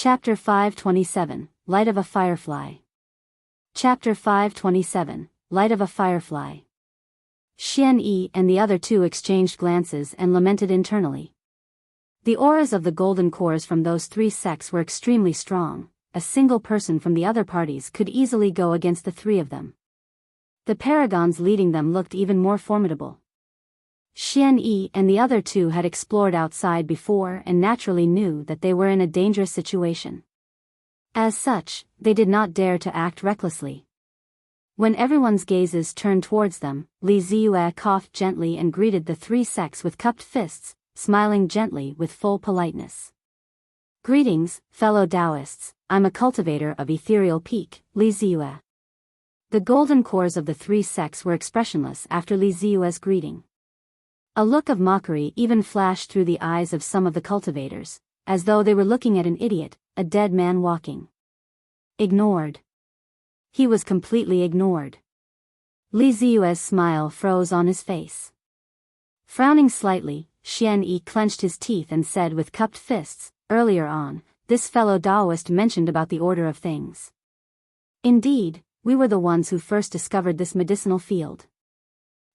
Chapter 527, Light of a Firefly. Chapter 527, Light of a Firefly. Xian Yi and the other two exchanged glances and lamented internally. The auras of the golden cores from those three sects were extremely strong. A single person from the other parties could easily go against the three of them. The Paragons leading them looked even more formidable. Xian Yi and the other two had explored outside before and naturally knew that they were in a dangerous situation. As such, they did not dare to act recklessly. When everyone's gazes turned towards them, Li Ziyue coughed gently and greeted the three sects with cupped fists, smiling gently with full politeness. "Greetings, fellow Taoists, I'm a cultivator of Ethereal Peak, Li Ziyue." The golden cores of the three sects were expressionless after Li Ziyue's greeting. A look of mockery even flashed through the eyes of some of the cultivators, as though they were looking at an idiot, a dead man walking. Ignored. He was completely ignored. Li Ziyue's smile froze on his face. Frowning slightly, Xian Yi clenched his teeth and said with cupped fists, "Earlier on, this fellow Taoist mentioned about the order of things. Indeed, we were the ones who first discovered this medicinal field.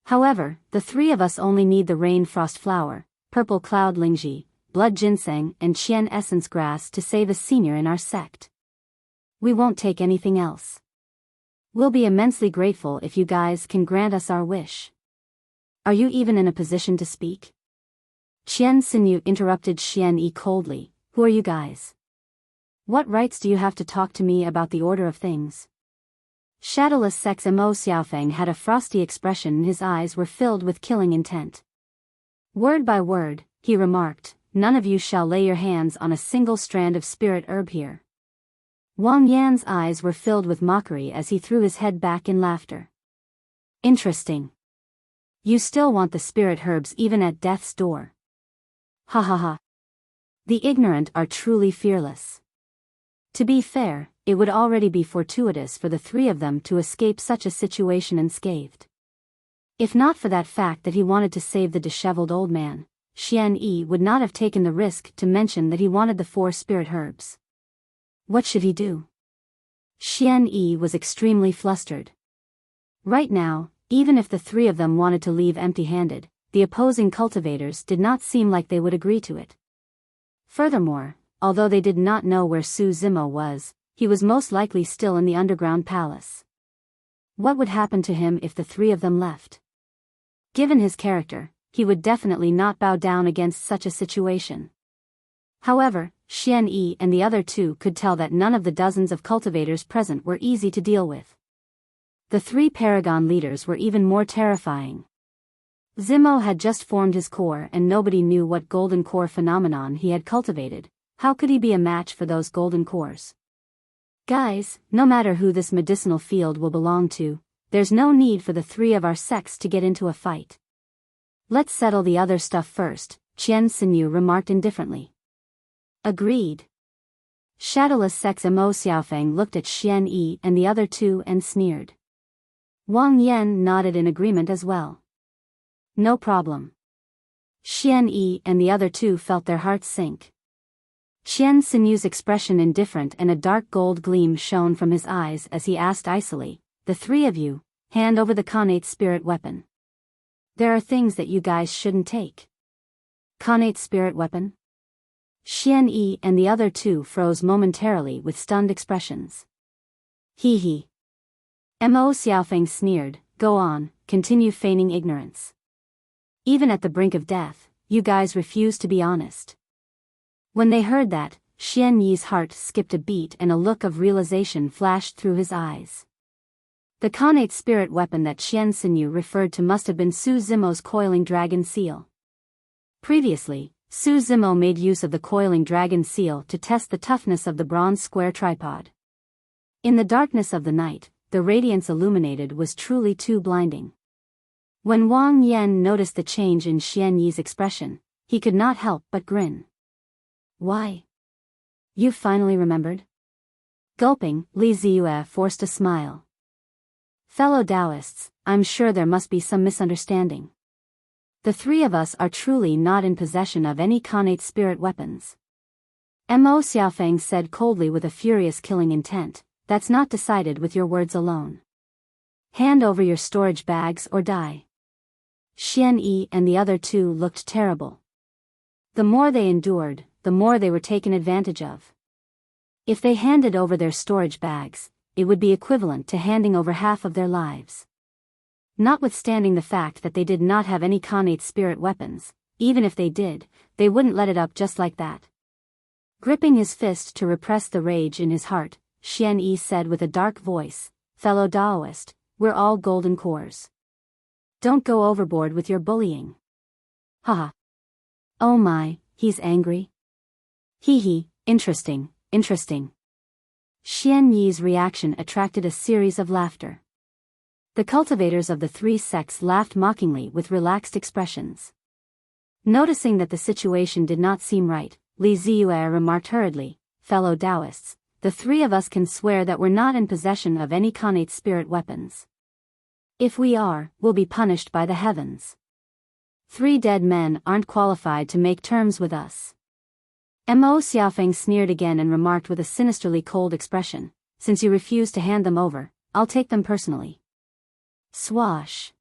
However, the three of us only need the rain frost flower, purple cloud lingji, blood ginseng and qian essence grass to save a senior in our sect. We won't take anything else. We'll be immensely grateful if you guys can grant us our wish." "Are you even in a position to speak?" Qian Sinyu interrupted Xian Yi coldly. "Who are you guys? What rights do you have to talk to me about the order of things?" Shadowless Sects Mo Xiaofeng had a frosty expression and his eyes were filled with killing intent. Word by word, he remarked, "None of you shall lay your hands on a single strand of spirit herb here." Wang Yan's eyes were filled with mockery as he threw his head back in laughter. "Interesting. You still want the spirit herbs even at death's door. Ha ha ha. The ignorant are truly fearless." To be fair, it would already be fortuitous for the three of them to escape such a situation unscathed. If not for that fact that he wanted to save the disheveled old man, Xian Yi would not have taken the risk to mention that he wanted the 4 spirit herbs. What should he do? Xian Yi was extremely flustered. Right now, even if the three of them wanted to leave empty-handed, the opposing cultivators did not seem like they would agree to it. Furthermore, although they did not know where Su Zimo was, he was most likely still in the underground palace. What would happen to him if the three of them left? Given his character, he would definitely not bow down against such a situation. However, Xian Yi and the other two could tell that none of the dozens of cultivators present were easy to deal with. The 3 Paragon leaders were even more terrifying. Zimo had just formed his core and nobody knew what golden core phenomenon he had cultivated. How could he be a match for those golden cores? "Guys, no matter who this medicinal field will belong to, there's no need for the 3 of our sects to get into a fight. Let's settle the other stuff first," Qian Sinyu remarked indifferently. Agreed. Shadowless Sects Mo Xiaofeng looked at Xian Yi and the other two and sneered. Wang Yan nodded in agreement as well. No problem. Xian Yi and the other two felt their hearts sink. Qian Sinyu's expression indifferent and a dark gold gleam shone from his eyes as he asked icily, "The 3 of you, hand over the Connate spirit weapon. There are things that you guys shouldn't take." Connate spirit weapon? Xian Yi and the other two froze momentarily with stunned expressions. Hee hee. Mo Xiaofeng sneered, "Go on, continue feigning ignorance. Even at the brink of death, you guys refuse to be honest." When they heard that, Xian Yi's heart skipped a beat and a look of realization flashed through his eyes. The Connate spirit weapon that Qian Sinyu referred to must have been Su Zimo's coiling dragon seal. Previously, Su Zimo made use of the coiling dragon seal to test the toughness of the bronze square tripod. In the darkness of the night, the radiance illuminated was truly too blinding. When Wang Yan noticed the change in Xian Yi's expression, he could not help but grin. "Why? You finally remembered?" Gulping, Li Ziyue forced a smile. "Fellow Taoists, I'm sure there must be some misunderstanding. The 3 of us are truly not in possession of any Connate spirit weapons. Mo Xiaofeng said coldly with a furious killing intent, that's not decided with your words alone. Hand over your storage bags or die. Xian Yi and the other two looked terrible. The more they endured, the more they were taken advantage of. If they handed over their storage bags, it would be equivalent to handing over half of their lives. Notwithstanding the fact that they did not have any Incarnate spirit weapons, even if they did, they wouldn't let it up just like that. Gripping his fist to repress the rage in his heart, Xian Yi said with a dark voice, "Fellow Daoist, we're all golden cores. Don't go overboard with your bullying." Haha. Oh my, he's angry. Hee, interesting. Xian Yi's reaction attracted a series of laughter. The cultivators of the three sects laughed mockingly with relaxed expressions. Noticing that the situation did not seem right, Li Ziyue remarked hurriedly, "Fellow Taoists, the three of us can swear that we're not in possession of any Incarnate spirit weapons. If we are, we'll be punished by the heavens. 3 dead men aren't qualified to make terms with us." Mo Xiaofeng sneered again and remarked with a sinisterly cold expression, "Since you refuse to hand them over, I'll take them personally." Swash.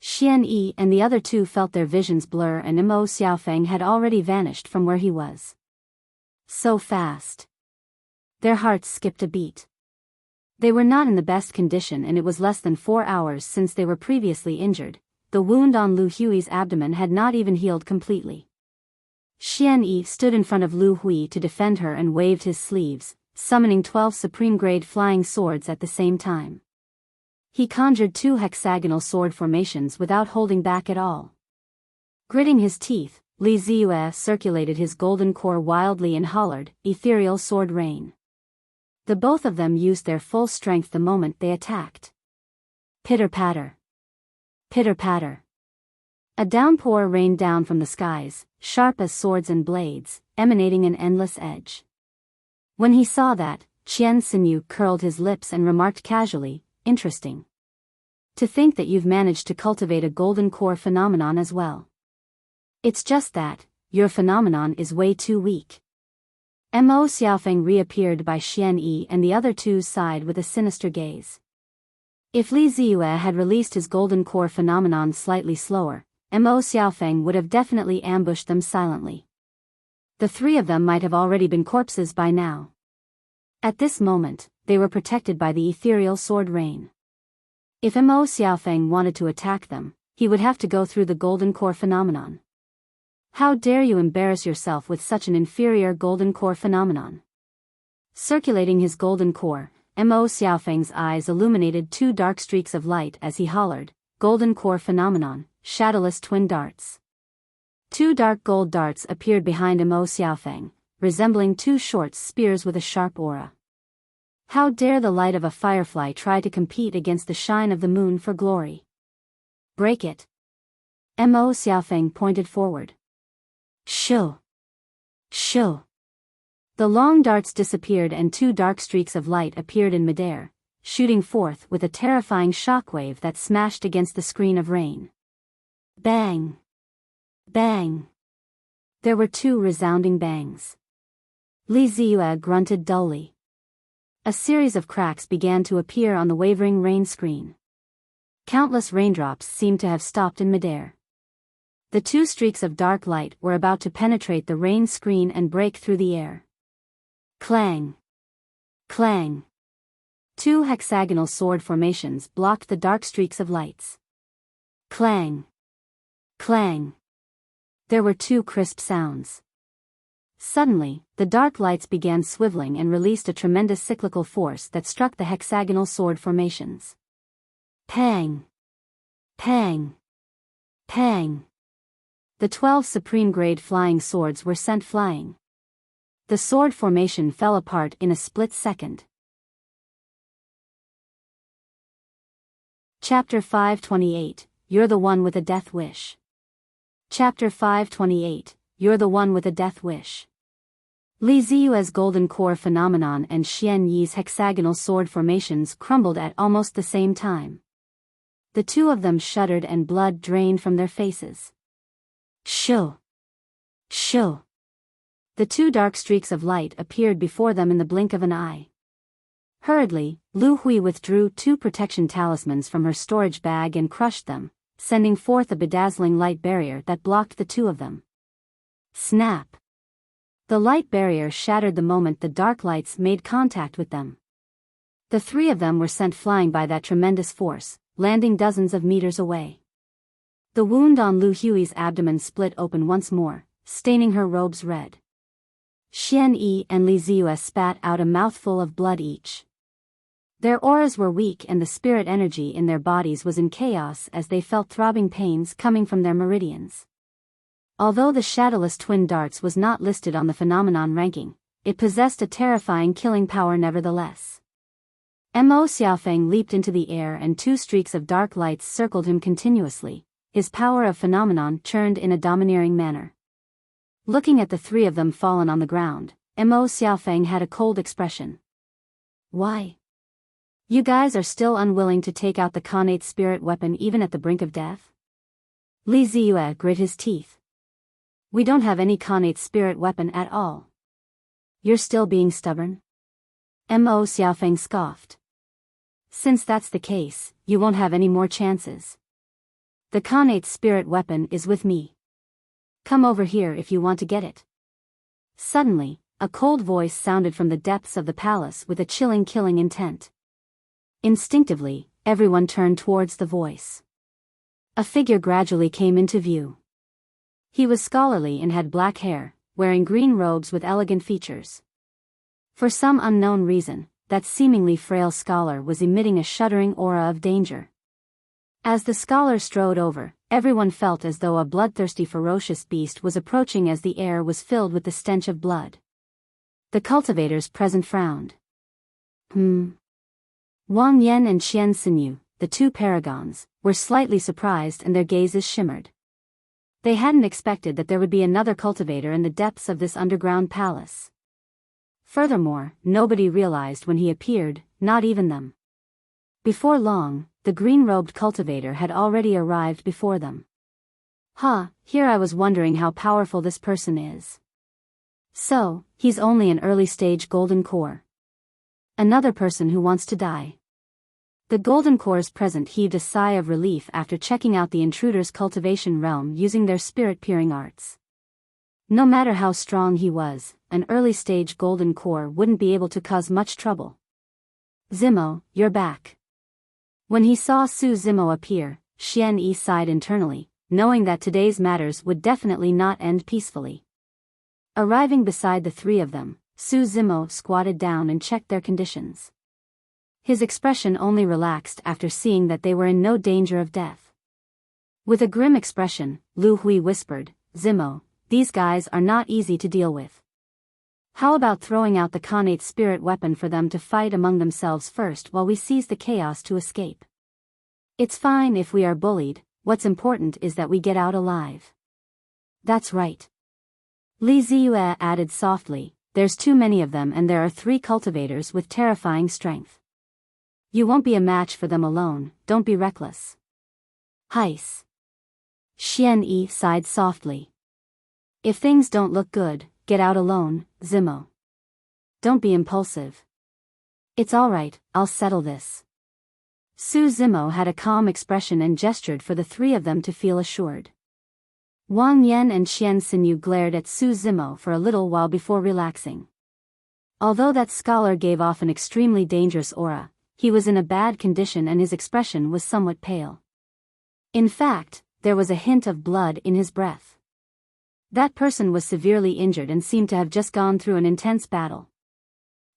Xian Yi and the other two felt their visions blur and Mo Xiaofeng had already vanished from where he was. So fast. Their hearts skipped a beat. They were not in the best condition and it was less than 4 hours since they were previously injured. The wound on Lu Hui's abdomen had not even healed completely. Xian Yi stood in front of Lu Hui to defend her and waved his sleeves, summoning 12 supreme-grade flying swords at the same time. He conjured 2 hexagonal sword formations without holding back at all. Gritting his teeth, Li Ziyue circulated his golden core wildly and hollered, "Ethereal sword rain." The both of them used their full strength the moment they attacked. Pitter-patter. Pitter-patter. A downpour rained down from the skies, sharp as swords and blades, emanating an endless edge. When he saw that, Qian Xinyu curled his lips and remarked casually, "Interesting. To think that you've managed to cultivate a golden core phenomenon as well. It's just that, your phenomenon is way too weak." Mo Xiaofeng reappeared by Xian Yi and the other two sighed with a sinister gaze. If Li Ziyue had released his golden core phenomenon slightly slower, Mo Xiaofeng would have definitely ambushed them silently. The 3 of them might have already been corpses by now. At this moment, they were protected by the ethereal sword rain. If Mo Xiaofeng wanted to attack them, he would have to go through the golden core phenomenon. How dare you embarrass yourself with such an inferior golden core phenomenon? Circulating his golden core, Mo Xiaofeng's eyes illuminated 2 dark streaks of light as he hollered, "Golden core phenomenon, shadowless twin darts." 2 dark gold darts appeared behind Mo Xiaofeng, resembling 2 short spears with a sharp aura. How dare the light of a firefly try to compete against the shine of the moon for glory? Break it. Mo Xiaofeng pointed forward. Shoo! Shoo! The long darts disappeared and 2 dark streaks of light appeared in midair, shooting forth with a terrifying shockwave that smashed against the screen of rain. Bang! Bang! There were 2 resounding bangs. Li Ziyue grunted dully. A series of cracks began to appear on the wavering rain screen. Countless raindrops seemed to have stopped in midair. The 2 streaks of dark light were about to penetrate the rain screen and break through the air. Clang! Clang! 2 hexagonal sword formations blocked the dark streaks of lights. Clang! Clang! There were 2 crisp sounds. Suddenly, the dark lights began swiveling and released a tremendous cyclical force that struck the hexagonal sword formations. Pang! Pang! Pang! The 12 supreme-grade flying swords were sent flying. The sword formation fell apart in a split second. Chapter 528, You're the One with a Death Wish. Chapter 528, You're the One with a Death Wish. Li Ziyue's golden core phenomenon and Xian Yi's hexagonal sword formations crumbled at almost the same time. The 2 of them shuddered and blood drained from their faces. Shoo! Shoo! The two dark streaks of light appeared before them in the blink of an eye. Hurriedly, Lu Hui withdrew 2 protection talismans from her storage bag and crushed them, sending forth a bedazzling light barrier that blocked the two of them. Snap! The light barrier shattered the moment the dark lights made contact with them. The 3 of them were sent flying by that tremendous force, landing dozens of meters away. The wound on Lu Hui's abdomen split open once more, staining her robes red. Xian Yi and Li Ziyue spat out a mouthful of blood each. Their auras were weak and the spirit energy in their bodies was in chaos as they felt throbbing pains coming from their meridians. Although the shadowless twin darts was not listed on the phenomenon ranking, it possessed a terrifying killing power nevertheless. Mo Xiaofeng leaped into the air and 2 streaks of dark lights circled him continuously, his power of phenomenon churned in a domineering manner. Looking at the 3 of them fallen on the ground, Mo Xiaofeng had a cold expression. Why? You guys are still unwilling to take out the Connate spirit weapon even at the brink of death? Li Ziyue grit his teeth. We don't have any Connate spirit weapon at all. You're still being stubborn? Mo Xiaofeng scoffed. Since that's the case, you won't have any more chances. The Connate spirit weapon is with me. Come over here if you want to get it. Suddenly, a cold voice sounded from the depths of the palace with a chilling killing intent. Instinctively, everyone turned towards the voice. A figure gradually came into view. He was scholarly and had black hair, wearing green robes with elegant features. For some unknown reason, that seemingly frail scholar was emitting a shuddering aura of danger. As the scholar strode over, everyone felt as though a bloodthirsty ferocious beast was approaching as the air was filled with the stench of blood. The cultivators present frowned. Wang Yan and Qian Xinyu, the 2 paragons, were slightly surprised and their gazes shimmered. They hadn't expected that there would be another cultivator in the depths of this underground palace. Furthermore, nobody realized when he appeared, not even them. Before long, the green-robed cultivator had already arrived before them. Here I was wondering how powerful this person is. So, he's only an early-stage golden core. Another person who wants to die. The golden cores present heaved a sigh of relief after checking out the intruder's cultivation realm using their spirit-peering arts. No matter how strong he was, an early-stage golden core wouldn't be able to cause much trouble. Zimo, you're back. When he saw Su Zimo appear, Xian Yi sighed internally, knowing that today's matters would definitely not end peacefully. Arriving beside the 3 of them, Su Zimo squatted down and checked their conditions. His expression only relaxed after seeing that they were in no danger of death. With a grim expression, Lu Hui whispered, Zimo, these guys are not easy to deal with. How about throwing out the Connate spirit weapon for them to fight among themselves first while we seize the chaos to escape? It's fine if we are bullied, what's important is that we get out alive. That's right. Li Ziyue added softly, there's too many of them and there are 3 cultivators with terrifying strength. You won't be a match for them alone, don't be reckless. Heis. Xian Yi sighed softly. If things don't look good, get out alone, Zimo. Don't be impulsive. It's alright, I'll settle this. Su Zimo had a calm expression and gestured for the 3 of them to feel assured. Wang Yan and Qian Xinyu glared at Su Zimo for a little while before relaxing. Although that scholar gave off an extremely dangerous aura, he was in a bad condition and his expression was somewhat pale. In fact, there was a hint of blood in his breath. That person was severely injured and seemed to have just gone through an intense battle.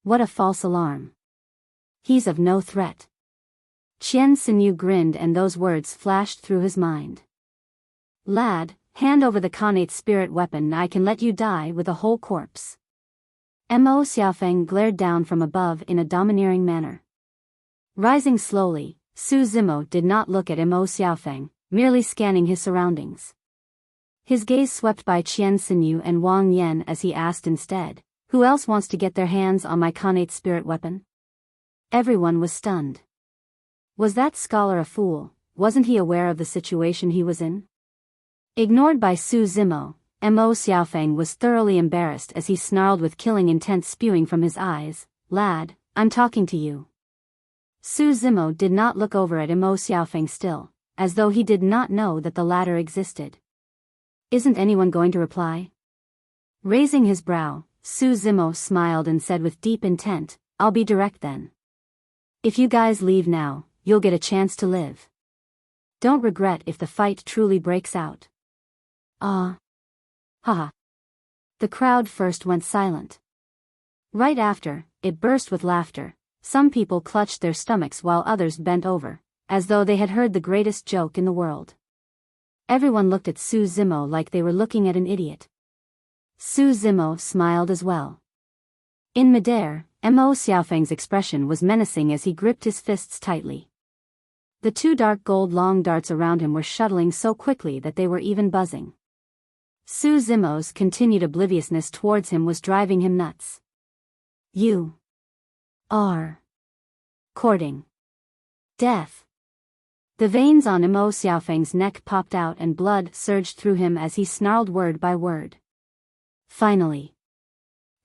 What a false alarm. He's of no threat. Qian Xinyu grinned and those words flashed through his mind. Lad, hand over the Connate spirit weapon, I can let you die with a whole corpse. Mo Xiaofeng glared down from above in a domineering manner. Rising slowly, Su Zimo did not look at Mo Xiaofeng, merely scanning his surroundings. His gaze swept by Qian Xinyu and Wang Yan as he asked instead, who else wants to get their hands on my Connate spirit weapon? Everyone was stunned. Was that scholar a fool? Wasn't he aware of the situation he was in? Ignored by Su Zimo, Mo Xiaofeng was thoroughly embarrassed as he snarled with killing intent spewing from his eyes, "Lad, I'm talking to you." Su Zimo did not look over at Mo Xiaofeng still, as though he did not know that the latter existed. "Isn't anyone going to reply?" Raising his brow, Su Zimo smiled and said with deep intent, "I'll be direct then. If you guys leave now, you'll get a chance to live. Don't regret if the fight truly breaks out." "Ah. Haha." The crowd first went silent. Right after, it burst with laughter. Some people clutched their stomachs while others bent over, as though they had heard the greatest joke in the world. Everyone looked at Su Zimo like they were looking at an idiot. Su Zimo smiled as well. In midair, Mo Xiaofeng's expression was menacing as he gripped his fists tightly. The two dark gold long darts around him were shuttling so quickly that they were even buzzing. Su Zimo's continued obliviousness towards him was driving him nuts. "You are courting death." The veins on Mo Xiaofeng's neck popped out and blood surged through him as he snarled word by word. Finally,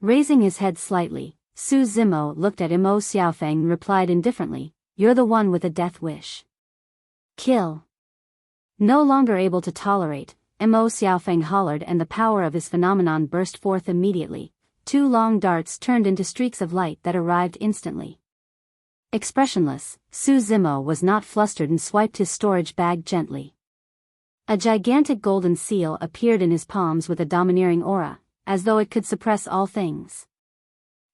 raising his head slightly, Su Zimo looked at Mo Xiaofeng and replied indifferently, "You're the one with a death wish. Kill." No longer able to tolerate, Mo Xiaofeng hollered and the power of his phenomenon burst forth immediately. Two long darts turned into streaks of light that arrived instantly. Expressionless, Su Zimo was not flustered and swiped his storage bag gently. A gigantic golden seal appeared in his palms with a domineering aura, as though it could suppress all things.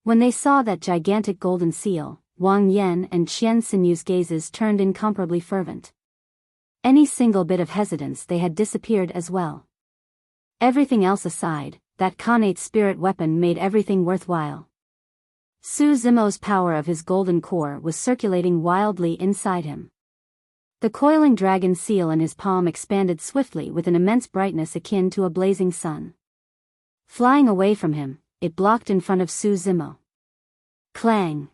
When they saw that gigantic golden seal, Wang Yan and Qian Sinyu's gazes turned incomparably fervent. Any single bit of hesitance they had disappeared as well. Everything else aside, that Connate spirit weapon made everything worthwhile. Su Zimo's power of his golden core was circulating wildly inside him. The coiling dragon seal in his palm expanded swiftly with an immense brightness akin to a blazing sun. Flying away from him, it blocked in front of Su Zimo. Clang!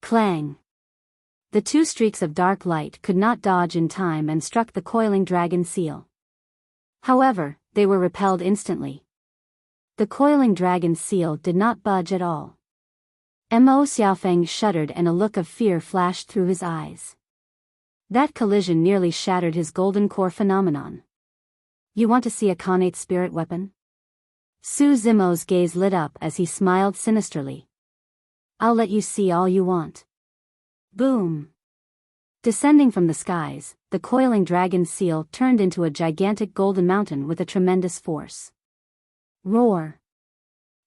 Clang! The two streaks of dark light could not dodge in time and struck the coiling dragon seal. However, they were repelled instantly. The coiling dragon seal did not budge at all. Mo Xiaofeng shuddered and a look of fear flashed through his eyes. That collision nearly shattered his golden core phenomenon. "You want to see a Connate spirit weapon?" Su Zimo's gaze lit up as he smiled sinisterly. "I'll let you see all you want." Boom! Descending from the skies, the coiling dragon seal turned into a gigantic golden mountain with a tremendous force. Roar!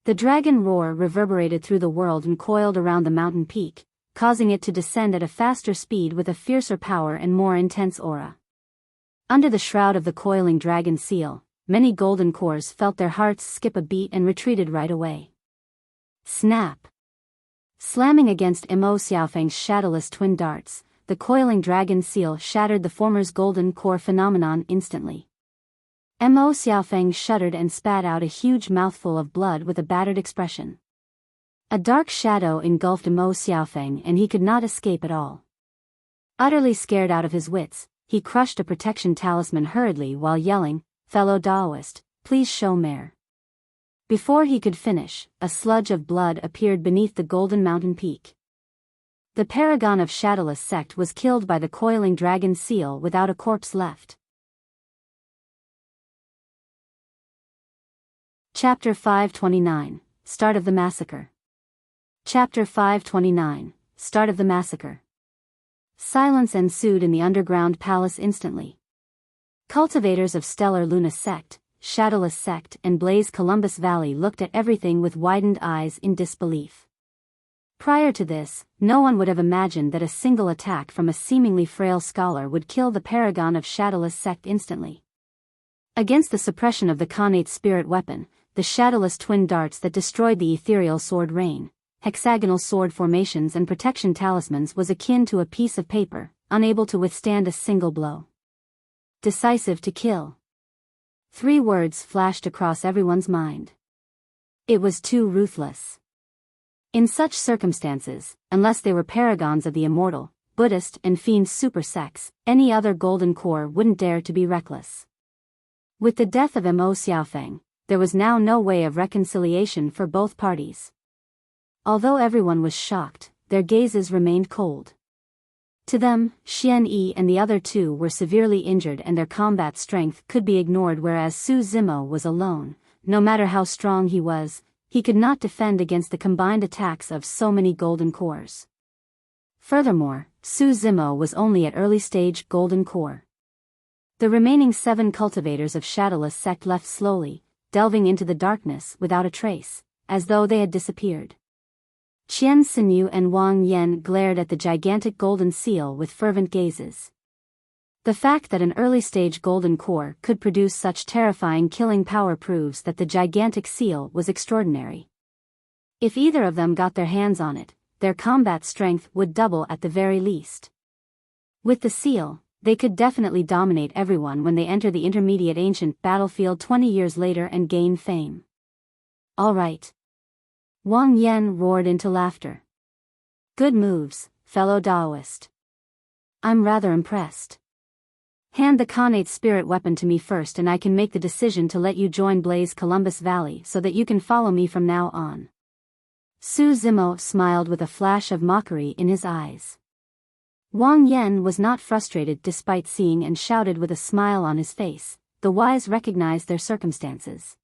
The dragon roar reverberated through the world and coiled around the mountain peak, causing it to descend at a faster speed with a fiercer power and more intense aura. Under the shroud of the coiling dragon seal, many golden cores felt their hearts skip a beat and retreated right away. Snap! Slamming against Mo Xiaofeng's shadowless twin darts, the coiling dragon seal shattered the former's golden core phenomenon instantly. Mo Xiaofeng shuddered and spat out a huge mouthful of blood with a battered expression. A dark shadow engulfed Mo Xiaofeng and he could not escape at all. Utterly scared out of his wits, he crushed a protection talisman hurriedly while yelling, "Fellow Daoist, please show mere." Before he could finish, a sludge of blood appeared beneath the golden mountain peak. The paragon of shadowless sect was killed by the coiling dragon seal without a corpse left. Chapter 529, Start of the Massacre. Chapter 529, Start of the Massacre. Silence ensued in the underground palace instantly. Cultivators of Stellar Luna Sect, Shadowless Sect and Blaze Columbus Valley looked at everything with widened eyes in disbelief. Prior to this, no one would have imagined that a single attack from a seemingly frail scholar would kill the paragon of Shadowless Sect instantly. Against the suppression of the Connate spirit weapon, the shadowless twin darts that destroyed the ethereal sword rain, hexagonal sword formations and protection talismans was akin to a piece of paper, unable to withstand a single blow. Decisive to kill. 3 words flashed across everyone's mind. It was too ruthless. In such circumstances, unless they were paragons of the immortal, Buddhist and Fiend super sects, any other golden core wouldn't dare to be reckless. With the death of Mo Xiaofeng, there was now no way of reconciliation for both parties. Although everyone was shocked, their gazes remained cold. To them, Xian Yi and the other two were severely injured and their combat strength could be ignored, whereas Su Zimo was alone. No matter how strong he was, he could not defend against the combined attacks of so many golden cores. Furthermore, Su Zimo was only at early stage golden core. The remaining 7 cultivators of Shadowless Sect left slowly, delving into the darkness without a trace, as though they had disappeared. Qian Sinyu and Wang Yan glared at the gigantic golden seal with fervent gazes. The fact that an early-stage golden core could produce such terrifying killing power proves that the gigantic seal was extraordinary. If either of them got their hands on it, their combat strength would double at the very least. With the seal, they could definitely dominate everyone when they enter the intermediate ancient battlefield 20 years later and gain fame. All right. Wang Yan roared into laughter. Good moves, fellow Daoist. I'm rather impressed. Hand the Connate spirit weapon to me first and I can make the decision to let you join Blaze Columbus Valley so that you can follow me from now on. Su Zimo smiled with a flash of mockery in his eyes. Wang Yan was not frustrated despite seeing and shouted with a smile on his face. The wise recognized their circumstances.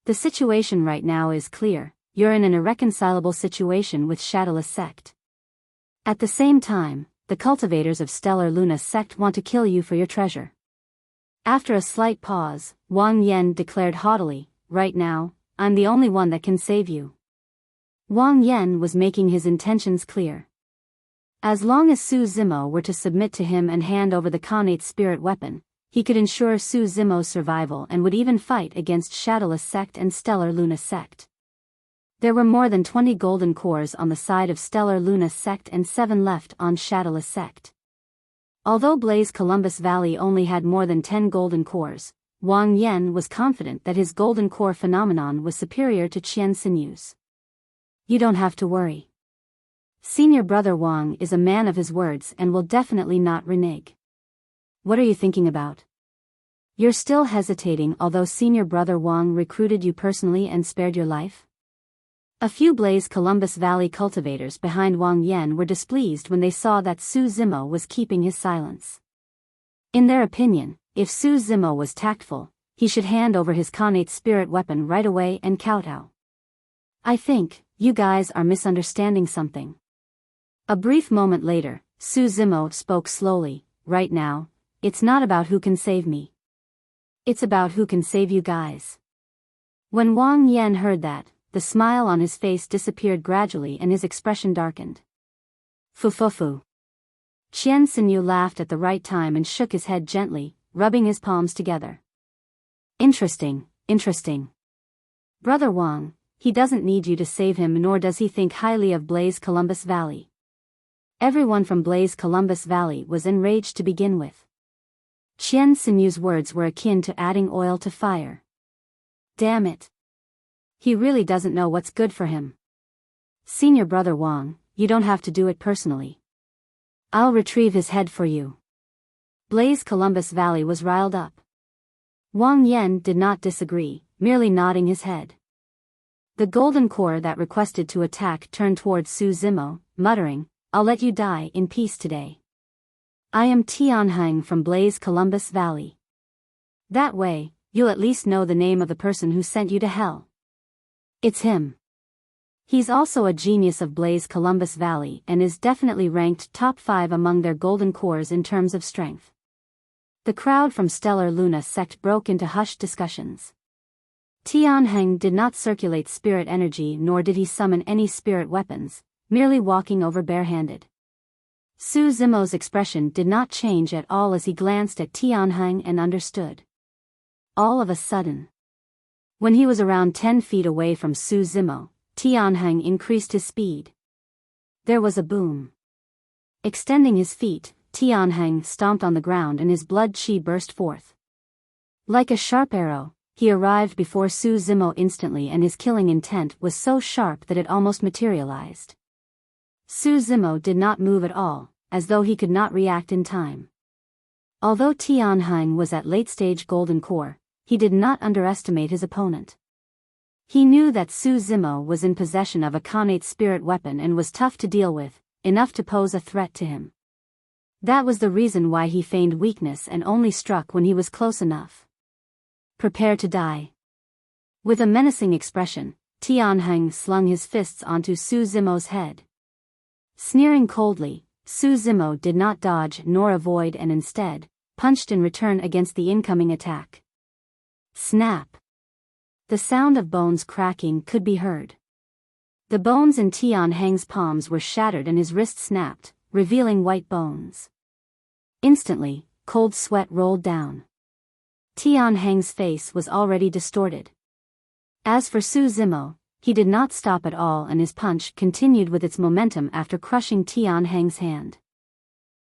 The situation right now is clear. You're in an irreconcilable situation with Shadowless Sect. At the same time, the cultivators of Stellar Luna Sect want to kill you for your treasure. After a slight pause, Wang Yan declared haughtily, right now, I'm the only one that can save you. Wang Yan was making his intentions clear. As long as Su Zimo were to submit to him and hand over the Connate spirit weapon, he could ensure Su Zimo's survival and would even fight against Shadowless Sect and Stellar Luna Sect. There were more than 20 golden cores on the side of Stellar Luna Sect and 7 left on Shadowless Sect. Although Blaze Columbus Valley only had more than 10 golden cores, Wang Yan was confident that his golden core phenomenon was superior to Qian Sinyu's. You don't have to worry. Senior Brother Wang is a man of his words and will definitely not renege. What are you thinking about? You're still hesitating although Senior Brother Wang recruited you personally and spared your life? A few Blaze Columbus Valley cultivators behind Wang Yan were displeased when they saw that Su Zimo was keeping his silence. In their opinion, if Su Zimo was tactful, he should hand over his Connate spirit weapon right away and kowtow. I think, you guys are misunderstanding something. A brief moment later, Su Zimo spoke slowly, right now, it's not about who can save me. It's about who can save you guys. When Wang Yan heard that, the smile on his face disappeared gradually and his expression darkened. Fu. Qian Sinyu laughed at the right time and shook his head gently, rubbing his palms together. Interesting. Brother Wang, he doesn't need you to save him nor does he think highly of Blaze Columbus Valley. Everyone from Blaze Columbus Valley was enraged to begin with. Qian Sinyu's words were akin to adding oil to fire. Damn it. He really doesn't know what's good for him. Senior Brother Wang, you don't have to do it personally. I'll retrieve his head for you. Blaze Columbus Valley was riled up. Wang Yan did not disagree, merely nodding his head. The golden core that requested to attack turned towards Su Zimo, muttering, I'll let you die in peace today. I am Tianheng from Blaze Columbus Valley. That way, you'll at least know the name of the person who sent you to hell. It's him. He's also a genius of Blaze Columbus Valley and is definitely ranked top 5 among their golden cores in terms of strength. The crowd from Stellar Luna Sect broke into hushed discussions. Tianheng did not circulate spirit energy nor did he summon any spirit weapons, merely walking over barehanded. Su Zimo's expression did not change at all as he glanced at Tianheng and understood. All of a sudden, when he was around 10 feet away from Su Zimo, Tianheng increased his speed. There was a boom. Extending his feet, Tianheng stomped on the ground and his blood chi burst forth. Like a sharp arrow, he arrived before Su Zimo instantly and his killing intent was so sharp that it almost materialized. Su Zimo did not move at all, as though he could not react in time. Although Tianheng was at late-stage golden core, he did not underestimate his opponent. He knew that Su Zimo was in possession of a connate spirit weapon and was tough to deal with, enough to pose a threat to him. That was the reason why he feigned weakness and only struck when he was close enough. Prepare to die. With a menacing expression, Tianheng slung his fists onto Su Zimo's head. Sneering coldly, Su Zimo did not dodge nor avoid and instead, punched in return against the incoming attack. Snap! The sound of bones cracking could be heard. The bones in Tianheng's palms were shattered and his wrist snapped, revealing white bones. Instantly, cold sweat rolled down. Tianheng's face was already distorted. As for Su Zimo, he did not stop at all and his punch continued with its momentum after crushing Tianheng's hand.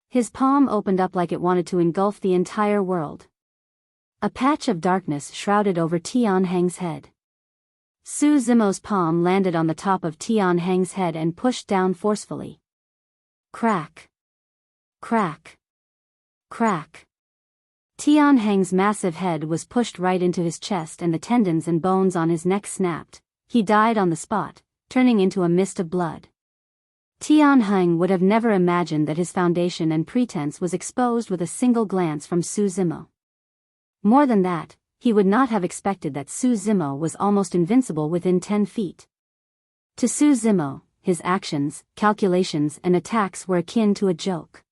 His palm opened up like it wanted to engulf the entire world. A patch of darkness shrouded over Tianheng's head. Su Zimo's palm landed on the top of Tianheng's head and pushed down forcefully. Crack! Crack! Crack! Tianheng's massive head was pushed right into his chest and the tendons and bones on his neck snapped. He died on the spot, turning into a mist of blood. Tianheng would have never imagined that his foundation and pretense was exposed with a single glance from Su Zimo. More than that, he would not have expected that Su Zimo was almost invincible within 10 feet. To Su Zimo, his actions, calculations and attacks were akin to a joke.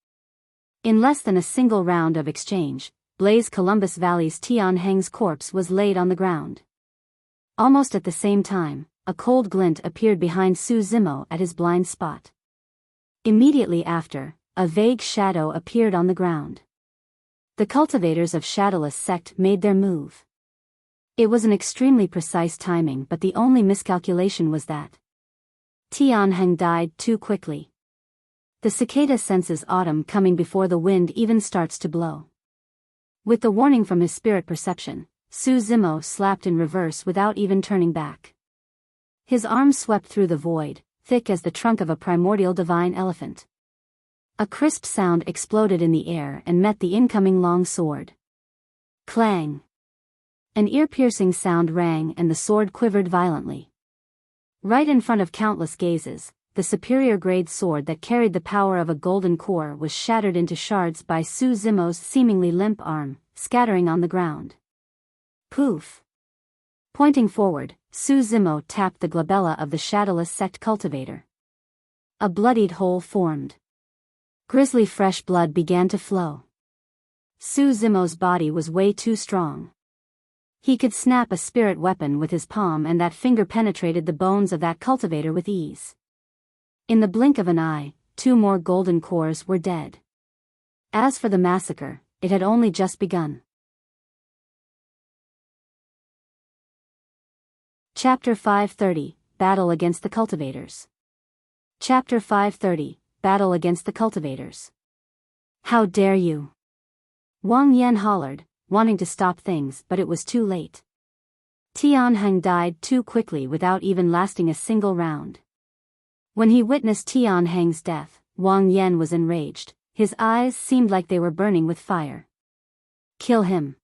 In less than a single round of exchange, Blaze Columbus Valley's Tianheng's corpse was laid on the ground. Almost at the same time, a cold glint appeared behind Su Zimo at his blind spot. Immediately after, a vague shadow appeared on the ground. The cultivators of Shadowless Sect made their move. It was an extremely precise timing, but the only miscalculation was that Tianheng died too quickly. The cicada senses autumn coming before the wind even starts to blow. With the warning from his spirit perception, Su Zimo slapped in reverse without even turning back. His arm swept through the void, thick as the trunk of a primordial divine elephant. A crisp sound exploded in the air and met the incoming long sword. Clang! An ear-piercing sound rang and the sword quivered violently. Right in front of countless gazes, the superior-grade sword that carried the power of a golden core was shattered into shards by Su Zimo's seemingly limp arm, scattering on the ground. Poof! Pointing forward, Su Zimo tapped the glabella of the Shadowless Sect cultivator. A bloodied hole formed. Grisly fresh blood began to flow. Su Zimo's body was way too strong. He could snap a spirit weapon with his palm and that finger penetrated the bones of that cultivator with ease. In the blink of an eye, 2 more golden cores were dead. As for the massacre, it had only just begun. Chapter 530, Battle Against the Cultivators. Chapter 530, Battle Against the Cultivators. How dare you! Wang Yan hollered, wanting to stop things, but it was too late. Tianheng died too quickly without even lasting a single round. When he witnessed Tianheng's death, Wang Yan was enraged. His eyes seemed like they were burning with fire. Kill him.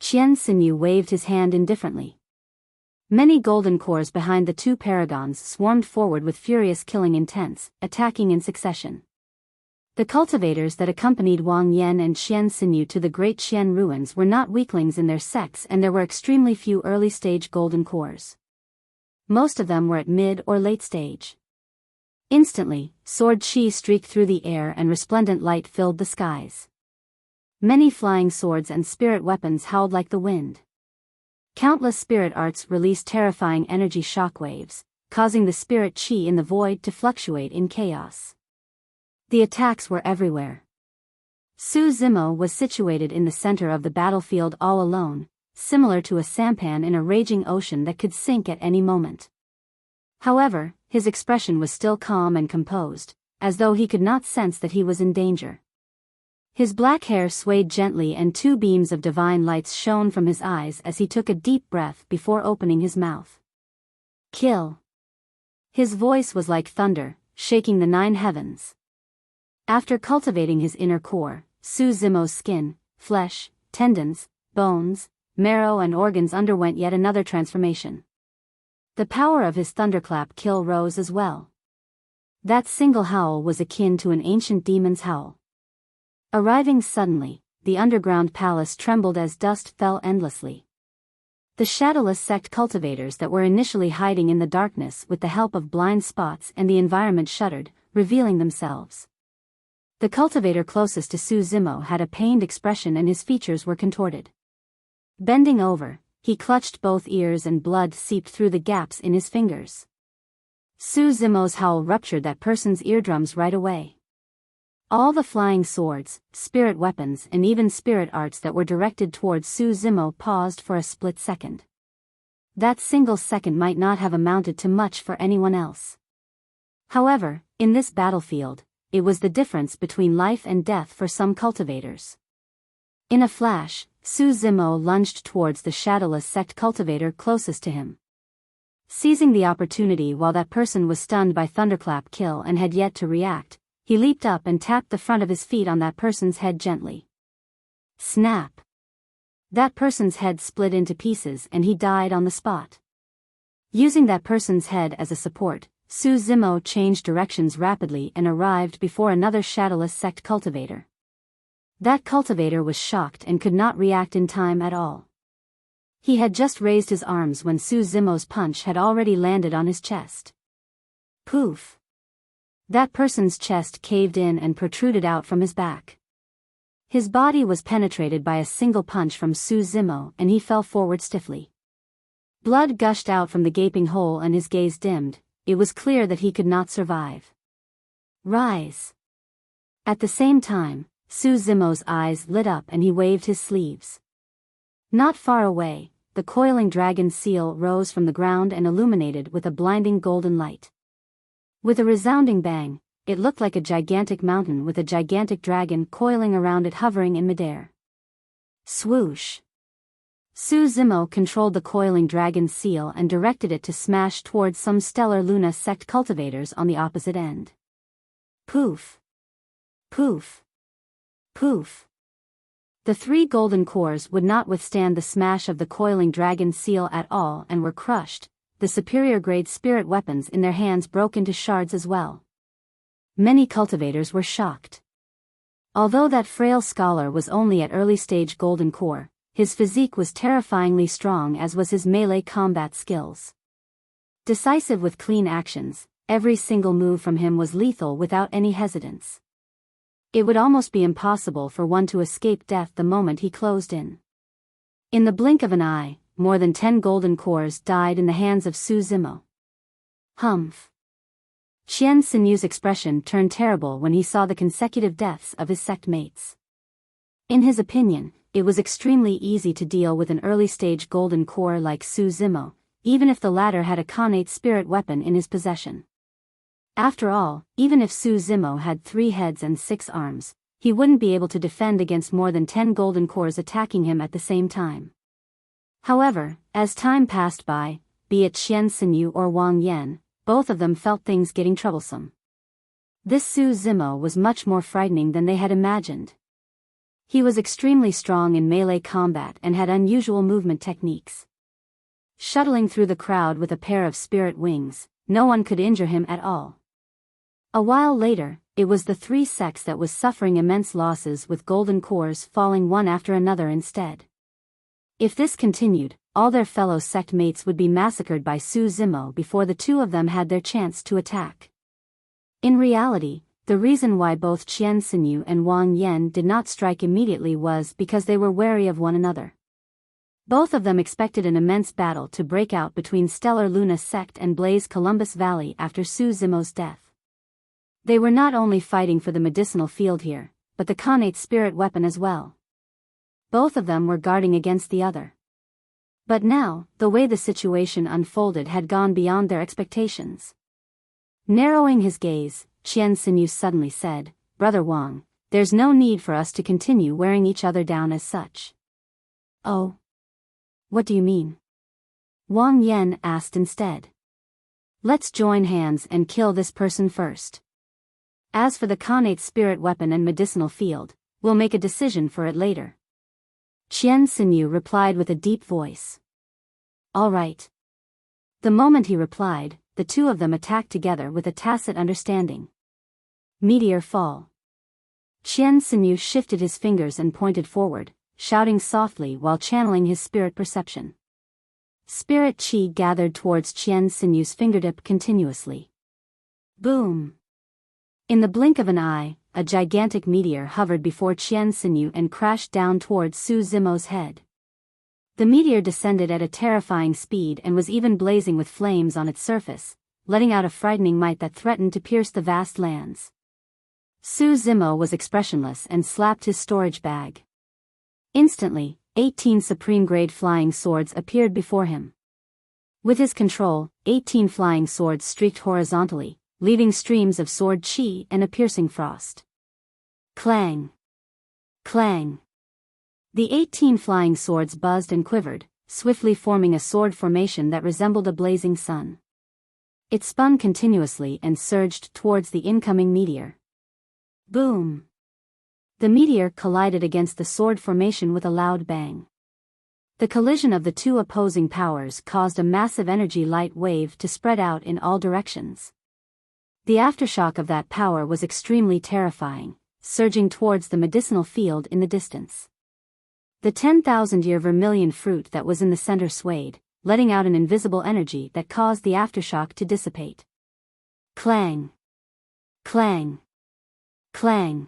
Qian Xinyu waved his hand indifferently. Many golden cores behind the 2 paragons swarmed forward with furious killing intents, attacking in succession. The cultivators that accompanied Wang Yan and Qian Xinyu to the Great Qian ruins were not weaklings in their sects, and there were extremely few early-stage golden cores. Most of them were at mid or late stage. Instantly, sword chi streaked through the air and resplendent light filled the skies. Many flying swords and spirit weapons howled like the wind. Countless spirit arts released terrifying energy shockwaves, causing the spirit chi in the void to fluctuate in chaos. The attacks were everywhere. Su Zimo was situated in the center of the battlefield all alone, similar to a sampan in a raging ocean that could sink at any moment. However, his expression was still calm and composed, as though he could not sense that he was in danger. His black hair swayed gently and 2 beams of divine lights shone from his eyes as he took a deep breath before opening his mouth. Kill! His voice was like thunder, shaking the 9 heavens. After cultivating his inner core, Su Zimo's skin, flesh, tendons, bones, marrow and organs underwent yet another transformation. The power of his thunderclap kill rose as well. That single howl was akin to an ancient demon's howl. Arriving suddenly, the underground palace trembled as dust fell endlessly. The shadowless sect cultivators that were initially hiding in the darkness with the help of blind spots and the environment shuddered, revealing themselves. The cultivator closest to Su Zimo had a pained expression and his features were contorted. Bending over, he clutched both ears and blood seeped through the gaps in his fingers. Su Zimo's howl ruptured that person's eardrums right away. All the flying swords, spirit weapons and even spirit arts that were directed towards Su Zimo paused for a split second. That single second might not have amounted to much for anyone else. However, in this battlefield, it was the difference between life and death for some cultivators. In a flash, Su Zimo lunged towards the shadowless sect cultivator closest to him. Seizing the opportunity while that person was stunned by thunderclap kill and had yet to react, he leaped up and tapped the front of his feet on that person's head gently. Snap! That person's head split into pieces and he died on the spot. Using that person's head as a support, Su Zimo changed directions rapidly and arrived before another shadowless sect cultivator. That cultivator was shocked and could not react in time at all. He had just raised his arms when Su Zimo's punch had already landed on his chest. Poof! That person's chest caved in and protruded out from his back. His body was penetrated by a single punch from Su Zimo and he fell forward stiffly. Blood gushed out from the gaping hole and his gaze dimmed. It was clear that he could not survive. Rise! At the same time, Su Zimo's eyes lit up and he waved his sleeves. Not far away, the coiling dragon seal rose from the ground and illuminated with a blinding golden light. With a resounding bang, it looked like a gigantic mountain with a gigantic dragon coiling around it hovering in midair. Swoosh! Su Zimo controlled the coiling dragon seal and directed it to smash towards some Stellar Luna sect cultivators on the opposite end. Poof! Poof! Poof! The three golden cores would not withstand the smash of the coiling dragon seal at all and were crushed. The superior-grade spirit weapons in their hands broke into shards as well. Many cultivators were shocked. Although that frail scholar was only at early-stage golden core, his physique was terrifyingly strong as was his melee combat skills. Decisive with clean actions, every single move from him was lethal without any hesitance. It would almost be impossible for one to escape death the moment he closed in. In the blink of an eye, more than 10 golden cores died in the hands of Su Zimo. Humph! Qian Sinyu's expression turned terrible when he saw the consecutive deaths of his sect mates. In his opinion, it was extremely easy to deal with an early-stage golden core like Su Zimo, even if the latter had a connate spirit weapon in his possession. After all, even if Su Zimo had 3 heads and 6 arms, he wouldn't be able to defend against more than 10 golden cores attacking him at the same time. However, as time passed by, be it Qian Sinyu or Wang Yan, both of them felt things getting troublesome. This Su Zimo was much more frightening than they had imagined. He was extremely strong in melee combat and had unusual movement techniques. Shuttling through the crowd with a pair of spirit wings, no one could injure him at all. A while later, it was the 3 sects that was suffering immense losses with golden cores falling one after another instead. If this continued, all their fellow sect mates would be massacred by Su Zimo before the 2 of them had their chance to attack. In reality, the reason why both Qian Sinyu and Wang Yan did not strike immediately was because they were wary of one another. Both of them expected an immense battle to break out between Stellar Luna sect and Blaze Columbus Valley after Su Zimo's death. They were not only fighting for the medicinal field here, but the connate spirit weapon as well. Both of them were guarding against the other. But now, the way the situation unfolded had gone beyond their expectations. Narrowing his gaze, Qian Sinyu suddenly said, "Brother Wang, there's no need for us to continue wearing each other down as such." "Oh? What do you mean?" Wang Yan asked instead. "Let's join hands and kill this person first. As for the connate spirit weapon and medicinal field, we'll make a decision for it later." Qian Sinyu replied with a deep voice. All right. The moment he replied, the two of them attacked together with a tacit understanding. Meteor fall. Qian Sinyu shifted his fingers and pointed forward, shouting softly while channeling his spirit perception. Spirit qi gathered towards Qian Sinyu's fingertip continuously. Boom! In the blink of an eye, a gigantic meteor hovered before Qian Sinyu and crashed down towards Su Zimo's head. The meteor descended at a terrifying speed and was even blazing with flames on its surface, letting out a frightening might that threatened to pierce the vast lands. Su Zimo was expressionless and slapped his storage bag. Instantly, 18 supreme-grade flying swords appeared before him. With his control, 18 flying swords streaked horizontally, leaving streams of sword chi and a piercing frost. Clang! Clang! The 18 flying swords buzzed and quivered, swiftly forming a sword formation that resembled a blazing sun. It spun continuously and surged towards the incoming meteor. Boom! The meteor collided against the sword formation with a loud bang. The collision of the two opposing powers caused a massive energy light wave to spread out in all directions. The aftershock of that power was extremely terrifying, surging towards the medicinal field in the distance. The 10,000-year vermilion fruit that was in the center swayed, letting out an invisible energy that caused the aftershock to dissipate. Clang! Clang! Clang!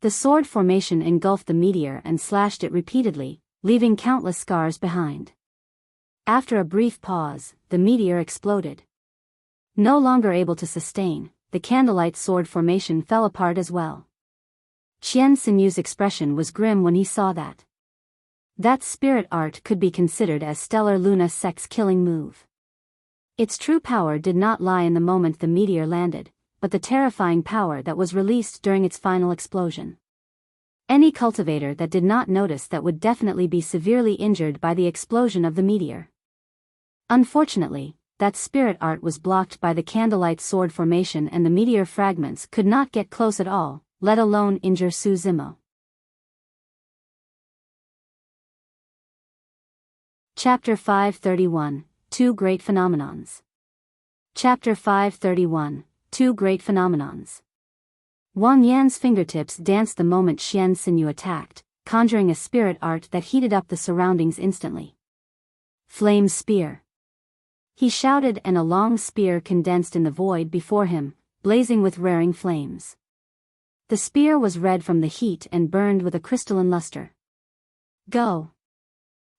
The sword formation engulfed the meteor and slashed it repeatedly, leaving countless scars behind. After a brief pause, the meteor exploded. No longer able to sustain, the candlelight sword formation fell apart as well. Qian Sinyu's expression was grim when he saw that. That spirit art could be considered as Stellar Luna Sect's killing move. Its true power did not lie in the moment the meteor landed, but the terrifying power that was released during its final explosion. Any cultivator that did not notice that would definitely be severely injured by the explosion of the meteor. Unfortunately, that spirit art was blocked by the candlelight sword formation and the meteor fragments could not get close at all, let alone injure Su Zimo. Chapter 531, Two Great Phenomenons. Chapter 531, Two Great Phenomenons. Wang Yan's fingertips danced the moment Qian Sinyu attacked, conjuring a spirit art that heated up the surroundings instantly. Flame Spear. He shouted and a long spear condensed in the void before him, blazing with raring flames. The spear was red from the heat and burned with a crystalline luster. Go!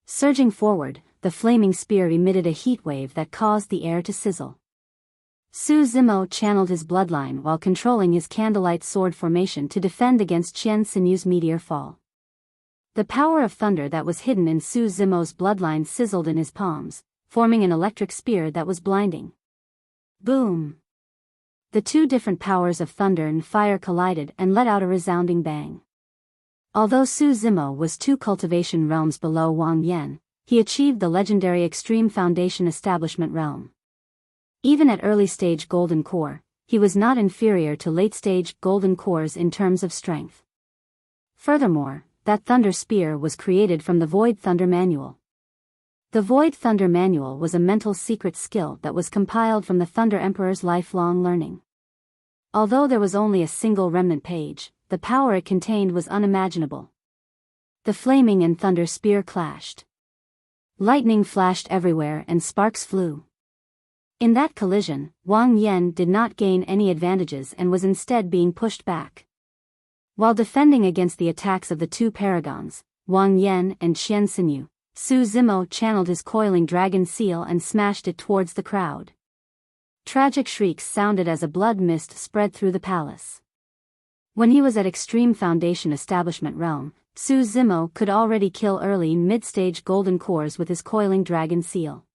Surging forward, the flaming spear emitted a heat wave that caused the air to sizzle. Su Zimo channeled his bloodline while controlling his candlelight sword formation to defend against Qian Sinyu's meteor fall. The power of thunder that was hidden in Su Zimo's bloodline sizzled in his palms, forming an electric spear that was blinding. Boom! The two different powers of thunder and fire collided and let out a resounding bang. Although Su Zimo was 2 cultivation realms below Wang Yan, he achieved the legendary Extreme Foundation Establishment realm. Even at early-stage Golden Core, he was not inferior to late-stage Golden Cores in terms of strength. Furthermore, that Thunder Spear was created from the Void Thunder Manual. The Void Thunder Manual was a mental secret skill that was compiled from the Thunder Emperor's lifelong learning. Although there was only a single remnant page, the power it contained was unimaginable. The flaming and thunder spear clashed. Lightning flashed everywhere and sparks flew. In that collision, Wang Yan did not gain any advantages and was instead being pushed back. While defending against the attacks of the two Paragons, Wang Yan and Qian Sinyu, Su Zimo channeled his coiling dragon seal and smashed it towards the crowd. Tragic shrieks sounded as a blood mist spread through the palace. When he was at Extreme Foundation Establishment Realm, Su Zimo could already kill early mid-stage golden cores with his coiling dragon seal.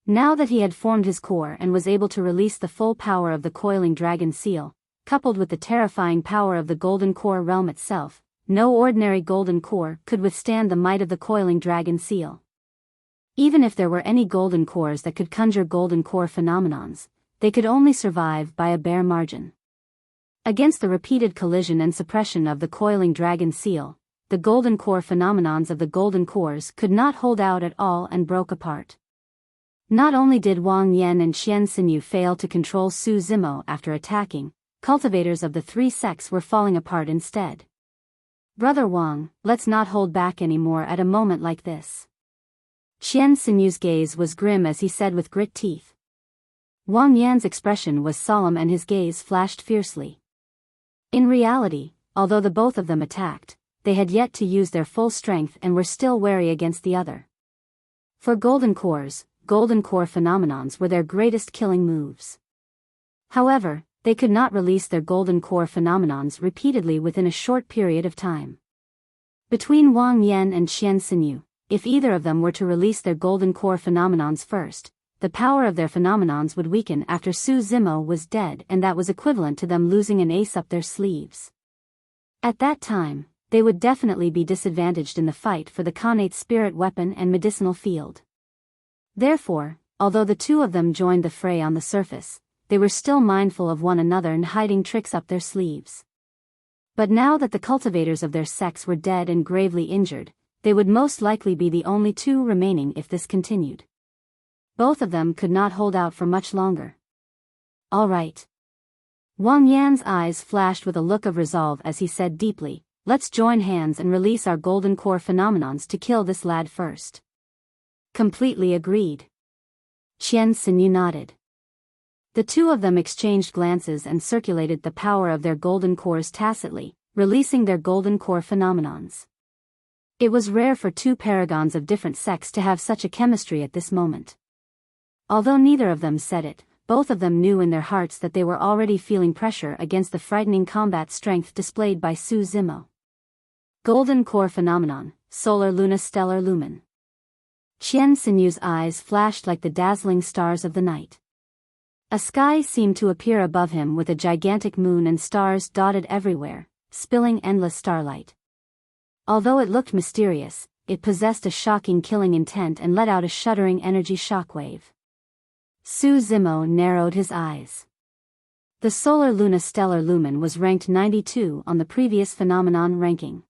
Now that he had formed his core and was able to release the full power of the coiling dragon seal, coupled with the terrifying power of the golden core realm itself, no ordinary golden core could withstand the might of the coiling dragon seal. Even if there were any golden cores that could conjure golden core phenomenons, they could only survive by a bare margin. Against the repeated collision and suppression of the coiling dragon seal, the golden core phenomenons of the golden cores could not hold out at all and broke apart. Not only did Wang Yan and Qian Xinyu fail to control Su Zimo after attacking, cultivators of the three sects were falling apart instead. Brother Wang, let's not hold back anymore at a moment like this. Qian Xinyu's gaze was grim as he said with grit teeth. Wang Yan's expression was solemn and his gaze flashed fiercely. In reality, although the both of them attacked, they had yet to use their full strength and were still wary against the other. For golden cores, golden core phenomenons were their greatest killing moves. However, they could not release their golden core phenomenons repeatedly within a short period of time. Between Wang Yan and Qian Xinyu, if either of them were to release their golden core phenomenons first, the power of their phenomenons would weaken after Su Zimo was dead, and that was equivalent to them losing an ace up their sleeves. At that time, they would definitely be disadvantaged in the fight for the Khanate spirit weapon and medicinal field. Therefore, although the two of them joined the fray on the surface, they were still mindful of one another and hiding tricks up their sleeves. But now that the cultivators of their sects were dead and gravely injured, they would most likely be the only two remaining if this continued. Both of them could not hold out for much longer. All right. Wang Yan's eyes flashed with a look of resolve as he said deeply, let's join hands and release our golden core phenomenons to kill this lad first. Completely agreed. Qian Xinyu nodded. The two of them exchanged glances and circulated the power of their golden cores tacitly, releasing their golden core phenomenons. It was rare for two paragons of different sects to have such a chemistry at this moment. Although neither of them said it, both of them knew in their hearts that they were already feeling pressure against the frightening combat strength displayed by Su Zimo. Golden core phenomenon, solar luna stellar lumen. Qian Xinyu's eyes flashed like the dazzling stars of the night. A sky seemed to appear above him with a gigantic moon and stars dotted everywhere, spilling endless starlight. Although it looked mysterious, it possessed a shocking killing intent and let out a shuddering energy shockwave. Su Zimo narrowed his eyes. The solar luna stellar lumen was ranked 92 on the previous phenomenon ranking.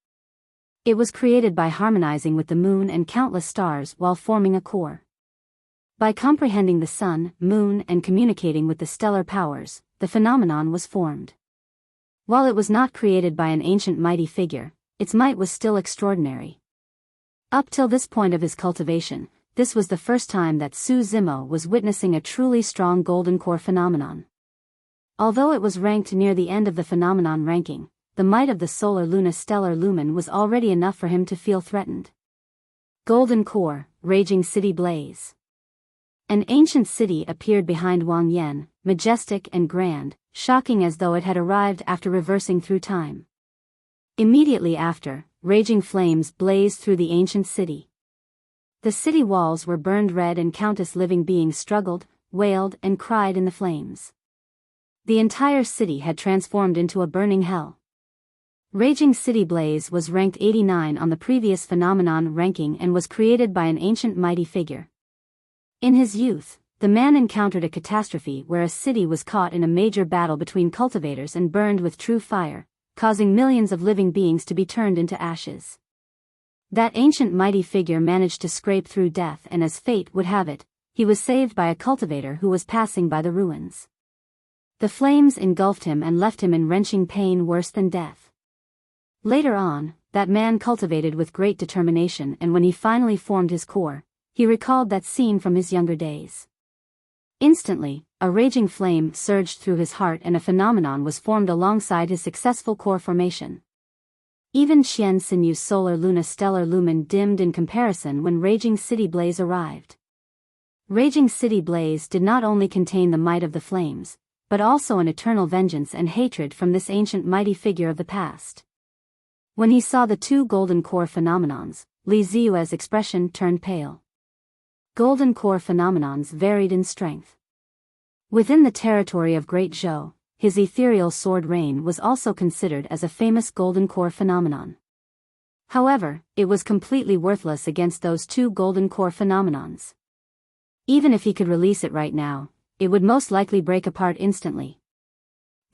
It was created by harmonizing with the moon and countless stars while forming a core. By comprehending the sun, moon, and communicating with the stellar powers, the phenomenon was formed. While it was not created by an ancient mighty figure, its might was still extraordinary. Up till this point of his cultivation, this was the first time that Su Zimo was witnessing a truly strong golden core phenomenon. Although it was ranked near the end of the phenomenon ranking, the might of the solar luna stellar lumen was already enough for him to feel threatened. Golden core, raging city blaze. An ancient city appeared behind Wang Yan, majestic and grand, shocking as though it had arrived after reversing through time. Immediately after, raging flames blazed through the ancient city. The city walls were burned red and countless living beings struggled, wailed, and cried in the flames. The entire city had transformed into a burning hell. Raging City Blaze was ranked 89 on the previous phenomenon ranking and was created by an ancient mighty figure. In his youth, the man encountered a catastrophe where a city was caught in a major battle between cultivators and burned with true fire, causing millions of living beings to be turned into ashes. That ancient mighty figure managed to scrape through death, and as fate would have it, he was saved by a cultivator who was passing by the ruins. The flames engulfed him and left him in wrenching pain worse than death. Later on, that man cultivated with great determination, and when he finally formed his core, he recalled that scene from his younger days. Instantly, a raging flame surged through his heart and a phenomenon was formed alongside his successful core formation. Even Qian Xinyu's solar luna stellar lumen dimmed in comparison when Raging City Blaze arrived. Raging City Blaze did not only contain the might of the flames, but also an eternal vengeance and hatred from this ancient mighty figure of the past. When he saw the two golden core phenomenons, Li Ziyue's expression turned pale. Golden core phenomenons varied in strength. Within the territory of Great Zhou, his ethereal sword rain was also considered as a famous golden core phenomenon. However, it was completely worthless against those two golden core phenomenons. Even if he could release it right now, it would most likely break apart instantly.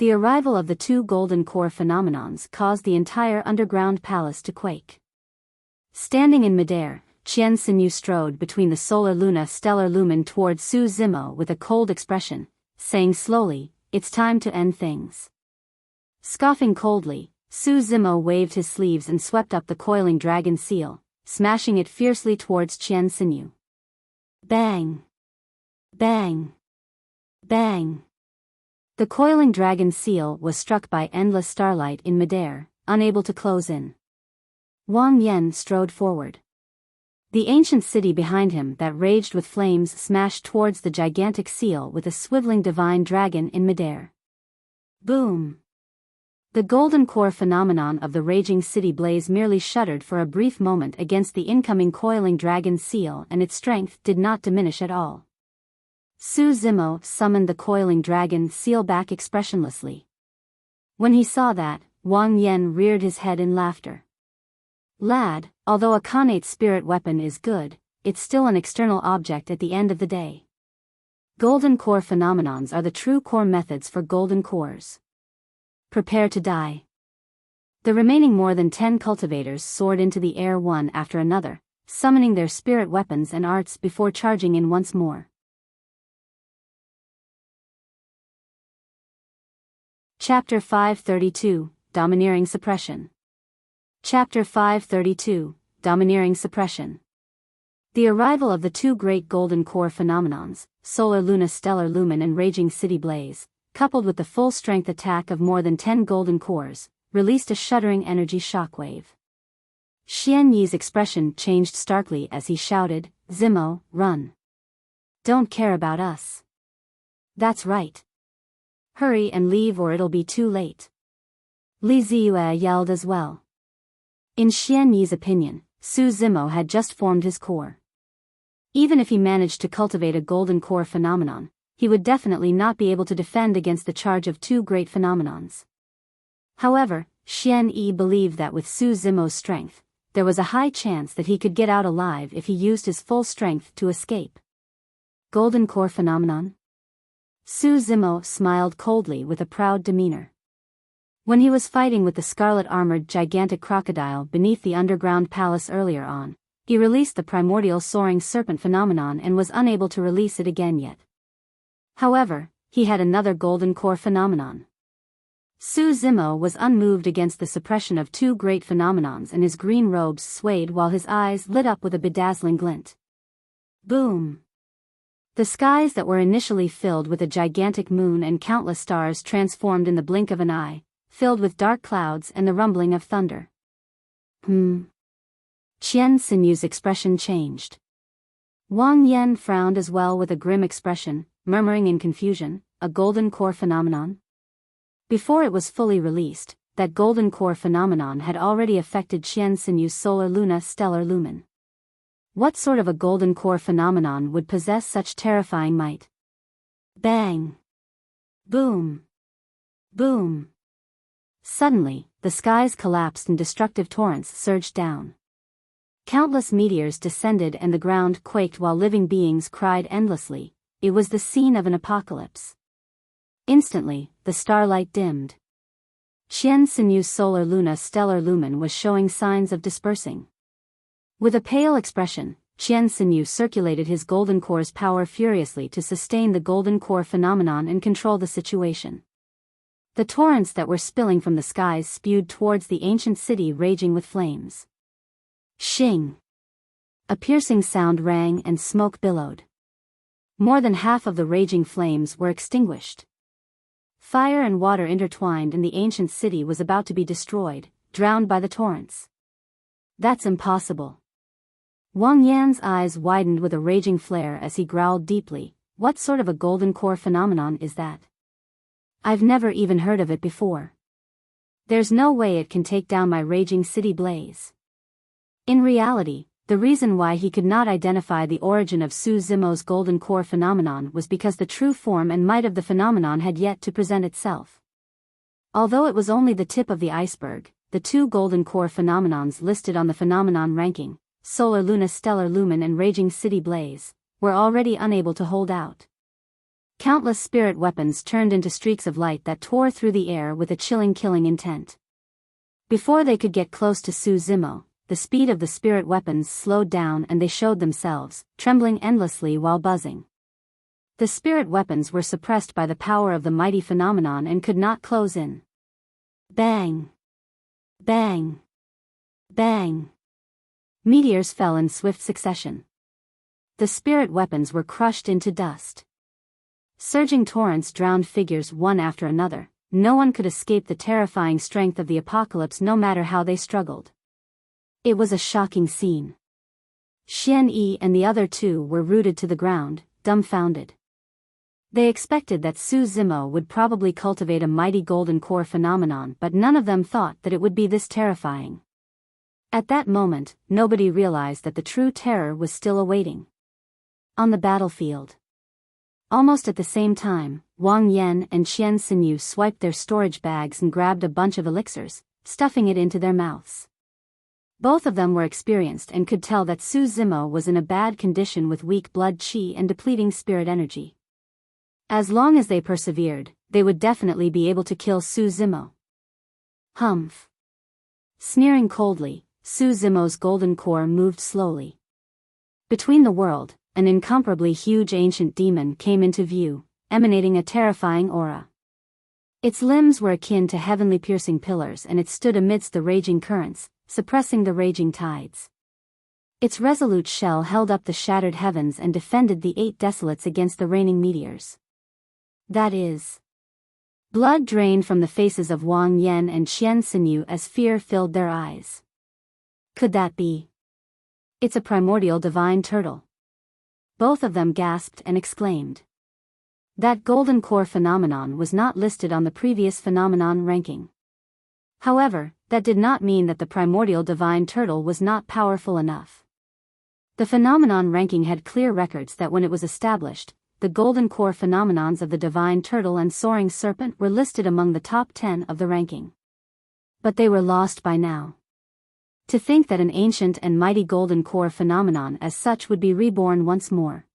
The arrival of the two golden core phenomenons caused the entire underground palace to quake. Standing in midair, Qian Xinyu strode between the solar luna stellar lumen toward Su Zimo with a cold expression, saying slowly, "It's time to end things." Scoffing coldly, Su Zimo waved his sleeves and swept up the coiling dragon seal, smashing it fiercely towards Qian Xinyu. Bang! Bang! Bang! The coiling dragon seal was struck by endless starlight in midair, unable to close in. Wang Yan strode forward. The ancient city behind him that raged with flames smashed towards the gigantic seal with a swiveling divine dragon in midair. Boom! The golden core phenomenon of the raging city blaze merely shuddered for a brief moment against the incoming coiling dragon seal, and its strength did not diminish at all. Su Zimo summoned the coiling dragon seal back expressionlessly. When he saw that, Wang Yan reared his head in laughter. "Lad, although a connate spirit weapon is good, it's still an external object at the end of the day. Golden core phenomenons are the true core methods for golden cores. Prepare to die." The remaining more than 10 cultivators soared into the air one after another, summoning their spirit weapons and arts before charging in once more. Chapter 532, Domineering Suppression. Chapter 532, Domineering Suppression. The arrival of the two great golden core phenomenons, Solar Luna Stellar Lumen and Raging City Blaze, coupled with the full-strength attack of more than 10 golden cores, released a shuddering energy shockwave. Xian Yi's expression changed starkly as he shouted, "Zimo, run. Don't care about us." "That's right. Hurry and leave or it'll be too late." Li Ziyue yelled as well. In Xian Yi's opinion, Su Zimo had just formed his core. Even if he managed to cultivate a golden core phenomenon, he would definitely not be able to defend against the charge of two great phenomenons. However, Xian Yi believed that with Su Zimo's strength, there was a high chance that he could get out alive if he used his full strength to escape. Golden core phenomenon? Su Zimo smiled coldly with a proud demeanor. When he was fighting with the scarlet-armored gigantic crocodile beneath the underground palace earlier on, he released the primordial soaring serpent phenomenon and was unable to release it again yet. However, he had another golden core phenomenon. Su Zimo was unmoved against the suppression of two great phenomenons, and his green robes swayed while his eyes lit up with a bedazzling glint. Boom! The skies that were initially filled with a gigantic moon and countless stars transformed in the blink of an eye, filled with dark clouds and the rumbling of thunder. Qian Xinyu's expression changed. Wang Yan frowned as well with a grim expression, murmuring in confusion, "A golden core phenomenon?" Before it was fully released, that golden core phenomenon had already affected Qian Xinyu's solar luna stellar lumen. What sort of a golden core phenomenon would possess such terrifying might? Bang! Boom! Boom! Suddenly, the skies collapsed and destructive torrents surged down. Countless meteors descended and the ground quaked while living beings cried endlessly. It was the scene of an apocalypse. Instantly, the starlight dimmed. Qian Xinyu's solar luna stellar lumen was showing signs of dispersing. With a pale expression, Qian Xinyu circulated his golden core's power furiously to sustain the golden core phenomenon and control the situation. The torrents that were spilling from the skies spewed towards the ancient city raging with flames. Shing! A piercing sound rang and smoke billowed. More than half of the raging flames were extinguished. Fire and water intertwined and the ancient city was about to be destroyed, drowned by the torrents. That's impossible. Wang Yan's eyes widened with a raging flare as he growled deeply, "What sort of a golden core phenomenon is that? I've never even heard of it before. There's no way it can take down my raging city blaze." In reality, the reason why he could not identify the origin of Su Zimo's golden core phenomenon was because the true form and might of the phenomenon had yet to present itself. Although it was only the tip of the iceberg, the two golden core phenomenons listed on the phenomenon ranking, Solar Luna Stellar Lumen and Raging City Blaze, were already unable to hold out. Countless spirit weapons turned into streaks of light that tore through the air with a chilling killing intent. Before they could get close to Su Zimo, the speed of the spirit weapons slowed down and they showed themselves, trembling endlessly while buzzing. The spirit weapons were suppressed by the power of the mighty phenomenon and could not close in. Bang! Bang! Bang! Meteors fell in swift succession. The spirit weapons were crushed into dust. Surging torrents drowned figures one after another. No one could escape the terrifying strength of the apocalypse no matter how they struggled. It was a shocking scene. Xian Yi and the other two were rooted to the ground, dumbfounded. They expected that Su Zimo would probably cultivate a mighty golden core phenomenon, but none of them thought that it would be this terrifying. At that moment, nobody realized that the true terror was still awaiting. On the battlefield. Almost at the same time, Wang Yan and Qian Xinyu swiped their storage bags and grabbed a bunch of elixirs, stuffing it into their mouths. Both of them were experienced and could tell that Su Zimo was in a bad condition with weak blood qi and depleting spirit energy. As long as they persevered, they would definitely be able to kill Su Zimo. Humph. Sneering coldly, Su Zimo's golden core moved slowly. Between the world, an incomparably huge ancient demon came into view, emanating a terrifying aura. Its limbs were akin to heavenly piercing pillars and it stood amidst the raging currents, suppressing the raging tides. Its resolute shell held up the shattered heavens and defended the 8 desolates against the raining meteors. That is. Blood drained from the faces of Wang Yan and Qian Xinyu as fear filled their eyes. Could that be? It's a primordial divine turtle. Both of them gasped and exclaimed. That golden core phenomenon was not listed on the previous phenomenon ranking. However, that did not mean that the primordial divine turtle was not powerful enough. The phenomenon ranking had clear records that when it was established, the golden core phenomenons of the divine turtle and soaring serpent were listed among the top 10 of the ranking. But they were lost by now. To think that an ancient and mighty golden core phenomenon as such would be reborn once more.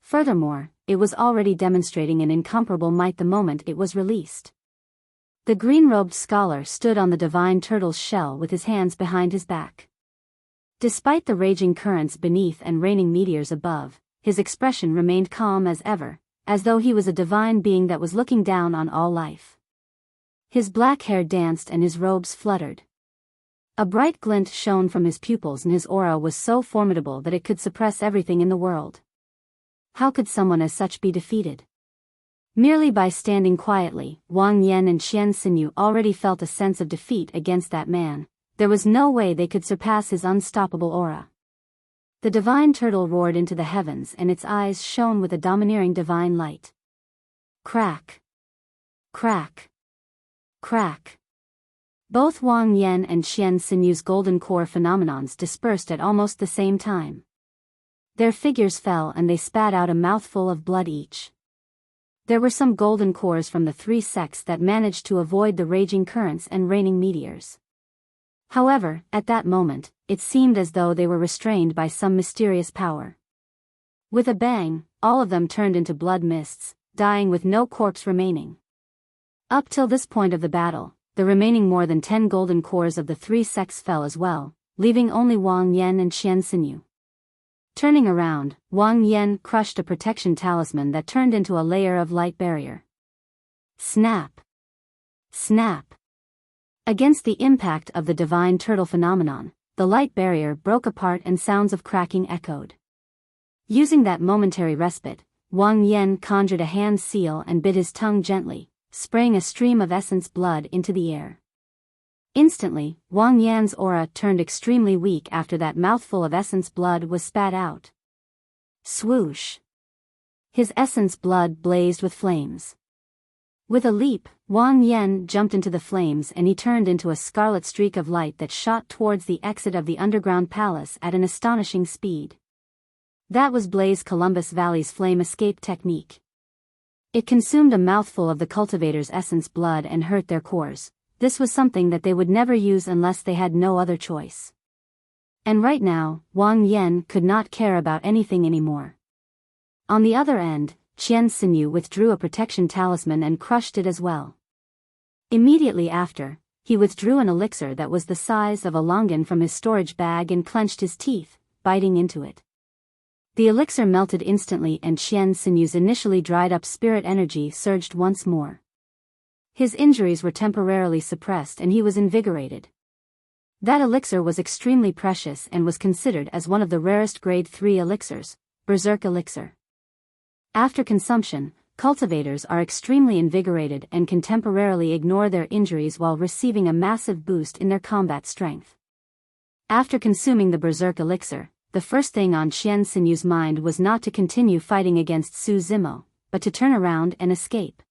Furthermore, it was already demonstrating an incomparable might the moment it was released. The green-robed scholar stood on the divine turtle's shell with his hands behind his back. Despite the raging currents beneath and raining meteors above, his expression remained calm as ever, as though he was a divine being that was looking down on all life. His black hair danced and his robes fluttered. A bright glint shone from his pupils and his aura was so formidable that it could suppress everything in the world. How could someone as such be defeated? Merely by standing quietly, Wang Yan and Qian Xinyu already felt a sense of defeat against that man. There was no way they could surpass his unstoppable aura. The divine turtle roared into the heavens and its eyes shone with a domineering divine light. Crack! Crack! Crack! Both Wang Yan and Qian Xinyu's golden core phenomenons dispersed at almost the same time. Their figures fell and they spat out a mouthful of blood each. There were some golden cores from the 3 sects that managed to avoid the raging currents and raining meteors. However, at that moment, it seemed as though they were restrained by some mysterious power. With a bang, all of them turned into blood mists, dying with no corpse remaining. Up till this point of the battle, the remaining more than 10 golden cores of the 3 sects fell as well, leaving only Wang Yan and Qian Xinyu. Turning around, Wang Yan crushed a protection talisman that turned into a layer of light barrier. Snap! Snap! Against the impact of the divine turtle phenomenon, the light barrier broke apart and sounds of cracking echoed. Using that momentary respite, Wang Yan conjured a hand seal and bit his tongue gently, spraying a stream of essence blood into the air. Instantly, Wang Yan's aura turned extremely weak after that mouthful of essence blood was spat out. Swoosh! His essence blood blazed with flames. With a leap, Wang Yan jumped into the flames and he turned into a scarlet streak of light that shot towards the exit of the underground palace at an astonishing speed. That was Blaze Columbus Valley's flame escape technique. It consumed a mouthful of the cultivators' essence blood and hurt their cores. This was something that they would never use unless they had no other choice. And right now, Wang Yan could not care about anything anymore. On the other end, Qian Xinyu withdrew a protection talisman and crushed it as well. Immediately after, he withdrew an elixir that was the size of a longan from his storage bag and clenched his teeth, biting into it. The elixir melted instantly and Qian Xinyu's initially dried-up spirit energy surged once more. His injuries were temporarily suppressed and he was invigorated. That elixir was extremely precious and was considered as one of the rarest grade 3 elixirs, Berserk Elixir. After consumption, cultivators are extremely invigorated and can temporarily ignore their injuries while receiving a massive boost in their combat strength. After consuming the Berserk Elixir, the first thing on Qian Xinyu's mind was not to continue fighting against Su Zimo, but to turn around and escape.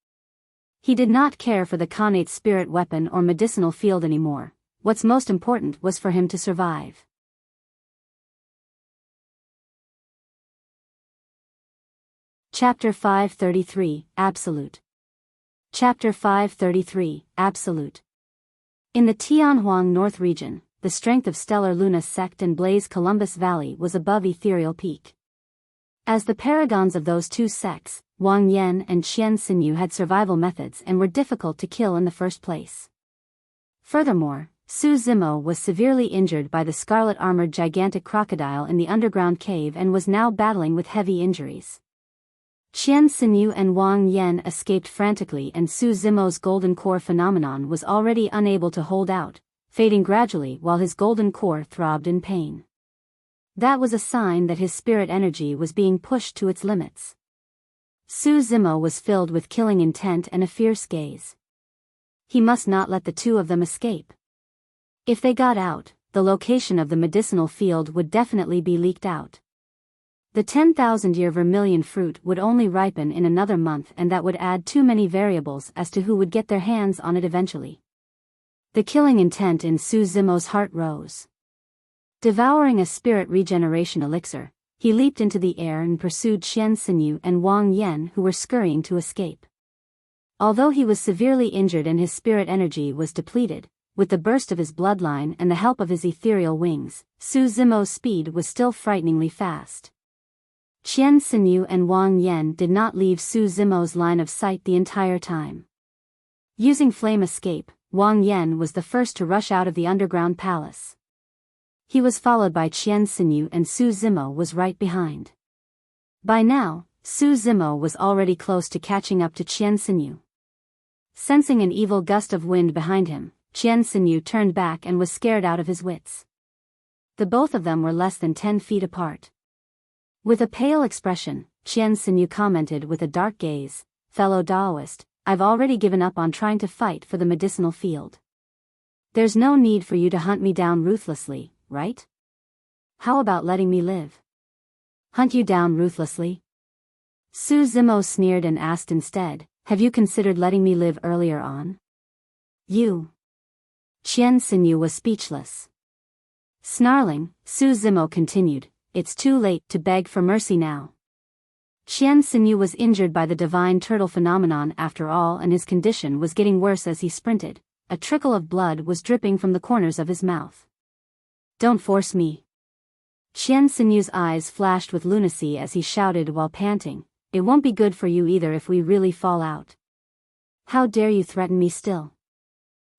He did not care for the Khanate spirit weapon or medicinal field anymore. What's most important was for him to survive. Chapter 533, Absolute. Chapter 533, Absolute. In the Tianhuang North region, the strength of Stellar Luna Sect and Blaze Columbus Valley was above Ethereal Peak. As the paragons of those two sects, Wang Yan and Qian Xinyu had survival methods and were difficult to kill in the first place. Furthermore, Su Zimo was severely injured by the scarlet-armored gigantic crocodile in the underground cave and was now battling with heavy injuries. Qian Xinyu and Wang Yan escaped frantically and Su Zimo's golden core phenomenon was already unable to hold out, fading gradually while his golden core throbbed in pain. That was a sign that his spirit energy was being pushed to its limits. Su Zimo was filled with killing intent and a fierce gaze. He must not let the two of them escape. If they got out, the location of the medicinal field would definitely be leaked out. The 10,000-year vermilion fruit would only ripen in another month and that would add too many variables as to who would get their hands on it eventually. The killing intent in Su Zimo's heart rose. Devouring a spirit regeneration elixir, he leaped into the air and pursued Qian Xinyu and Wang Yan who were scurrying to escape. Although he was severely injured and his spirit energy was depleted, with the burst of his bloodline and the help of his ethereal wings, Su Zimo's speed was still frighteningly fast. Qian Xinyu and Wang Yan did not leave Su Zimo's line of sight the entire time. Using flame escape, Wang Yan was the first to rush out of the underground palace. He was followed by Qian Xinyu and Su Zimo was right behind. By now, Su Zimo was already close to catching up to Qian Xinyu. Sensing an evil gust of wind behind him, Qian Xinyu turned back and was scared out of his wits. The both of them were less than 10 feet apart. With a pale expression, Qian Xinyu commented with a dark gaze, "Fellow Daoist, I've already given up on trying to fight for the medicinal field. There's no need for you to hunt me down ruthlessly, right? How about letting me live?" "Hunt you down ruthlessly?" Su Zimo sneered and asked instead, "Have you considered letting me live earlier on?" "You." Qian Xinyu was speechless. Snarling, Su Zimo continued, "It's too late to beg for mercy now." Qian Xinyu was injured by the divine turtle phenomenon after all and his condition was getting worse as he sprinted. A trickle of blood was dripping from the corners of his mouth. "Don't force me." Qian Xinyu's eyes flashed with lunacy as he shouted while panting, "It won't be good for you either if we really fall out. How dare you threaten me still?"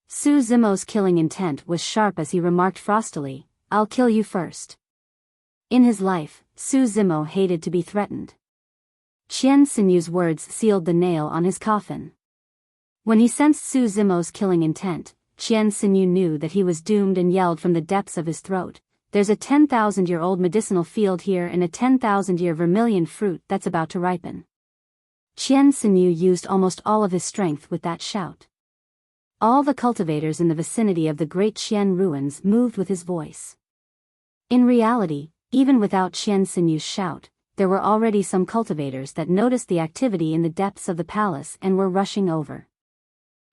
Su Zimo's killing intent was sharp as he remarked frostily, "I'll kill you first." In his life, Su Zimo hated to be threatened. Qian Xinyu's words sealed the nail on his coffin. When he sensed Su Zimo's killing intent, Qian Xinyu knew that he was doomed and yelled from the depths of his throat, "There's a 10,000-year-old medicinal field here and a 10,000-year vermilion fruit that's about to ripen." Qian Xinyu used almost all of his strength with that shout. All the cultivators in the vicinity of the Great Qian ruins moved with his voice. In reality, even without Qian Xinyu's shout, there were already some cultivators that noticed the activity in the depths of the palace and were rushing over.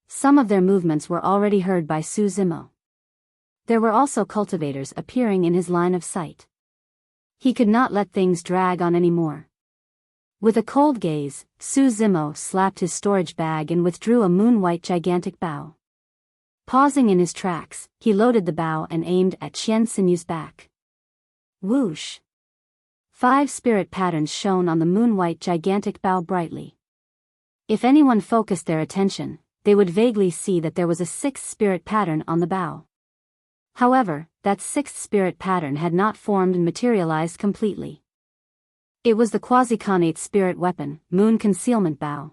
Some of their movements were already heard by Su Zimo. There were also cultivators appearing in his line of sight. He could not let things drag on anymore. With a cold gaze, Su Zimo slapped his storage bag and withdrew a moon-white gigantic bow. Pausing in his tracks, he loaded the bow and aimed at Qian Xinyu's back. Whoosh! 5 spirit patterns shone on the moon-white gigantic bow brightly. If anyone focused their attention, they would vaguely see that there was a 6th spirit pattern on the bow. However, that 6th spirit pattern had not formed and materialized completely. It was the quasi-connate spirit weapon, Moon Concealment Bow.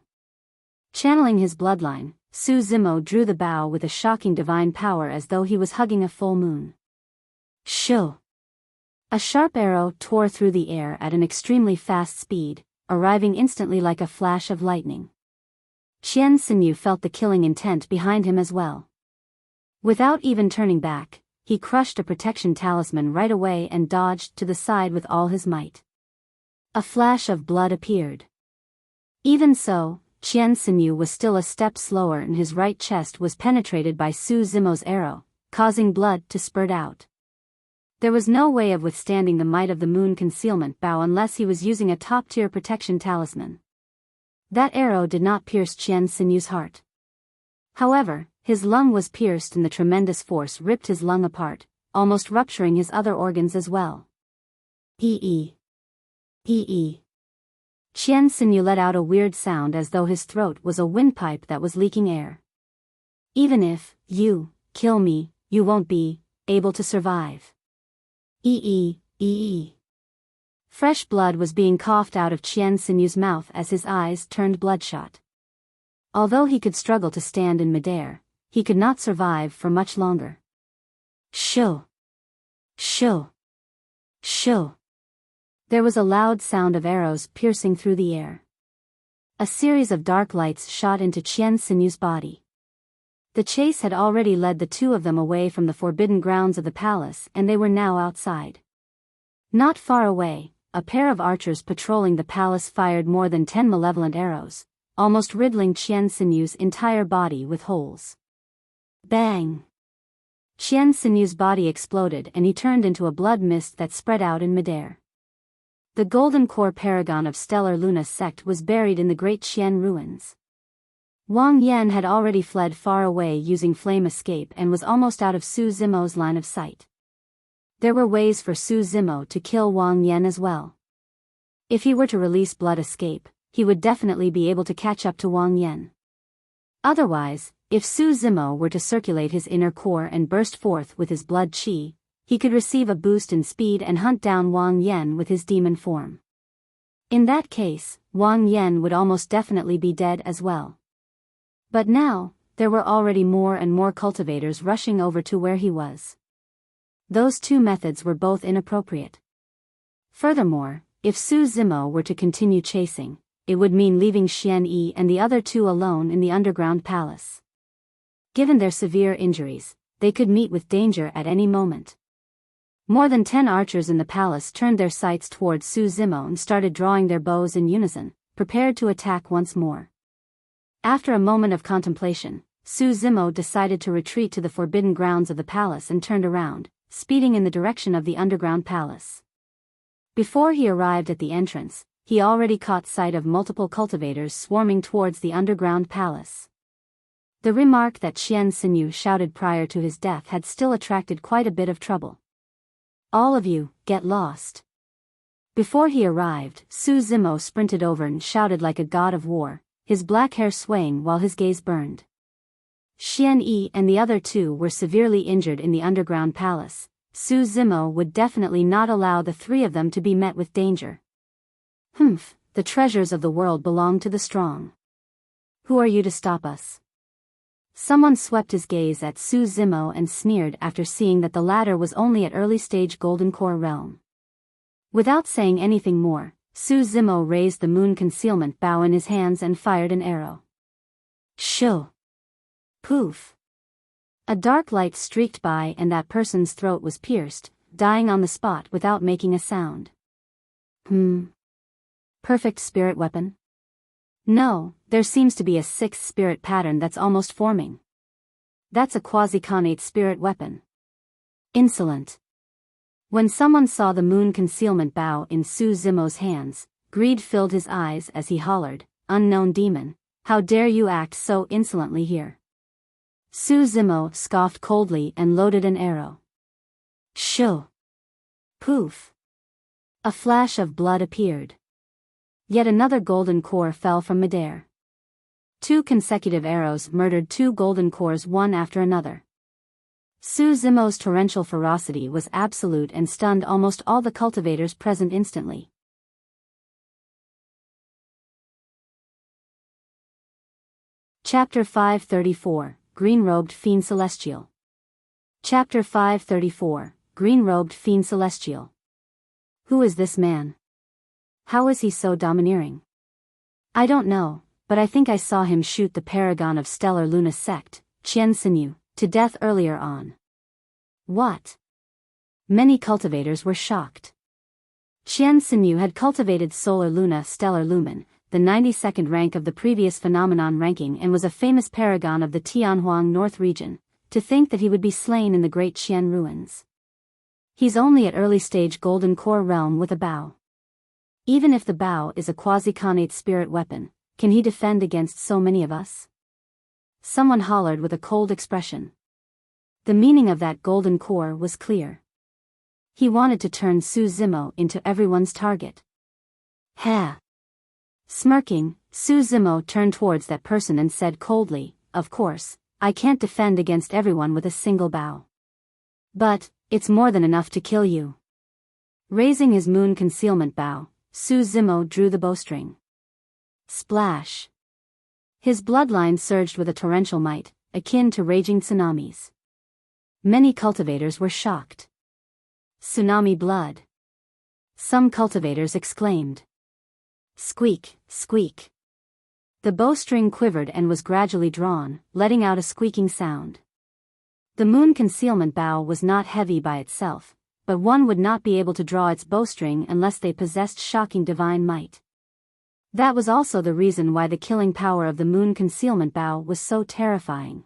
Channeling his bloodline, Su Zimo drew the bow with a shocking divine power as though he was hugging a full moon. Shoo! A sharp arrow tore through the air at an extremely fast speed, arriving instantly like a flash of lightning. Qian Xinyu felt the killing intent behind him as well. Without even turning back, he crushed a protection talisman right away and dodged to the side with all his might. A flash of blood appeared. Even so, Qian Xinyu was still a step slower and his right chest was penetrated by Su Zimo's arrow, causing blood to spurt out. There was no way of withstanding the might of the Moon Concealment Bow unless he was using a top-tier protection talisman. That arrow did not pierce Qian Xinyu's heart. However, his lung was pierced and the tremendous force ripped his lung apart, almost rupturing his other organs as well. Qian Xinyu let out a weird sound as though his throat was a windpipe that was leaking air. Even if you kill me, you won't be able to survive. Fresh blood was being coughed out of Qian Xinyu's mouth as his eyes turned bloodshot. Although he could struggle to stand in midair, he could not survive for much longer. Shoo! Shoo! Shoo! There was a loud sound of arrows piercing through the air. A series of dark lights shot into Qian Xinyu's body. The chase had already led the two of them away from the forbidden grounds of the palace and they were now outside. Not far away, a pair of archers patrolling the palace fired more than 10 malevolent arrows, almost riddling Qian Xinyu's entire body with holes. Bang! Qian Xinyu's body exploded and he turned into a blood mist that spread out in midair. The golden core paragon of Stellar Luna sect was buried in the great Qian ruins. Wang Yan had already fled far away using flame escape and was almost out of Su Zimo's line of sight. There were ways for Su Zimo to kill Wang Yan as well. If he were to release blood escape, he would definitely be able to catch up to Wang Yan. Otherwise, if Su Zimo were to circulate his inner core and burst forth with his blood qi, he could receive a boost in speed and hunt down Wang Yan with his demon form. In that case, Wang Yan would almost definitely be dead as well. But now, there were already more and more cultivators rushing over to where he was. Those two methods were both inappropriate. Furthermore, if Su Zimo were to continue chasing, it would mean leaving Xian Yi and the other two alone in the underground palace. Given their severe injuries, they could meet with danger at any moment. More than 10 archers in the palace turned their sights towards Su Zimo and started drawing their bows in unison, prepared to attack once more. After a moment of contemplation, Su Zimo decided to retreat to the forbidden grounds of the palace and turned around, speeding in the direction of the underground palace. Before he arrived at the entrance, he already caught sight of multiple cultivators swarming towards the underground palace. The remark that Qian Xinyu shouted prior to his death had still attracted quite a bit of trouble. All of you, get lost. Before he arrived, Su Zimo sprinted over and shouted like a god of war, his black hair swaying while his gaze burned. Xian Yi and the other two were severely injured in the underground palace. Su Zimo would definitely not allow the three of them to be met with danger. The treasures of the world belong to the strong. Who are you to stop us? Someone swept his gaze at Su Zimo and sneered after seeing that the latter was only at early-stage Golden Core realm. Without saying anything more, Su Zimo raised the Moon Concealment Bow in his hands and fired an arrow. Shoo! Poof! A dark light streaked by and that person's throat was pierced, dying on the spot without making a sound. Perfect spirit weapon? No, there seems to be a 6th spirit pattern that's almost forming. That's a quasi-connate spirit weapon. Insolent. When someone saw the Moon Concealment Bow in Su Zimo's hands, greed filled his eyes as he hollered, "Unknown demon, how dare you act so insolently here?" Su Zimo scoffed coldly and loaded an arrow. Shoo! Poof! A flash of blood appeared. Yet another golden core fell from midair. 2 consecutive arrows murdered 2 golden cores one after another. Su Zimo's torrential ferocity was absolute and stunned almost all the cultivators present instantly. Chapter 534, Green-Robed Fiendcelestial. Chapter 534, Green-Robed Fiendcelestial. Who is this man? How is he so domineering? I don't know, but I think I saw him shoot the paragon of Stellar Luna sect, Qian Sinyu, to death earlier on. What? Many cultivators were shocked. Qian Sinyu had cultivated Solar Luna Stellar Lumen, the 92nd rank of the previous phenomenon ranking, and was a famous paragon of the Tianhuang North region. To think that he would be slain in the Great Qian ruins. He's only at early stage golden core realm with a bow. Even if the bow is a quasi-connate spirit weapon, can he defend against so many of us? Someone hollered with a cold expression. The meaning of that golden core was clear. He wanted to turn Su Zimo into everyone's target. Ha! Smirking, Su Zimo turned towards that person and said coldly, "Of course, I can't defend against everyone with a single bow. But, it's more than enough to kill you." Raising his moon concealment bow, Su Zimo drew the bowstring. Splash! His bloodline surged with a torrential might, akin to raging tsunamis. Many cultivators were shocked. Tsunami blood. Some cultivators exclaimed. Squeak, squeak. The bowstring quivered and was gradually drawn, letting out a squeaking sound. The moon concealment bow was not heavy by itself, but one would not be able to draw its bowstring unless they possessed shocking divine might. That was also the reason why the killing power of the moon concealment bow was so terrifying.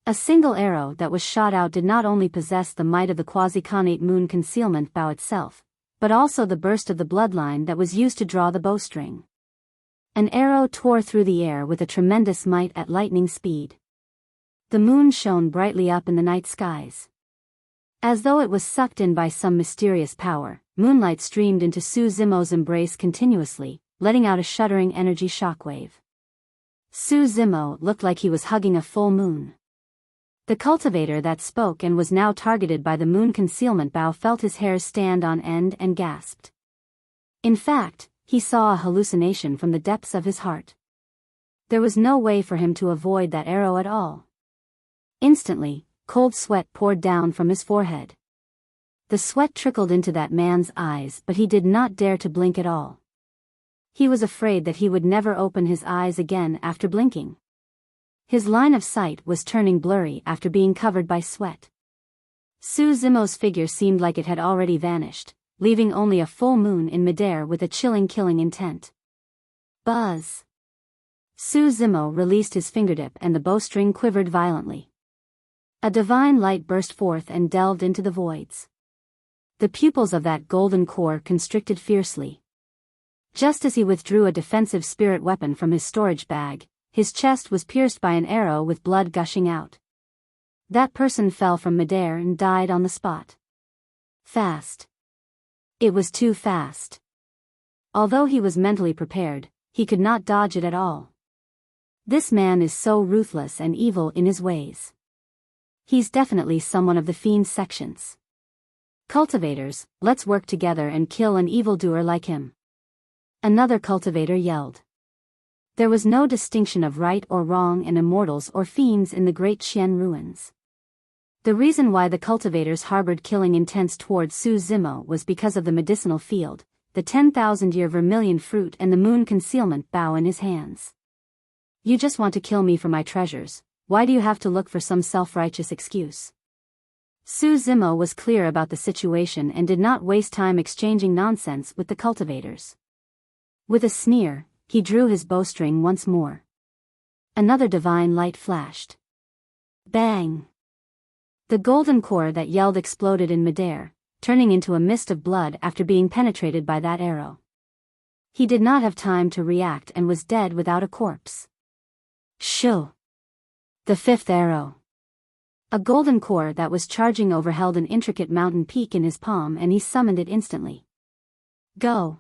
A single arrow that was shot out did not only possess the might of the quasi-connate moon concealment bow itself, but also the burst of the bloodline that was used to draw the bowstring. An arrow tore through the air with a tremendous might at lightning speed. The moon shone brightly up in the night skies. As though it was sucked in by some mysterious power, moonlight streamed into Su Zimo's embrace continuously, letting out a shuddering energy shockwave. Su Zimo looked like he was hugging a full moon. The cultivator that spoke and was now targeted by the moon concealment bow felt his hairs stand on end and gasped. In fact, he saw a hallucination from the depths of his heart. There was no way for him to avoid that arrow at all. Instantly, cold sweat poured down from his forehead. The sweat trickled into that man's eyes, but he did not dare to blink at all. He was afraid that he would never open his eyes again after blinking. His line of sight was turning blurry after being covered by sweat. Su Zimo's figure seemed like it had already vanished, leaving only a full moon in midair with a chilling killing intent. Buzz! Su Zimo released his fingertip and the bowstring quivered violently. A divine light burst forth and delved into the voids. The pupils of that golden core constricted fiercely. Just as he withdrew a defensive spirit weapon from his storage bag, his chest was pierced by an arrow with blood gushing out. That person fell from midair and died on the spot. Fast. It was too fast. Although he was mentally prepared, he could not dodge it at all. This man is so ruthless and evil in his ways. He's definitely someone of the fiend sections. Cultivators, let's work together and kill an evildoer like him. Another cultivator yelled. There was no distinction of right or wrong and immortals or fiends in the Great Qian ruins. The reason why the cultivators harbored killing intents towards Su Zimo was because of the medicinal field, the 10,000-year vermilion fruit and the moon concealment bow in his hands. You just want to kill me for my treasures, why do you have to look for some self-righteous excuse? Su Zimo was clear about the situation and did not waste time exchanging nonsense with the cultivators. With a sneer, he drew his bowstring once more. Another divine light flashed. Bang! The golden core that yelled exploded in midair, turning into a mist of blood after being penetrated by that arrow. He did not have time to react and was dead without a corpse. Shoo! The fifth arrow. A golden core that was charging over held an intricate mountain peak in his palm and he summoned it instantly. Go!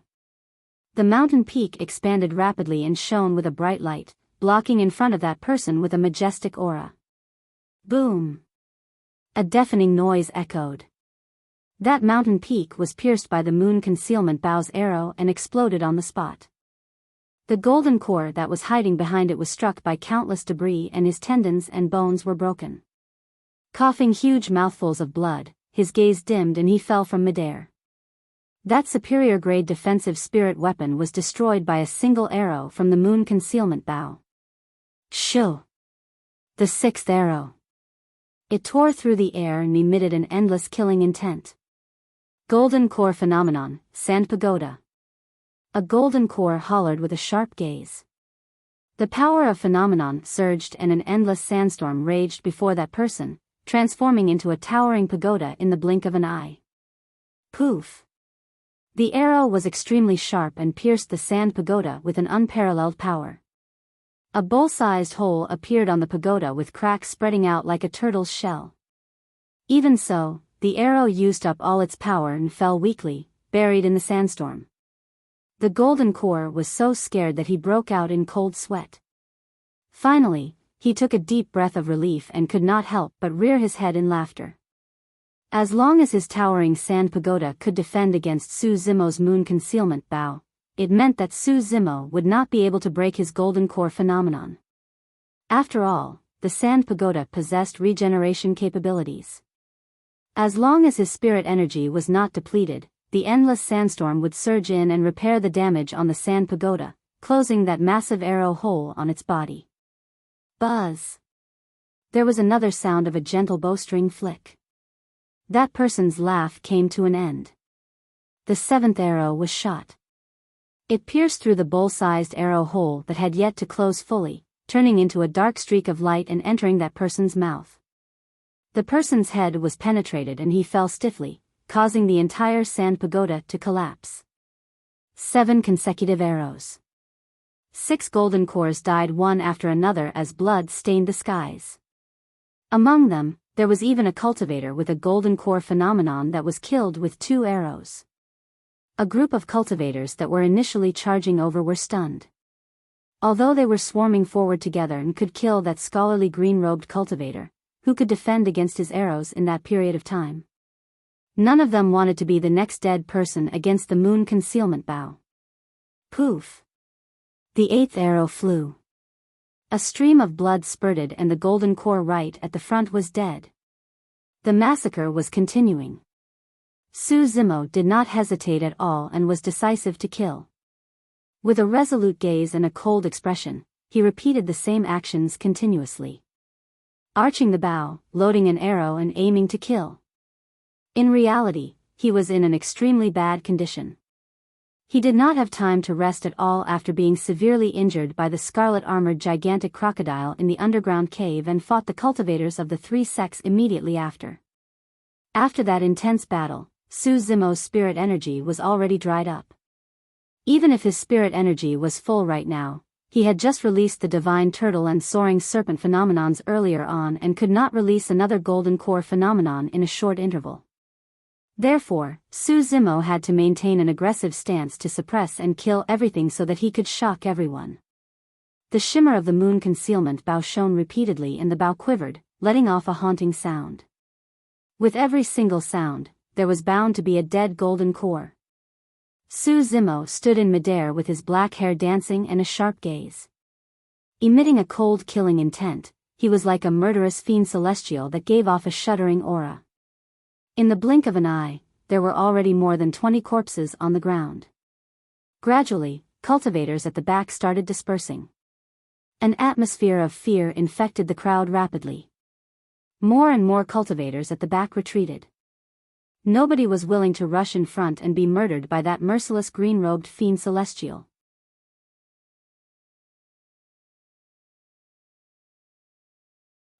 The mountain peak expanded rapidly and shone with a bright light, blocking in front of that person with a majestic aura. Boom! A deafening noise echoed. That mountain peak was pierced by the moon concealment bow's arrow and exploded on the spot. The golden core that was hiding behind it was struck by countless debris and his tendons and bones were broken. Coughing huge mouthfuls of blood, his gaze dimmed and he fell from midair. That superior-grade defensive spirit weapon was destroyed by a single arrow from the moon concealment bow. Shoo! The sixth arrow. It tore through the air and emitted an endless killing intent. Golden core phenomenon, Sand Pagoda. A golden core hollered with a sharp gaze. The power of phenomenon surged and an endless sandstorm raged before that person, transforming into a towering pagoda in the blink of an eye. Poof! The arrow was extremely sharp and pierced the sand pagoda with an unparalleled power. A bowl-sized hole appeared on the pagoda with cracks spreading out like a turtle's shell. Even so, the arrow used up all its power and fell weakly, buried in the sandstorm. The golden core was so scared that he broke out in cold sweat. Finally, he took a deep breath of relief and could not help but rear his head in laughter. As long as his towering sand pagoda could defend against Su Zimo's moon concealment bow, it meant that Su Zimo would not be able to break his golden core phenomenon. After all, the sand pagoda possessed regeneration capabilities. As long as his spirit energy was not depleted, the endless sandstorm would surge in and repair the damage on the sand pagoda, closing that massive arrow hole on its body. Buzz! There was another sound of a gentle bowstring flick. That person's laugh came to an end. The seventh arrow was shot. It pierced through the bowl-sized arrow hole that had yet to close fully, turning into a dark streak of light and entering that person's mouth. The person's head was penetrated and he fell stiffly, causing the entire sand pagoda to collapse. 7 consecutive arrows. 6 golden cores died one after another as blood stained the skies. Among them, there was even a cultivator with a golden core phenomenon that was killed with 2 arrows. A group of cultivators that were initially charging over were stunned. Although they were swarming forward together and could kill that scholarly green-robed cultivator, who could defend against his arrows in that period of time, none of them wanted to be the next dead person against the moon concealment bow. Poof! The 8th arrow flew. A stream of blood spurted and the golden core right at the front was dead. The massacre was continuing. Su Zimo did not hesitate at all and was decisive to kill. With a resolute gaze and a cold expression, he repeated the same actions continuously. Arching the bow, loading an arrow and aiming to kill. In reality, he was in an extremely bad condition. He did not have time to rest at all after being severely injured by the scarlet-armored gigantic crocodile in the underground cave and fought the cultivators of the 3 sects immediately after. After that intense battle, Su Zimo's spirit energy was already dried up. Even if his spirit energy was full right now, he had just released the divine turtle and soaring serpent phenomenons earlier on and could not release another golden core phenomenon in a short interval. Therefore, Su Zimo had to maintain an aggressive stance to suppress and kill everything so that he could shock everyone. The shimmer of the moon concealment bow shone repeatedly and the bow quivered, letting off a haunting sound. With every single sound, there was bound to be a dead golden core. Su Zimo stood in midair with his black hair dancing and a sharp gaze. Emitting a cold killing intent, he was like a murderous Fiendcelestial that gave off a shuddering aura. In the blink of an eye, there were already more than 20 corpses on the ground. Gradually, cultivators at the back started dispersing. An atmosphere of fear infected the crowd rapidly. More and more cultivators at the back retreated. Nobody was willing to rush in front and be murdered by that merciless green-robed Fiendcelestial.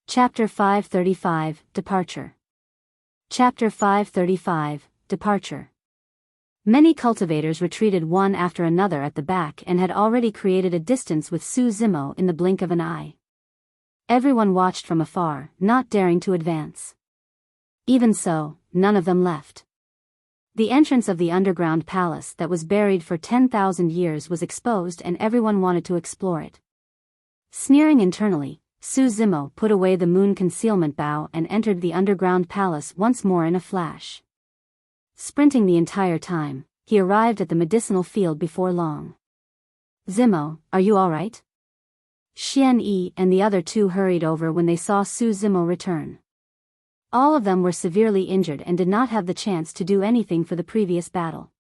Chapter 535, Departure. Chapter 535, Departure. Many cultivators retreated one after another at the back and had already created a distance with Su Zimo in the blink of an eye. Everyone watched from afar, not daring to advance. Even so, none of them left. The entrance of the underground palace that was buried for 10,000 years was exposed and everyone wanted to explore it. Sneering internally, Su Zimo put away the moon concealment bow and entered the underground palace once more in a flash. Sprinting the entire time, he arrived at the medicinal field before long. Zimo, are you alright? Xian Yi and the other two hurried over when they saw Su Zimo return. All of them were severely injured and did not have the chance to do anything for the previous battle.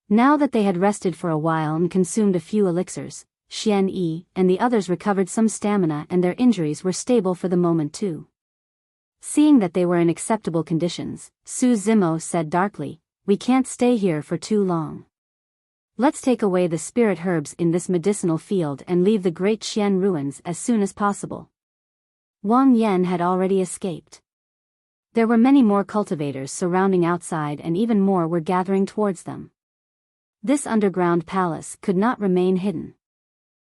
Now that they had rested for a while and consumed a few elixirs, Xian Yi and the others recovered some stamina and their injuries were stable for the moment too. Seeing that they were in acceptable conditions, Su Zimo said darkly, "We can't stay here for too long. Let's take away the spirit herbs in this medicinal field and leave the great Xian ruins as soon as possible." Wang Yan had already escaped. There were many more cultivators surrounding outside and even more were gathering towards them. This underground palace could not remain hidden.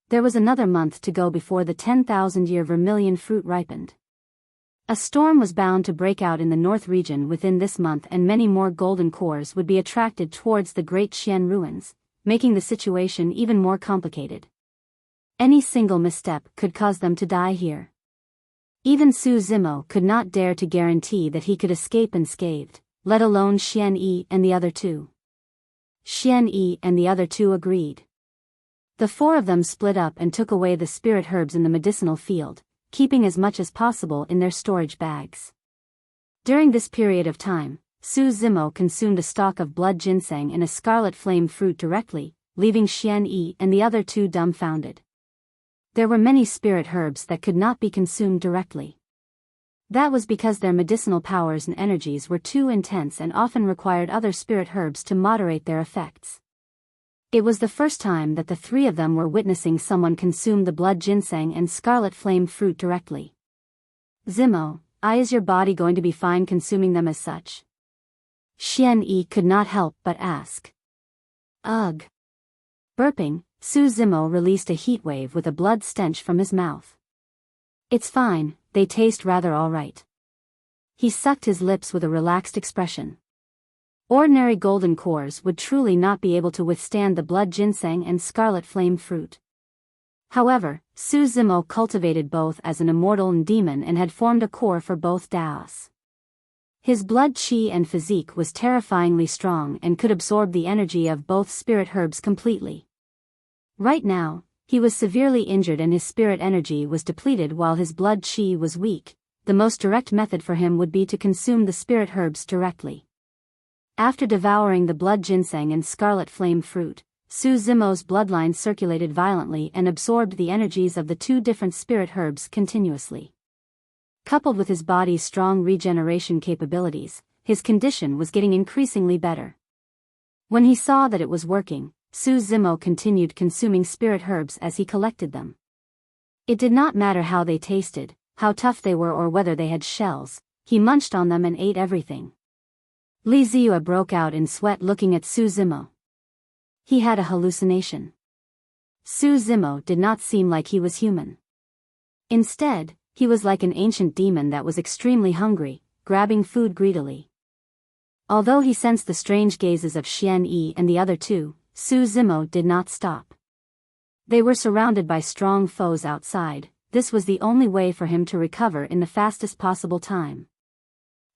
There was another month to go before the 10,000-year vermilion fruit ripened. A storm was bound to break out in the north region within this month and many more golden cores would be attracted towards the great Xian ruins, making the situation even more complicated. Any single misstep could cause them to die here. Even Su Zimo could not dare to guarantee that he could escape unscathed, let alone Xian Yi and the other two. Xian Yi and the other two agreed. The four of them split up and took away the spirit herbs in the medicinal field, keeping as much as possible in their storage bags. During this period of time, Su Zimo consumed a stalk of blood ginseng and a scarlet flame fruit directly, leaving Xian Yi and the other two dumbfounded. There were many spirit herbs that could not be consumed directly. That was because their medicinal powers and energies were too intense and often required other spirit herbs to moderate their effects. It was the first time that the three of them were witnessing someone consume the blood ginseng and scarlet flame fruit directly. Zimo, is your body going to be fine consuming them as such? Xian Yi could not help but ask. Ugh. Burping, Su Zimo released a heat wave with a blood stench from his mouth. It's fine, they taste rather alright. He sucked his lips with a relaxed expression. Ordinary golden cores would truly not be able to withstand the blood ginseng and scarlet flame fruit. However, Su Zimo cultivated both as an immortal and demon and had formed a core for both Daos. His blood qi and physique was terrifyingly strong and could absorb the energy of both spirit herbs completely. Right now, he was severely injured and his spirit energy was depleted while his blood qi was weak. The most direct method for him would be to consume the spirit herbs directly. After devouring the blood ginseng and scarlet flame fruit, Su Zimo's bloodline circulated violently and absorbed the energies of the two different spirit herbs continuously. Coupled with his body's strong regeneration capabilities, his condition was getting increasingly better. When he saw that it was working, Su Zimo continued consuming spirit herbs as he collected them. It did not matter how they tasted, how tough they were or whether they had shells, he munched on them and ate everything. Li Ziyue broke out in sweat looking at Su Zimo. He had a hallucination. Su Zimo did not seem like he was human. Instead, he was like an ancient demon that was extremely hungry, grabbing food greedily. Although he sensed the strange gazes of Xian Yi and the other two, Su Zimo did not stop. They were surrounded by strong foes outside. This was the only way for him to recover in the fastest possible time.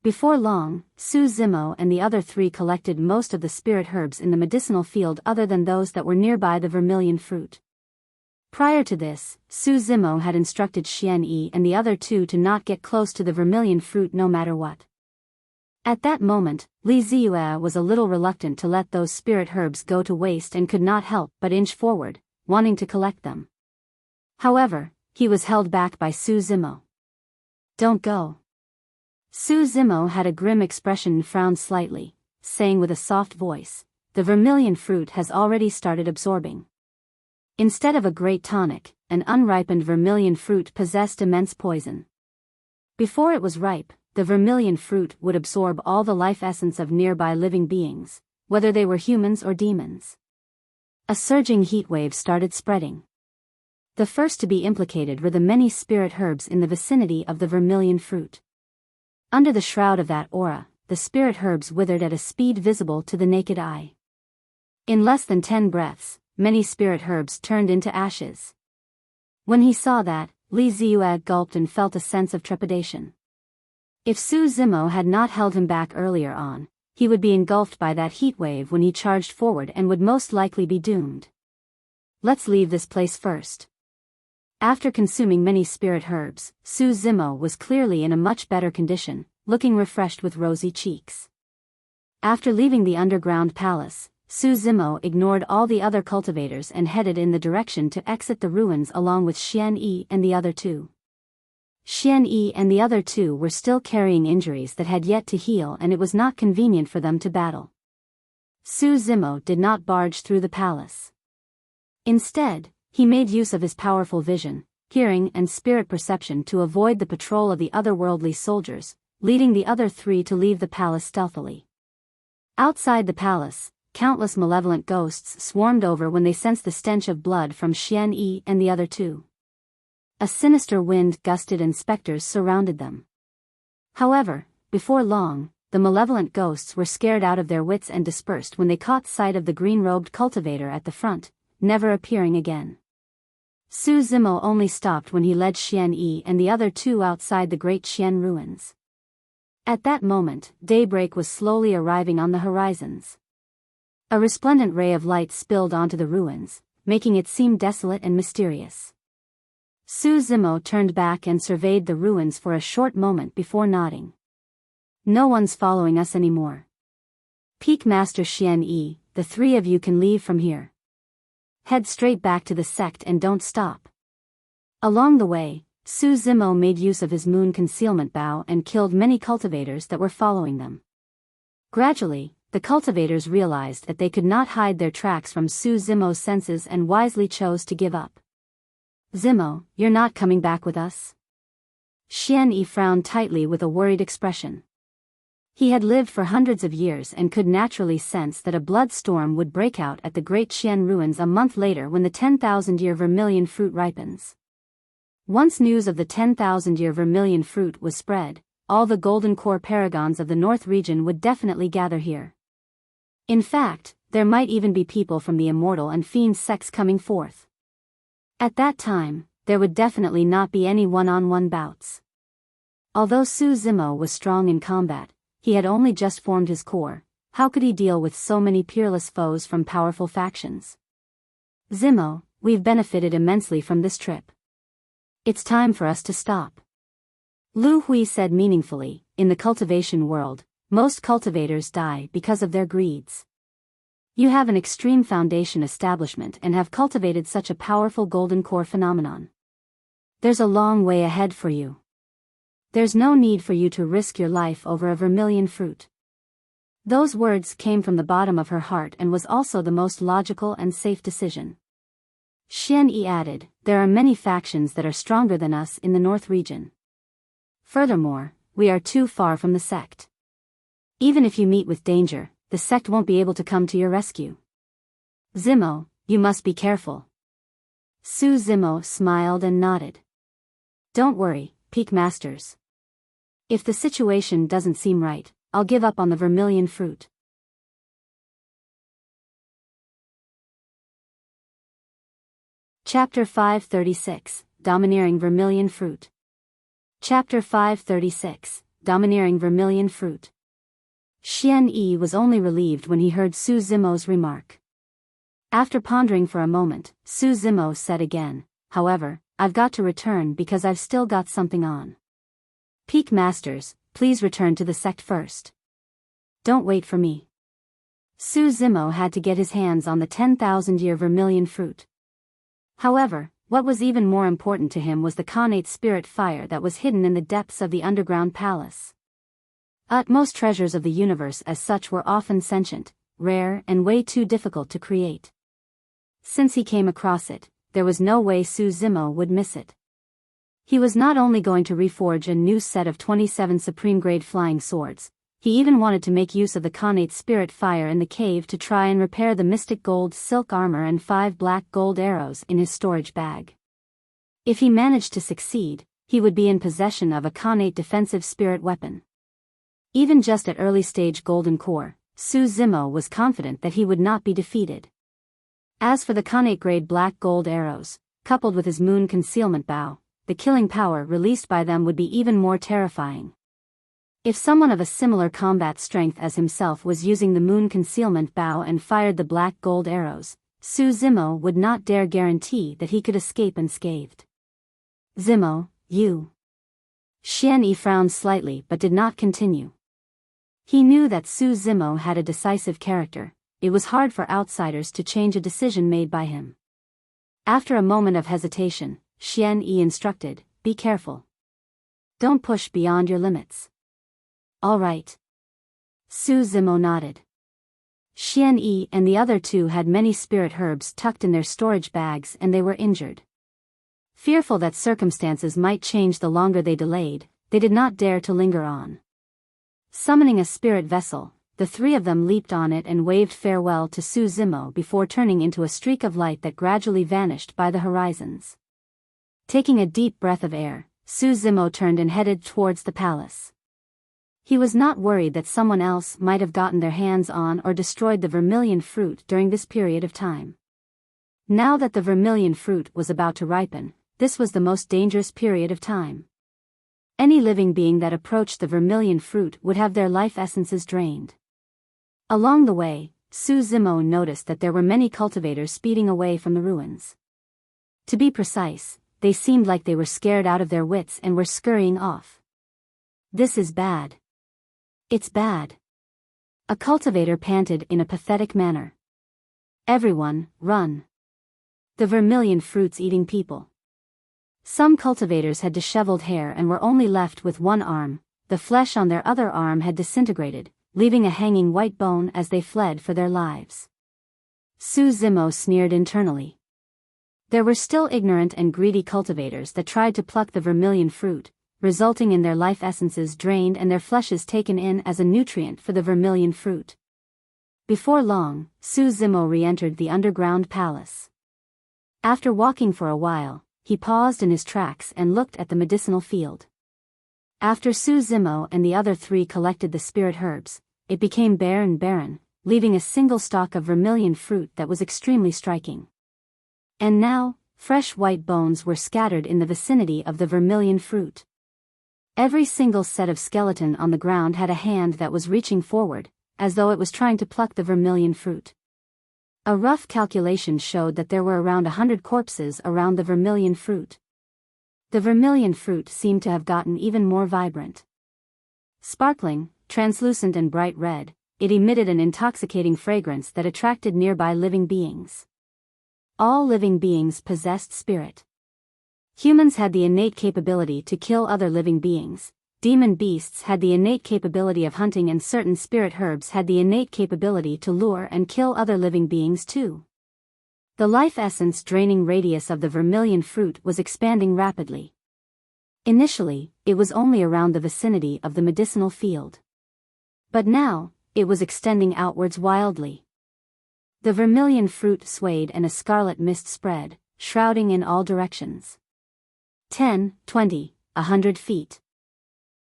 Before long, Su Zimo and the other three collected most of the spirit herbs in the medicinal field other than those that were nearby the vermilion fruit. Prior to this, Su Zimo had instructed Xian Yi and the other two to not get close to the vermilion fruit no matter what. At that moment, Li Ziyue was a little reluctant to let those spirit herbs go to waste and could not help but inch forward, wanting to collect them. However, he was held back by Su Zimo. Don't go. Su Zimo had a grim expression and frowned slightly, saying with a soft voice, the vermilion fruit has already started absorbing. Instead of a great tonic, an unripened vermilion fruit possessed immense poison. Before it was ripe, the vermilion fruit would absorb all the life essence of nearby living beings, whether they were humans or demons. A surging heat wave started spreading. The first to be implicated were the many spirit herbs in the vicinity of the vermilion fruit. Under the shroud of that aura, the spirit herbs withered at a speed visible to the naked eye. In less than 10 breaths, many spirit herbs turned into ashes. When he saw that, Li Ziyu gulped and felt a sense of trepidation. If Su Zimo had not held him back earlier on, he would be engulfed by that heat wave when he charged forward and would most likely be doomed. Let's leave this place first. After consuming many spirit herbs, Su Zimo was clearly in a much better condition, looking refreshed with rosy cheeks. After leaving the underground palace, Su Zimo ignored all the other cultivators and headed in the direction to exit the ruins along with Xian Yi and the other two. Xian Yi and the other two were still carrying injuries that had yet to heal, and it was not convenient for them to battle. Su Zimo did not barge through the palace. Instead, he made use of his powerful vision, hearing and spirit perception to avoid the patrol of the otherworldly soldiers, leading the other three to leave the palace stealthily. Outside the palace, countless malevolent ghosts swarmed over when they sensed the stench of blood from Xian Yi and the other two. A sinister wind gusted and specters surrounded them. However, before long, the malevolent ghosts were scared out of their wits and dispersed when they caught sight of the green-robed cultivator at the front, never appearing again. Su Zimo only stopped when he led Xian Yi and the other two outside the great Xian ruins. At that moment, daybreak was slowly arriving on the horizons. A resplendent ray of light spilled onto the ruins, making it seem desolate and mysterious. Su Zimo turned back and surveyed the ruins for a short moment before nodding. No one's following us anymore. Peak Master Xian Yi, the three of you can leave from here. Head straight back to the sect and don't stop. Along the way, Su Zimo made use of his moon concealment bow and killed many cultivators that were following them. Gradually, the cultivators realized that they could not hide their tracks from Su Zimo's senses and wisely chose to give up. Zimo, you're not coming back with us? Xian Yi frowned tightly with a worried expression. He had lived for hundreds of years and could naturally sense that a blood storm would break out at the Great Xian ruins a month later when the 10,000-year Vermilion fruit ripens. Once news of the 10,000-year Vermilion fruit was spread, all the golden core Paragons of the North region would definitely gather here. In fact, there might even be people from the Immortal and Fiend sects coming forth. At that time, there would definitely not be any one-on-one bouts. Although Su Zimo was strong in combat, he had only just formed his core. How could he deal with so many peerless foes from powerful factions? Zimo, we've benefited immensely from this trip. It's time for us to stop. Lu Hui said meaningfully, in the cultivation world, most cultivators die because of their greeds. You have an extreme foundation establishment and have cultivated such a powerful golden core phenomenon. There's a long way ahead for you. There's no need for you to risk your life over a vermilion fruit. Those words came from the bottom of her heart and was also the most logical and safe decision. Xian Yi added, there are many factions that are stronger than us in the North region. Furthermore, we are too far from the sect. Even if you meet with danger, the sect won't be able to come to your rescue. Zimo, you must be careful. Su Zimo smiled and nodded. Don't worry, Peak Masters. If the situation doesn't seem right, I'll give up on the vermilion fruit. Chapter 536, Domineering Vermilion Fruit. Chapter 536, Domineering Vermilion Fruit. Xian Yi was only relieved when he heard Su Zimo's remark. After pondering for a moment, Su Zimo said again, however, I've got to return because I've still got something on. Peak Masters, please return to the sect first. Don't wait for me. Su Zimo had to get his hands on the 10,000-year vermilion fruit. However, what was even more important to him was the Connate spirit fire that was hidden in the depths of the underground palace. Utmost treasures of the universe as such were often sentient, rare and way too difficult to create. Since he came across it, there was no way Su Zimo would miss it. He was not only going to reforge a new set of 27 supreme-grade flying swords, he even wanted to make use of the Connate spirit fire in the cave to try and repair the mystic gold silk armor and 5 black gold arrows in his storage bag. If he managed to succeed, he would be in possession of a Connate defensive spirit weapon. Even just at early-stage Golden Core, Su Zimo was confident that he would not be defeated. As for the Connate-grade black gold arrows, coupled with his moon concealment bow, the killing power released by them would be even more terrifying. If someone of a similar combat strength as himself was using the moon concealment bow and fired the black gold arrows, Su Zimo would not dare guarantee that he could escape unscathed. Zimo, you. Xian Yi frowned slightly but did not continue. He knew that Su Zimo had a decisive character. It was hard for outsiders to change a decision made by him. After a moment of hesitation, Xian Yi instructed, "Be careful. Don't push beyond your limits." "All right." Su Zimo nodded. Xian Yi and the other two had many spirit herbs tucked in their storage bags and they were injured. Fearful that circumstances might change the longer they delayed, they did not dare to linger on. Summoning a spirit vessel, the three of them leaped on it and waved farewell to Su Zimo before turning into a streak of light that gradually vanished by the horizons. Taking a deep breath of air, Su Zimo turned and headed towards the palace. He was not worried that someone else might have gotten their hands on or destroyed the vermilion fruit during this period of time. Now that the vermilion fruit was about to ripen, this was the most dangerous period of time. Any living being that approached the vermilion fruit would have their life essences drained. Along the way, Su Zimo noticed that there were many cultivators speeding away from the ruins. To be precise, they seemed like they were scared out of their wits and were scurrying off. "This is bad. It's bad." A cultivator panted in a pathetic manner. "Everyone, run. The vermilion fruit's eating people." Some cultivators had disheveled hair and were only left with one arm. The flesh on their other arm had disintegrated, leaving a hanging white bone as they fled for their lives. Su Zimo sneered internally. There were still ignorant and greedy cultivators that tried to pluck the vermilion fruit, resulting in their life essences drained and their fleshes taken in as a nutrient for the vermilion fruit. Before long, Su Zimo re-entered the underground palace. After walking for a while, he paused in his tracks and looked at the medicinal field. After Su Zimo and the other three collected the spirit herbs, it became bare and barren, leaving a single stalk of vermilion fruit that was extremely striking. And now, fresh white bones were scattered in the vicinity of the vermilion fruit. Every single set of skeleton on the ground had a hand that was reaching forward, as though it was trying to pluck the vermilion fruit. A rough calculation showed that there were around 100 corpses around the vermilion fruit. The vermilion fruit seemed to have gotten even more vibrant. Sparkling, translucent and bright red, it emitted an intoxicating fragrance that attracted nearby living beings. All living beings possessed spirit. Humans had the innate capability to kill other living beings, demon beasts had the innate capability of hunting, and certain spirit herbs had the innate capability to lure and kill other living beings too. The life essence draining radius of the vermilion fruit was expanding rapidly. Initially, it was only around the vicinity of the medicinal field. But now, it was extending outwards wildly. The vermilion fruit swayed and a scarlet mist spread, shrouding in all directions. 10, 20, 100 feet.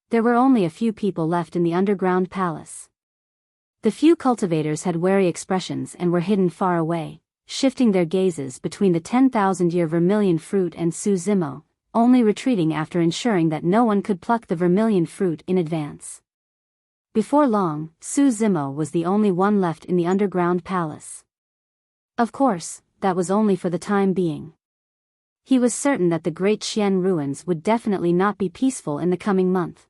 There were only a few people left in the underground palace. The few cultivators had wary expressions and were hidden far away, shifting their gazes between the 10,000-year vermilion fruit and Su Zimo, only retreating after ensuring that no one could pluck the vermilion fruit in advance. Before long, Su Zimo was the only one left in the underground palace. Of course, that was only for the time being. He was certain that the Great Xian ruins would definitely not be peaceful in the coming month.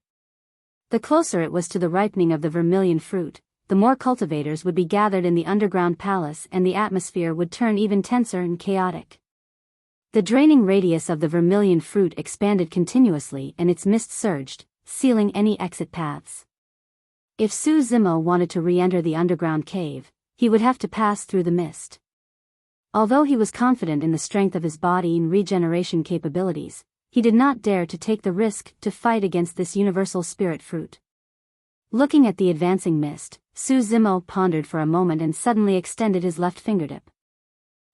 The closer it was to the ripening of the vermilion fruit, the more cultivators would be gathered in the underground palace and the atmosphere would turn even tenser and chaotic. The draining radius of the vermilion fruit expanded continuously and its mist surged, sealing any exit paths. If Su Zimo wanted to re-enter the underground cave, he would have to pass through the mist. Although he was confident in the strength of his body and regeneration capabilities, he did not dare to take the risk to fight against this universal spirit fruit. Looking at the advancing mist, Su Zimo pondered for a moment and suddenly extended his left fingertip.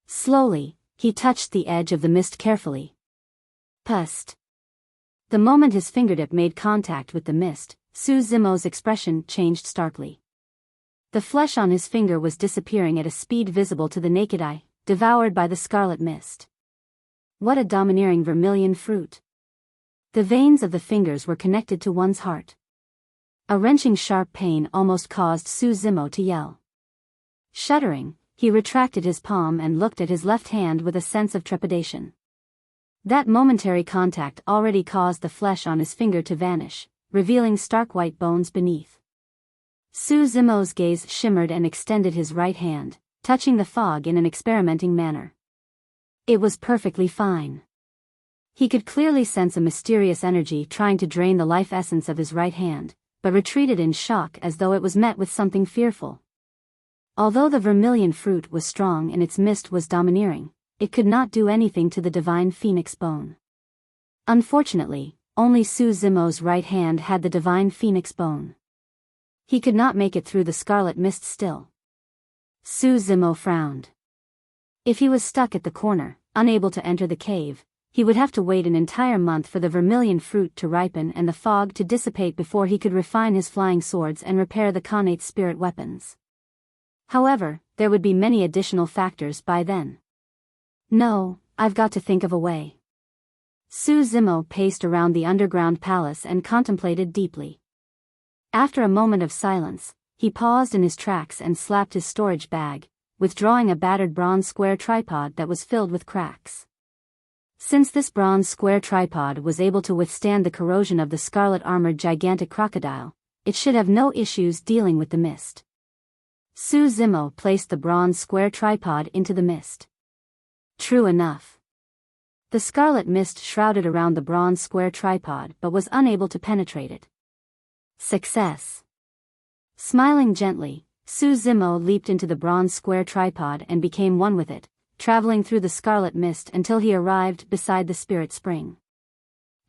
Slowly, he touched the edge of the mist carefully. Pust. The moment his fingertip made contact with the mist, Su Zimo's expression changed starkly. The flesh on his finger was disappearing at a speed visible to the naked eye, devoured by the scarlet mist. What a domineering vermilion fruit! The veins of the fingers were connected to one's heart. A wrenching sharp pain almost caused Su Zimo to yell. Shuddering, he retracted his palm and looked at his left hand with a sense of trepidation. That momentary contact already caused the flesh on his finger to vanish, revealing stark white bones beneath. Su Zimo's gaze shimmered and extended his right hand, touching the fog in an experimenting manner. It was perfectly fine. He could clearly sense a mysterious energy trying to drain the life essence of his right hand, but retreated in shock as though it was met with something fearful. Although the vermilion fruit was strong and its mist was domineering, it could not do anything to the divine phoenix bone. Unfortunately, only Su Zimo's right hand had the divine phoenix bone. He could not make it through the scarlet mist still. Su Zimo frowned. If he was stuck at the corner, unable to enter the cave, he would have to wait an entire month for the vermilion fruit to ripen and the fog to dissipate before he could refine his flying swords and repair the Khanate spirit weapons. However, there would be many additional factors by then. No, I've got to think of a way. Su Zimo paced around the underground palace and contemplated deeply. After a moment of silence, he paused in his tracks and slapped his storage bag, withdrawing a battered bronze square tripod that was filled with cracks. Since this bronze square tripod was able to withstand the corrosion of the scarlet-armored gigantic crocodile, it should have no issues dealing with the mist. Su Zimo placed the bronze square tripod into the mist. True enough. The scarlet mist shrouded around the bronze square tripod but was unable to penetrate it. Success! Smiling gently, Su Zimo leaped into the bronze square tripod and became one with it, traveling through the scarlet mist until he arrived beside the spirit spring.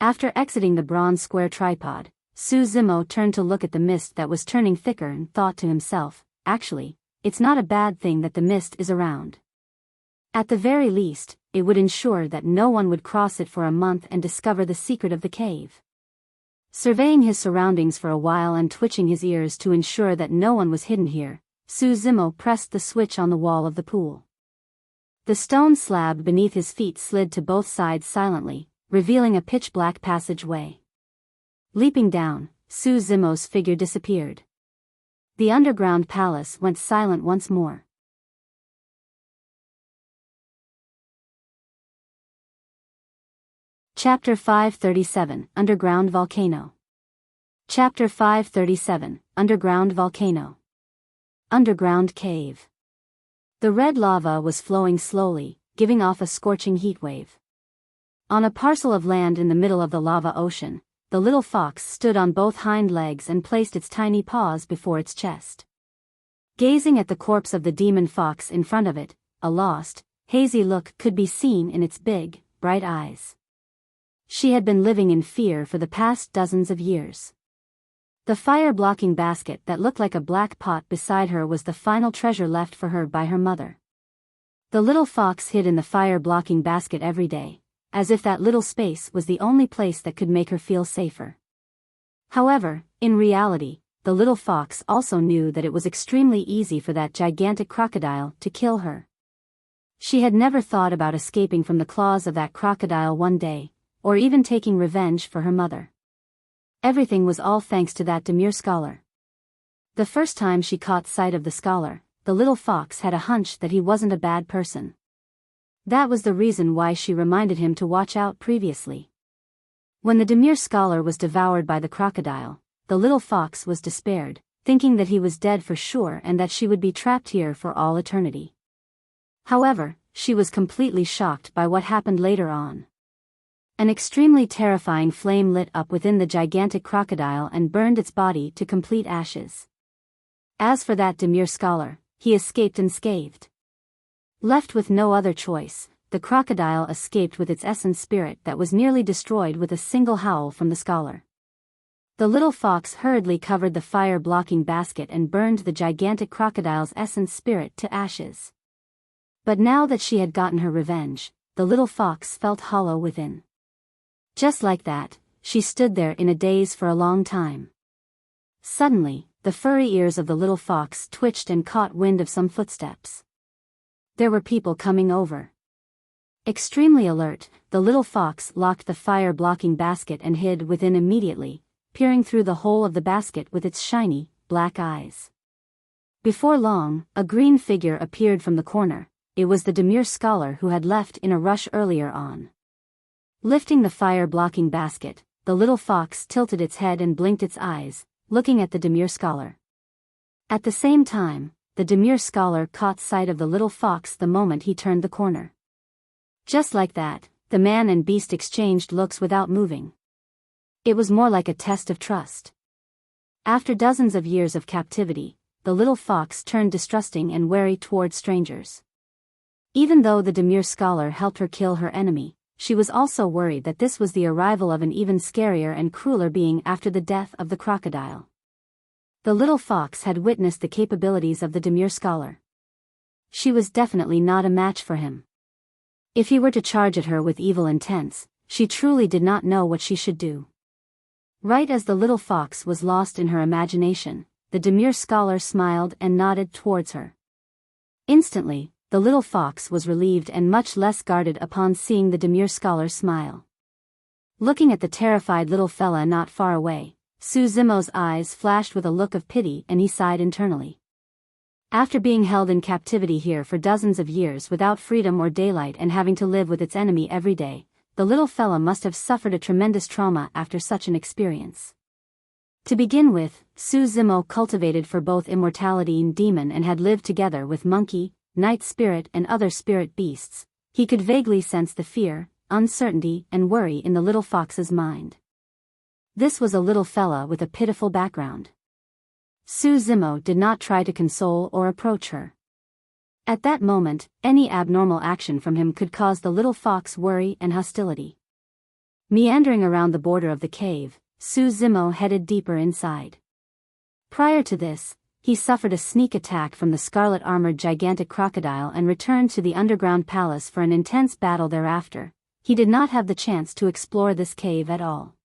After exiting the bronze square tripod, Su Zimo turned to look at the mist that was turning thicker and thought to himself, actually, it's not a bad thing that the mist is around. At the very least, it would ensure that no one would cross it for a month and discover the secret of the cave. Surveying his surroundings for a while and twitching his ears to ensure that no one was hidden here, Su Zimo pressed the switch on the wall of the pool. The stone slab beneath his feet slid to both sides silently, revealing a pitch-black passageway. Leaping down, Su Zimo's figure disappeared. The underground palace went silent once more. Chapter 537, Underground Volcano. Chapter 537, Underground Volcano. Underground Cave. The red lava was flowing slowly, giving off a scorching heat wave. On a parcel of land in the middle of the lava ocean, the little fox stood on both hind legs and placed its tiny paws before its chest. Gazing at the corpse of the demon fox in front of it, a lost, hazy look could be seen in its big, bright eyes. She had been living in fear for the past dozens of years. The fire-blocking basket that looked like a black pot beside her was the final treasure left for her by her mother. The little fox hid in the fire-blocking basket every day, as if that little space was the only place that could make her feel safer. However, in reality, the little fox also knew that it was extremely easy for that gigantic crocodile to kill her. She had never thought about escaping from the claws of that crocodile one day, or even taking revenge for her mother. Everything was all thanks to that demure scholar. The first time she caught sight of the scholar, the little fox had a hunch that he wasn't a bad person. That was the reason why she reminded him to watch out previously. When the demure scholar was devoured by the crocodile, the little fox was despaired, thinking that he was dead for sure and that she would be trapped here for all eternity. However, she was completely shocked by what happened later on. An extremely terrifying flame lit up within the gigantic crocodile and burned its body to complete ashes. As for that demure scholar, he escaped unscathed. Left with no other choice, the crocodile escaped with its essence spirit that was nearly destroyed with a single howl from the scholar. The little fox hurriedly covered the fire-blocking basket and burned the gigantic crocodile's essence spirit to ashes. But now that she had gotten her revenge, the little fox felt hollow within. Just like that, she stood there in a daze for a long time. Suddenly, the furry ears of the little fox twitched and caught wind of some footsteps. There were people coming over. Extremely alert, the little fox locked the fire-blocking basket and hid within immediately, peering through the hole of the basket with its shiny, black eyes. Before long, a green figure appeared from the corner. It was the demure scholar who had left in a rush earlier on. Lifting the fire-blocking basket, the little fox tilted its head and blinked its eyes, looking at the demure scholar. At the same time, the demure scholar caught sight of the little fox the moment he turned the corner. Just like that, the man and beast exchanged looks without moving. It was more like a test of trust. After dozens of years of captivity, the little fox turned distrusting and wary toward strangers. Even though the demure scholar helped her kill her enemy, she was also worried that this was the arrival of an even scarier and crueler being after the death of the crocodile. The little fox had witnessed the capabilities of the demure scholar. She was definitely not a match for him. If he were to charge at her with evil intents, she truly did not know what she should do. Right as the little fox was lost in her imagination, the demure scholar smiled and nodded towards her. Instantly, the little fox was relieved and much less guarded upon seeing the demure scholar smile. Looking at the terrified little fella not far away, Su Zimo's eyes flashed with a look of pity and he sighed internally. After being held in captivity here for dozens of years without freedom or daylight and having to live with its enemy every day, the little fella must have suffered a tremendous trauma after such an experience. To begin with, Su Zimo cultivated for both immortality and demon and had lived together with monkey, night spirit and other spirit beasts. He could vaguely sense the fear, uncertainty and worry in the little fox's mind. This was a little fella with a pitiful background. Su Zimo did not try to console or approach her. At that moment, any abnormal action from him could cause the little fox worry and hostility. Meandering around the border of the cave, Su Zimo headed deeper inside. Prior to this, he suffered a sneak attack from the scarlet-armored gigantic crocodile and returned to the underground palace for an intense battle thereafter. He did not have the chance to explore this cave at all.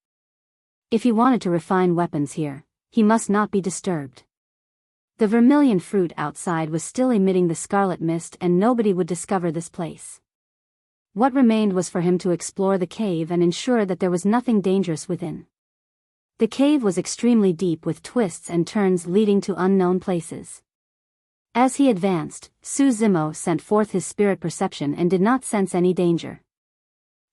If he wanted to refine weapons here, he must not be disturbed. The vermilion fruit outside was still emitting the scarlet mist and nobody would discover this place. What remained was for him to explore the cave and ensure that there was nothing dangerous within. The cave was extremely deep with twists and turns leading to unknown places. As he advanced, Su Zimo sent forth his spirit perception and did not sense any danger.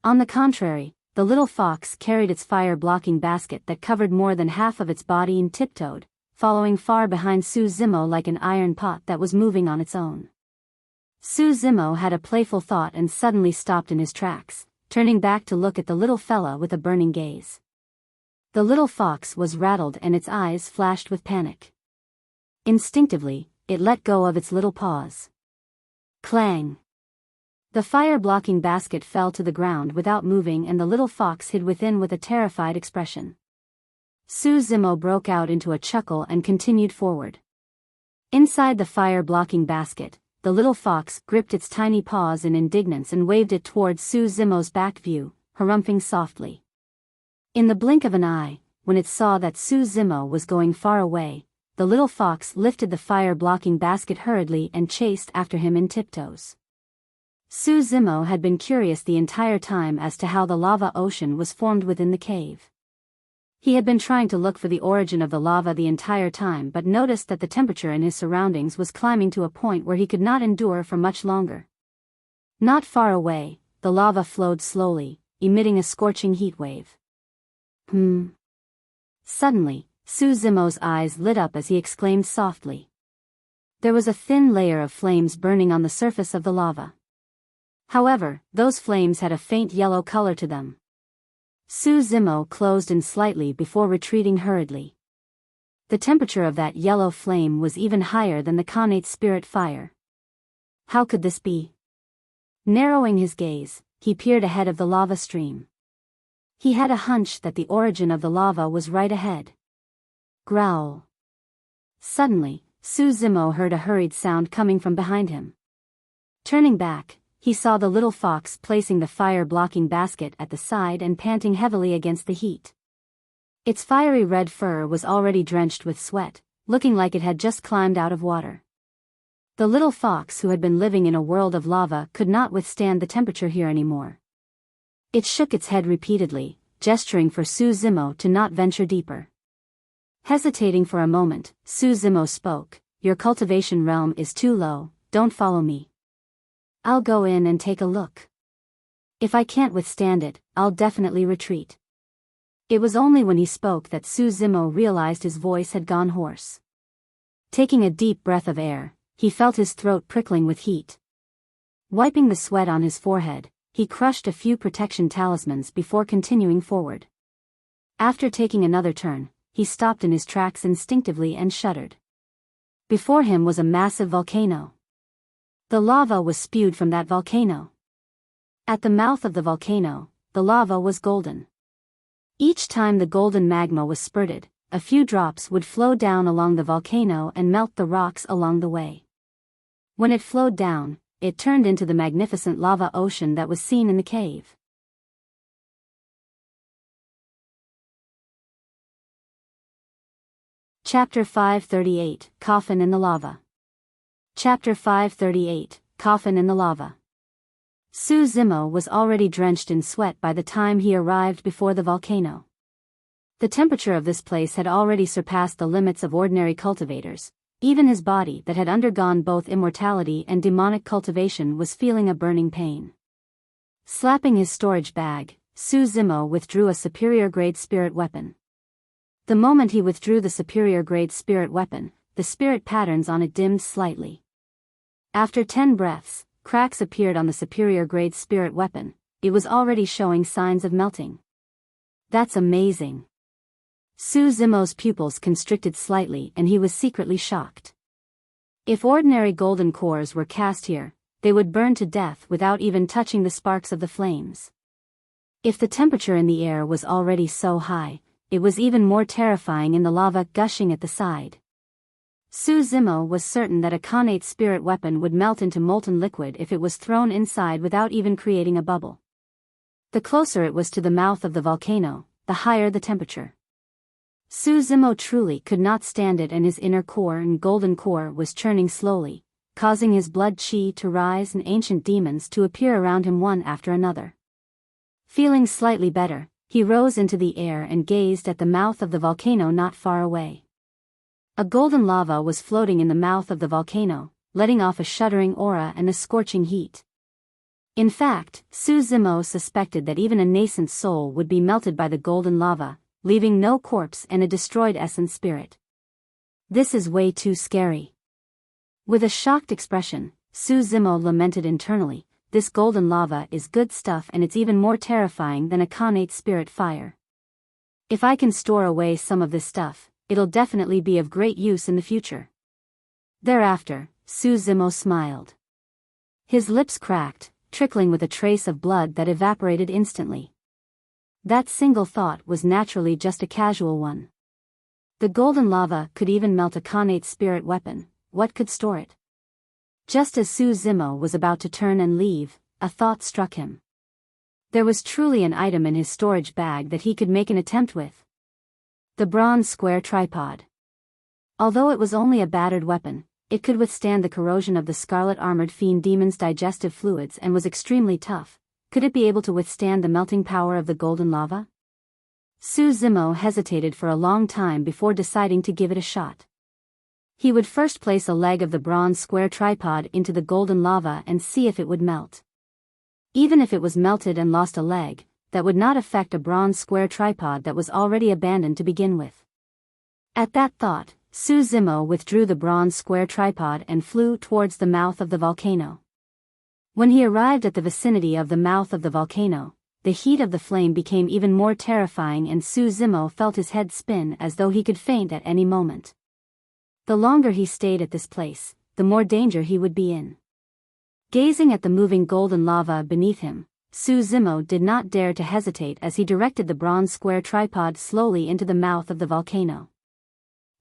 On the contrary, the little fox carried its fire-blocking basket that covered more than half of its body and tiptoed, following far behind Su Zimo like an iron pot that was moving on its own. Su Zimo had a playful thought and suddenly stopped in his tracks, turning back to look at the little fella with a burning gaze. The little fox was rattled and its eyes flashed with panic. Instinctively, it let go of its little paws. Clang! The fire-blocking basket fell to the ground without moving and the little fox hid within with a terrified expression. Su Zimo broke out into a chuckle and continued forward. Inside the fire-blocking basket, the little fox gripped its tiny paws in indignance and waved it towards Su Zimo's back view, harumphing softly. In the blink of an eye, when it saw that Su Zimo was going far away, the little fox lifted the fire-blocking basket hurriedly and chased after him in tiptoes. Su Zimo had been curious the entire time as to how the lava ocean was formed within the cave. He had been trying to look for the origin of the lava the entire time but noticed that the temperature in his surroundings was climbing to a point where he could not endure for much longer. Not far away, the lava flowed slowly, emitting a scorching heat wave. Suddenly, Su Zimo's eyes lit up as he exclaimed softly. There was a thin layer of flames burning on the surface of the lava. However, those flames had a faint yellow color to them. Su Zimo closed in slightly before retreating hurriedly. The temperature of that yellow flame was even higher than the Khanate spirit fire. How could this be? Narrowing his gaze, he peered ahead of the lava stream. He had a hunch that the origin of the lava was right ahead. Growl. Suddenly, Su Zimo heard a hurried sound coming from behind him. Turning back, he saw the little fox placing the fire-blocking basket at the side and panting heavily against the heat. Its fiery red fur was already drenched with sweat, looking like it had just climbed out of water. The little fox who had been living in a world of lava could not withstand the temperature here anymore. It shook its head repeatedly, gesturing for Su Zimo to not venture deeper. Hesitating for a moment, Su Zimo spoke, "Your cultivation realm is too low, don't follow me. I'll go in and take a look. If I can't withstand it, I'll definitely retreat." It was only when he spoke that Su Zimo realized his voice had gone hoarse. Taking a deep breath of air, he felt his throat prickling with heat. Wiping the sweat on his forehead, he crushed a few protection talismans before continuing forward. After taking another turn, he stopped in his tracks instinctively and shuddered. Before him was a massive volcano. The lava was spewed from that volcano. At the mouth of the volcano, the lava was golden. Each time the golden magma was spurted, a few drops would flow down along the volcano and melt the rocks along the way. When it flowed down, it turned into the magnificent lava ocean that was seen in the cave. Chapter 538, Coffin in the Lava. Chapter 538, Coffin in the Lava. Su Zimo was already drenched in sweat by the time he arrived before the volcano. The temperature of this place had already surpassed the limits of ordinary cultivators. Even his body that had undergone both immortality and demonic cultivation was feeling a burning pain. Slapping his storage bag, Su Zimo withdrew a superior-grade spirit weapon. The moment he withdrew the superior-grade spirit weapon, the spirit patterns on it dimmed slightly. After 10 breaths, cracks appeared on the superior-grade spirit weapon. It was already showing signs of melting. That's amazing. Su Zimo's pupils constricted slightly and he was secretly shocked. If ordinary golden cores were cast here, they would burn to death without even touching the sparks of the flames. If the temperature in the air was already so high, it was even more terrifying in the lava gushing at the side. Su Zimo was certain that a connate spirit weapon would melt into molten liquid if it was thrown inside without even creating a bubble. The closer it was to the mouth of the volcano, the higher the temperature. Su Zimo truly could not stand it, and his inner core and golden core was churning slowly, causing his blood chi to rise and ancient demons to appear around him one after another. Feeling slightly better, he rose into the air and gazed at the mouth of the volcano not far away. A golden lava was floating in the mouth of the volcano, letting off a shuddering aura and a scorching heat. In fact, Su Zimo suspected that even a nascent soul would be melted by the golden lava, leaving no corpse and a destroyed essence spirit. This is way too scary. With a shocked expression, Su Zimo lamented internally, this golden lava is good stuff and it's even more terrifying than a connate spirit fire. If I can store away some of this stuff, it'll definitely be of great use in the future. Thereafter, Su Zimo smiled. His lips cracked, trickling with a trace of blood that evaporated instantly. That single thought was naturally just a casual one. The golden lava could even melt a connate spirit weapon. What could store it? Just as Su Zimo was about to turn and leave, a thought struck him. There was truly an item in his storage bag that he could make an attempt with. The bronze square tripod. Although it was only a battered weapon, it could withstand the corrosion of the scarlet-armored fiend demon's digestive fluids and was extremely tough. Could it be able to withstand the melting power of the golden lava? Su Zimo hesitated for a long time before deciding to give it a shot. He would first place a leg of the bronze square tripod into the golden lava and see if it would melt. Even if it was melted and lost a leg, that would not affect a bronze square tripod that was already abandoned to begin with. At that thought, Su Zimo withdrew the bronze square tripod and flew towards the mouth of the volcano. When he arrived at the vicinity of the mouth of the volcano, the heat of the flame became even more terrifying and Su Zimo felt his head spin as though he could faint at any moment. The longer he stayed at this place, the more danger he would be in. Gazing at the moving golden lava beneath him, Su Zimo did not dare to hesitate as he directed the bronze square tripod slowly into the mouth of the volcano.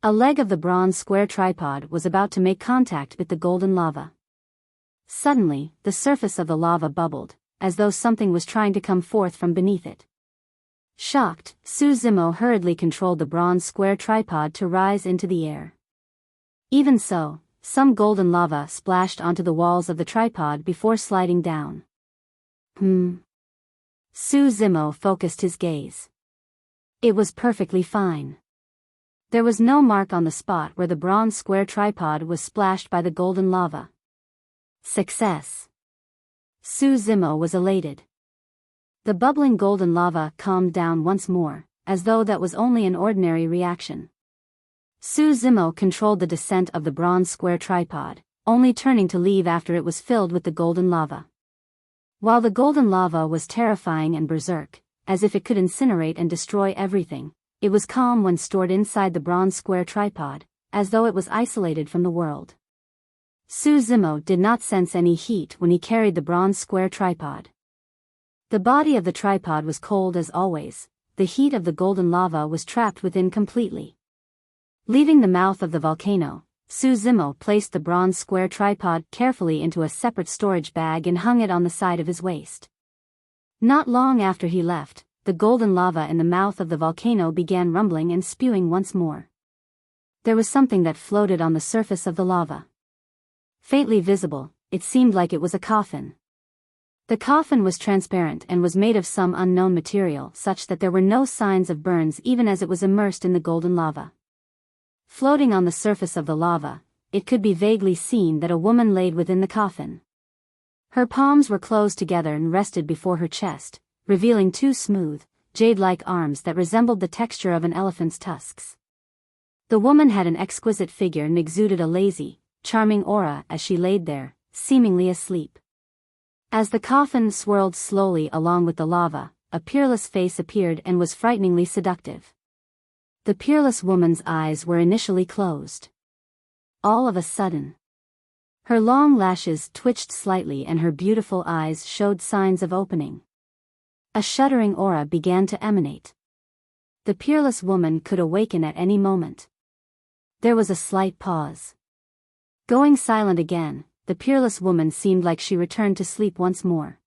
A leg of the bronze square tripod was about to make contact with the golden lava. Suddenly, the surface of the lava bubbled, as though something was trying to come forth from beneath it. Shocked, Su Zimo hurriedly controlled the bronze square tripod to rise into the air. Even so, some golden lava splashed onto the walls of the tripod before sliding down. Su Zimo focused his gaze. It was perfectly fine. There was no mark on the spot where the bronze square tripod was splashed by the golden lava. Success. Su Zimo was elated. The bubbling golden lava calmed down once more, as though that was only an ordinary reaction. Su Zimo controlled the descent of the bronze square tripod, only turning to leave after it was filled with the golden lava. While the golden lava was terrifying and berserk, as if it could incinerate and destroy everything, it was calm when stored inside the bronze square tripod, as though it was isolated from the world. Su Zimo did not sense any heat when he carried the bronze square tripod. The body of the tripod was cold as always, the heat of the golden lava was trapped within completely. Leaving the mouth of the volcano, Su Zimo placed the bronze square tripod carefully into a separate storage bag and hung it on the side of his waist. Not long after he left, the golden lava in the mouth of the volcano began rumbling and spewing once more. There was something that floated on the surface of the lava. Faintly visible, it seemed like it was a coffin. The coffin was transparent and was made of some unknown material such that there were no signs of burns even as it was immersed in the golden lava. Floating on the surface of the lava, it could be vaguely seen that a woman laid within the coffin. Her palms were closed together and rested before her chest, revealing two smooth, jade-like arms that resembled the texture of an elephant's tusks. The woman had an exquisite figure and exuded a lazy, charming aura as she laid there, seemingly asleep. As the coffin swirled slowly along with the lava, a peerless face appeared and was frighteningly seductive. The peerless woman's eyes were initially closed. All of a sudden, her long lashes twitched slightly and her beautiful eyes showed signs of opening. A shuddering aura began to emanate. The peerless woman could awaken at any moment. There was a slight pause. Going silent again, the peerless woman seemed like she returned to sleep once more.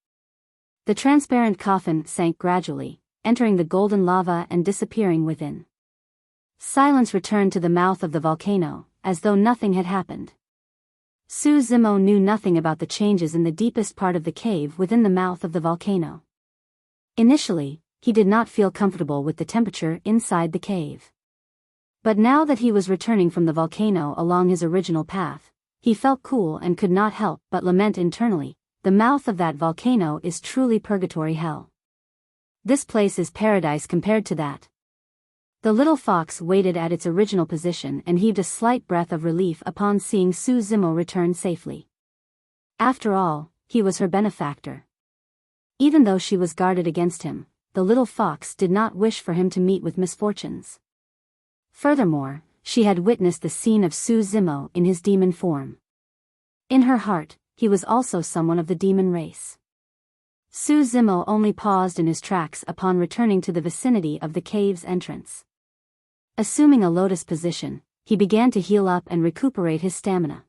The transparent coffin sank gradually, entering the golden lava and disappearing within. Silence returned to the mouth of the volcano, as though nothing had happened. Su Zimo knew nothing about the changes in the deepest part of the cave within the mouth of the volcano. Initially, he did not feel comfortable with the temperature inside the cave. But now that he was returning from the volcano along his original path, he felt cool and could not help but lament internally, the mouth of that volcano is truly purgatory hell. This place is paradise compared to that. The little fox waited at its original position and heaved a slight breath of relief upon seeing Su Zimo return safely. After all, he was her benefactor. Even though she was guarded against him, the little fox did not wish for him to meet with misfortunes. Furthermore, she had witnessed the scene of Su Zimo in his demon form. In her heart, he was also someone of the demon race. Su Zimo only paused in his tracks upon returning to the vicinity of the cave's entrance. Assuming a lotus position, he began to heal up and recuperate his stamina.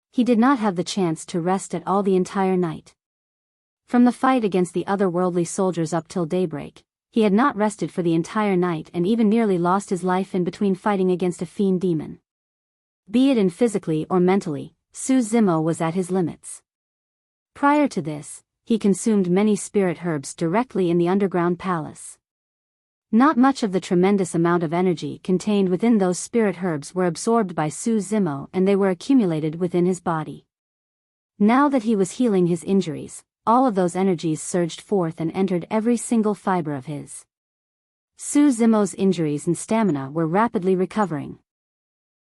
He did not have the chance to rest at all the entire night. From the fight against the otherworldly soldiers up till daybreak, he had not rested for the entire night and even nearly lost his life in between fighting against a fiend demon. Be it in physically or mentally, Su Zimo was at his limits. Prior to this, he consumed many spirit herbs directly in the underground palace. Not much of the tremendous amount of energy contained within those spirit herbs were absorbed by Su Zimo and they were accumulated within his body. Now that he was healing his injuries, all of those energies surged forth and entered every single fiber of his. Su Zimo's injuries and stamina were rapidly recovering.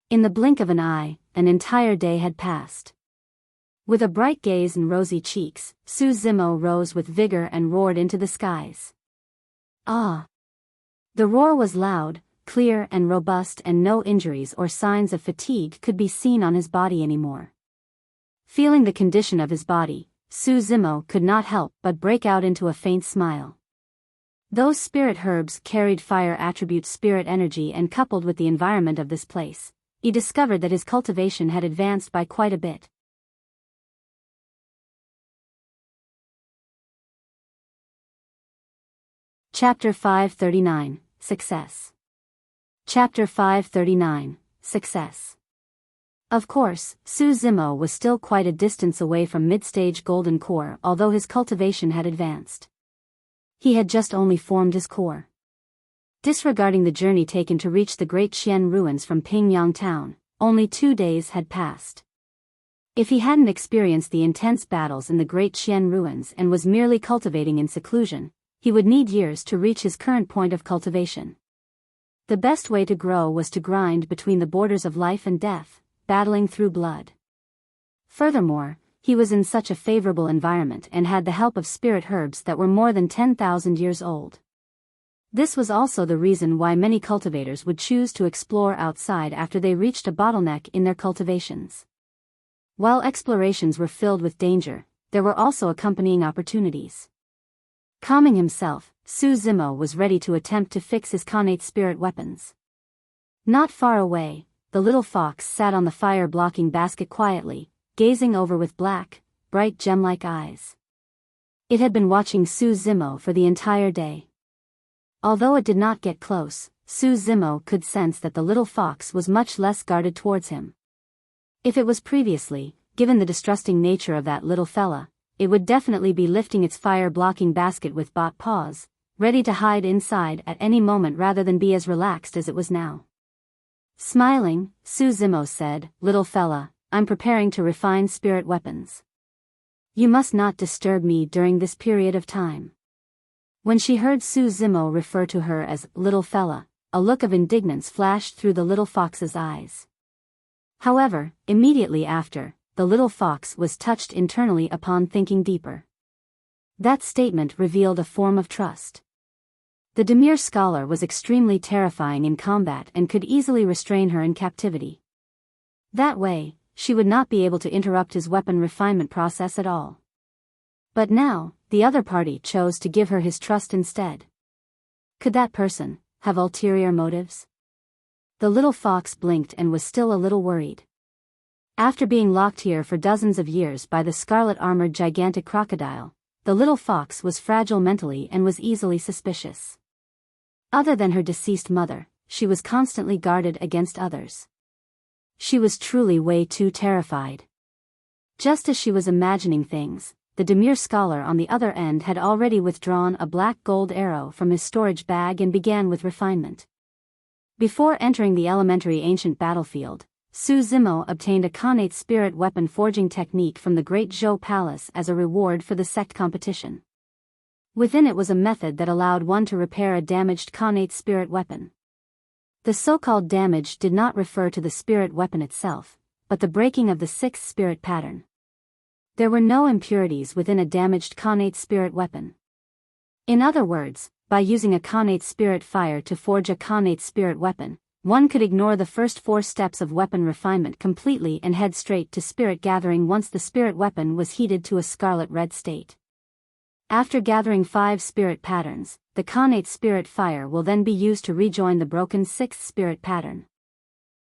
In the blink of an eye, an entire day had passed. With a bright gaze and rosy cheeks, Su Zimo rose with vigor and roared into the skies. Ah! The roar was loud, clear and robust and no injuries or signs of fatigue could be seen on his body anymore. Feeling the condition of his body, Su Zimo could not help but break out into a faint smile. Those spirit herbs carried fire attribute spirit energy and coupled with the environment of this place, he discovered that his cultivation had advanced by quite a bit. Chapter 539, Success. Chapter 539, Success. Of course, Su Zimo was still quite a distance away from mid-stage golden core, although his cultivation had advanced. He had just only formed his core. Disregarding the journey taken to reach the Great Xian ruins from Pingyang Town, only 2 days had passed. If he hadn't experienced the intense battles in the Great Xian ruins and was merely cultivating in seclusion, he would need years to reach his current point of cultivation. The best way to grow was to grind between the borders of life and death, battling through blood. Furthermore, he was in such a favorable environment and had the help of spirit herbs that were more than 10,000 years old. This was also the reason why many cultivators would choose to explore outside after they reached a bottleneck in their cultivations. While explorations were filled with danger, there were also accompanying opportunities. Calming himself, Su Zimo was ready to attempt to fix his Connate spirit weapons. Not far away, the little fox sat on the fire-blocking basket quietly, gazing over with black, bright gem-like eyes. It had been watching Su Zimo for the entire day. Although it did not get close, Su Zimo could sense that the little fox was much less guarded towards him. If it was previously, given the distrusting nature of that little fella, it would definitely be lifting its fire-blocking basket with bot paws, ready to hide inside at any moment rather than be as relaxed as it was now. Smiling, Su Zimo said, "Little fella, I'm preparing to refine spirit weapons. You must not disturb me during this period of time." When she heard Su Zimo refer to her as little fella, a look of indignance flashed through the little fox's eyes. However, immediately after, the little fox was touched internally upon thinking deeper. That statement revealed a form of trust. The demure scholar was extremely terrifying in combat and could easily restrain her in captivity. That way, she would not be able to interrupt his weapon refinement process at all. But now, the other party chose to give her his trust instead. Could that person have ulterior motives? The little fox blinked and was still a little worried. After being locked here for dozens of years by the scarlet-armored gigantic crocodile, the little fox was fragile mentally and was easily suspicious. Other than her deceased mother, she was constantly guarded against others. She was truly way too terrified. Just as she was imagining things, the demure scholar on the other end had already withdrawn a black gold arrow from his storage bag and began with refinement. Before entering the elementary ancient battlefield, Su Zimo obtained a Connate spirit weapon forging technique from the Great Zhou Palace as a reward for the sect competition. Within it was a method that allowed one to repair a damaged Connate spirit weapon. The so-called damage did not refer to the spirit weapon itself, but the breaking of the sixth spirit pattern. There were no impurities within a damaged Connate spirit weapon. In other words, by using a Connate spirit fire to forge a Connate spirit weapon, one could ignore the first 4 steps of weapon refinement completely and head straight to spirit gathering once the spirit weapon was heated to a scarlet-red state. After gathering 5 spirit patterns, the Connate spirit fire will then be used to rejoin the broken 6th spirit pattern.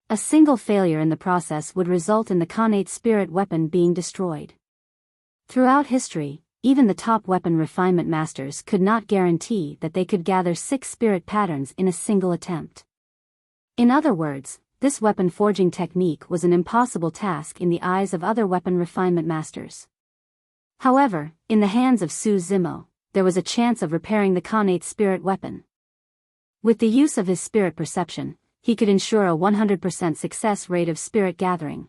A single failure in the process would result in the Connate spirit weapon being destroyed. Throughout history, even the top weapon refinement masters could not guarantee that they could gather 6 spirit patterns in a single attempt. In other words, this weapon forging technique was an impossible task in the eyes of other weapon refinement masters. However, in the hands of Su Zimo, there was a chance of repairing the Connate spirit weapon. With the use of his spirit perception, he could ensure a 100% success rate of spirit gathering.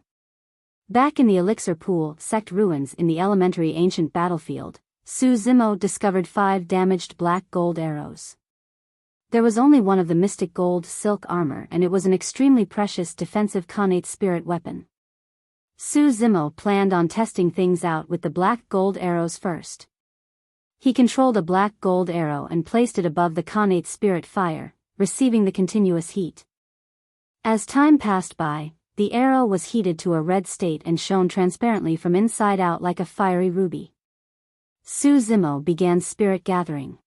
Back in the Elixir Pool sect ruins in the elementary ancient battlefield, Su Zimo discovered 5 damaged black gold arrows. There was only one of the mystic gold silk armor and it was an extremely precious defensive Connate spirit weapon. Su Zimo planned on testing things out with the black gold arrows first. He controlled a black gold arrow and placed it above the Connate spirit fire, receiving the continuous heat. As time passed by, the arrow was heated to a red state and shone transparently from inside out like a fiery ruby. Su Zimo began spirit gathering.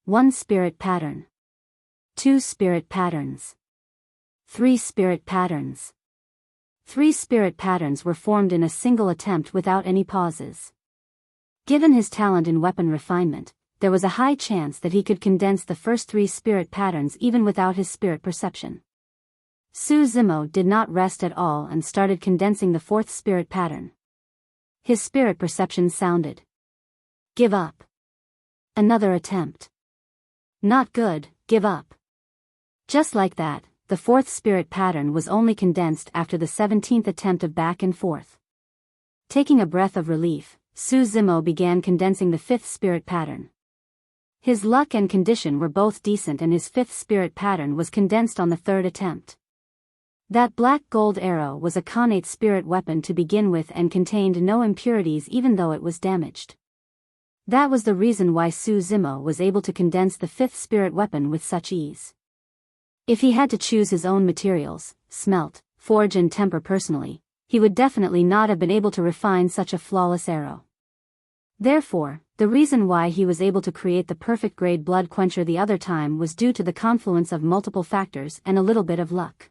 1 spirit pattern. 2 spirit patterns. 3 spirit patterns. 3 spirit patterns were formed in a single attempt without any pauses. Given his talent in weapon refinement, there was a high chance that he could condense the first 3 spirit patterns even without his spirit perception. Su Zimo did not rest at all and started condensing the 4th spirit pattern. His spirit perception sounded. Give up. Another attempt. Not good, give up. Just like that, the 4th spirit pattern was only condensed after the 17th attempt of back and forth. Taking a breath of relief, Su Zimo began condensing the 5th spirit pattern. His luck and condition were both decent and his 5th spirit pattern was condensed on the 3rd attempt. That black gold arrow was a Khanate spirit weapon to begin with and contained no impurities even though it was damaged. That was the reason why Su Zimo was able to condense the 5th spirit weapon with such ease. If he had to choose his own materials, smelt, forge and temper personally, he would definitely not have been able to refine such a flawless arrow. Therefore, the reason why he was able to create the perfect grade blood quencher the other time was due to the confluence of multiple factors and a little bit of luck.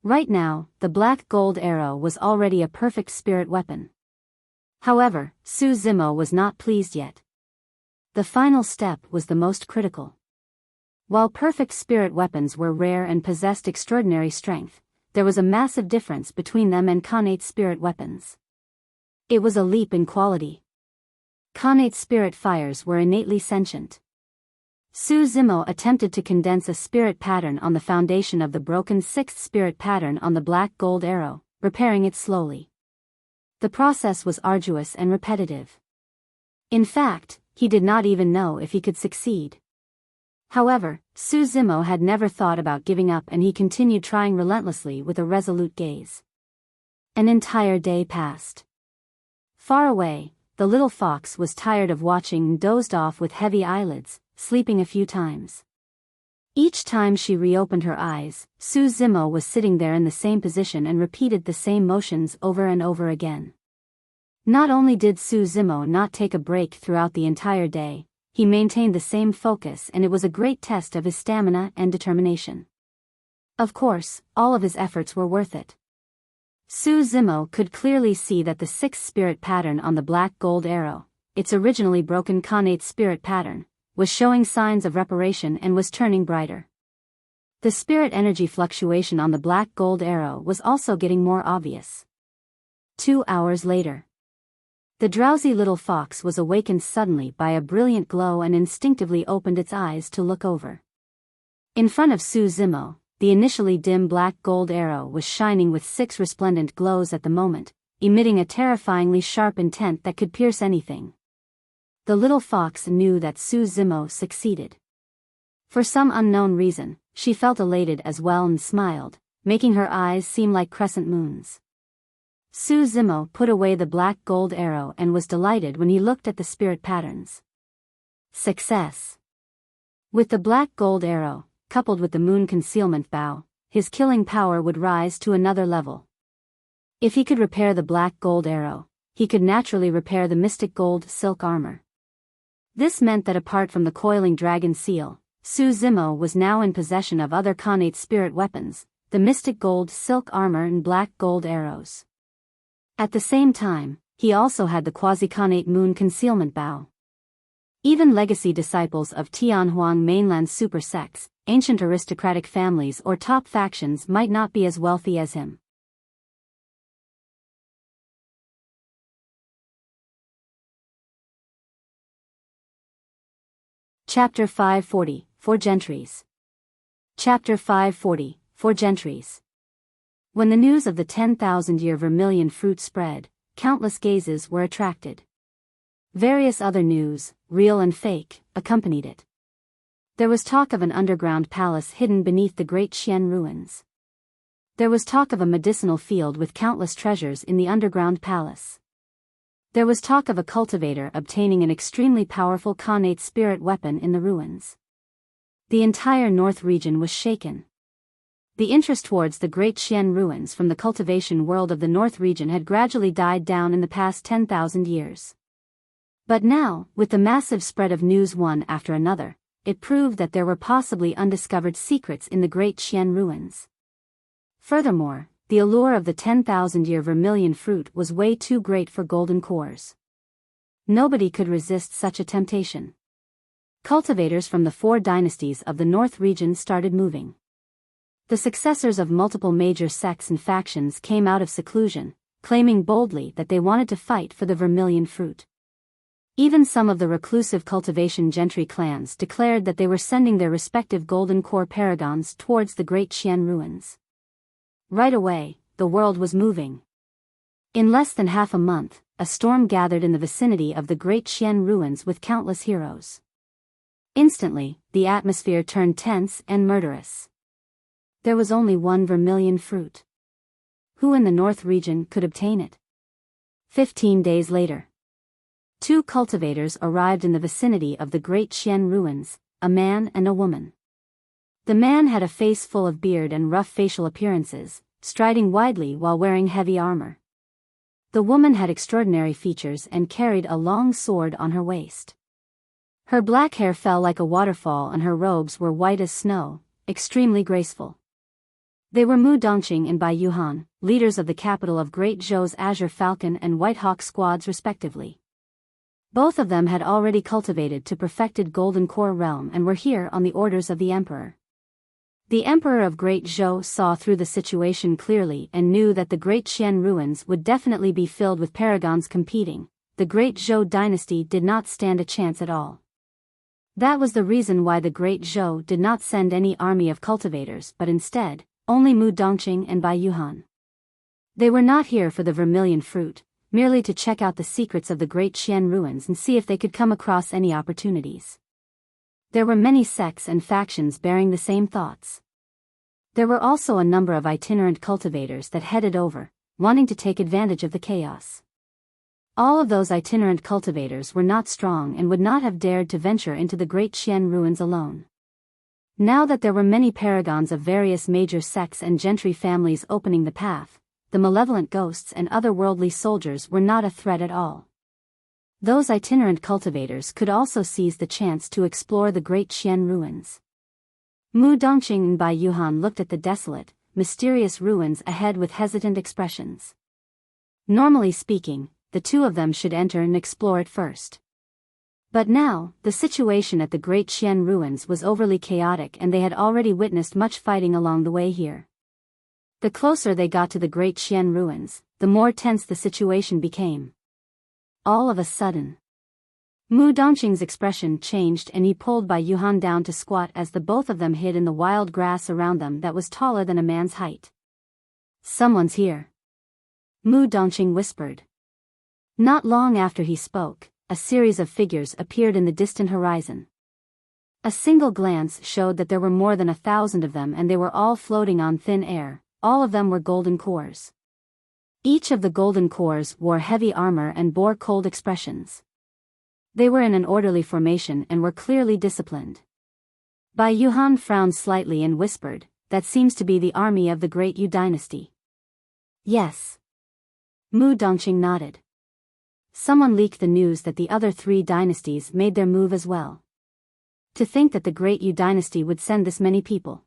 Right now, the black gold arrow was already a perfect spirit weapon. However, Su Zimo was not pleased yet. The final step was the most critical. While perfect spirit weapons were rare and possessed extraordinary strength, there was a massive difference between them and Khanate spirit weapons. It was a leap in quality. Khanate spirit fires were innately sentient. Su Zimo attempted to condense a spirit pattern on the foundation of the broken 6th spirit pattern on the black gold arrow, repairing it slowly. The process was arduous and repetitive. In fact, he did not even know if he could succeed. However, Su Zimo had never thought about giving up and he continued trying relentlessly with a resolute gaze. An entire day passed. Far away, the little fox was tired of watching and dozed off with heavy eyelids, sleeping a few times. Each time she reopened her eyes, Su Zimo was sitting there in the same position and repeated the same motions over and over again. Not only did Su Zimo not take a break throughout the entire day, he maintained the same focus and it was a great test of his stamina and determination. Of course, all of his efforts were worth it. Su Zimo could clearly see that the 6th spirit pattern on the black gold arrow, its originally broken Khanate spirit pattern, was showing signs of reparation and was turning brighter. The spirit energy fluctuation on the black gold arrow was also getting more obvious. 2 hours later. The drowsy little fox was awakened suddenly by a brilliant glow and instinctively opened its eyes to look over. In front of Su Zimo, the initially dim black gold arrow was shining with 6 resplendent glows at the moment, emitting a terrifyingly sharp intent that could pierce anything. The little fox knew that Su Zimo succeeded. For some unknown reason, she felt elated as well and smiled, making her eyes seem like crescent moons. Su Zimo put away the black gold arrow and was delighted when he looked at the spirit patterns. Success! With the black gold arrow, coupled with the moon concealment bow, his killing power would rise to another level. If he could repair the black gold arrow, he could naturally repair the mystic gold silk armor. This meant that apart from the coiling dragon seal, Su Zimo was now in possession of other Khanate spirit weapons, the mystic gold silk armor and black gold arrows. At the same time, he also had the quasi-Khanate moon concealment bow. Even legacy disciples of Tianhuang mainland super sects, ancient aristocratic families or top factions might not be as wealthy as him. Chapter 540, for Gentries. Chapter 540, for Gentries. When the news of the 10,000-year Vermilion fruit spread, countless gazes were attracted. Various other news, real and fake, accompanied it. There was talk of an underground palace hidden beneath the great Xian ruins. There was talk of a medicinal field with countless treasures in the underground palace. There was talk of a cultivator obtaining an extremely powerful Khanate spirit weapon in the ruins. The entire north region was shaken. The interest towards the great Xian ruins from the cultivation world of the north region had gradually died down in the past 10,000 years. But now, with the massive spread of news one after another, it proved that there were possibly undiscovered secrets in the great Xian ruins. Furthermore, the allure of the 10,000-year Vermilion fruit was way too great for golden cores. Nobody could resist such a temptation. Cultivators from the 4 dynasties of the North region started moving. The successors of multiple major sects and factions came out of seclusion, claiming boldly that they wanted to fight for the Vermilion fruit. Even some of the reclusive cultivation gentry clans declared that they were sending their respective golden core paragons towards the Great Qian ruins. Right away, the world was moving. In less than half a month, a storm gathered in the vicinity of the Great Qian ruins with countless heroes. Instantly, the atmosphere turned tense and murderous. There was only one Vermilion fruit. Who in the North region could obtain it? 15 days later. 2 cultivators arrived in the vicinity of the Great Qian ruins, a man and a woman. The man had a face full of beard and rough facial appearances, striding widely while wearing heavy armor. The woman had extraordinary features and carried a long sword on her waist. Her black hair fell like a waterfall and her robes were white as snow, extremely graceful. They were Mu Dongqing and Bai Yuhan, leaders of the capital of Great Zhou's Azure Falcon and White Hawk squads respectively. Both of them had already cultivated to perfected Golden Core realm and were here on the orders of the Emperor. The Emperor of Great Zhou saw through the situation clearly and knew that the Great Qian ruins would definitely be filled with paragons competing. The Great Zhou dynasty did not stand a chance at all. That was the reason why the Great Zhou did not send any army of cultivators but instead, only Mu Dongqing and Bai Yuhan. They were not here for the Vermilion fruit, merely to check out the secrets of the Great Qian ruins and see if they could come across any opportunities. There were many sects and factions bearing the same thoughts. There were also a number of itinerant cultivators that headed over, wanting to take advantage of the chaos. All of those itinerant cultivators were not strong and would not have dared to venture into the Great Qian ruins alone. Now that there were many paragons of various major sects and gentry families opening the path, the malevolent ghosts and otherworldly soldiers were not a threat at all. Those itinerant cultivators could also seize the chance to explore the Great Qian ruins. Mu Dongqing and Bai Yuhan looked at the desolate, mysterious ruins ahead with hesitant expressions. Normally speaking, the 2 of them should enter and explore it first. But now, the situation at the Great Qian ruins was overly chaotic and they had already witnessed much fighting along the way here. The closer they got to the Great Qian ruins, the more tense the situation became. All of a sudden, Mu Dongqing's expression changed and he pulled Bai Yuhan down to squat as the both of them hid in the wild grass around them that was taller than a man's height. "Someone's here," Mu Dongqing whispered. Not long after he spoke, a series of figures appeared in the distant horizon. A single glance showed that there were more than 1,000 of them and they were all floating on thin air. All of them were golden cores. Each of the golden cores wore heavy armor and bore cold expressions. They were in an orderly formation and were clearly disciplined. Bai Yuhan frowned slightly and whispered, "That seems to be the army of the Great Yu dynasty." "Yes." Mu Dongqing nodded. Someone leaked the news that the other 3 dynasties made their move as well. To think that the Great Yu dynasty would send this many people.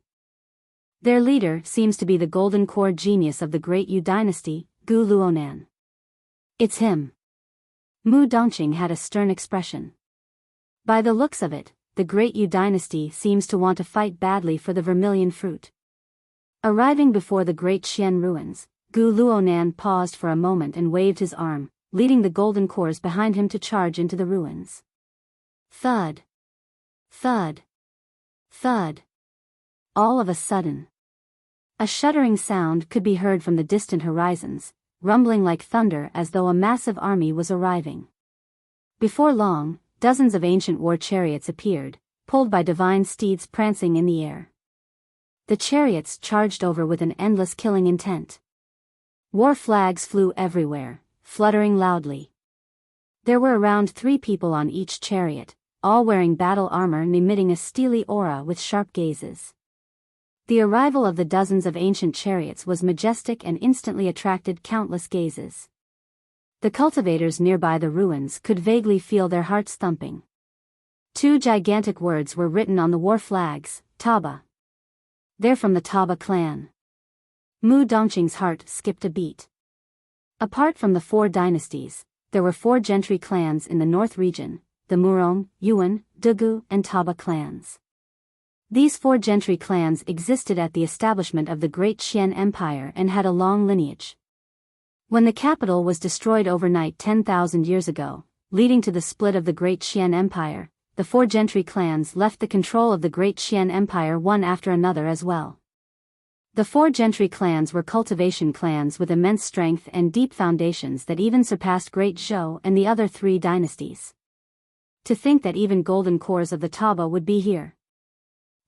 Their leader seems to be the golden core genius of the Great Yu dynasty, Gu Luonan. "It's him." Mu Dongqing had a stern expression. By the looks of it, the Great Yu dynasty seems to want to fight badly for the Vermilion fruit. Arriving before the Great Qian ruins, Gu Luonan paused for a moment and waved his arm, leading the golden cores behind him to charge into the ruins. Thud. Thud. Thud. All of a sudden, a shuddering sound could be heard from the distant horizons, rumbling like thunder as though a massive army was arriving. Before long, dozens of ancient war chariots appeared, pulled by divine steeds prancing in the air. The chariots charged over with an endless killing intent. War flags flew everywhere, fluttering loudly. There were around 3 people on each chariot, all wearing battle armor and emitting a steely aura with sharp gazes. The arrival of the dozens of ancient chariots was majestic and instantly attracted countless gazes. The cultivators nearby the ruins could vaguely feel their hearts thumping. 2 gigantic words were written on the war flags, Taba. "They're from the Taba clan." Mu Dongqing's heart skipped a beat. Apart from the 4 dynasties, there were 4 gentry clans in the North region, the Murong, Yuan, Dugu, and Taba clans. These 4 gentry clans existed at the establishment of the Great Qian Empire and had a long lineage. When the capital was destroyed overnight 10,000 years ago, leading to the split of the Great Qian Empire, the 4 gentry clans left the control of the Great Qian Empire one after another as well. The 4 gentry clans were cultivation clans with immense strength and deep foundations that even surpassed Great Zhou and the other 3 dynasties. To think that even golden cores of the Taba would be here.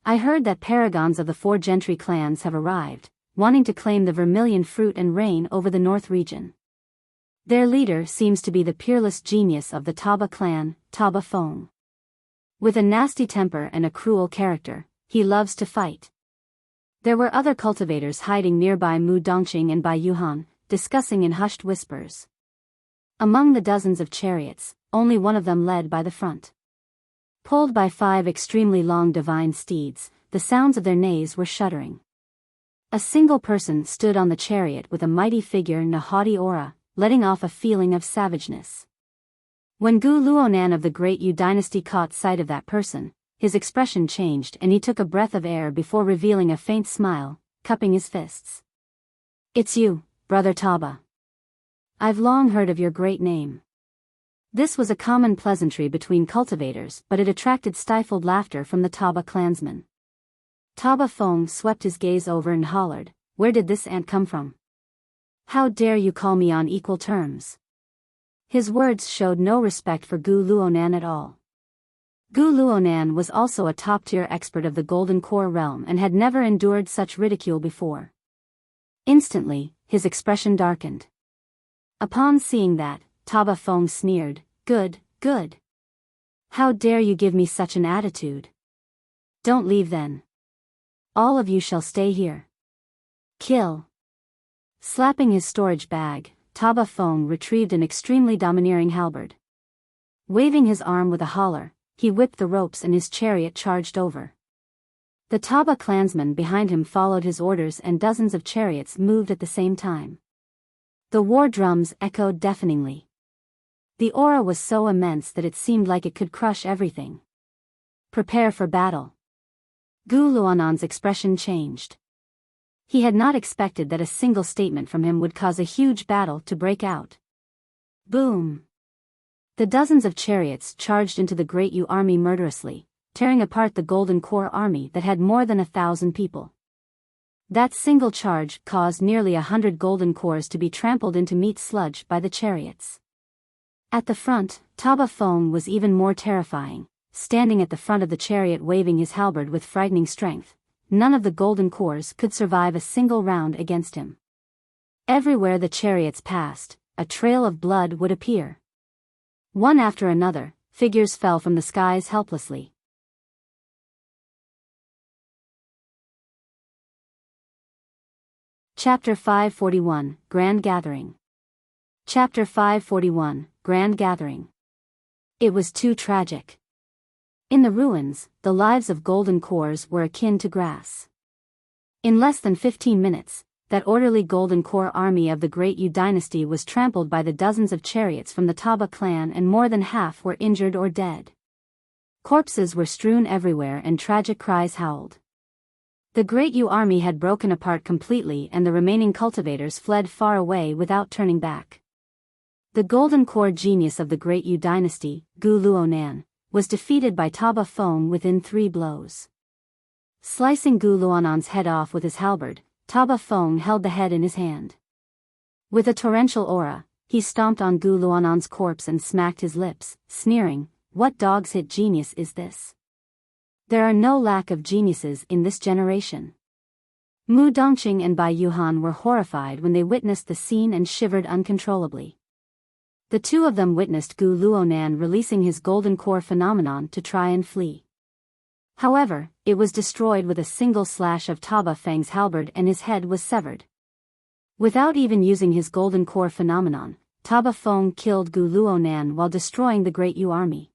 I heard that Paragons of the 4 gentry clans have arrived, wanting to claim the Vermilion fruit and reign over the north region. Their leader seems to be the peerless genius of the Taba clan, Taba Feng. With a nasty temper and a cruel character, he loves to fight. There were other cultivators hiding nearby Mu Dongqing and Bai Yuhan, discussing in hushed whispers. Among the dozens of chariots, only one of them led by the front. Pulled by 5 extremely long divine steeds, the sounds of their neighs were shuddering. A single person stood on the chariot with a mighty figure and a haughty aura, letting off a feeling of savageness. When Gu Luonan of the Great Yu dynasty caught sight of that person, his expression changed and he took a breath of air before revealing a faint smile, cupping his fists. "It's you, brother Taba. I've long heard of your great name." This was a common pleasantry between cultivators, but it attracted stifled laughter from the Taba clansmen. Taba Feng swept his gaze over and hollered, "Where did this ant come from? How dare you call me on equal terms?" His words showed no respect for Gu Luonan at all. Gu Luonan was also a top-tier expert of the Golden Core realm and had never endured such ridicule before. Instantly, his expression darkened. Upon seeing that, Taba Feng sneered, Good. How dare you give me such an attitude? Don't leave then. All of you shall stay here. Kill." Slapping his storage bag, Taba Feng retrieved an extremely domineering halberd. Waving his arm with a holler, he whipped the ropes and his chariot charged over. The Taba clansmen behind him followed his orders and dozens of chariots moved at the same time. The war drums echoed deafeningly. The aura was so immense that it seemed like it could crush everything. "Prepare for battle." Gu Luonan's expression changed. He had not expected that a single statement from him would cause a huge battle to break out. Boom! The dozens of chariots charged into the Great Yu army murderously, tearing apart the Golden Core army that had more than 1,000 people. That single charge caused nearly 100 Golden Cores to be trampled into meat sludge by the chariots. At the front, Taba Feng was even more terrifying, standing at the front of the chariot waving his halberd with frightening strength. None of the Golden Cores could survive a single round against him. Everywhere the chariots passed, a trail of blood would appear. One after another, figures fell from the skies helplessly. Chapter 541, Grand Gathering. Chapter 541, Grand Gathering. It was too tragic. In the ruins, the lives of Golden Cores were akin to grass. In less than 15 minutes, that orderly Golden Core army of the Great Yu dynasty was trampled by the dozens of chariots from the Taba clan and more than half were injured or dead. Corpses were strewn everywhere and tragic cries howled. The Great Yu army had broken apart completely and the remaining cultivators fled far away without turning back. The Golden Core genius of the Great Yu dynasty, Gu Luonan, was defeated by Taba Feng within 3 blows. Slicing Gu Luonan's head off with his halberd, Taba Feng held the head in his hand. With a torrential aura, he stomped on Gu Luonan's corpse and smacked his lips, sneering, "What dog's hit genius is this? There are no lack of geniuses in this generation." Mu Dongqing and Bai Yuhan were horrified when they witnessed the scene and shivered uncontrollably. The two of them witnessed Gu Luonan releasing his Golden Core phenomenon to try and flee. However, it was destroyed with a single slash of Taba Feng's halberd and his head was severed. Without even using his Golden Core phenomenon, Taba Feng killed Gu Luonan while destroying the Great Yu army.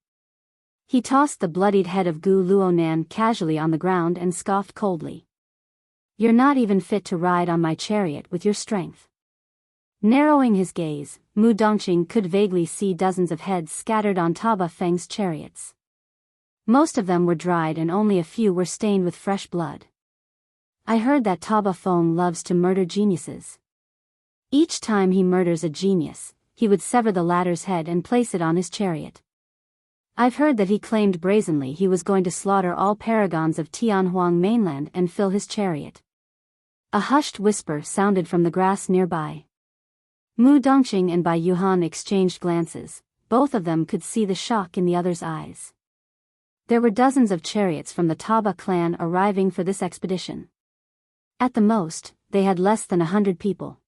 He tossed the bloodied head of Gu Luonan casually on the ground and scoffed coldly. "You're not even fit to ride on my chariot with your strength. Narrowing his gaze, Mu Dongqing could vaguely see dozens of heads scattered on Taba Feng's chariots. Most of them were dried and only a few were stained with fresh blood. I heard that Taba Feng loves to murder geniuses. Each time he murders a genius, he would sever the latter's head and place it on his chariot. I've heard that he claimed brazenly he was going to slaughter all paragons of Tianhuang mainland and fill his chariot. A hushed whisper sounded from the grass nearby. Mu Dongqing and Bai Yuhan exchanged glances. Both of them could see the shock in the other's eyes. There were dozens of chariots from the Taba clan arriving for this expedition. At the most, they had less than 100 people.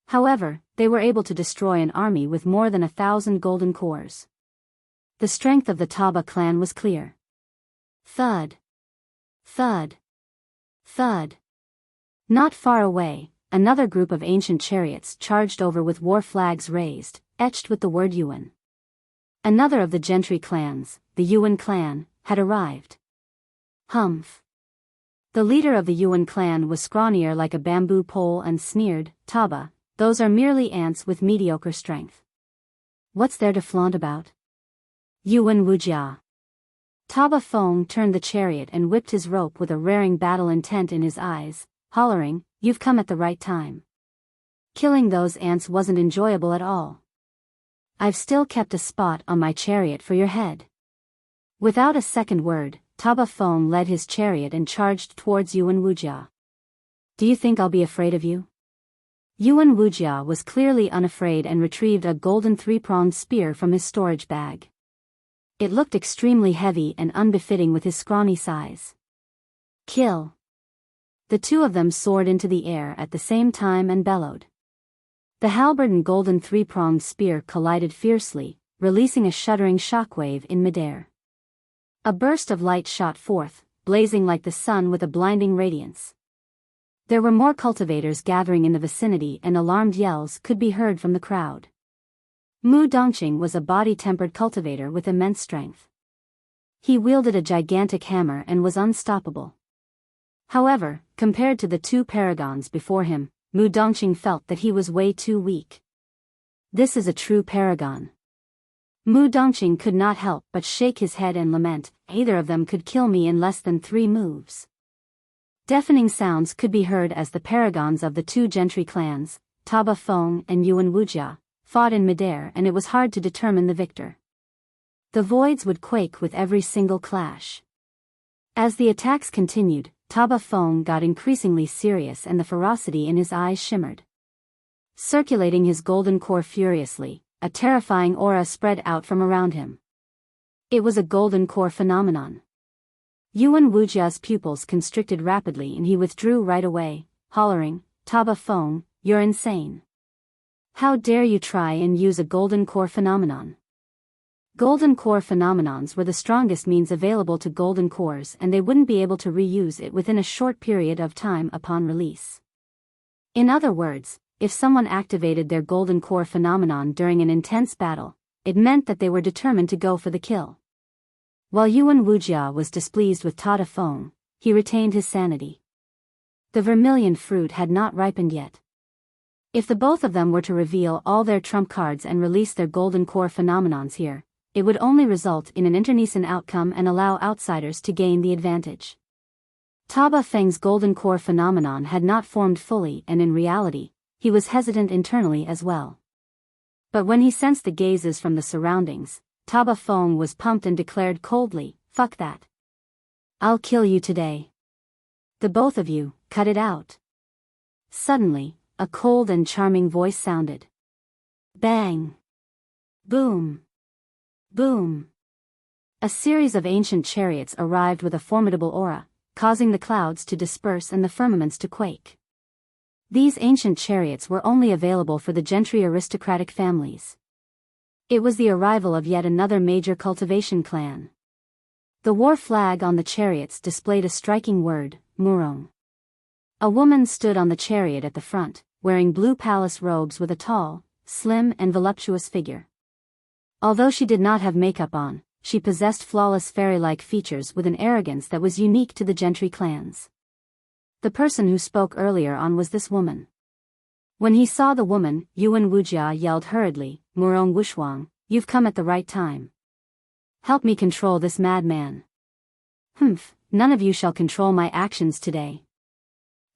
However, they were able to destroy an army with more than 1,000 golden cores. The strength of the Taba clan was clear. Thud. Thud. Thud. Not far away, another group of ancient chariots charged over with war flags raised, etched with the word Yuan. Another of the Gentry clans, the Yuan clan, had arrived. Humph. The leader of the Yuan clan was scrawnier like a bamboo pole and sneered, Taba, those are merely ants with mediocre strength. What's there to flaunt about? Yuan Wujia. Taba Feng turned the chariot and whipped his rope with a raring battle intent in his eyes, hollering, you've come at the right time. Killing those ants wasn't enjoyable at all. I've still kept a spot on my chariot for your head. Without a second word, Taba Feng led his chariot and charged towards Yuan Wujia. Do you think I'll be afraid of you? Yuan Wujia was clearly unafraid and retrieved a golden three-pronged spear from his storage bag. It looked extremely heavy and unbefitting with his scrawny size. Kill. The two of them soared into the air at the same time and bellowed. The halberd and golden three-pronged spear collided fiercely, releasing a shuddering shockwave in midair. A burst of light shot forth, blazing like the sun with a blinding radiance. There were more cultivators gathering in the vicinity and alarmed yells could be heard from the crowd. Mu Dongqing was a body-tempered cultivator with immense strength. He wielded a gigantic hammer and was unstoppable. However, compared to the two paragons before him, Mu Dongqing felt that he was way too weak. This is a true paragon. Mu Dongqing could not help but shake his head and lament, either of them could kill me in less than 3 moves. Deafening sounds could be heard as the paragons of the two Gentry clans, Taba Feng and Yuan Wujia, fought in midair and it was hard to determine the victor. The voids would quake with every single clash. As the attacks continued, Taba Feng got increasingly serious and the ferocity in his eyes shimmered. Circulating his golden core furiously, a terrifying aura spread out from around him. It was a golden core phenomenon. Yuan Wujia's pupils constricted rapidly and he withdrew right away, hollering, Taba Feng, you're insane. How dare you try and use a golden core phenomenon? Golden core phenomenons were the strongest means available to golden cores and they wouldn't be able to reuse it within a short period of time upon release. In other words, if someone activated their golden core phenomenon during an intense battle, it meant that they were determined to go for the kill. While Yuan Wujia was displeased with Taba Feng, he retained his sanity. The vermilion fruit had not ripened yet. If the both of them were to reveal all their trump cards and release their golden core phenomenons here, it would only result in an internecine outcome and allow outsiders to gain the advantage. Taba Feng's golden core phenomenon had not formed fully and in reality, he was hesitant internally as well. But when he sensed the gazes from the surroundings, Taba Feng was pumped and declared coldly, fuck that. I'll kill you today. The both of you, cut it out. Suddenly, a cold and charming voice sounded. Bang. Boom. Boom. A series of ancient chariots arrived with a formidable aura, causing the clouds to disperse and the firmaments to quake. These ancient chariots were only available for the Gentry aristocratic families. It was the arrival of yet another major cultivation clan. The war flag on the chariots displayed a striking word, Murong. A woman stood on the chariot at the front, wearing blue palace robes with a tall, slim and voluptuous figure. Although she did not have makeup on, she possessed flawless fairy-like features with an arrogance that was unique to the Gentry clans. The person who spoke earlier on was this woman. When he saw the woman, Yuan Wujia yelled hurriedly, "Murong Wushuang, you've come at the right time. Help me control this madman." "Humph, none of you shall control my actions today."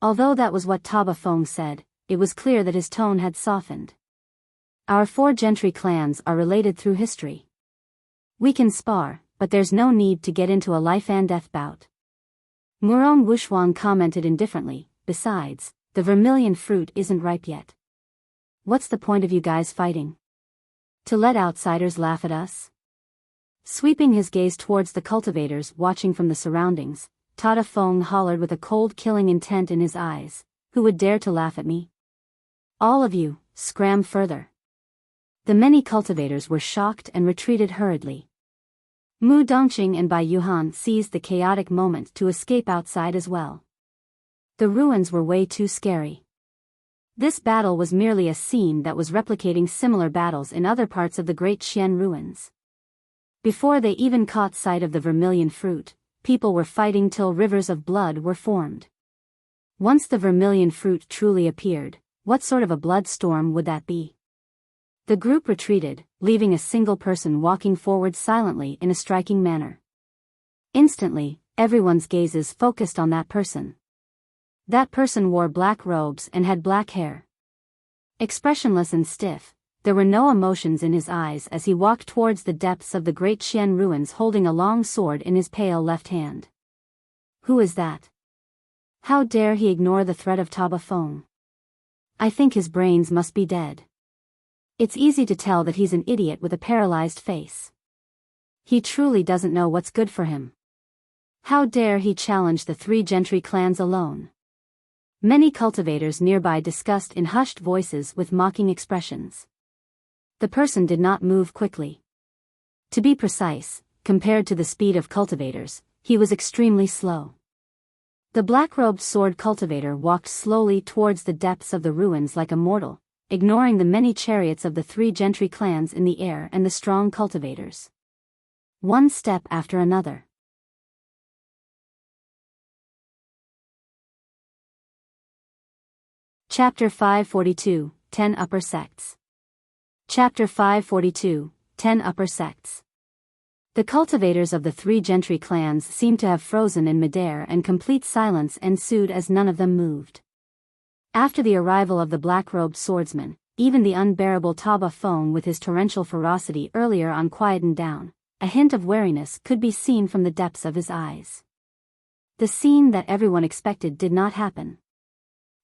Although that was what Taba Feng said, it was clear that his tone had softened. "Our 4 gentry clans are related through history. We can spar, but there's no need to get into a life-and-death bout." Murong Wushuang commented indifferently, "Besides, the vermilion fruit isn't ripe yet. What's the point of you guys fighting? To let outsiders laugh at us?" Sweeping his gaze towards the cultivators watching from the surroundings, Taba Feng hollered with a cold killing intent in his eyes, "Who would dare to laugh at me? All of you, scram further." The many cultivators were shocked and retreated hurriedly. Mu Dongqing and Bai Yuhan seized the chaotic moment to escape outside as well. The ruins were way too scary. This battle was merely a scene that was replicating similar battles in other parts of the Great Xian ruins. Before they even caught sight of the vermilion fruit, people were fighting till rivers of blood were formed. Once the vermilion fruit truly appeared, what sort of a blood storm would that be? The group retreated, leaving a single person walking forward silently in a striking manner. Instantly, everyone's gazes focused on that person. That person wore black robes and had black hair. Expressionless and stiff, there were no emotions in his eyes as he walked towards the depths of the Great Xian ruins holding a long sword in his pale left hand. Who is that? How dare he ignore the threat of Taba Feng? I think his brains must be dead. It's easy to tell that he's an idiot with a paralyzed face. He truly doesn't know what's good for him. How dare he challenge the 3 gentry clans alone? Many cultivators nearby discussed in hushed voices with mocking expressions. The person did not move quickly. To be precise, compared to the speed of cultivators, he was extremely slow. The black-robed sword cultivator walked slowly towards the depths of the ruins like a mortal, ignoring the many chariots of the 3 gentry clans in the air and the strong cultivators. One step after another. Chapter 542, 10 Upper Sects. Chapter 542, 10 Upper Sects. The cultivators of the 3 gentry clans seemed to have frozen in midair and complete silence ensued as none of them moved. After the arrival of the black-robed swordsman, even the unbearable Taba Feng with his torrential ferocity earlier on quietened down. A hint of wariness could be seen from the depths of his eyes. The scene that everyone expected did not happen.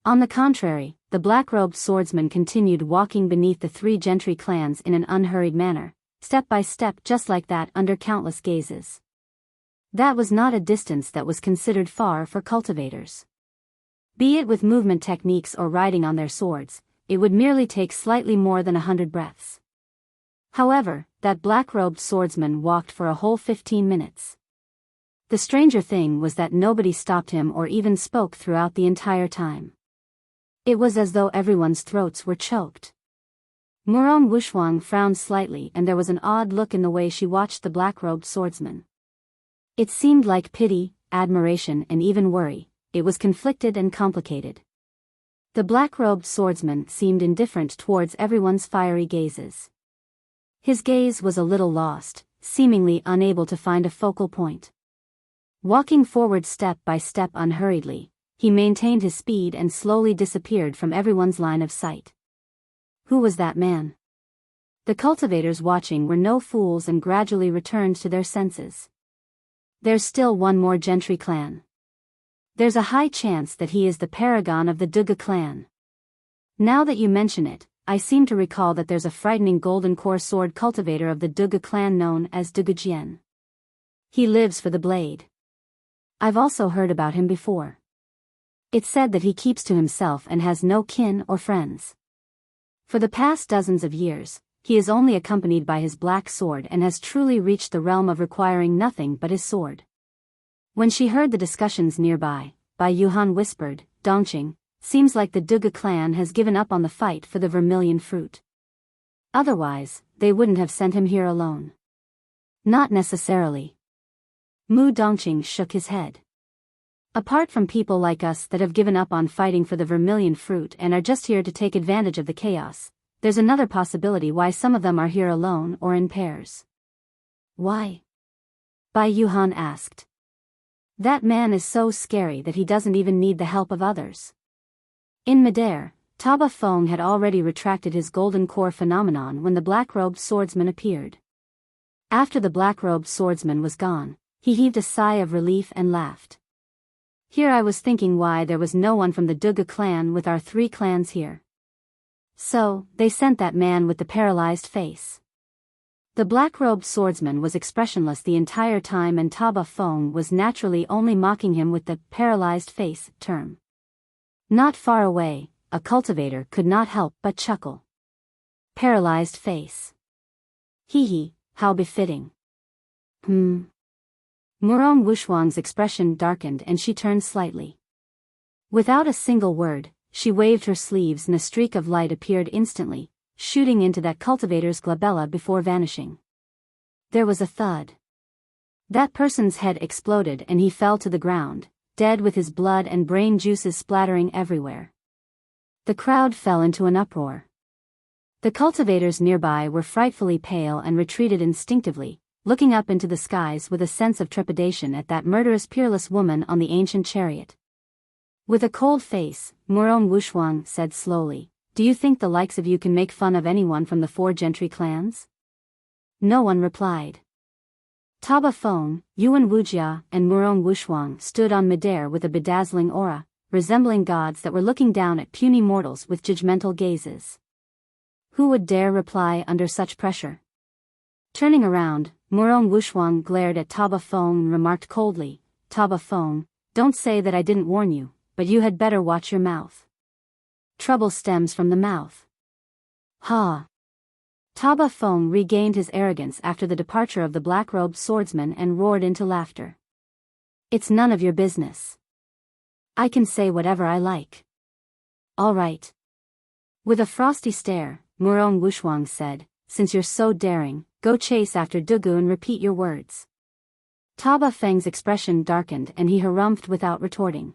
On the contrary, the black-robed swordsman continued walking beneath the 3 gentry clans in an unhurried manner, step by step just like that under countless gazes. That was not a distance that was considered far for cultivators. Be it with movement techniques or riding on their swords, it would merely take slightly more than 100 breaths. However, that black-robed swordsman walked for a whole 15 minutes. The stranger thing was that nobody stopped him or even spoke throughout the entire time. It was as though everyone's throats were choked. Murong Wushuang frowned slightly and there was an odd look in the way she watched the black-robed swordsman. It seemed like pity, admiration and even worry. It was conflicted and complicated. The black-robed swordsman seemed indifferent towards everyone's fiery gazes. His gaze was a little lost, seemingly unable to find a focal point. Walking forward step by step unhurriedly, he maintained his speed and slowly disappeared from everyone's line of sight. Who was that man? The cultivators watching were no fools and gradually returned to their senses. There's still one more gentry clan. There's a high chance that he is the paragon of the Duga clan. Now that you mention it, I seem to recall that there's a frightening golden core sword cultivator of the Duga clan known as Duga Jian. He lives for the blade. I've also heard about him before. It's said that he keeps to himself and has no kin or friends. For the past dozens of years, he is only accompanied by his black sword and has truly reached the realm of requiring nothing but his sword. When she heard the discussions nearby, Bai Yuhan whispered, "Dongqing, seems like the Duga clan has given up on the fight for the vermilion fruit. Otherwise, they wouldn't have sent him here alone." "Not necessarily." Mu Dongqing shook his head. Apart from people like us that have given up on fighting for the Vermilion fruit and are just here to take advantage of the chaos, there's another possibility why some of them are here alone or in pairs. Why? Bai Yuhan asked. That man is so scary that he doesn't even need the help of others. In midair, Taba Feng had already retracted his golden core phenomenon when the black-robed swordsman appeared. After the black-robed swordsman was gone, he heaved a sigh of relief and laughed. Here I was thinking why there was no one from the Duga clan with our 3 clans here. So, they sent that man with the paralyzed face. The black-robed swordsman was expressionless the entire time, and Taba Feng was naturally only mocking him with the paralyzed face term. Not far away, a cultivator could not help but chuckle. Paralyzed face. Hee, how befitting. Murong Wushuang's expression darkened and she turned slightly. Without a single word, she waved her sleeves and a streak of light appeared instantly, shooting into that cultivator's glabella before vanishing. There was a thud. That person's head exploded and he fell to the ground, dead with his blood and brain juices splattering everywhere. The crowd fell into an uproar. The cultivators nearby were frightfully pale and retreated instinctively, looking up into the skies with a sense of trepidation at that murderous peerless woman on the ancient chariot. With a cold face, Murong Wushuang said slowly, "Do you think the likes of you can make fun of anyone from the 4 Gentry clans?" No one replied. Taba Feng, Yuan Wujia, and Murong Wushuang stood on midair with a bedazzling aura, resembling gods that were looking down at puny mortals with judgmental gazes. Who would dare reply under such pressure? Turning around, Murong Wushuang glared at Taba Feng and remarked coldly, "Taba Feng, don't say that I didn't warn you, but you had better watch your mouth. Trouble stems from the mouth." Ha! Taba Feng regained his arrogance after the departure of the black-robed swordsman and roared into laughter. "It's none of your business. I can say whatever I like." "All right." With a frosty stare, Murong Wushuang said, "Since you're so daring, go chase after Dugu and repeat your words." Taba Feng's expression darkened and he harumphed without retorting.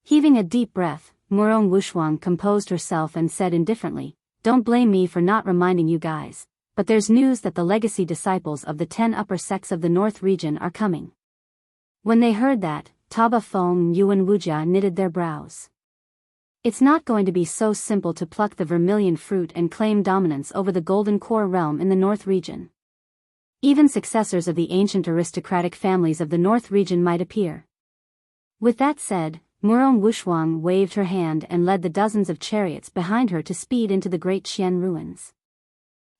Heaving a deep breath, Murong Wushuang composed herself and said indifferently, "Don't blame me for not reminding you guys, but there's news that the legacy disciples of the 10 upper sects of the North region are coming." When they heard that, Taba Feng and Yuan Wujia knitted their brows. It's not going to be so simple to pluck the Vermilion fruit and claim dominance over the Golden Core realm in the North region. Even successors of the ancient aristocratic families of the North region might appear. With that said, Murong Wushuang waved her hand and led the dozens of chariots behind her to speed into the great Qian ruins.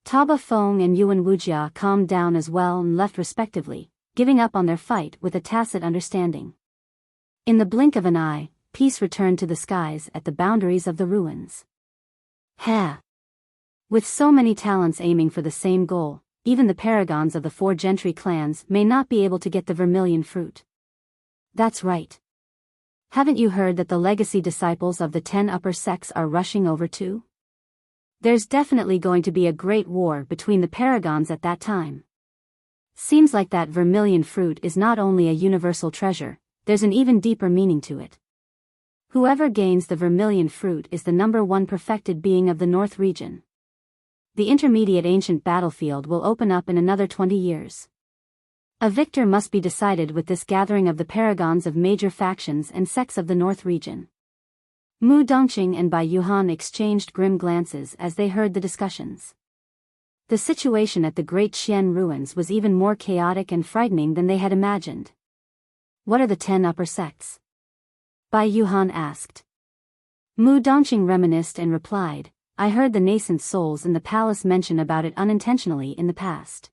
Taba Feng and Yuan Wujia calmed down as well and left respectively, giving up on their fight with a tacit understanding. In the blink of an eye, peace returned to the skies at the boundaries of the ruins. Ha! With so many talents aiming for the same goal, even the Paragons of the 4 Gentry clans may not be able to get the Vermilion fruit. That's right. Haven't you heard that the legacy disciples of the 10 upper sects are rushing over too? There's definitely going to be a great war between the Paragons at that time. Seems like that Vermilion fruit is not only a universal treasure, there's an even deeper meaning to it. Whoever gains the Vermilion fruit is the #1 perfected being of the North region. The intermediate ancient battlefield will open up in another 20 years. A victor must be decided with this gathering of the Paragons of major factions and sects of the North region. Mu Dongqing and Bai Yuhan exchanged grim glances as they heard the discussions. The situation at the Great Qian ruins was even more chaotic and frightening than they had imagined. What are the 10 upper sects? Bai Yuhan asked. Mu Dongqing reminisced and replied, "I heard the nascent souls in the palace mention about it unintentionally in the past.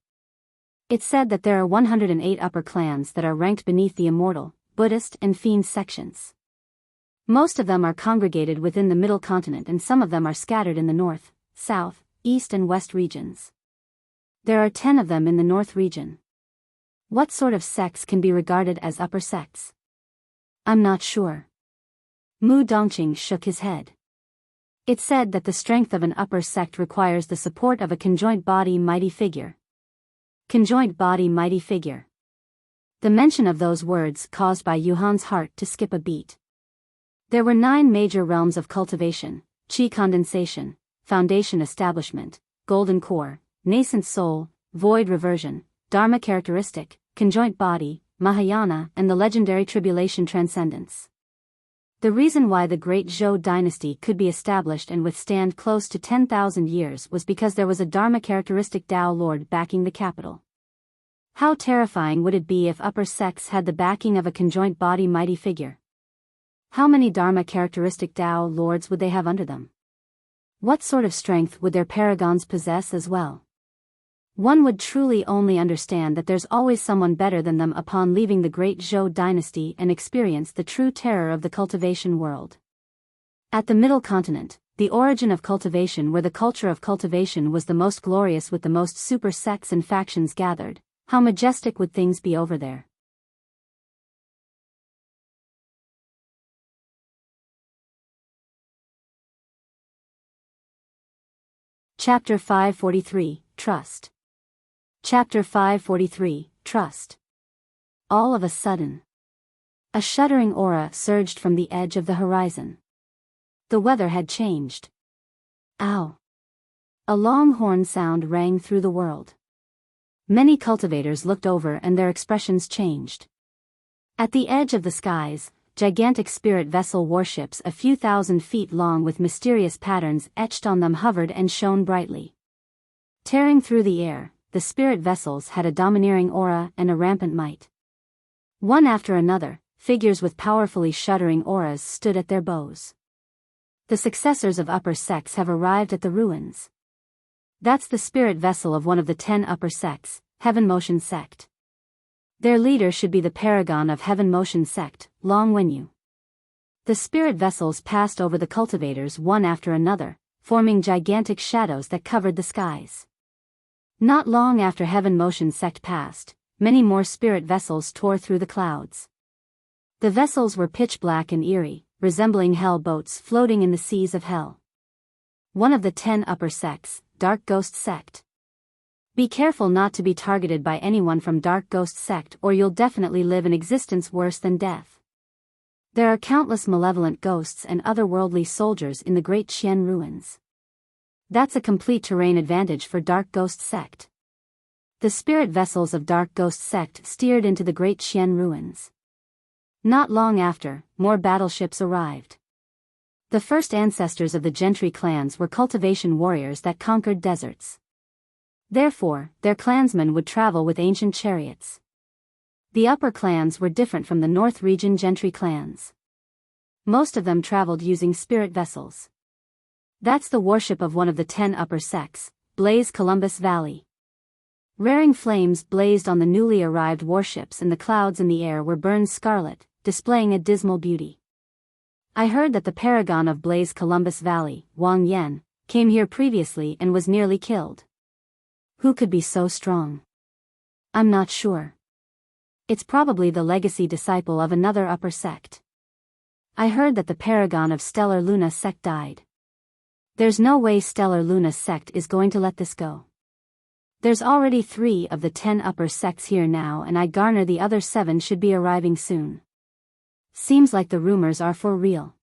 It said that there are 108 upper clans that are ranked beneath the immortal, Buddhist and Fiend sections. Most of them are congregated within the Middle Continent and some of them are scattered in the North, South, East and West regions. There are 10 of them in the North region. What sort of sects can be regarded as upper sects? I'm not sure." Mu Dongqing shook his head. It said that the strength of an upper sect requires the support of a conjoint body mighty figure. Conjoint body mighty figure. The mention of those words caused Bai Yuhan's heart to skip a beat. There were 9 major realms of cultivation: Qi condensation, foundation establishment, golden core, nascent soul, void reversion, dharma characteristic, conjoint body, Mahayana, and the legendary tribulation transcendence. The reason why the Great Zhou dynasty could be established and withstand close to 10,000 years was because there was a dharma characteristic Tao Lord backing the capital. How terrifying would it be if upper sects had the backing of a conjoint body mighty figure? How many dharma characteristic Tao Lords would they have under them? What sort of strength would their paragons possess as well? One would truly only understand that there's always someone better than them upon leaving the Great Zhou dynasty and experience the true terror of the cultivation world. At the Middle Continent, the origin of cultivation, where the culture of cultivation was the most glorious with the most super sects and factions gathered, how majestic would things be over there? Chapter 543, Trust. Chapter 543, Trust. All of a sudden, a shuddering aura surged from the edge of the horizon. The weather had changed. Ow! A long horn sound rang through the world. Many cultivators looked over and their expressions changed. At the edge of the skies, gigantic spirit vessel warships a few thousand feet long with mysterious patterns etched on them hovered and shone brightly. Tearing through the air, the spirit vessels had a domineering aura and a rampant might. One after another, figures with powerfully shuddering auras stood at their bows. The successors of upper sects have arrived at the ruins. That's the spirit vessel of one of the 10 upper sects, Heaven Motion Sect. Their leader should be the paragon of Heaven Motion Sect, Long Wenyu. The spirit vessels passed over the cultivators one after another, forming gigantic shadows that covered the skies. Not long after Heaven Motion Sect passed, many more spirit vessels tore through the clouds. The vessels were pitch black and eerie, resembling hell boats floating in the seas of hell. One of the 10 upper sects, Dark Ghost Sect. Be careful not to be targeted by anyone from Dark Ghost Sect or you'll definitely live an existence worse than death. There are countless malevolent ghosts and otherworldly soldiers in the Great Qian ruins. That's a complete terrain advantage for Dark Ghost Sect. The spirit vessels of Dark Ghost Sect steered into the Great Qian ruins. Not long after, more battleships arrived. The first ancestors of the Gentry clans were cultivation warriors that conquered deserts. Therefore, their clansmen would travel with ancient chariots. The upper clans were different from the North Region Gentry clans. Most of them traveled using spirit vessels. That's the worship of one of the 10 upper sects, Blaze Columbus Valley. Raring flames blazed on the newly arrived warships and the clouds in the air were burned scarlet, displaying a dismal beauty. I heard that the paragon of Blaze Columbus Valley, Wang Yan, came here previously and was nearly killed. Who could be so strong? I'm not sure. It's probably the legacy disciple of another upper sect. I heard that the paragon of Stellar Luna Sect died. There's no way Stellar Luna Sect is going to let this go. There's already 3 of the 10 upper sects here now and I garner the other 7 should be arriving soon. Seems like the rumors are for real.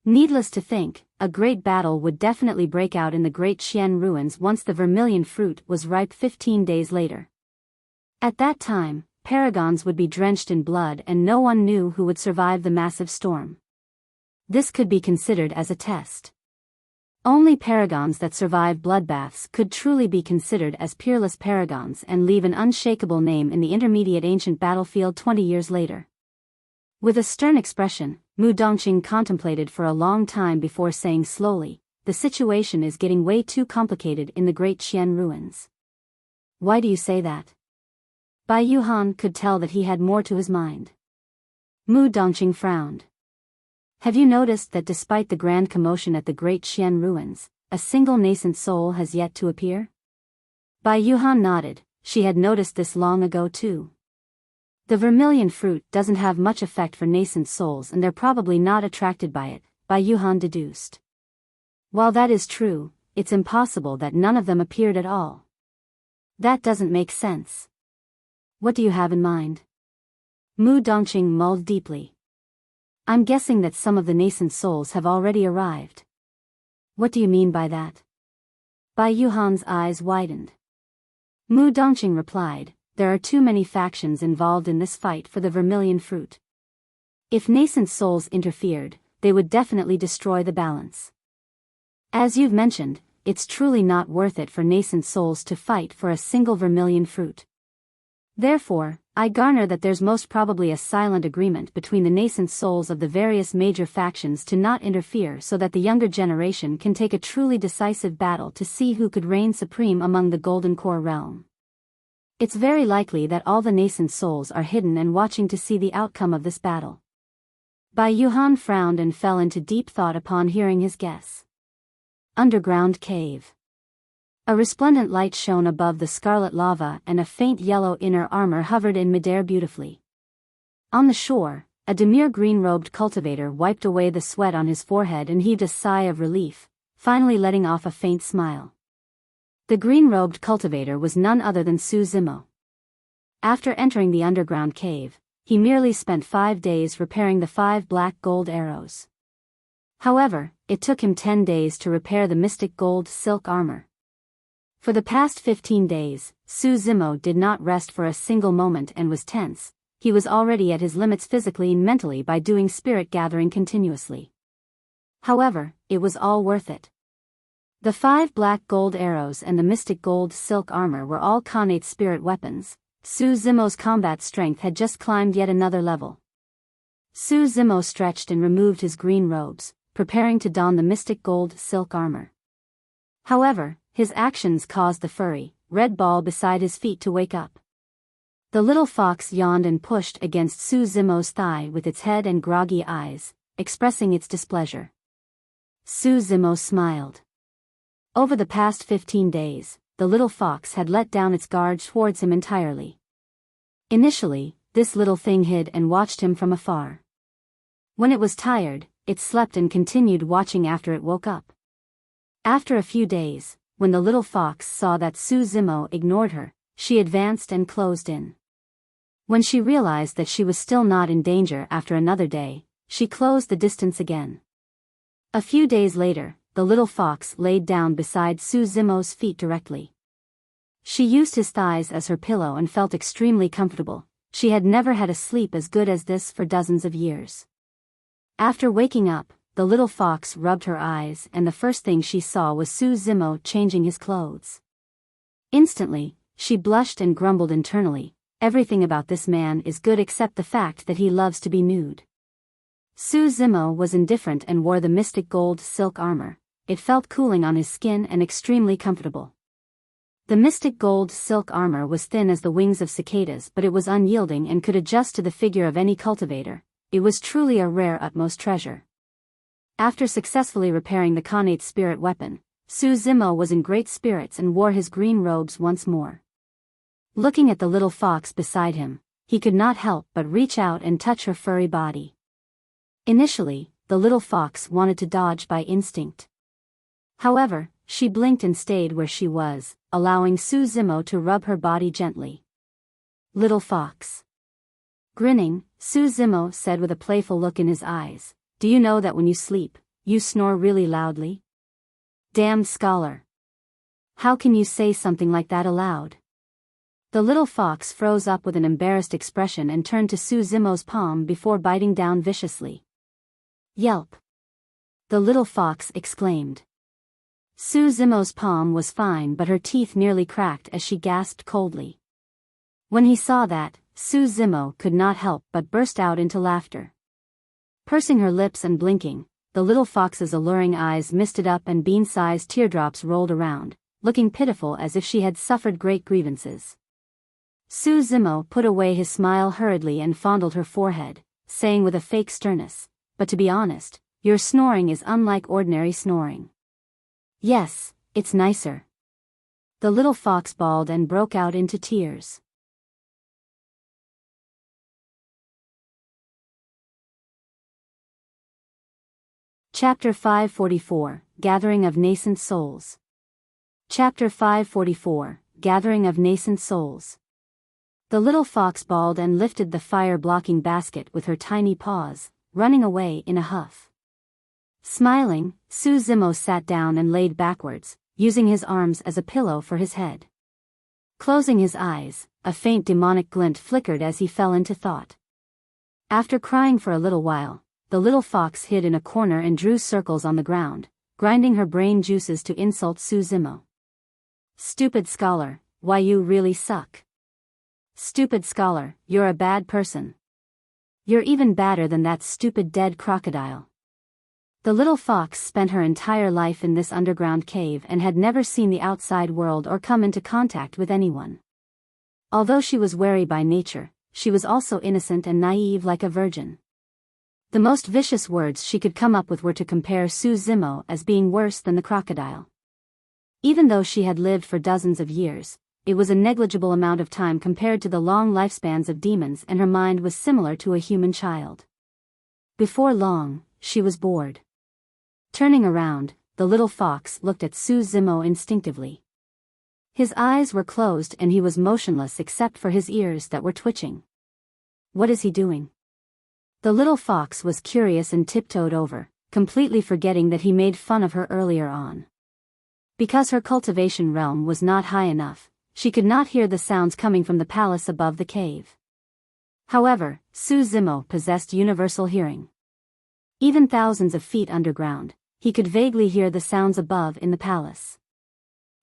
Needless to think, a great battle would definitely break out in the Great Qian ruins once the Vermilion fruit was ripe 15 days later. At that time, paragons would be drenched in blood and no one knew who would survive the massive storm. This could be considered as a test. Only paragons that survive bloodbaths could truly be considered as peerless paragons and leave an unshakable name in the intermediate ancient battlefield 20 years later. With a stern expression, Mu Dongqing contemplated for a long time before saying slowly, "The situation is getting way too complicated in the Great Qian ruins." Why do you say that? Bai Yuhan could tell that he had more to his mind. Mu Dongqing frowned. Have you noticed that despite the grand commotion at the Great Qian ruins, a single nascent soul has yet to appear? Bai Yuhan nodded, she had noticed this long ago too. The Vermilion fruit doesn't have much effect for nascent souls and they're probably not attracted by it, Bai Yuhan deduced. While that is true, it's impossible that none of them appeared at all. That doesn't make sense. What do you have in mind? Mu Dongqing mulled deeply. I'm guessing that some of the nascent souls have already arrived. What do you mean by that? Bai Yuhan's eyes widened. Mu Dongqing replied, there are too many factions involved in this fight for the vermilion fruit. If nascent souls interfered, they would definitely destroy the balance. As you've mentioned, it's truly not worth it for nascent souls to fight for a single vermilion fruit. Therefore, I garner that there's most probably a silent agreement between the nascent souls of the various major factions to not interfere so that the younger generation can take a truly decisive battle to see who could reign supreme among the Golden Core realm. It's very likely that all the nascent souls are hidden and watching to see the outcome of this battle. Bai Yuhan frowned and fell into deep thought upon hearing his guess. Underground cave. A resplendent light shone above the scarlet lava and a faint yellow inner armor hovered in midair beautifully. On the shore, a demure green-robed cultivator wiped away the sweat on his forehead and heaved a sigh of relief, finally letting off a faint smile. The green-robed cultivator was none other than Su Zimo. After entering the underground cave, he merely spent 5 days repairing the 5 black gold arrows. However, it took him 10 days to repair the mystic gold silk armor. For the past 15 days, Su Zimo did not rest for a single moment and was tense. He was already at his limits physically and mentally by doing spirit gathering continuously. However, it was all worth it. The 5 black gold arrows and the mystic gold silk armor were all Khanate spirit weapons. Su Zimo's combat strength had just climbed yet another level. Su Zimo stretched and removed his green robes, preparing to don the mystic gold silk armor. However, his actions caused the furry, red ball beside his feet to wake up. The little fox yawned and pushed against Su Zimo's thigh with its head and groggy eyes, expressing its displeasure. Su Zimo smiled. Over the past 15 days, the little fox had let down its guard towards him entirely. Initially, this little thing hid and watched him from afar. When it was tired, it slept and continued watching after it woke up. After a few days, when the little fox saw that Su Zimo ignored her, she advanced and closed in. When she realized that she was still not in danger after another day, she closed the distance again. A few days later, the little fox laid down beside Su Zimo's feet directly. She used his thighs as her pillow and felt extremely comfortable. She had never had a sleep as good as this for dozens of years. After waking up, the little fox rubbed her eyes and the first thing she saw was Su Zimo changing his clothes. Instantly, she blushed and grumbled internally, everything about this man is good except the fact that he loves to be nude. Su Zimo was indifferent and wore the mystic gold silk armor. It felt cooling on his skin and extremely comfortable. The mystic gold silk armor was thin as the wings of cicadas, but it was unyielding and could adjust to the figure of any cultivator. It was truly a rare utmost treasure. After successfully repairing the Khanate spirit weapon, Su Zimo was in great spirits and wore his green robes once more. Looking at the little fox beside him, he could not help but reach out and touch her furry body. Initially, the little fox wanted to dodge by instinct. However, she blinked and stayed where she was, allowing Su Zimo to rub her body gently. Little fox. Grinning, Su Zimo said with a playful look in his eyes, "Do you know that when you sleep, you snore really loudly?" Damned scholar. How can you say something like that aloud? The little fox froze up with an embarrassed expression and turned to Su Zimo's palm before biting down viciously. Yelp! The little fox exclaimed. Su Zimo's palm was fine but her teeth nearly cracked as she gasped coldly. When he saw that, Su Zimo could not help but burst out into laughter. Pursing her lips and blinking, the little fox's alluring eyes misted up and bean-sized teardrops rolled around, looking pitiful as if she had suffered great grievances. Su Zimo put away his smile hurriedly and fondled her forehead, saying with a fake sternness, "But to be honest, your snoring is unlike ordinary snoring." "Yes, it's nicer." The little fox bawled and broke out into tears. Chapter 544, Gathering of Nascent Souls. Chapter 544, Gathering of Nascent Souls. The little fox bawled and lifted the fire-blocking basket with her tiny paws, running away in a huff. Smiling, Su Zimo sat down and laid backwards, using his arms as a pillow for his head. Closing his eyes, a faint demonic glint flickered as he fell into thought. After crying for a little while, the little fox hid in a corner and drew circles on the ground, grinding her brain juices to insult Su Zimo. Stupid scholar, why you really suck. Stupid scholar, you're a bad person. You're even badder than that stupid dead crocodile. The little fox spent her entire life in this underground cave and had never seen the outside world or come into contact with anyone. Although she was wary by nature, she was also innocent and naive like a virgin. The most vicious words she could come up with were to compare Su Zimo as being worse than the crocodile. Even though she had lived for dozens of years, it was a negligible amount of time compared to the long lifespans of demons, and her mind was similar to a human child. Before long, she was bored. Turning around, the little fox looked at Su Zimo instinctively. His eyes were closed and he was motionless except for his ears that were twitching. What is he doing? The little fox was curious and tiptoed over, completely forgetting that he made fun of her earlier on. Because her cultivation realm was not high enough, she could not hear the sounds coming from the palace above the cave. However, Su Zimo possessed universal hearing. Even thousands of feet underground, he could vaguely hear the sounds above in the palace.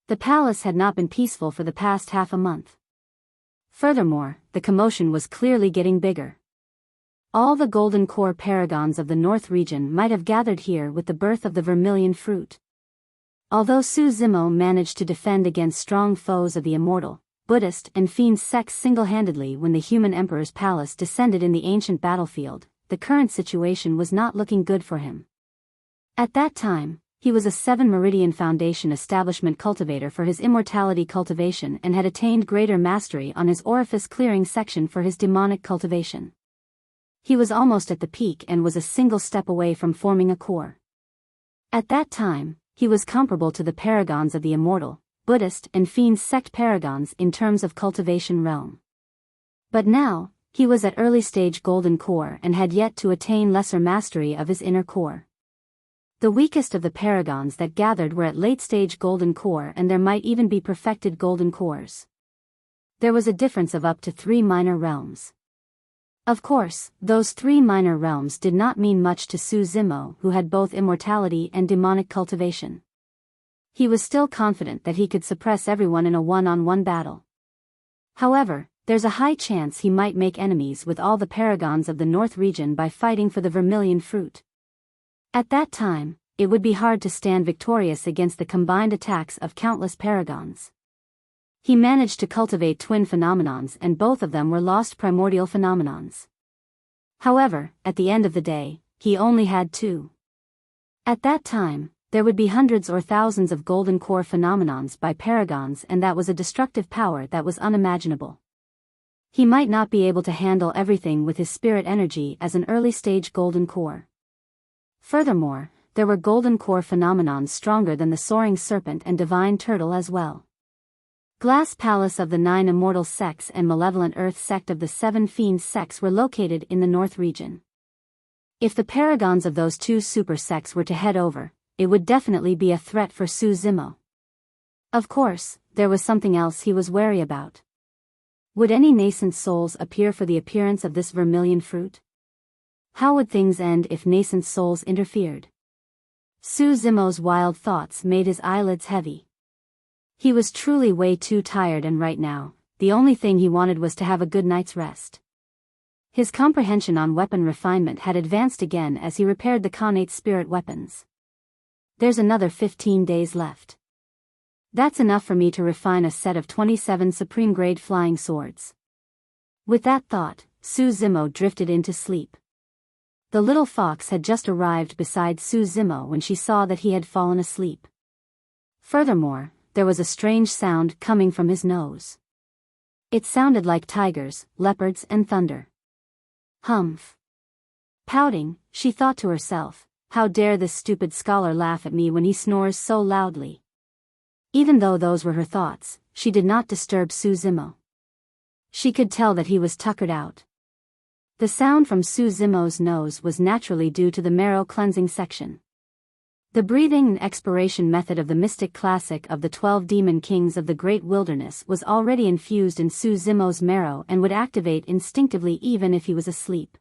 The palace had not been peaceful for the past half a month. Furthermore, the commotion was clearly getting bigger. All the golden core paragons of the North region might have gathered here with the birth of the Vermilion fruit. Although Su Zimo managed to defend against strong foes of the immortal, Buddhist and Fiend sects single-handedly when the human emperor's palace descended in the ancient battlefield, the current situation was not looking good for him. At that time, he was a 7 Meridian Foundation establishment cultivator for his immortality cultivation and had attained greater mastery on his orifice clearing section for his demonic cultivation. He was almost at the peak and was a single step away from forming a core. At that time, he was comparable to the Paragons of the immortal, Buddhist and Fiend sect Paragons in terms of cultivation realm. But now, he was at early stage golden core and had yet to attain lesser mastery of his inner core. The weakest of the Paragons that gathered were at late stage golden core, and there might even be perfected golden cores. There was a difference of up to 3 minor realms. Of course, those 3 minor realms did not mean much to Su Zimo, who had both immortality and demonic cultivation. He was still confident that he could suppress everyone in a one-on-one battle. However, there's a high chance he might make enemies with all the Paragons of the North region by fighting for the Vermilion fruit. At that time, it would be hard to stand victorious against the combined attacks of countless Paragons. He managed to cultivate twin phenomenons, and both of them were lost primordial phenomenons. However, at the end of the day, he only had 2. At that time, there would be hundreds or thousands of golden core phenomenons by Paragons, and that was a destructive power that was unimaginable. He might not be able to handle everything with his spirit energy as an early stage golden core. Furthermore, there were golden core phenomenons stronger than the soaring serpent and divine turtle as well. Glass Palace of the 9 Immortal Sects and Malevolent Earth Sect of the 7 Fiend Sects were located in the North region. If the Paragons of those 2 super sects were to head over, it would definitely be a threat for Su Zimo. Of course, there was something else he was wary about. Would any nascent souls appear for the appearance of this Vermilion fruit? How would things end if nascent souls interfered? Su Zimo's wild thoughts made his eyelids heavy. He was truly way too tired, and right now, the only thing he wanted was to have a good night's rest. His comprehension on weapon refinement had advanced again as he repaired the Connate spirit weapons. There's another 15 days left. That's enough for me to refine a set of 27 supreme-grade flying swords. With that thought, Su Zimo drifted into sleep. The little fox had just arrived beside Su Zimo when she saw that he had fallen asleep. Furthermore, there was a strange sound coming from his nose. It sounded like tigers, leopards, and thunder. Humph. Pouting, she thought to herself, how dare this stupid scholar laugh at me when he snores so loudly. Even though those were her thoughts, she did not disturb Su Zimo. She could tell that he was tuckered out. The sound from Su Zimo's nose was naturally due to the marrow cleansing section. The breathing and expiration method of the mystic classic of the 12 demon kings of the great wilderness was already infused in Su Zimo's marrow and would activate instinctively even if he was asleep.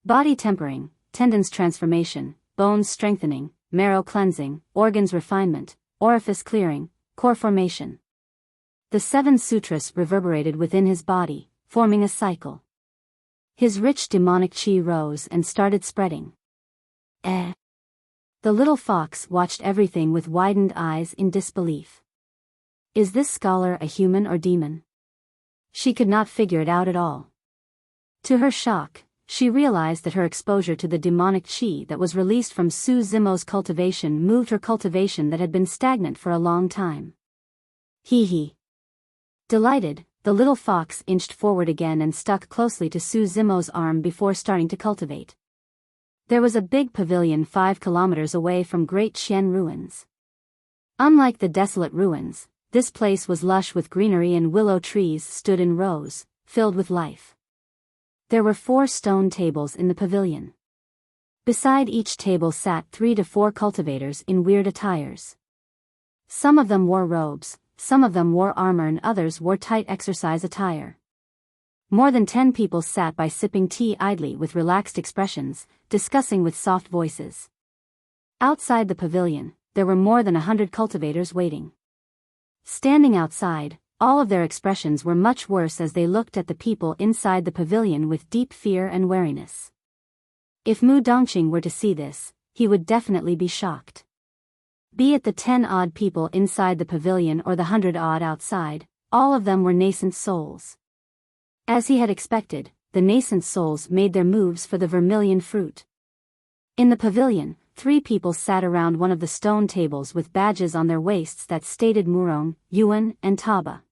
Body tempering, tendons transformation, bones strengthening, marrow cleansing, organs refinement, orifice clearing, core formation. The 7 sutras reverberated within his body, forming a cycle. His rich demonic chi rose and started spreading. The little fox watched everything with widened eyes in disbelief. Is this scholar a human or demon? She could not figure it out at all. To her shock, she realized that her exposure to the demonic chi that was released from Su Zimo's cultivation moved her cultivation that had been stagnant for a long time. Hee. Delighted, the little fox inched forward again and stuck closely to Su Zimo's arm before starting to cultivate. There was a big pavilion 5 kilometers away from Great Qian ruins. Unlike the desolate ruins, this place was lush with greenery and willow trees stood in rows, filled with life. There were 4 stone tables in the pavilion. Beside each table sat 3 to 4 cultivators in weird attires. Some of them wore robes, some of them wore armor and others wore tight exercise attire. More than 10 people sat by sipping tea idly with relaxed expressions, discussing with soft voices. Outside the pavilion, there were more than 100 cultivators waiting. Standing outside, all of their expressions were much worse as they looked at the people inside the pavilion with deep fear and wariness. If Mu Dongqing were to see this, he would definitely be shocked. Be it the 10-odd people inside the pavilion or the 100-odd outside, all of them were nascent souls. As he had expected, the nascent souls made their moves for the vermilion fruit. In the pavilion, 3 people sat around one of the stone tables with badges on their waists that stated Murong, Yuan, and Taba.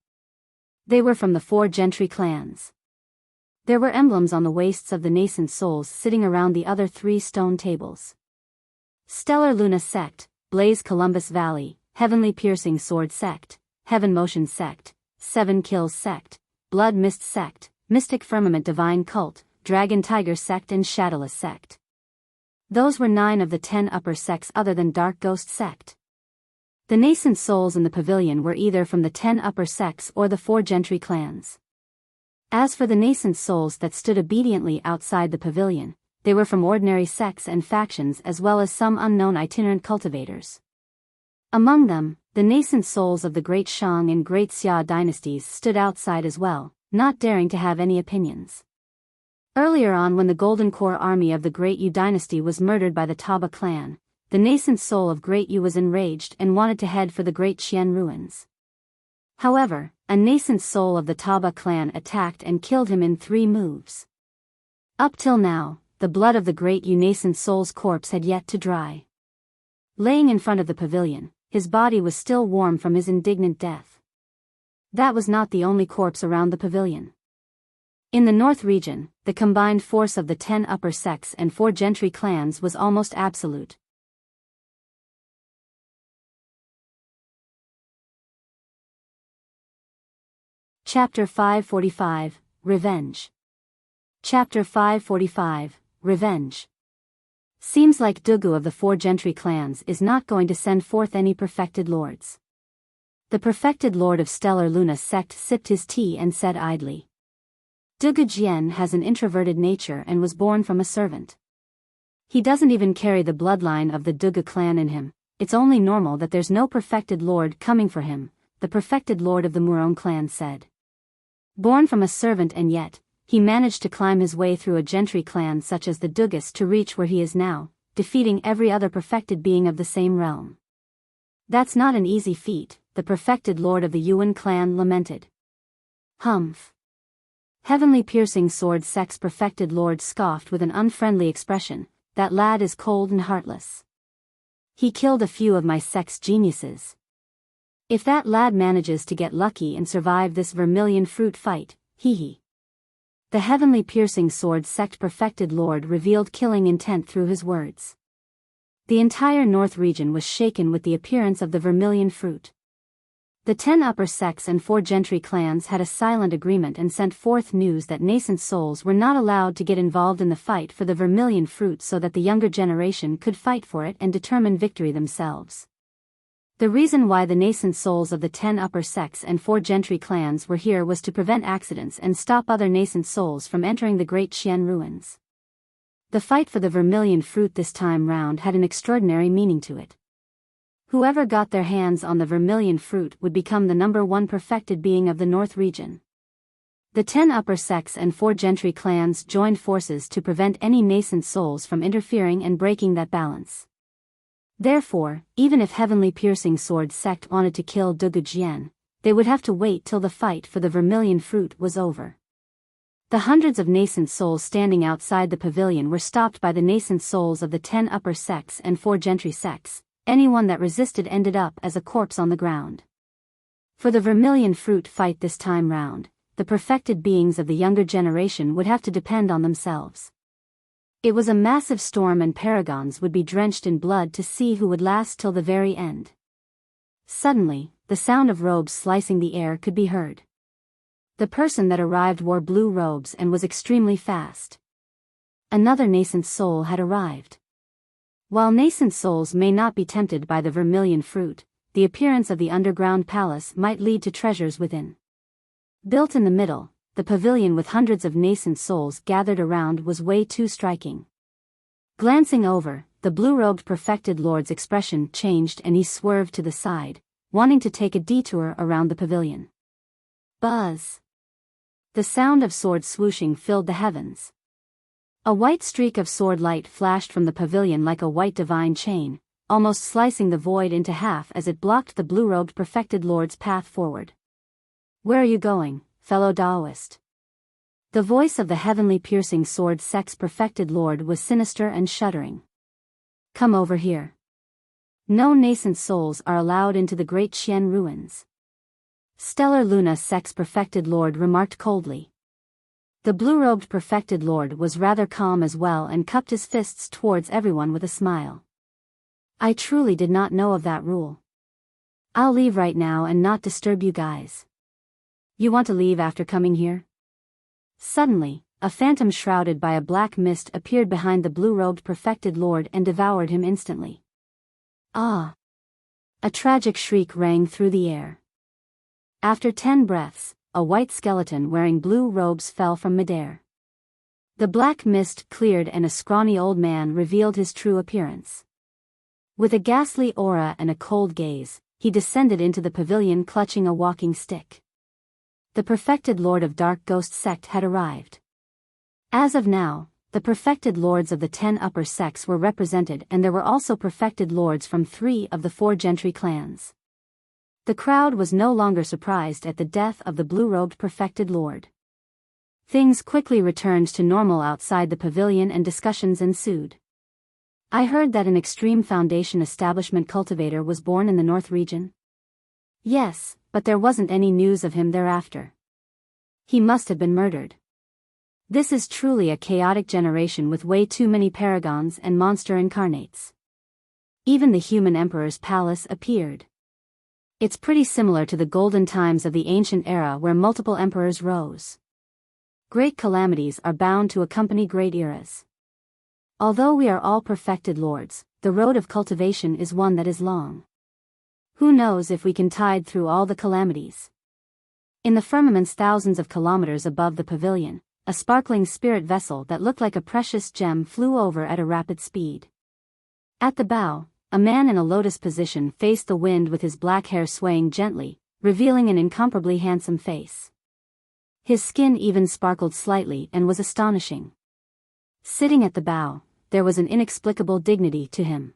They were from the 4 Gentry clans. There were emblems on the waists of the nascent souls sitting around the other 3 stone tables. Stellar Luna Sect, Blaze Columbus Valley, Heavenly Piercing Sword Sect, Heaven Motion Sect, 7 Kills Sect, Blood Mist Sect, Mystic Firmament Divine Cult, Dragon Tiger Sect and Shadowless Sect. Those were 9 of the 10 upper sects other than Dark Ghost Sect. The nascent souls in the pavilion were either from the 10 upper sects or the 4 Gentry clans. As for the nascent souls that stood obediently outside the pavilion, they were from ordinary sects and factions as well as some unknown itinerant cultivators. Among them, the nascent souls of the Great Shang and Great Xia dynasties stood outside as well, not daring to have any opinions. Earlier on, when the Golden Core army of the Great Yu dynasty was murdered by the Taba clan, the nascent soul of Great Yu was enraged and wanted to head for the Great Qian ruins. However, a nascent soul of the Taba clan attacked and killed him in 3 moves. Up till now, the blood of the Great Yu nascent soul's corpse had yet to dry. Laying in front of the pavilion, his body was still warm from his indignant death. That was not the only corpse around the pavilion. In the north region, the combined force of the 10 upper sects and 4 Gentry clans was almost absolute. Chapter 545, Revenge. Chapter 545, Revenge. Seems like Dugu of the 4 Gentry clans is not going to send forth any perfected lords. The perfected lord of Stellar Luna sect sipped his tea and said idly. Dugu Jian has an introverted nature and was born from a servant. He doesn't even carry the bloodline of the Dugu clan in him. It's only normal that there's no perfected lord coming for him, the perfected lord of the Murong clan said. Born from a servant, and yet he managed to climb his way through a Gentry clan such as the Dugus to reach where he is now, defeating every other perfected being of the same realm. That's not an easy feat, the perfected lord of the Yuan clan lamented. Humph. Heavenly Piercing Sword Sect's perfected lord scoffed with an unfriendly expression, that lad is cold and heartless. He killed a few of my sect's geniuses. If that lad manages to get lucky and survive this vermilion fruit fight, hee. The Heavenly Piercing Sword Sect perfected lord revealed killing intent through his words. The entire north region was shaken with the appearance of the vermilion fruit. The 10 upper sects and 4 gentry clans had a silent agreement and sent forth news that nascent souls were not allowed to get involved in the fight for the Vermilion fruit so that the younger generation could fight for it and determine victory themselves. The reason why the nascent souls of the 10 upper sects and 4 gentry clans were here was to prevent accidents and stop other nascent souls from entering the Great Xian ruins. The fight for the Vermilion fruit this time round had an extraordinary meaning to it. Whoever got their hands on the Vermilion fruit would become the number 1 perfected being of the North region. The 10 upper sects and 4 gentry clans joined forces to prevent any nascent souls from interfering and breaking that balance. Therefore, even if Heavenly Piercing Sword sect wanted to kill Dugu Jian, they would have to wait till the fight for the Vermilion fruit was over. The hundreds of nascent souls standing outside the pavilion were stopped by the nascent souls of the 10 upper sects and 4 gentry sects. Anyone that resisted ended up as a corpse on the ground. For the Vermilion fruit fight this time round, the perfected beings of the younger generation would have to depend on themselves. It was a massive storm and Paragons would be drenched in blood to see who would last till the very end. Suddenly, the sound of robes slicing the air could be heard. The person that arrived wore blue robes and was extremely fast. Another nascent soul had arrived. While nascent souls may not be tempted by the Vermilion fruit, the appearance of the underground palace might lead to treasures within. Built in the middle, the pavilion with hundreds of nascent souls gathered around was way too striking. Glancing over, the blue-robed perfected lord's expression changed and he swerved to the side, wanting to take a detour around the pavilion. Buzz! The sound of sword swooshing filled the heavens. A white streak of sword light flashed from the pavilion like a white divine chain, almost slicing the void into half as it blocked the blue-robed perfected lord's path forward. "Where are you going, fellow Taoist?" The voice of the Heavenly Piercing Sword sect's perfected lord was sinister and shuddering. "Come over here. No nascent souls are allowed into the Great Xian ruins." Stellar Luna sect's perfected lord remarked coldly. The blue-robed perfected lord was rather calm as well and cupped his fists towards everyone with a smile. "I truly did not know of that rule. I'll leave right now and not disturb you guys." "You want to leave after coming here?" Suddenly, a phantom shrouded by a black mist appeared behind the blue-robed perfected lord and devoured him instantly. "Ah!" A tragic shriek rang through the air. After 10 breaths, a white skeleton wearing blue robes fell from midair. The black mist cleared and a scrawny old man revealed his true appearance. With a ghastly aura and a cold gaze, he descended into the pavilion clutching a walking stick. The perfected lord of Dark Ghost sect had arrived. As of now, the perfected lords of the 10 upper sects were represented and there were also perfected lords from 3 of the 4 gentry clans. The crowd was no longer surprised at the death of the blue-robed perfected lord. Things quickly returned to normal outside the pavilion and discussions ensued. "I heard that an extreme foundation establishment cultivator was born in the North region." "Yes, but there wasn't any news of him thereafter. He must have been murdered. This is truly a chaotic generation with way too many paragons and monster incarnates." Even the human emperor's palace appeared. It's pretty similar to the golden times of the ancient era where multiple emperors rose. Great calamities are bound to accompany great eras. Although we are all perfected lords, the road of cultivation is one that is long. Who knows if we can tide through all the calamities? In the firmaments thousands of kilometers above the pavilion, a sparkling spirit vessel that looked like a precious gem flew over at a rapid speed. At the bow, a man in a lotus position faced the wind with his black hair swaying gently, revealing an incomparably handsome face. His skin even sparkled slightly and was astonishing. Sitting at the bow, there was an inexplicable dignity to him.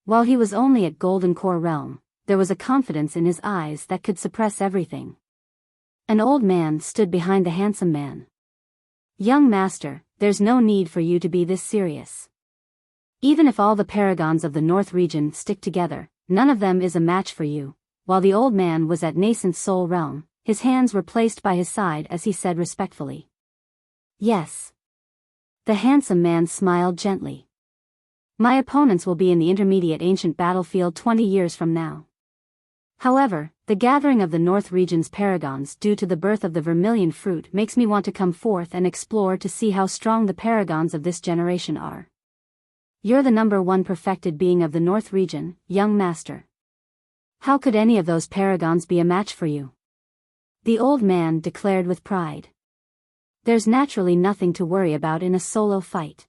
While he was only at Golden Core realm, there was a confidence in his eyes that could suppress everything. An old man stood behind the handsome man. "Young master, there's no need for you to be this serious. Even if all the paragons of the North region stick together, none of them is a match for you." While the old man was at Nascent Soul realm, his hands were placed by his side as he said respectfully. "Yes." The handsome man smiled gently. "My opponents will be in the intermediate ancient battlefield 20 years from now." However, the gathering of the North region's Paragons due to the birth of the Vermilion fruit makes me want to come forth and explore to see how strong the Paragons of this generation are. You're the number one perfected being of the North region, young master. How could any of those Paragons be a match for you? The old man declared with pride. There's naturally nothing to worry about in a solo fight.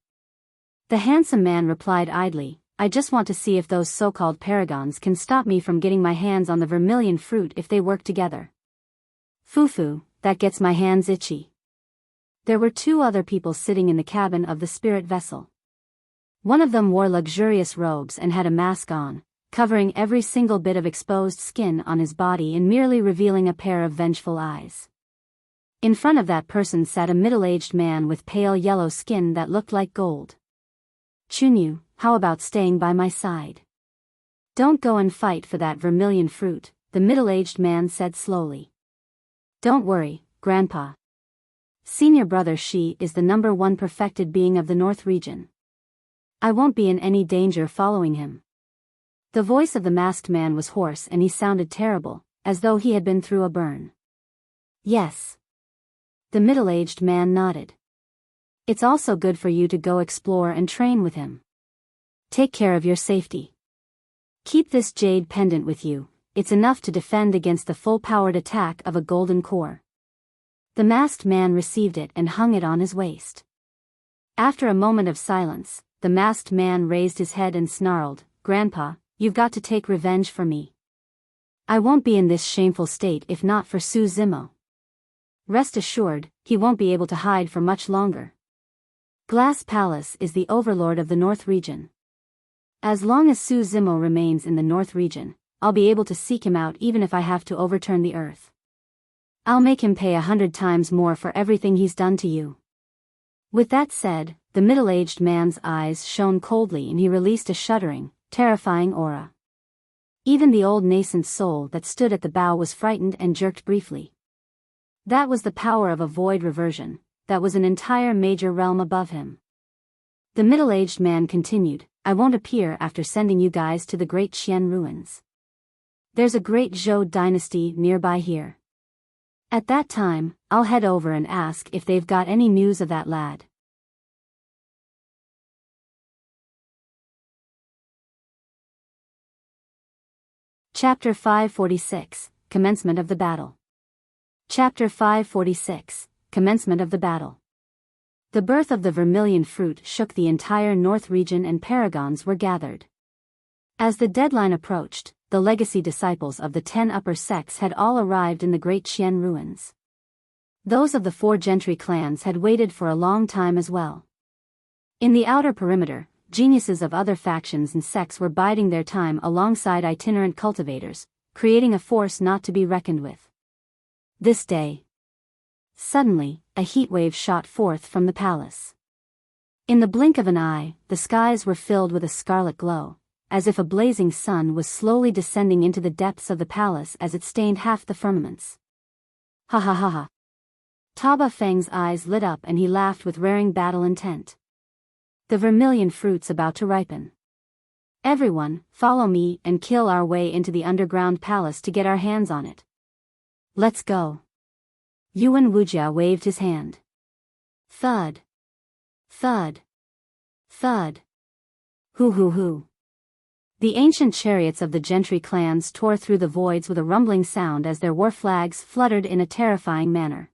The handsome man replied idly, I just want to see if those so-called Paragons can stop me from getting my hands on the Vermilion fruit if they work together. Foo-foo, that gets my hands itchy. There were two other people sitting in the cabin of the spirit vessel. One of them wore luxurious robes and had a mask on, covering every single bit of exposed skin on his body and merely revealing a pair of vengeful eyes. In front of that person sat a middle-aged man with pale yellow skin that looked like gold. Chunyu, how about staying by my side? Don't go and fight for that Vermilion fruit, the middle-aged man said slowly. Don't worry, Grandpa. Senior brother Shi is the number one perfected being of the North region. I won't be in any danger following him. The voice of the masked man was hoarse and he sounded terrible, as though he had been through a burn. Yes. The middle-aged man nodded. It's also good for you to go explore and train with him. Take care of your safety. Keep this jade pendant with you, it's enough to defend against the full-powered attack of a golden core. The masked man received it and hung it on his waist. After a moment of silence, the masked man raised his head and snarled, Grandpa, you've got to take revenge for me. I won't be in this shameful state if not for Su Zimo. Rest assured, he won't be able to hide for much longer. Glass Palace is the overlord of the North region. As long as Su Zimo remains in the North region, I'll be able to seek him out even if I have to overturn the earth. I'll make him pay 100 times more for everything he's done to you. With that said, the middle-aged man's eyes shone coldly and he released a shuddering, terrifying aura. Even the old nascent soul that stood at the bow was frightened and jerked briefly. That was the power of a void reversion, that was an entire major realm above him. The middle-aged man continued, I won't appear after sending you guys to the Great Qian ruins. There's a great Zhou dynasty nearby here. At that time, I'll head over and ask if they've got any news of that lad. Chapter 546, Commencement of the Battle. Chapter 546, Commencement of the Battle. The birth of the Vermilion fruit shook the entire North region and Paragons were gathered. As the deadline approached, the legacy disciples of the 10 upper sects had all arrived in the Great Qian ruins. Those of the 4 Gentry clans had waited for a long time as well. In the outer perimeter, geniuses of other factions and sects were biding their time alongside itinerant cultivators, creating a force not to be reckoned with. This day. Suddenly, a heatwave shot forth from the palace. In the blink of an eye, the skies were filled with a scarlet glow, as if a blazing sun was slowly descending into the depths of the palace as it stained half the firmaments. Ha ha ha ha. Taba Feng's eyes lit up and he laughed with raring battle intent. The Vermilion fruit's about to ripen. Everyone, follow me and kill our way into the underground palace to get our hands on it. Let's go. Yuan Wuxia waved his hand. Thud. Thud. Thud. Hoo hoo hoo. The ancient chariots of the Gentry clans tore through the voids with a rumbling sound as their war flags fluttered in a terrifying manner.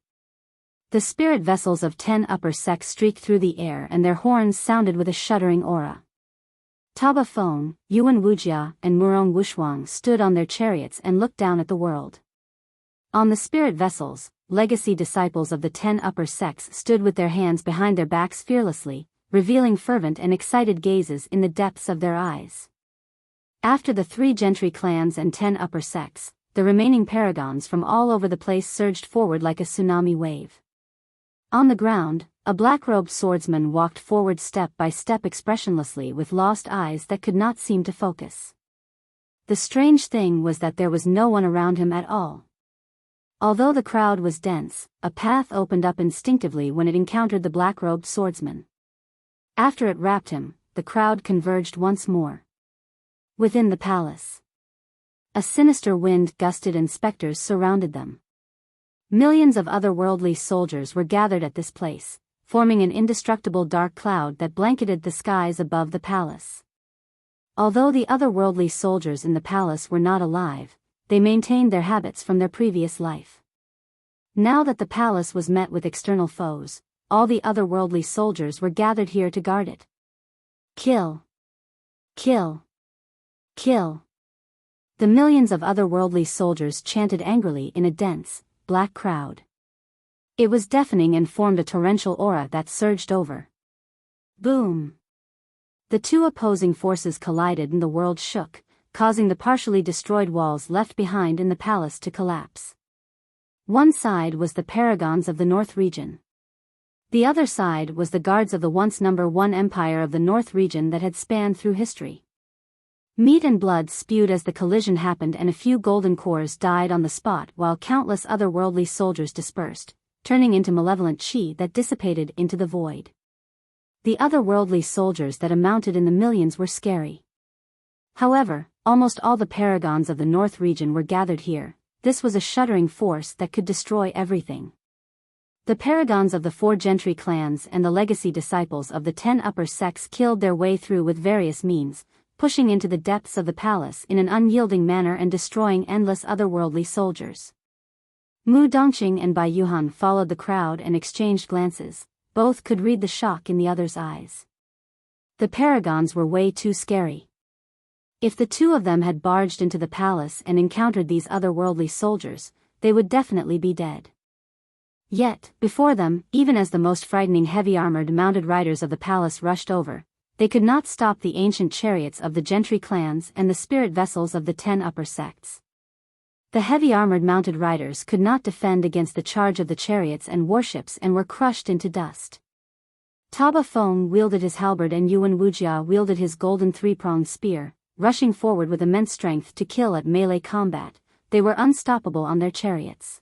The spirit vessels of 10 upper sects streaked through the air and their horns sounded with a shuddering aura. Taba Feng, Yuan Wuxia, and Murong Wushuang stood on their chariots and looked down at the world. On the spirit vessels, legacy disciples of the 10 upper sects stood with their hands behind their backs fearlessly, revealing fervent and excited gazes in the depths of their eyes. After the 3 Gentry clans and 10 upper sects, the remaining Paragons from all over the place surged forward like a tsunami wave. On the ground, a black-robed swordsman walked forward step by step expressionlessly with lost eyes that could not seem to focus. The strange thing was that there was no one around him at all. Although the crowd was dense, a path opened up instinctively when it encountered the black-robed swordsman. After it wrapped him, the crowd converged once more. Within the palace. A sinister wind gusted and specters surrounded them. Millions of otherworldly soldiers were gathered at this place, forming an indestructible dark cloud that blanketed the skies above the palace. Although the otherworldly soldiers in the palace were not alive, they maintained their habits from their previous life. Now that the palace was met with external foes, all the otherworldly soldiers were gathered here to guard it. Kill! Kill! Kill! The millions of otherworldly soldiers chanted angrily in a dense, black crowd. It was deafening and formed a torrential aura that surged over. Boom! The two opposing forces collided and the world shook, causing the partially destroyed walls left behind in the palace to collapse. One side was the Paragons of the North region. The other side was the guards of the once #1 empire of the North region that had spanned through history. Meat and blood spewed as the collision happened, and a few golden cores died on the spot while countless otherworldly soldiers dispersed, turning into malevolent chi that dissipated into the void. The otherworldly soldiers that amounted in the millions were scary. However, almost all the Paragons of the North region were gathered here. This was a shuddering force that could destroy everything. The Paragons of the 4 Gentry clans and the legacy disciples of the 10 upper sects killed their way through with various means, pushing into the depths of the palace in an unyielding manner and destroying endless otherworldly soldiers. Mu Dongqing and Bai Yuhan followed the crowd and exchanged glances. Both could read the shock in the other's eyes. The Paragons were way too scary. If the two of them had barged into the palace and encountered these otherworldly soldiers, they would definitely be dead. Yet, before them, even as the most frightening heavy-armored mounted riders of the palace rushed over, they could not stop the ancient chariots of the Gentry clans and the spirit vessels of the 10 upper sects. The heavy-armored mounted riders could not defend against the charge of the chariots and warships and were crushed into dust. Taba Feng wielded his halberd and Yuan Wuxia wielded his golden 3-pronged spear, rushing forward with immense strength to kill at melee combat. They were unstoppable on their chariots.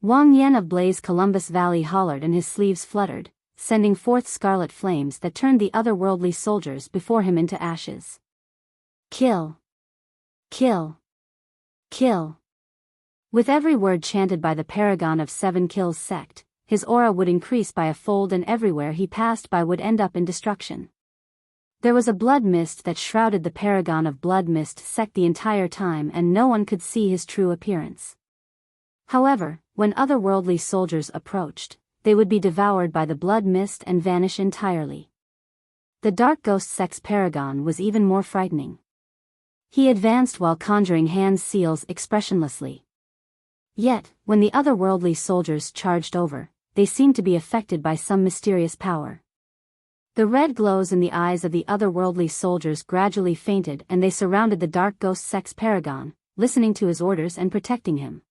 Wang Yan of Blaze Columbus Valley hollered and his sleeves fluttered, sending forth scarlet flames that turned the otherworldly soldiers before him into ashes. Kill! Kill! Kill! With every word chanted by the Paragon of 7 Kills sect, his aura would increase by a fold and everywhere he passed by would end up in destruction. There was a blood mist that shrouded the Paragon of Blood Mist sect the entire time and no one could see his true appearance. However, when otherworldly soldiers approached, they would be devoured by the blood mist and vanish entirely. The Dark Ghost Sect's Paragon was even more frightening. He advanced while conjuring hand seals expressionlessly. Yet, when the otherworldly soldiers charged over, they seemed to be affected by some mysterious power. The red glows in the eyes of the otherworldly soldiers gradually fainted and they surrounded the Dark Ghost Sect's Paragon, listening to his orders and protecting him.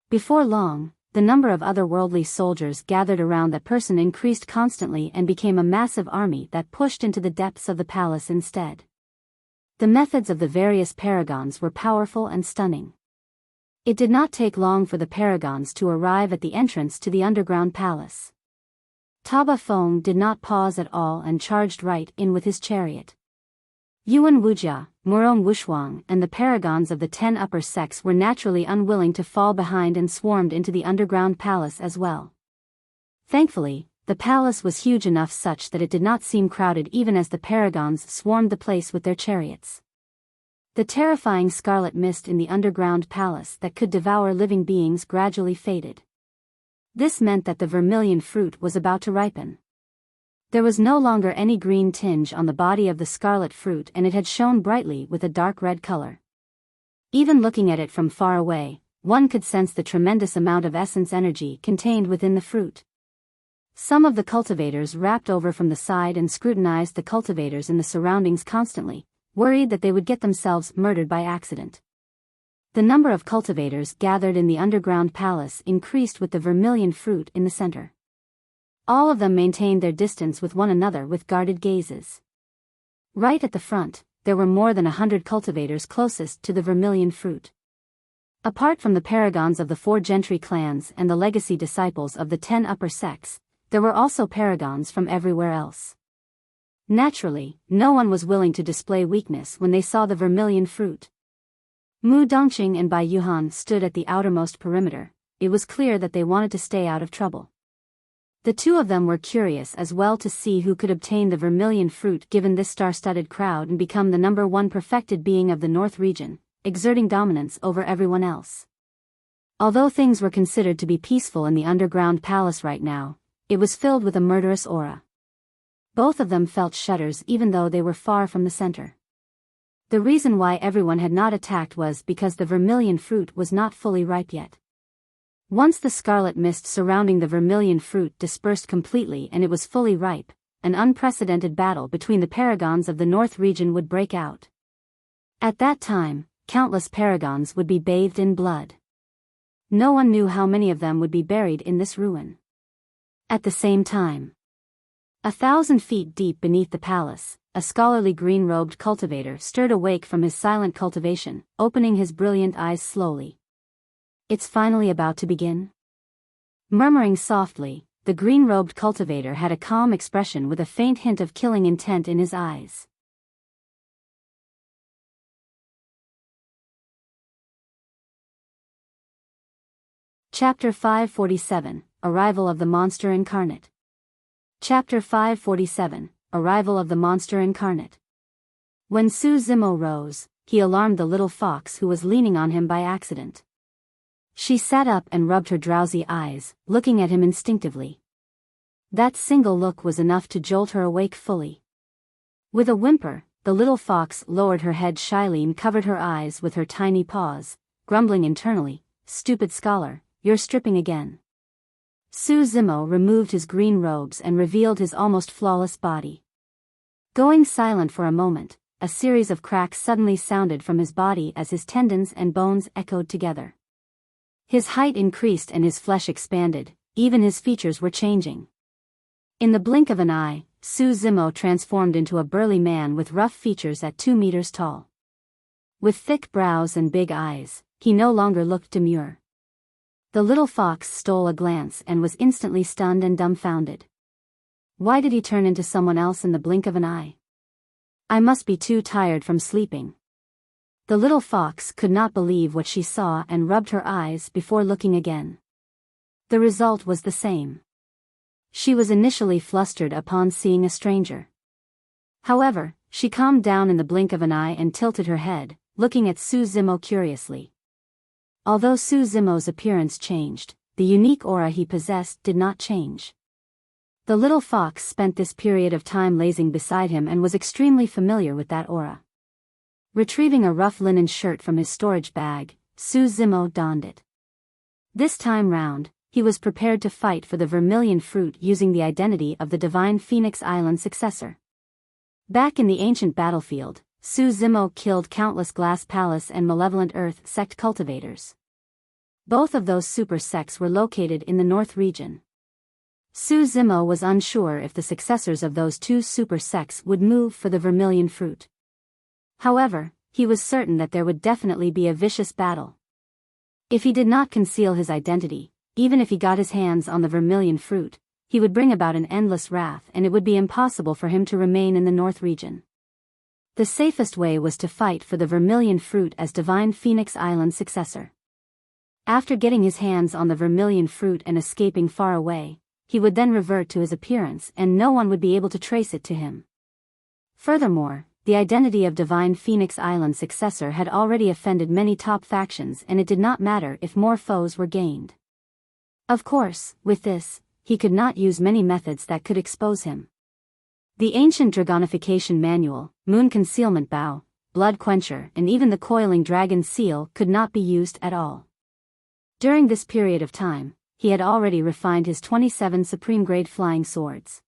Before long, the number of otherworldly soldiers gathered around that person increased constantly and became a massive army that pushed into the depths of the palace instead. The methods of the various Paragons were powerful and stunning. It did not take long for the Paragons to arrive at the entrance to the underground palace. Taba Feng did not pause at all and charged right in with his chariot. Yuan Wuxia, Murong Wushuang and the Paragons of the 10 upper sects were naturally unwilling to fall behind and swarmed into the underground palace as well. Thankfully, the palace was huge enough such that it did not seem crowded even as the Paragons swarmed the place with their chariots. The terrifying scarlet mist in the underground palace that could devour living beings gradually faded. This meant that the vermilion fruit was about to ripen. There was no longer any green tinge on the body of the scarlet fruit and it had shone brightly with a dark red color. Even looking at it from far away, one could sense the tremendous amount of essence energy contained within the fruit. Some of the cultivators rapped over from the side and scrutinized the cultivators in the surroundings constantly, worried that they would get themselves murdered by accident. The number of cultivators gathered in the underground palace increased with the vermilion fruit in the center. All of them maintained their distance with one another with guarded gazes. Right at the front, there were more than 100 cultivators closest to the vermilion fruit. Apart from the Paragons of the 4 Gentry clans and the legacy disciples of the 10 upper sects, there were also Paragons from everywhere else. Naturally, no one was willing to display weakness when they saw the vermilion fruit. Mu Dongqing and Bai Yuhan stood at the outermost perimeter. It was clear that they wanted to stay out of trouble. The two of them were curious as well to see who could obtain the vermilion fruit given this star-studded crowd and become the number one perfected being of the North region, exerting dominance over everyone else. Although things were considered to be peaceful in the underground palace right now, it was filled with a murderous aura. Both of them felt shudders even though they were far from the center. The reason why everyone had not attacked was because the vermilion fruit was not fully ripe yet. Once the scarlet mist surrounding the vermilion fruit dispersed completely and it was fully ripe, an unprecedented battle between the Paragons of the North region would break out. At that time, countless Paragons would be bathed in blood. No one knew how many of them would be buried in this ruin. At the same time, 1,000 feet deep beneath the palace, a scholarly green-robed cultivator stirred awake from his silent cultivation, opening his brilliant eyes slowly. It's finally about to begin? Murmuring softly, the green-robed cultivator had a calm expression with a faint hint of killing intent in his eyes. Chapter 547, Arrival of the Monster Incarnate. Chapter 547, Arrival of the Monster Incarnate. When Su Zimo rose, he alarmed the little fox who was leaning on him by accident. She sat up and rubbed her drowsy eyes, looking at him instinctively. That single look was enough to jolt her awake fully. With a whimper, the little fox lowered her head shyly and covered her eyes with her tiny paws, grumbling internally, "Stupid scholar, you're stripping again." Su Zimo removed his green robes and revealed his almost flawless body. Going silent for a moment, a series of cracks suddenly sounded from his body as his tendons and bones echoed together. His height increased and his flesh expanded, even his features were changing. In the blink of an eye, Su Zimo transformed into a burly man with rough features at 2 meters tall. With thick brows and big eyes, he no longer looked demure. The little fox stole a glance and was instantly stunned and dumbfounded. Why did he turn into someone else in the blink of an eye? I must be too tired from sleeping. The little fox could not believe what she saw and rubbed her eyes before looking again. The result was the same. She was initially flustered upon seeing a stranger. However, she calmed down in the blink of an eye and tilted her head, looking at Su Zimo curiously. Although Su Zimo's appearance changed, the unique aura he possessed did not change. The little fox spent this period of time lazing beside him and was extremely familiar with that aura. Retrieving a rough linen shirt from his storage bag, Su Zimo donned it. This time round, he was prepared to fight for the vermilion fruit using the identity of the divine Phoenix Island successor. Back in the ancient battlefield, Su Zimo killed countless Glass Palace and Malevolent Earth sect cultivators. Both of those super sects were located in the North region. Su Zimo was unsure if the successors of those two super sects would move for the vermilion fruit. However, he was certain that there would definitely be a vicious battle. If he did not conceal his identity, even if he got his hands on the vermilion fruit, he would bring about an endless wrath and it would be impossible for him to remain in the North region. The safest way was to fight for the vermilion fruit as divine Phoenix Island successor. After getting his hands on the vermilion fruit and escaping far away, he would then revert to his appearance and no one would be able to trace it to him. Furthermore, the identity of divine Phoenix Island successor had already offended many top factions and it did not matter if more foes were gained. Of course, with this, he could not use many methods that could expose him. The ancient dragonification manual, moon concealment bow, blood quencher and even the coiling dragon seal could not be used at all. During this period of time, he had already refined his 27 supreme-grade flying swords.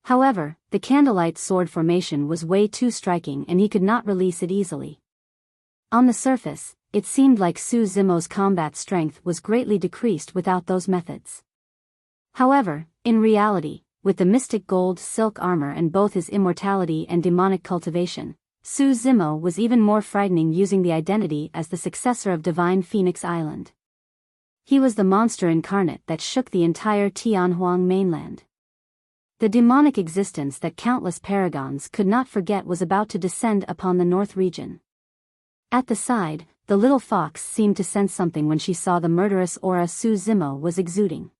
However, the candlelight sword formation was way too striking and he could not release it easily. On the surface, it seemed like Su Zimo's combat strength was greatly decreased without those methods. However, in reality, with the mystic gold silk armor and both his immortality and demonic cultivation, Su Zimo was even more frightening using the identity as the successor of divine Phoenix Island. He was the monster incarnate that shook the entire Tianhuang mainland. The demonic existence that countless Paragons could not forget was about to descend upon the North region. At the side, the little fox seemed to sense something when she saw the murderous aura Su Zimo was exuding.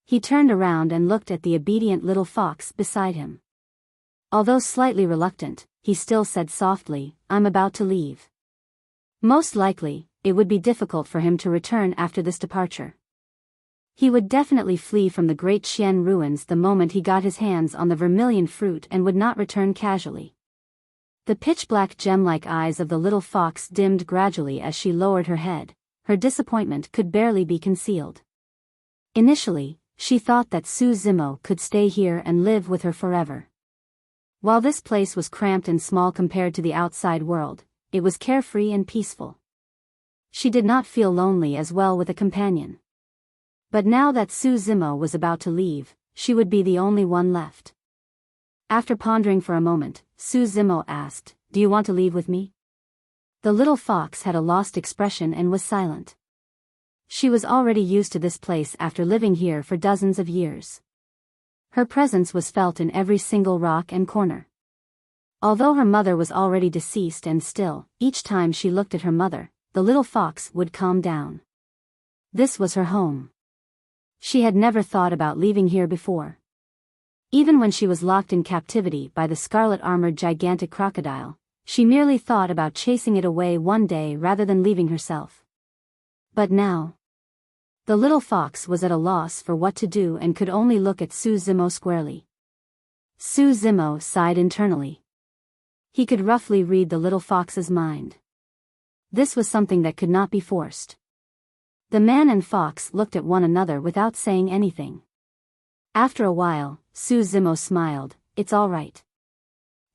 He turned around and looked at the obedient little fox beside him. Although slightly reluctant, he still said softly, "I'm about to leave." Most likely, it would be difficult for him to return after this departure. He would definitely flee from the great Xian ruins the moment he got his hands on the vermilion fruit and would not return casually. The pitch-black gem-like eyes of the little fox dimmed gradually as she lowered her head. Her disappointment could barely be concealed. Initially, she thought that Su Zimo could stay here and live with her forever. While this place was cramped and small compared to the outside world, it was carefree and peaceful. She did not feel lonely as well with a companion. But now that Su Zimo was about to leave, she would be the only one left. After pondering for a moment, Su Zimo asked, "Do you want to leave with me?" The little fox had a lost expression and was silent. She was already used to this place after living here for dozens of years. Her presence was felt in every single rock and corner. Although her mother was already deceased and still, each time she looked at her mother, the little fox would calm down. This was her home. She had never thought about leaving here before. Even when she was locked in captivity by the scarlet-armored gigantic crocodile, she merely thought about chasing it away one day rather than leaving herself. But now, the little fox was at a loss for what to do and could only look at Su Zimo squarely. Su Zimo sighed internally. He could roughly read the little fox's mind. This was something that could not be forced. The man and fox looked at one another without saying anything. After a while, Su Zimo smiled, "It's all right.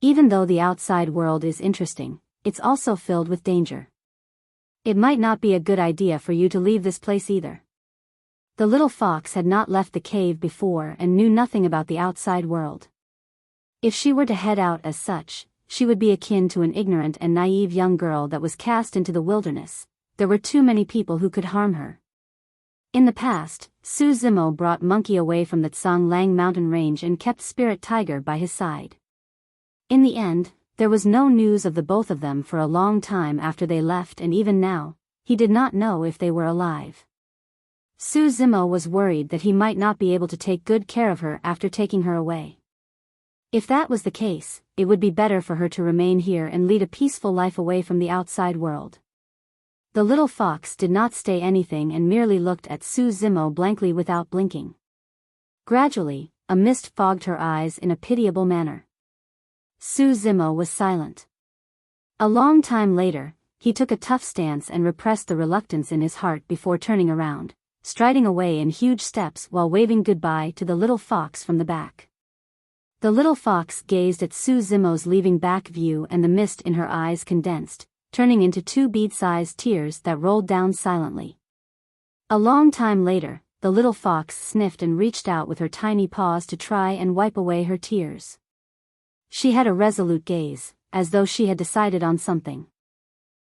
Even though the outside world is interesting, it's also filled with danger. It might not be a good idea for you to leave this place either." The little fox had not left the cave before and knew nothing about the outside world. If she were to head out as such, she would be akin to an ignorant and naive young girl that was cast into the wilderness. There were too many people who could harm her. In the past, Su Zimo brought Monkey away from the Tsang Lang mountain range and kept Spirit Tiger by his side. In the end, there was no news of the both of them for a long time after they left, and even now, he did not know if they were alive. Su Zimo was worried that he might not be able to take good care of her after taking her away. If that was the case, it would be better for her to remain here and lead a peaceful life away from the outside world. The little fox did not say anything and merely looked at Su Zimo blankly without blinking. Gradually, a mist fogged her eyes in a pitiable manner. Su Zimo was silent. A long time later, he took a tough stance and repressed the reluctance in his heart before turning around, striding away in huge steps while waving goodbye to the little fox from the back. The little fox gazed at Su Zimo's leaving back view, and the mist in her eyes condensed, turning into 2 bead-sized tears that rolled down silently. A long time later, the little fox sniffed and reached out with her tiny paws to try and wipe away her tears. She had a resolute gaze, as though she had decided on something.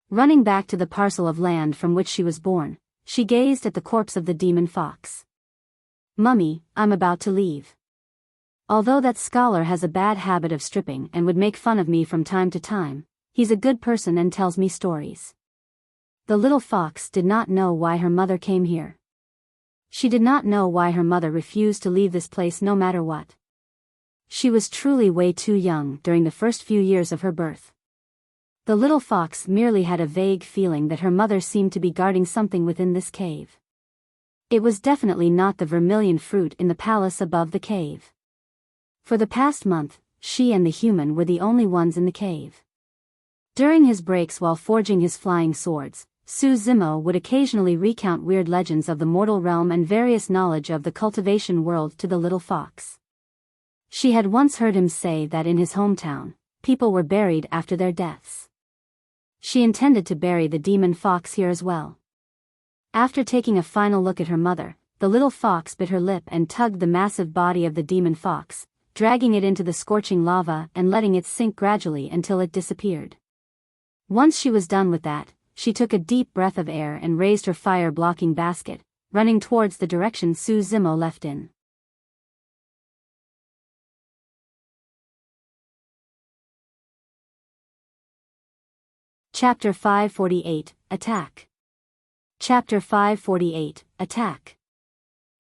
Running back to the parcel of land from which she was born, she gazed at the corpse of the demon fox. "Mummy, I'm about to leave. Although that scholar has a bad habit of stripping and would make fun of me from time to time, he's a good person and tells me stories." The little fox did not know why her mother came here. She did not know why her mother refused to leave this place no matter what. She was truly way too young during the first few years of her birth. The little fox merely had a vague feeling that her mother seemed to be guarding something within this cave. It was definitely not the vermilion fruit in the palace above the cave. For the past month, she and the human were the only ones in the cave. During his breaks while forging his flying swords, Su Zimo would occasionally recount weird legends of the mortal realm and various knowledge of the cultivation world to the little fox. She had once heard him say that in his hometown, people were buried after their deaths. She intended to bury the demon fox here as well. After taking a final look at her mother, the little fox bit her lip and tugged the massive body of the demon fox, dragging it into the scorching lava and letting it sink gradually until it disappeared. Once she was done with that, she took a deep breath of air and raised her fire-blocking basket, running towards the direction Su Zimo left in. Chapter 548, Attack. Chapter 548, Attack.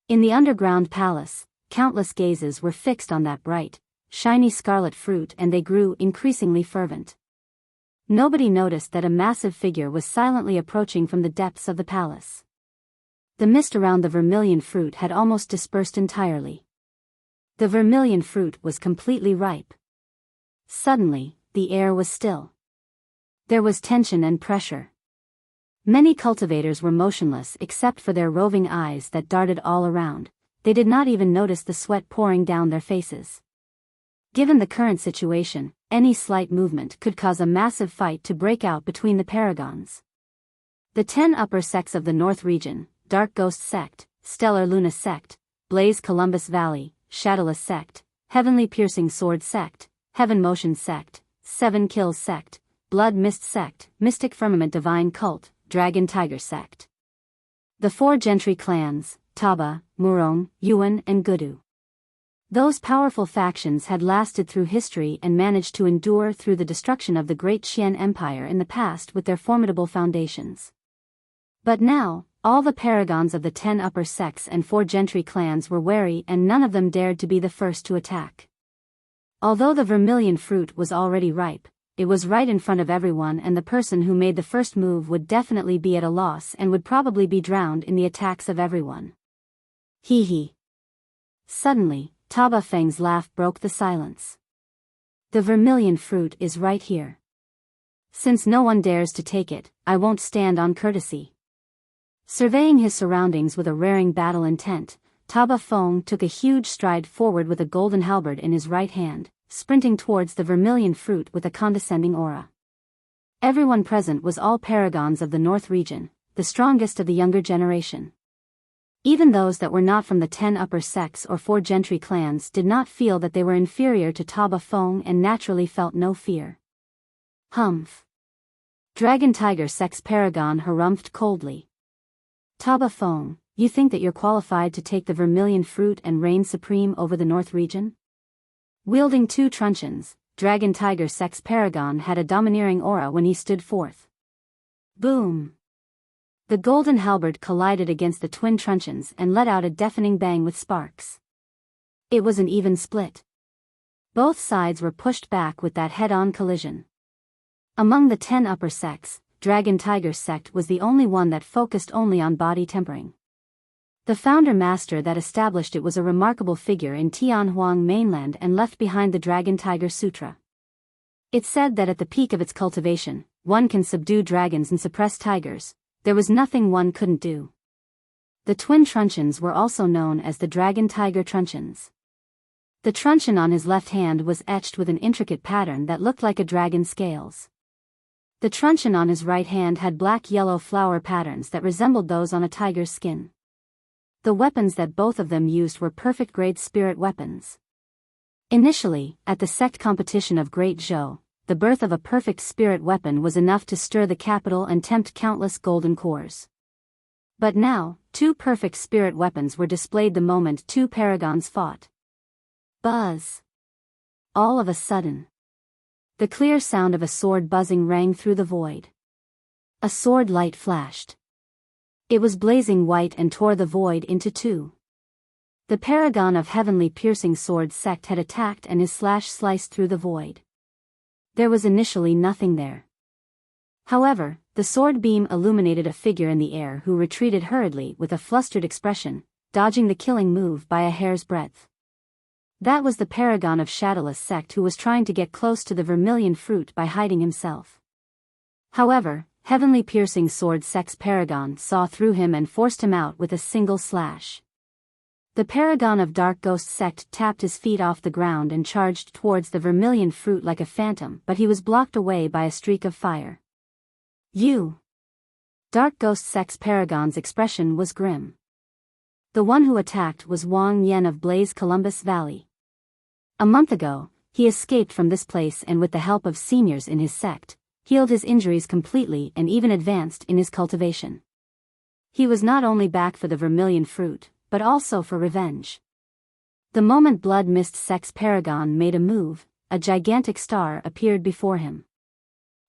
In the underground palace, countless gazes were fixed on that bright, shiny scarlet fruit, and they grew increasingly fervent. Nobody noticed that a massive figure was silently approaching from the depths of the palace. The mist around the vermilion fruit had almost dispersed entirely. The vermilion fruit was completely ripe. Suddenly, the air was still. There was tension and pressure. Many cultivators were motionless except for their roving eyes that darted all around. They did not even notice the sweat pouring down their faces. Given the current situation, any slight movement could cause a massive fight to break out between the Paragons. The 10 upper sects of the North region, Dark Ghost Sect, Stellar Luna Sect, Blaze Columbus Valley, Shadowless Sect, Heavenly Piercing Sword Sect, Heaven Motion Sect, Seven Kills Sect, Blood Mist Sect, Mystic Firmament Divine Cult, Dragon Tiger Sect. The 4 Gentry clans, Taba, Murong, Yuan and Gudu. Those powerful factions had lasted through history and managed to endure through the destruction of the Great Qian Empire in the past with their formidable foundations. But now, all the Paragons of the 10 upper sects and 4 Gentry clans were wary, and none of them dared to be the first to attack. Although the vermilion fruit was already ripe, it was right in front of everyone, and the person who made the first move would definitely be at a loss and would probably be drowned in the attacks of everyone. Hee hee. Suddenly, Taba Feng's laugh broke the silence. The vermilion fruit is right here. Since no one dares to take it, I won't stand on courtesy. Surveying his surroundings with a raring battle intent, Taba Feng took a huge stride forward with a golden halberd in his right hand, sprinting towards the vermilion fruit with a condescending aura. Everyone present was all Paragons of the North region, the strongest of the younger generation. Even those that were not from the 10 upper sects or 4 Gentry clans did not feel that they were inferior to Taba Feng and naturally felt no fear. Humph. Dragon Tiger Sect's Paragon harumphed coldly. Taba Feng, you think that you're qualified to take the vermilion fruit and reign supreme over the North region? Wielding 2 truncheons, Dragon Tiger Sect's Paragon had a domineering aura when he stood forth. Boom! The golden halberd collided against the twin truncheons and let out a deafening bang with sparks. It was an even split. Both sides were pushed back with that head-on collision. Among the 10 upper sects, Dragon Tiger Sect was the only one that focused only on body tempering. The founder master that established it was a remarkable figure in Tianhuang mainland and left behind the Dragon Tiger Sutra. It said that at the peak of its cultivation, one can subdue dragons and suppress tigers. There was nothing one couldn't do. The twin truncheons were also known as the Dragon Tiger Truncheons. The truncheon on his left hand was etched with an intricate pattern that looked like a dragon's scales. The truncheon on his right hand had black-yellow flower patterns that resembled those on a tiger's skin. The weapons that both of them used were perfect-grade spirit weapons. Initially, at the sect competition of Great Zhou, the birth of a perfect spirit weapon was enough to stir the capital and tempt countless golden cores. But now, 2 perfect spirit weapons were displayed the moment 2 Paragons fought. Buzz! All of a sudden, the clear sound of a sword buzzing rang through the void. A sword light flashed. It was blazing white and tore the void into 2. The Paragon of Heavenly Piercing Sword Sect had attacked and his slash sliced through the void. There was initially nothing there. However, the sword beam illuminated a figure in the air who retreated hurriedly with a flustered expression, dodging the killing move by a hair's breadth. That was the Paragon of Shadowless Sect who was trying to get close to the vermilion fruit by hiding himself. However, Heavenly Piercing Sword Sect's Paragon saw through him and forced him out with a single slash. The Paragon of Dark Ghost Sect tapped his feet off the ground and charged towards the vermilion fruit like a phantom, but he was blocked away by a streak of fire. You! Dark Ghost Sect's Paragon's expression was grim. The one who attacked was Wang Yen of Blaze Columbus Valley. A month ago, he escaped from this place and with the help of seniors in his sect, healed his injuries completely and even advanced in his cultivation. He was not only back for the vermilion fruit, but also for revenge. The moment Blood Mist Sect's Paragon made a move, a gigantic star appeared before him.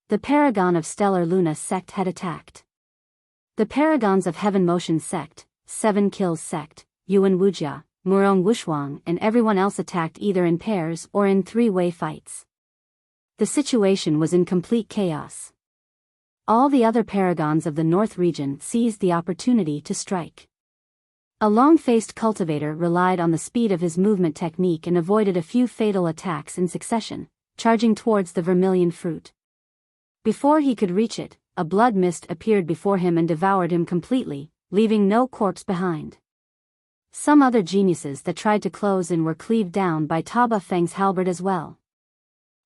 The Paragon of Stellar Luna Sect had attacked. The Paragons of Heaven Motion Sect, 7 Kills Sect, Yuan Wujia, Murong Wushuang and everyone else attacked either in pairs or in three-way fights. The situation was in complete chaos. All the other Paragons of the North region seized the opportunity to strike. A long-faced cultivator relied on the speed of his movement technique and avoided a few fatal attacks in succession, charging towards the vermilion fruit. Before he could reach it, a blood mist appeared before him and devoured him completely, leaving no corpse behind. Some other geniuses that tried to close in were cleaved down by Taba Feng's halberd as well.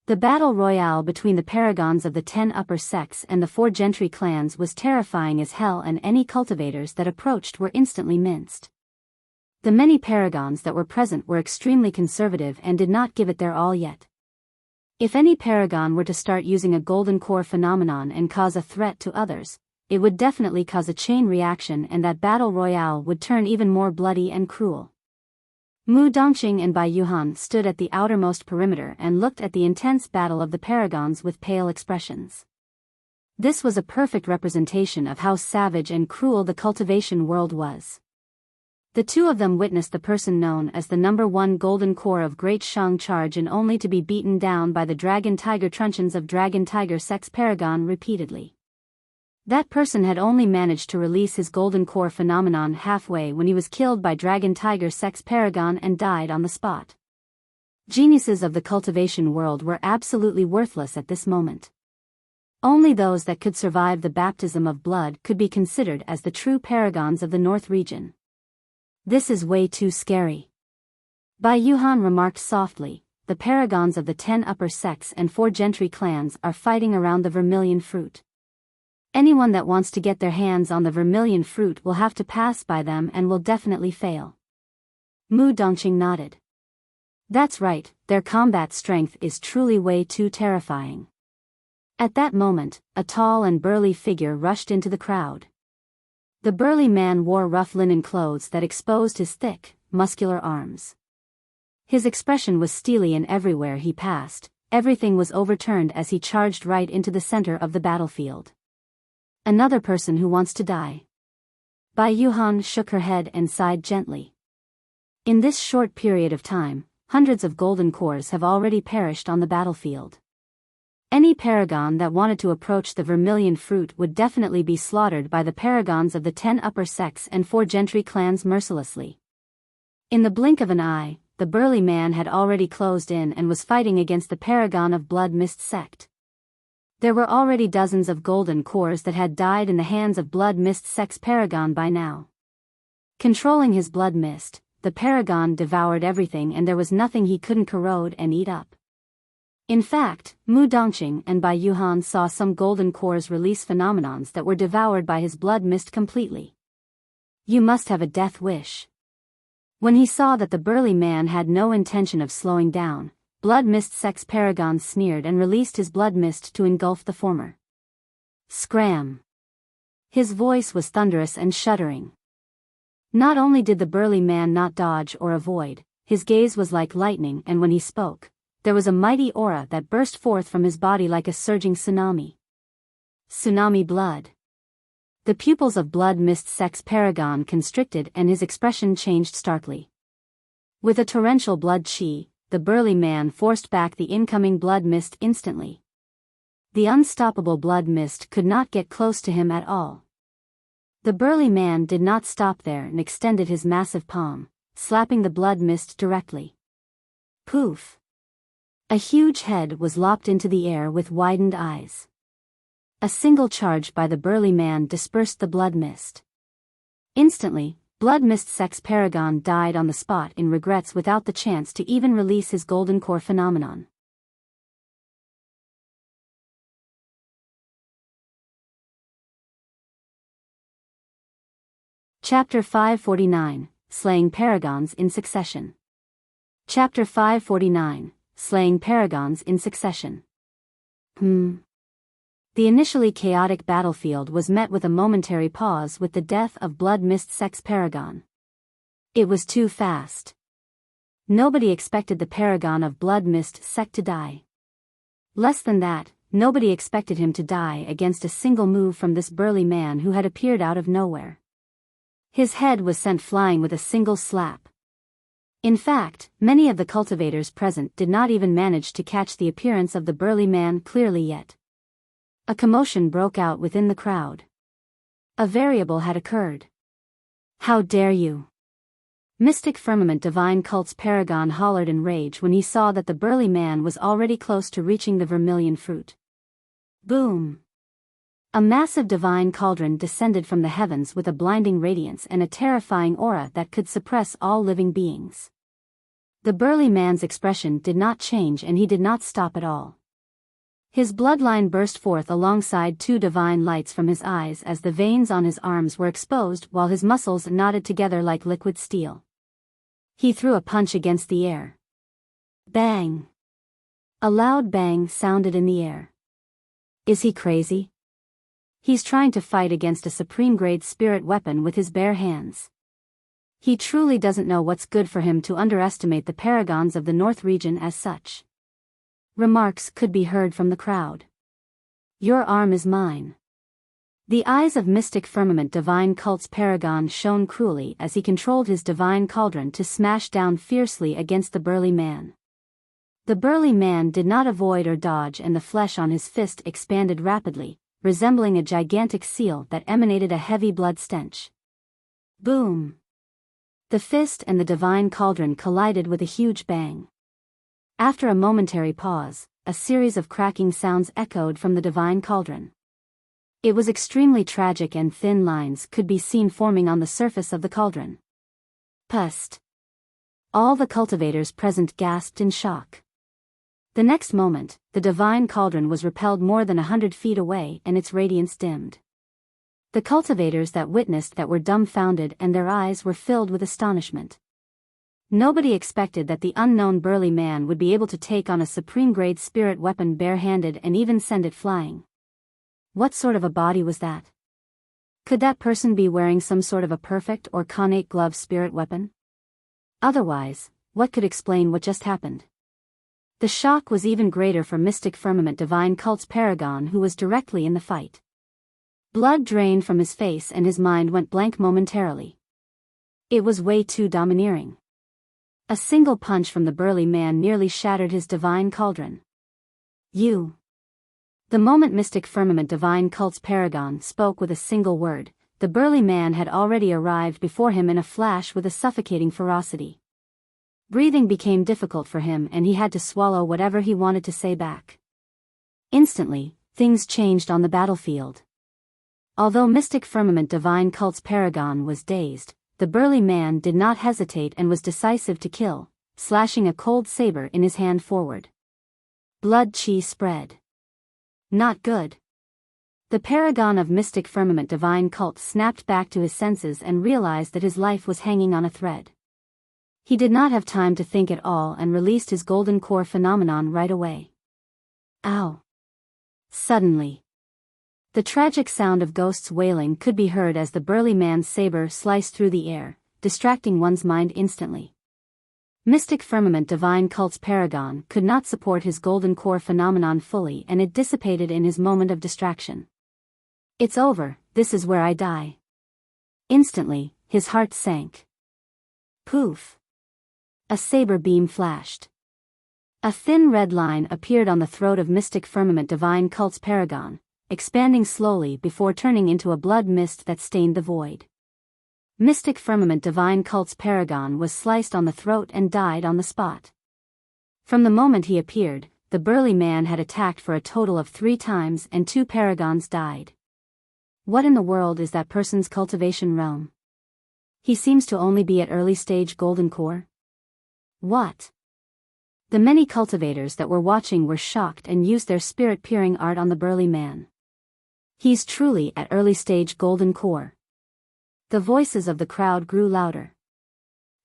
The battle royale between the Paragons of the 10 upper sects and the 4 Gentry clans was terrifying as hell, and any cultivators that approached were instantly minced. The many Paragons that were present were extremely conservative and did not give it their all yet. If any Paragon were to start using a golden core phenomenon and cause a threat to others, it would definitely cause a chain reaction, and that battle royale would turn even more bloody and cruel. Mu Dongqing and Bai Yuhan stood at the outermost perimeter and looked at the intense battle of the Paragons with pale expressions. This was a perfect representation of how savage and cruel the cultivation world was. The two of them witnessed the person known as the number 1 Golden Core of Great Shang charge in only to be beaten down by the Dragon Tiger Truncheons of Dragon Tiger Sects Paragon repeatedly. That person had only managed to release his Golden Core phenomenon halfway when he was killed by Dragon Tiger Sects Paragon and died on the spot. Geniuses of the cultivation world were absolutely worthless at this moment. Only those that could survive the baptism of blood could be considered as the true Paragons of the North region. This is way too scary. Bai Yuhan remarked softly, the Paragons of the 10 upper sects and 4 Gentry clans are fighting around the vermilion fruit. Anyone that wants to get their hands on the vermilion fruit will have to pass by them and will definitely fail. Mu Dongqing nodded. That's right, their combat strength is truly way too terrifying. At that moment, a tall and burly figure rushed into the crowd. The burly man wore rough linen clothes that exposed his thick, muscular arms. His expression was steely, and everywhere he passed, everything was overturned as he charged right into the center of the battlefield. Another person who wants to die. Bai Yuhan shook her head and sighed gently. In this short period of time, hundreds of golden cores have already perished on the battlefield. Any Paragon that wanted to approach the vermilion fruit would definitely be slaughtered by the Paragons of the 10 upper sects and 4 Gentry clans mercilessly. In the blink of an eye, the burly man had already closed in and was fighting against the Paragon of Blood Mist Sect. There were already dozens of golden cores that had died in the hands of Blood Mist Sect's Paragon by now. Controlling his blood mist, the Paragon devoured everything, and there was nothing he couldn't corrode and eat up. In fact, Mu Dongqing and Bai Yuhan saw some golden cores release phenomenons that were devoured by his blood mist completely. You must have a death wish. When he saw that the burly man had no intention of slowing down, Blood Mist Sect's Paragon sneered and released his blood mist to engulf the former. Scram! His voice was thunderous and shuddering. Not only did the burly man not dodge or avoid, his gaze was like lightning, and when he spoke, there was a mighty aura that burst forth from his body like a surging tsunami. Tsunami blood. The pupils of Blood Mist Sect's Paragon constricted and his expression changed starkly. With a torrential blood chi, the burly man forced back the incoming blood mist instantly. The unstoppable blood mist could not get close to him at all. The burly man did not stop there and extended his massive palm, slapping the blood mist directly. Poof! A huge head was lopped into the air with widened eyes. A single charge by the burly man dispersed the blood mist. Instantly, Blood Mist Sect's Paragon died on the spot in regrets without the chance to even release his golden core phenomenon. Chapter 549, Slaying Paragons in Succession. Chapter 549, Slaying Paragons in Succession. The initially chaotic battlefield was met with a momentary pause with the death of Blood Mist Sect's Paragon. It was too fast. Nobody expected the Paragon of Blood Mist Sect to die. Less than that, nobody expected him to die against a single move from this burly man who had appeared out of nowhere. His head was sent flying with a single slap. In fact, many of the cultivators present did not even manage to catch the appearance of the burly man clearly yet. A commotion broke out within the crowd. A variable had occurred. "How dare you!" Mystic Firmament Divine Cult's Paragon hollered in rage when he saw that the burly man was already close to reaching the vermilion fruit. Boom! A massive divine cauldron descended from the heavens with a blinding radiance and a terrifying aura that could suppress all living beings. The burly man's expression did not change and he did not stop at all. His bloodline burst forth alongside two divine lights from his eyes as the veins on his arms were exposed while his muscles knotted together like liquid steel. He threw a punch against the air. Bang! A loud bang sounded in the air. Is he crazy? He's trying to fight against a supreme-grade spirit weapon with his bare hands. He truly doesn't know what's good for him to underestimate the Paragons of the North region as such. Remarks could be heard from the crowd. Your arm is mine. The eyes of Mystic Firmament Divine Cult's Paragon shone cruelly as he controlled his divine cauldron to smash down fiercely against the burly man. The burly man did not avoid or dodge and the flesh on his fist expanded rapidly, resembling a gigantic seal that emanated a heavy blood stench. Boom! The fist and the divine cauldron collided with a huge bang. After a momentary pause, a series of cracking sounds echoed from the divine cauldron. It was extremely tragic and thin lines could be seen forming on the surface of the cauldron. Pust! All the cultivators present gasped in shock. The next moment, the divine cauldron was repelled more than 100 feet away and its radiance dimmed. The cultivators that witnessed that were dumbfounded and their eyes were filled with astonishment. Nobody expected that the unknown burly man would be able to take on a supreme-grade spirit weapon barehanded and even send it flying. What sort of a body was that? Could that person be wearing some sort of a perfect or connate glove spirit weapon? Otherwise, what could explain what just happened? The shock was even greater for Mystic Firmament Divine Cult's Paragon who was directly in the fight. Blood drained from his face and his mind went blank momentarily. It was way too domineering. A single punch from the burly man nearly shattered his divine cauldron. You. The moment Mystic Firmament Divine Cult's Paragon spoke with a single word, the burly man had already arrived before him in a flash with a suffocating ferocity. Breathing became difficult for him and he had to swallow whatever he wanted to say back. Instantly, things changed on the battlefield. Although Mystic Firmament Divine Cult's Paragon was dazed, the burly man did not hesitate and was decisive to kill, slashing a cold saber in his hand forward. Blood chi spread. Not good. The Paragon of Mystic Firmament Divine Cult snapped back to his senses and realized that his life was hanging on a thread. He did not have time to think at all and released his golden core phenomenon right away. Ow! Suddenly, the tragic sound of ghosts wailing could be heard as the burly man's saber sliced through the air, distracting one's mind instantly. Mystic Firmament Divine Cult's Paragon could not support his golden core phenomenon fully and it dissipated in his moment of distraction. It's over, this is where I die. Instantly, his heart sank. Poof! A saber beam flashed. A thin red line appeared on the throat of Mystic Firmament Divine Cult's Paragon, expanding slowly before turning into a blood mist that stained the void. Mystic Firmament Divine Cult's Paragon was sliced on the throat and died on the spot. From the moment he appeared, the burly man had attacked for a total of 3 times and 2 Paragons died. What in the world is that person's cultivation realm? He seems to only be at early stage golden core. What? The many cultivators that were watching were shocked and used their spirit peering art on the burly man. He's truly at early stage golden core. The voices of the crowd grew louder.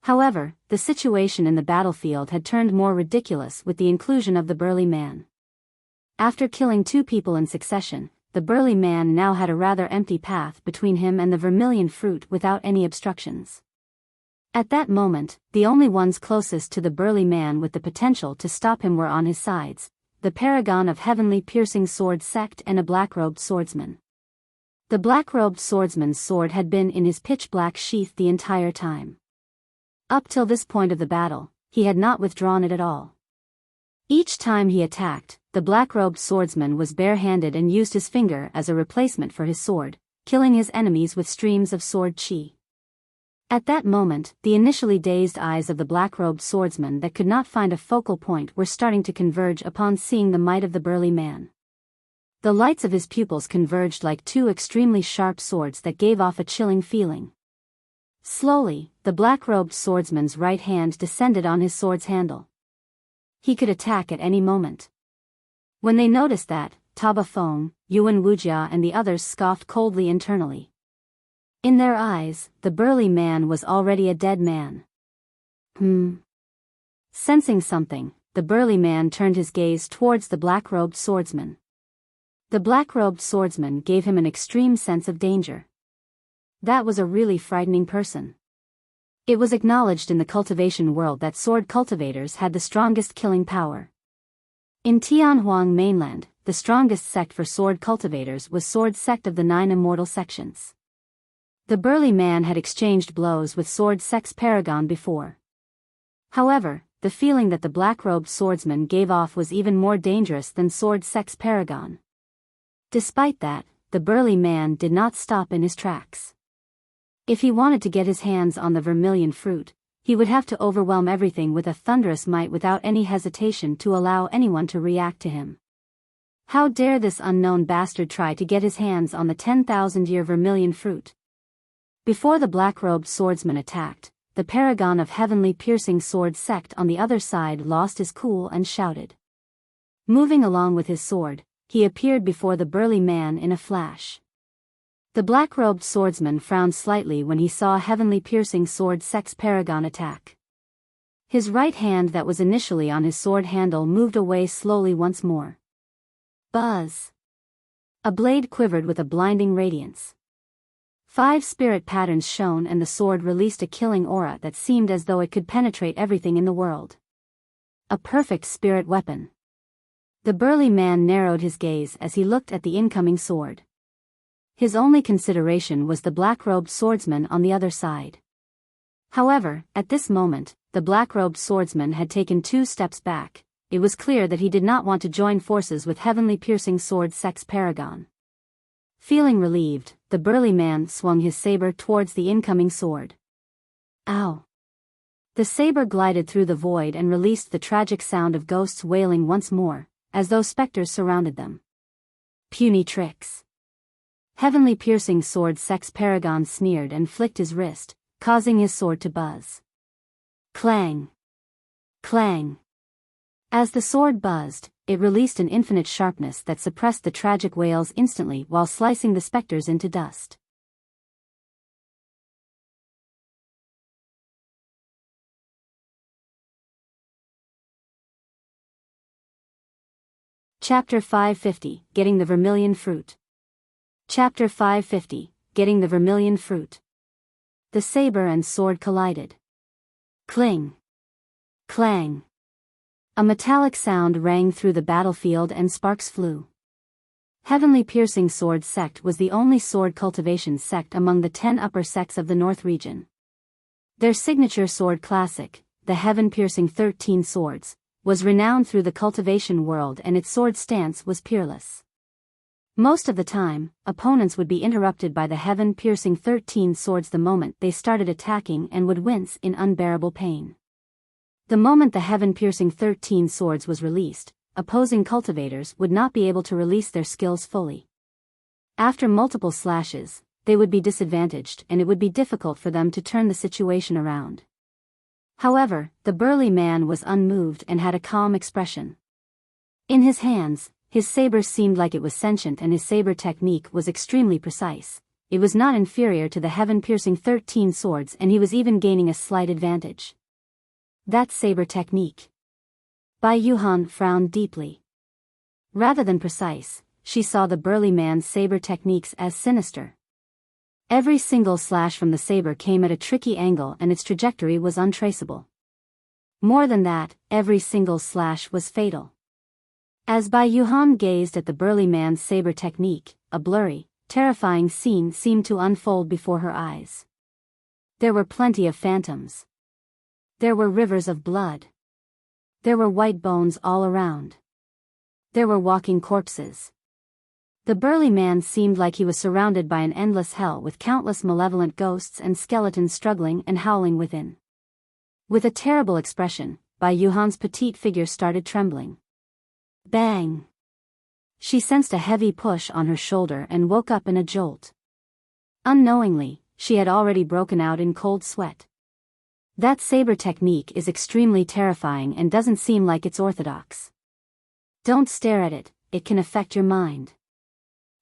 However, the situation in the battlefield had turned more ridiculous with the inclusion of the burly man. After killing 2 people in succession, the burly man now had a rather empty path between him and the vermilion fruit without any obstructions. At that moment, the only ones closest to the burly man with the potential to stop him were on his sides, the Paragon of Heavenly Piercing Sword Sect and a black-robed swordsman. The black-robed swordsman's sword had been in his pitch-black sheath the entire time. Up till this point of the battle, he had not withdrawn it at all. Each time he attacked, the black-robed swordsman was bare-handed and used his finger as a replacement for his sword, killing his enemies with streams of sword chi. At that moment, the initially dazed eyes of the black-robed swordsman that could not find a focal point were starting to converge upon seeing the might of the burly man. The lights of his pupils converged like two extremely sharp swords that gave off a chilling feeling. Slowly, the black-robed swordsman's right hand descended on his sword's handle. He could attack at any moment. When they noticed that, Taba Feng, Yuan Wujia and the others scoffed coldly internally. In their eyes, the burly man was already a dead man. Sensing something, the burly man turned his gaze towards the black-robed swordsman. The black-robed swordsman gave him an extreme sense of danger. That was a really frightening person. It was acknowledged in the cultivation world that sword cultivators had the strongest killing power. In Tianhuang mainland, the strongest sect for sword cultivators was Sword Sect of the Nine Immortal Sections. The burly man had exchanged blows with Sword Sect's Paragon before. However, the feeling that the black-robed swordsman gave off was even more dangerous than Sword Sect's Paragon. Despite that, the burly man did not stop in his tracks. If he wanted to get his hands on the vermilion fruit, he would have to overwhelm everything with a thunderous might without any hesitation to allow anyone to react to him. How dare this unknown bastard try to get his hands on the 10,000-year vermilion fruit? Before the black-robed swordsman attacked, the Paragon of Heavenly Piercing Sword Sect on the other side lost his cool and shouted. Moving along with his sword, he appeared before the burly man in a flash. The black-robed swordsman frowned slightly when he saw Heavenly Piercing Sword Sect's Paragon attack. His right hand that was initially on his sword handle moved away slowly once more. Buzz! A blade quivered with a blinding radiance. 5 spirit patterns shone and the sword released a killing aura that seemed as though it could penetrate everything in the world. A perfect spirit weapon. The burly man narrowed his gaze as he looked at the incoming sword. His only consideration was the black-robed swordsman on the other side. However, at this moment, the black-robed swordsman had taken 2 steps back. It was clear that he did not want to join forces with Heavenly Piercing Sword Sect's Paragon. Feeling relieved, the burly man swung his saber towards the incoming sword. Ow! The saber glided through the void and released the tragic sound of ghosts wailing once more, as though specters surrounded them. Puny tricks. Heavenly Piercing Sword Sect's Paragon sneered and flicked his wrist, causing his sword to buzz. Clang! Clang! As the sword buzzed, it released an infinite sharpness that suppressed the tragic wails instantly while slicing the specters into dust. Chapter 550, Getting the Vermilion Fruit. Chapter 550, Getting the Vermilion Fruit. The saber and sword collided. Cling! Clang! A metallic sound rang through the battlefield and sparks flew. Heavenly Piercing Sword Sect was the only sword cultivation sect among the 10 upper sects of the North region. Their signature sword classic, the Heaven Piercing 13 Swords, was renowned through the cultivation world and its sword stance was peerless. Most of the time, opponents would be interrupted by the Heaven Piercing 13 Swords the moment they started attacking and would wince in unbearable pain. The moment the Heaven Piercing 13 Swords was released, opposing cultivators would not be able to release their skills fully. After multiple slashes, they would be disadvantaged and it would be difficult for them to turn the situation around. However, the burly man was unmoved and had a calm expression. In his hands, his saber seemed like it was sentient and his saber technique was extremely precise. It was not inferior to the Heaven Piercing 13 Swords and he was even gaining a slight advantage. That saber technique. Bai Yuhan frowned deeply. Rather than precise, she saw the burly man's saber techniques as sinister. Every single slash from the saber came at a tricky angle and its trajectory was untraceable. More than that, every single slash was fatal. As Bai Yuhan gazed at the burly man's saber technique, a blurry, terrifying scene seemed to unfold before her eyes. There were plenty of phantoms. There were rivers of blood. There were white bones all around. There were walking corpses. The burly man seemed like he was surrounded by an endless hell with countless malevolent ghosts and skeletons struggling and howling within. With a terrible expression, Bai Yuhan's petite figure started trembling. Bang! She sensed a heavy push on her shoulder and woke up in a jolt. Unknowingly, she had already broken out in cold sweat. That saber technique is extremely terrifying and doesn't seem like it's orthodox. Don't stare at it, it can affect your mind.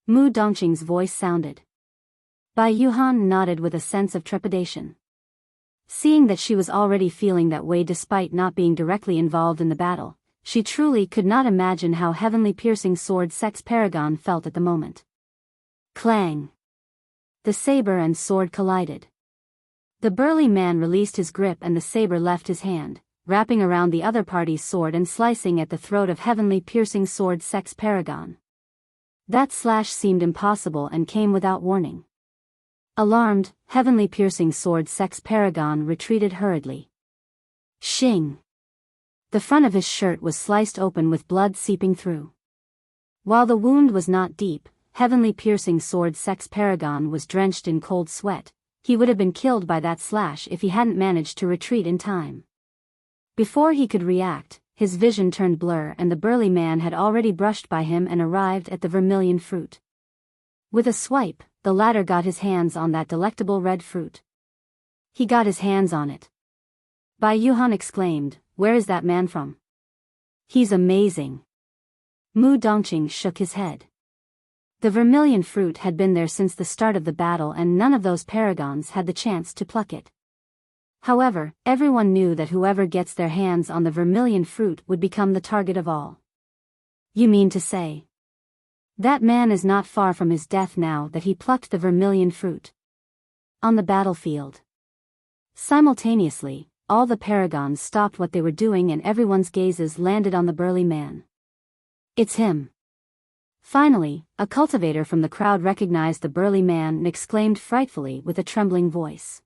Mu Dongqing's voice sounded. Bai Yuhan nodded with a sense of trepidation. Seeing that she was already feeling that way despite not being directly involved in the battle, she truly could not imagine how heavenly piercing sword Sects Paragon felt at the moment. Clang! The saber and sword collided. The burly man released his grip and the saber left his hand, wrapping around the other party's sword and slicing at the throat of heavenly piercing sword Sects Paragon. That slash seemed impossible and came without warning. Alarmed, heavenly piercing sword Sects Paragon retreated hurriedly. Shing! The front of his shirt was sliced open with blood seeping through. While the wound was not deep, heavenly piercing sword Sects Paragon was drenched in cold sweat. He would have been killed by that slash if he hadn't managed to retreat in time. Before he could react, his vision turned blur and the burly man had already brushed by him and arrived at the vermilion fruit. With a swipe, the latter got his hands on that delectable red fruit. He got his hands on it. Bai Yuhan exclaimed, "Where is that man from?" "He's amazing." Mu Dongqing shook his head. The vermilion fruit had been there since the start of the battle and none of those paragons had the chance to pluck it. However, everyone knew that whoever gets their hands on the vermilion fruit would become the target of all. You mean to say? That man is not far from his death now that he plucked the vermilion fruit. On the battlefield. Simultaneously, all the paragons stopped what they were doing and everyone's gazes landed on the burly man. It's him. Finally, a cultivator from the crowd recognized the burly man and exclaimed frightfully with a trembling voice.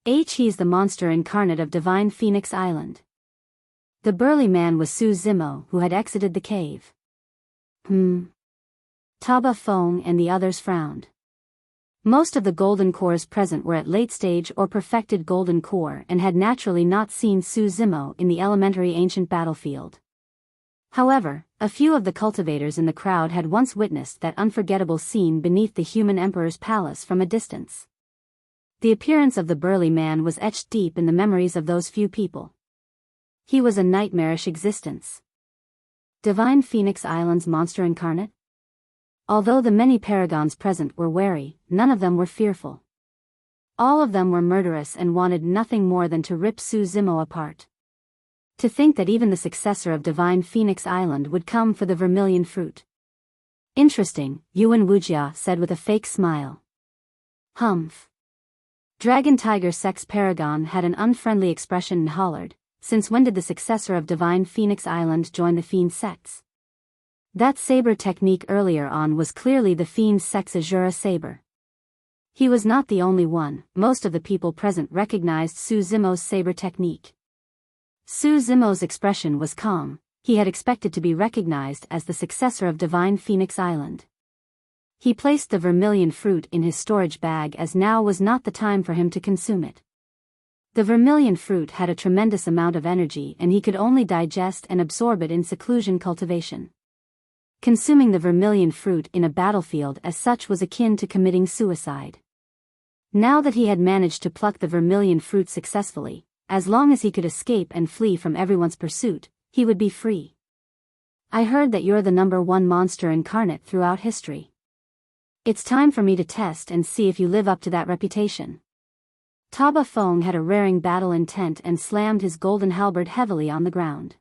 He's the monster incarnate of Divine Phoenix Island. The burly man was Su Zimo, who had exited the cave. Taba Feng and the others frowned. Most of the golden cores present were at late stage or perfected golden core and had naturally not seen Su Zimo in the elementary ancient battlefield. However, a few of the cultivators in the crowd had once witnessed that unforgettable scene beneath the human emperor's palace from a distance. The appearance of the burly man was etched deep in the memories of those few people. He was a nightmarish existence. Divine Phoenix Island's monster incarnate? Although the many paragons present were wary, none of them were fearful. All of them were murderous and wanted nothing more than to rip Su Zimo apart. To think that even the successor of Divine Phoenix Island would come for the vermilion fruit. Interesting, Yuan Wuxia said with a fake smile. Humph. Dragon Tiger Sects Paragon had an unfriendly expression and hollered, "Since when did the successor of Divine Phoenix Island join the Fiend Sects?" That saber technique earlier on was clearly the Fiend Sects Azura saber. He was not the only one, most of the people present recognized Su Zimo's saber technique. Su Zimo's expression was calm, he had expected to be recognized as the successor of Divine Phoenix Island. He placed the vermilion fruit in his storage bag as now was not the time for him to consume it. The vermilion fruit had a tremendous amount of energy and he could only digest and absorb it in seclusion cultivation. Consuming the vermilion fruit in a battlefield as such was akin to committing suicide. Now that he had managed to pluck the vermilion fruit successfully, as long as he could escape and flee from everyone's pursuit, he would be free. I heard that you're the #1 monster incarnate throughout history. It's time for me to test and see if you live up to that reputation. Taba Feng had a raring battle intent and slammed his golden halberd heavily on the ground.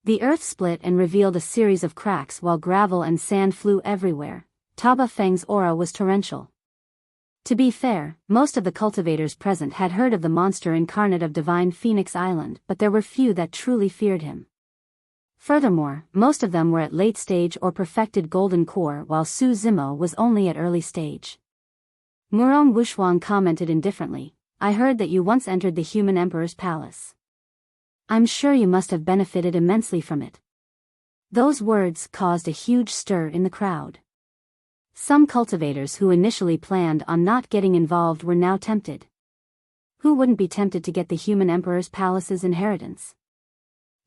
The earth split and revealed a series of cracks while gravel and sand flew everywhere. Taba Feng's aura was torrential. To be fair, most of the cultivators present had heard of the monster incarnate of Divine Phoenix Island, but there were few that truly feared him. Furthermore, most of them were at late stage or perfected golden core while Su Zimo was only at early stage. Murong Wushuang commented indifferently, I heard that you once entered the human emperor's palace. I'm sure you must have benefited immensely from it. Those words caused a huge stir in the crowd. Some cultivators who initially planned on not getting involved were now tempted. Who wouldn't be tempted to get the human emperor's palace's inheritance?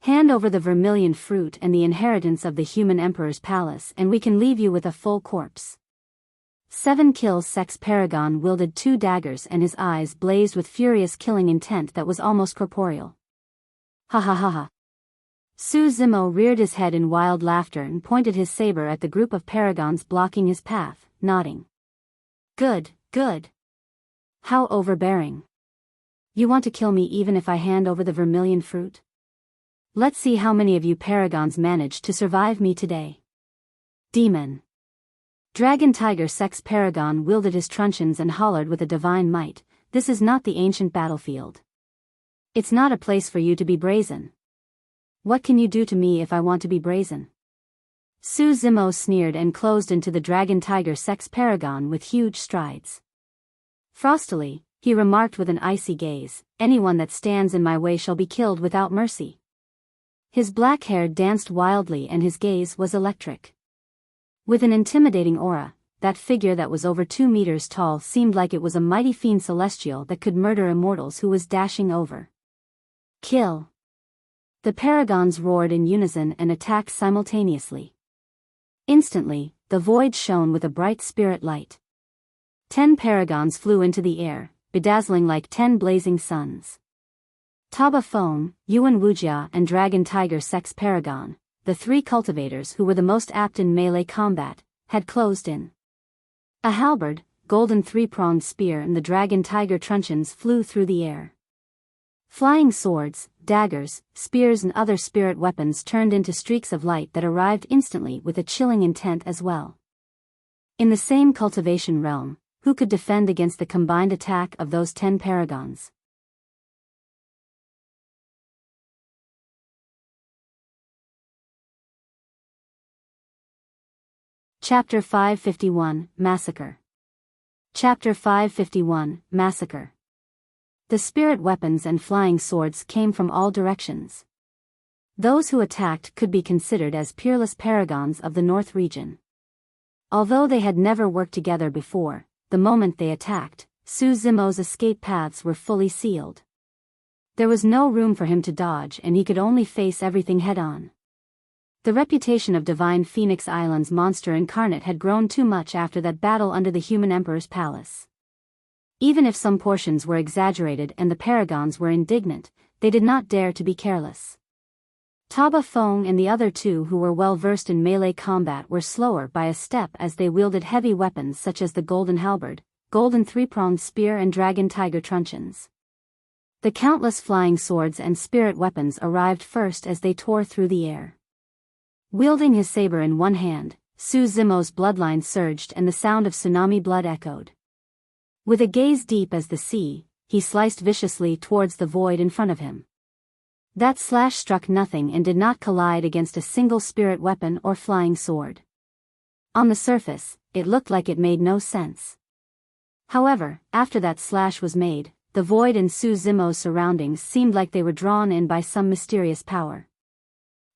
Hand over the vermilion fruit and the inheritance of the human emperor's palace and we can leave you with a full corpse. 7 kills. Sects Paragon wielded 2 daggers and his eyes blazed with furious killing intent that was almost corporeal. Ha ha ha ha. Su Zimo reared his head in wild laughter and pointed his saber at the group of paragons blocking his path, nodding. Good, good. How overbearing. You want to kill me even if I hand over the vermilion fruit? Let's see how many of you paragons manage to survive me today. Demon. Dragon Tiger Sects Paragon wielded his truncheons and hollered with a divine might, this is not the ancient battlefield. It's not a place for you to be brazen. What can you do to me if I want to be brazen? Su Zimo sneered and closed into the Dragon Tiger Sects Paragon with huge strides. Frostily, he remarked with an icy gaze, anyone that stands in my way shall be killed without mercy. His black hair danced wildly and his gaze was electric. With an intimidating aura, that figure that was over 2 meters tall seemed like it was a mighty Fiendcelestial that could murder immortals who was dashing over. Kill! The paragons roared in unison and attacked simultaneously. Instantly, the void shone with a bright spirit light. 10 paragons flew into the air, bedazzling like 10 blazing suns. Taba Feng, Yuan Wujia and Dragon Tiger Sects Paragon, the 3 cultivators who were the most apt in melee combat, had closed in. A halberd, golden 3-pronged spear and the Dragon Tiger truncheons flew through the air. Flying swords, daggers, spears and other spirit weapons turned into streaks of light that arrived instantly with a chilling intent as well. In the same cultivation realm, who could defend against the combined attack of those 10 paragons? Chapter 551, Massacre. Chapter 551, Massacre. The spirit weapons and flying swords came from all directions. Those who attacked could be considered as peerless paragons of the North region. Although they had never worked together before, the moment they attacked, Su Zimo's escape paths were fully sealed. There was no room for him to dodge and he could only face everything head-on. The reputation of Divine Phoenix Island's monster Incarnate had grown too much after that battle under the human emperor's palace. Even if some portions were exaggerated and the paragons were indignant, they did not dare to be careless. Taba Feng and the other 2 who were well versed in melee combat were slower by a step as they wielded heavy weapons such as the golden halberd, golden 3-pronged spear and dragon tiger truncheons. The countless flying swords and spirit weapons arrived first as they tore through the air. Wielding his saber in one hand, Su Zimo's bloodline surged and the sound of tsunami blood echoed. With a gaze deep as the sea, he sliced viciously towards the void in front of him. That slash struck nothing and did not collide against a single spirit weapon or flying sword. On the surface, it looked like it made no sense. However, after that slash was made, the void in Su Zimo's surroundings seemed like they were drawn in by some mysterious power.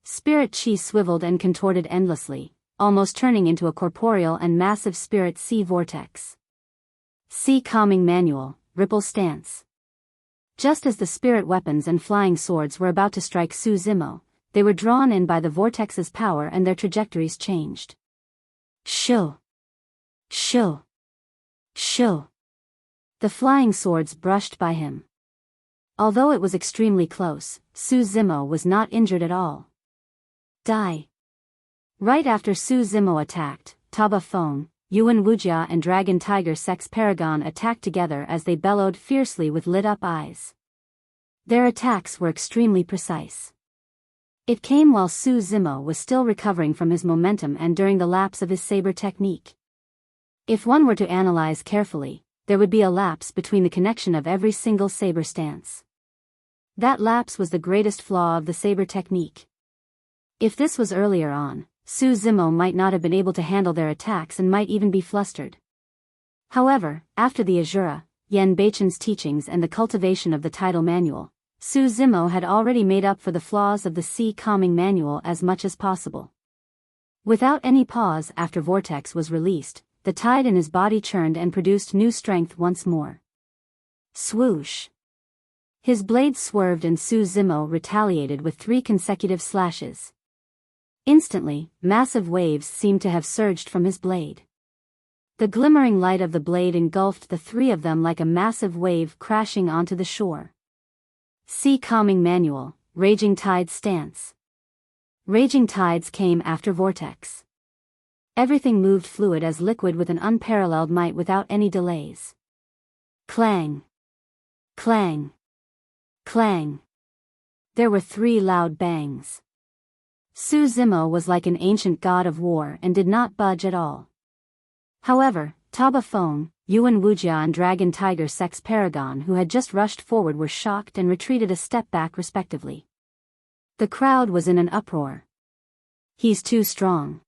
Spirit chi swiveled and contorted endlessly, almost turning into a corporeal and massive spirit sea vortex. See Calming Manual, Ripple Stance. Just as the spirit weapons and flying swords were about to strike Su Zimo, they were drawn in by the vortex's power and their trajectories changed. Shoo! Shoo! Shoo! The flying swords brushed by him. Although it was extremely close, Su Zimo was not injured at all. Die! Right after Su Zimo attacked, Taba Feng, Yuan Wujia and Dragon Tiger Sects Paragon attacked together as they bellowed fiercely with lit-up eyes. Their attacks were extremely precise. It came while Su Zimo was still recovering from his momentum and during the lapse of his saber technique. If one were to analyze carefully, there would be a lapse between the connection of every single saber stance. That lapse was the greatest flaw of the saber technique. If this was earlier on, Su Zimo might not have been able to handle their attacks and might even be flustered. However, after the Azura, Yen Beichen's teachings and the cultivation of the title manual, Su Zimo had already made up for the flaws of the Sea Calming manual as much as possible. Without any pause after Vortex was released, the tide in his body churned and produced new strength once more. Swoosh! His blade swerved and Su Zimo retaliated with 3 consecutive slashes. Instantly, massive waves seemed to have surged from his blade. The glimmering light of the blade engulfed the 3 of them like a massive wave crashing onto the shore. Sea Calming Manual, Raging Tides Stance. Raging tides came after Vortex. Everything moved fluid as liquid with an unparalleled might without any delays. Clang! Clang! Clang! There were 3 loud bangs. Su Zimo was like an ancient god of war and did not budge at all. However, Taba Feng, Yuan Wuxia and Dragon Tiger Sects Paragon who had just rushed forward were shocked and retreated a step back respectively. The crowd was in an uproar. He's too strong.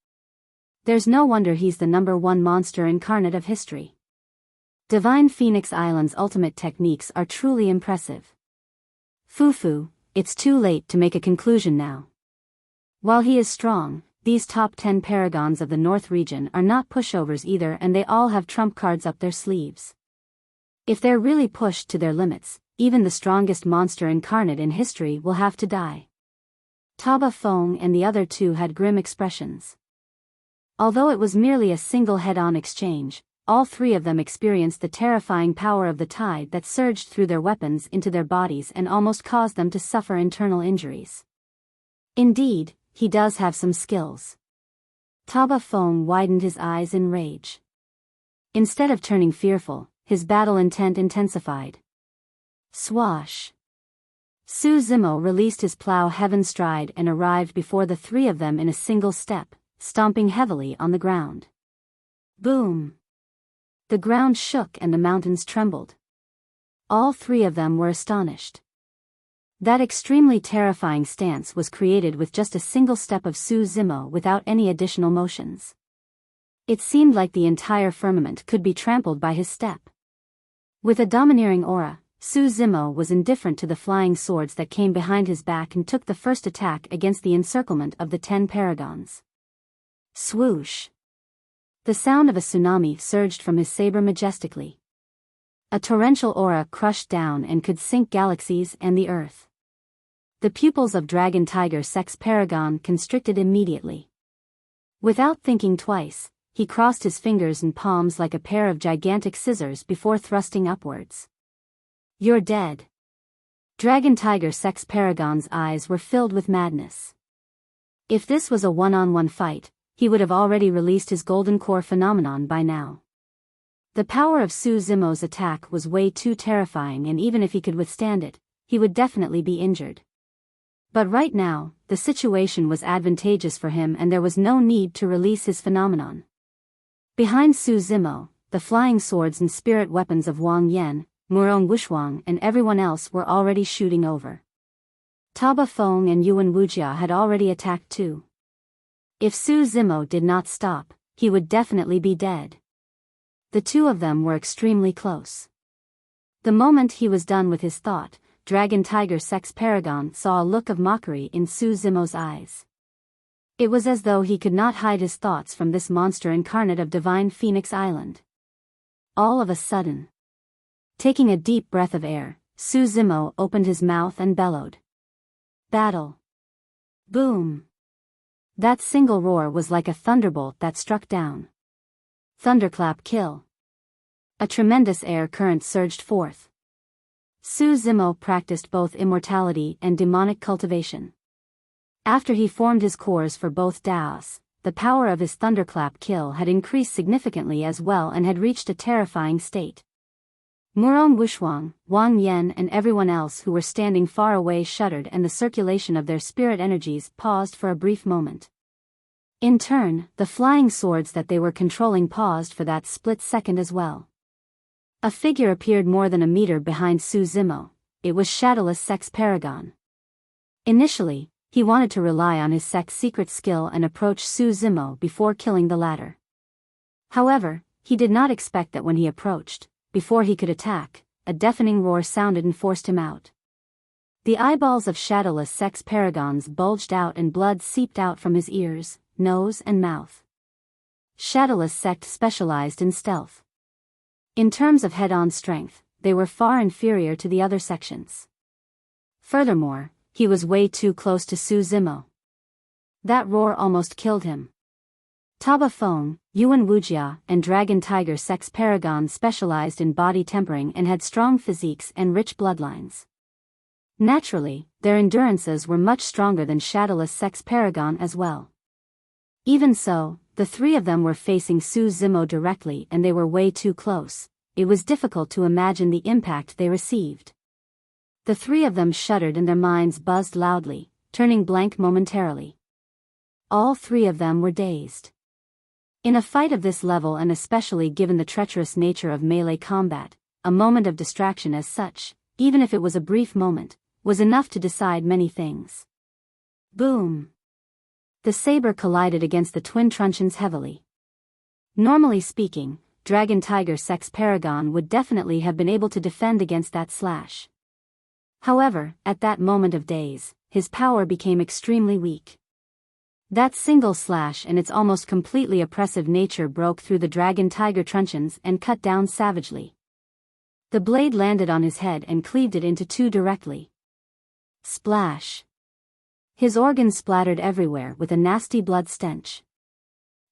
There's no wonder he's the #1 monster incarnate of history. Divine Phoenix Island's ultimate techniques are truly impressive. Fufu, it's too late to make a conclusion now. While he is strong, these top 10 paragons of the North region are not pushovers either, and they all have trump cards up their sleeves. If they're really pushed to their limits, even the strongest monster incarnate in history will have to die. Taba Feng and the other 2 had grim expressions. Although it was merely a single head-on exchange, all 3 of them experienced the terrifying power of the tide that surged through their weapons into their bodies and almost caused them to suffer internal injuries. Indeed, he does have some skills. Taba Feng widened his eyes in rage. Instead of turning fearful, his battle intent intensified. Swash! Su Zimo released his plow heaven stride and arrived before the 3 of them in a single step, stomping heavily on the ground. Boom! The ground shook and the mountains trembled. All 3 of them were astonished. That extremely terrifying stance was created with just a single step of Su Zimo without any additional motions. It seemed like the entire firmament could be trampled by his step. With a domineering aura, Su Zimo was indifferent to the flying swords that came behind his back and took the first attack against the encirclement of the 10 paragons. Swoosh! The sound of a tsunami surged from his saber majestically. A torrential aura crushed down and could sink galaxies and the earth. The pupils of Dragon Tiger Sects Paragon constricted immediately. Without thinking twice, he crossed his fingers and palms like a pair of gigantic scissors before thrusting upwards. You're dead. Dragon Tiger Sects Paragon's eyes were filled with madness. If this was a one-on-one fight, he would have already released his golden core phenomenon by now. The power of Su Zimo's attack was way too terrifying, and even if he could withstand it, he would definitely be injured. But right now, the situation was advantageous for him and there was no need to release his phenomenon. Behind Su Zimo, the flying swords and spirit weapons of Wang Yan, Murong Wuxuang and everyone else were already shooting over. Taba Feng and Yuan Wuxia had already attacked too. If Su Zimo did not stop, he would definitely be dead. The 2 of them were extremely close. The moment he was done with his thought, Dragon Tiger Sects Paragon saw a look of mockery in Su Zimo's eyes. It was as though he could not hide his thoughts from this monster incarnate of Divine Phoenix Island. All of a sudden, taking a deep breath of air, Su Zimo opened his mouth and bellowed. Battle! Boom! That single roar was like a thunderbolt that struck down. Thunderclap kill. A tremendous air current surged forth. Su Zimo practiced both immortality and demonic cultivation. After he formed his cores for both Daos, the power of his thunderclap kill had increased significantly as well and had reached a terrifying state. Murong Wuxuang, Wang Yan and everyone else who were standing far away shuddered, and the circulation of their spirit energies paused for a brief moment. In turn, the flying swords that they were controlling paused for that split second as well. A figure appeared more than a meter behind Su Zimo. It was Shadowless Sects Paragon. Initially, he wanted to rely on his sect's secret skill and approach Su Zimo before killing the latter. However, he did not expect that when he approached, before he could attack, a deafening roar sounded and forced him out. The eyeballs of shadowless Sects Paragons bulged out and blood seeped out from his ears, nose and mouth. Shadowless Sect specialized in stealth. In terms of head-on strength, they were far inferior to the other sections. Furthermore, he was way too close to Su Zimo. That roar almost killed him. Taba Feng, Yuan Wuxia, and Dragon Tiger Sects Paragons specialized in body tempering and had strong physiques and rich bloodlines. Naturally, their endurances were much stronger than Shadowless Sects Paragon as well. Even so, the three of them were facing Su Zimo directly and they were way too close. It was difficult to imagine the impact they received. The three of them shuddered and their minds buzzed loudly, turning blank momentarily. All three of them were dazed. In a fight of this level and especially given the treacherous nature of melee combat, a moment of distraction as such, even if it was a brief moment, was enough to decide many things. Boom! The saber collided against the twin truncheons heavily. Normally speaking, Dragon Tiger Sects Paragon would definitely have been able to defend against that slash. However, at that moment of daze, his power became extremely weak. That single slash and its almost completely oppressive nature broke through the Dragon Tiger truncheons and cut down savagely. The blade landed on his head and cleaved it into two directly. Splash! His organs splattered everywhere with a nasty blood stench.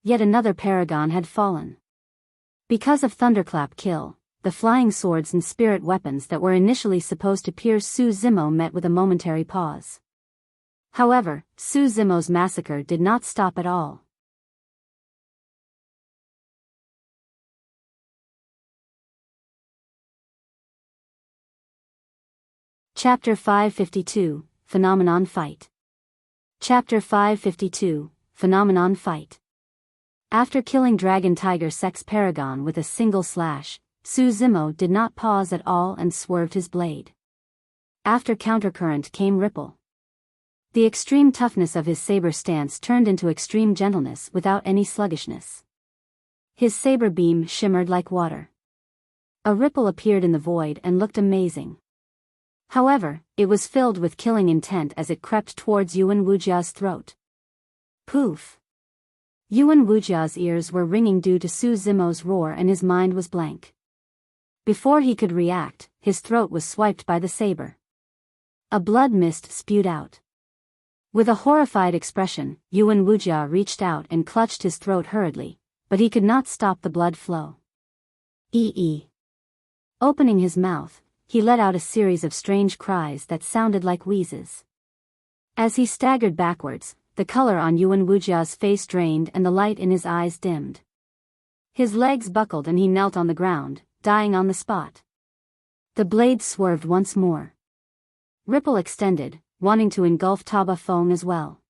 Yet another paragon had fallen. Because of Thunderclap kill, the flying swords and spirit weapons that were initially supposed to pierce Su Zimo met with a momentary pause. However, Su Zimo's massacre did not stop at all. Chapter 552, Phenomenon Fight. Chapter 552, Phenomenon Fight. After killing Dragon Tiger Sects Paragon with a single slash, Su Zimo did not pause at all and swerved his blade. After countercurrent came ripple. The extreme toughness of his saber stance turned into extreme gentleness without any sluggishness. His saber beam shimmered like water. A ripple appeared in the void and looked amazing. However, it was filled with killing intent as it crept towards Yuan Wujia's throat. Poof! Yuan Wujia's ears were ringing due to Su Zimo's roar and his mind was blank. Before he could react, his throat was swiped by the saber. A blood mist spewed out. With a horrified expression, Yuan Wujia reached out and clutched his throat hurriedly, but he could not stop the blood flow. Ee. Opening his mouth, he let out a series of strange cries that sounded like wheezes. As he staggered backwards, the color on Yuan Wujia's face drained and the light in his eyes dimmed. His legs buckled and he knelt on the ground, dying on the spot. The blade swerved once more. Ripple extended, wanting to engulf Taba Feng as well.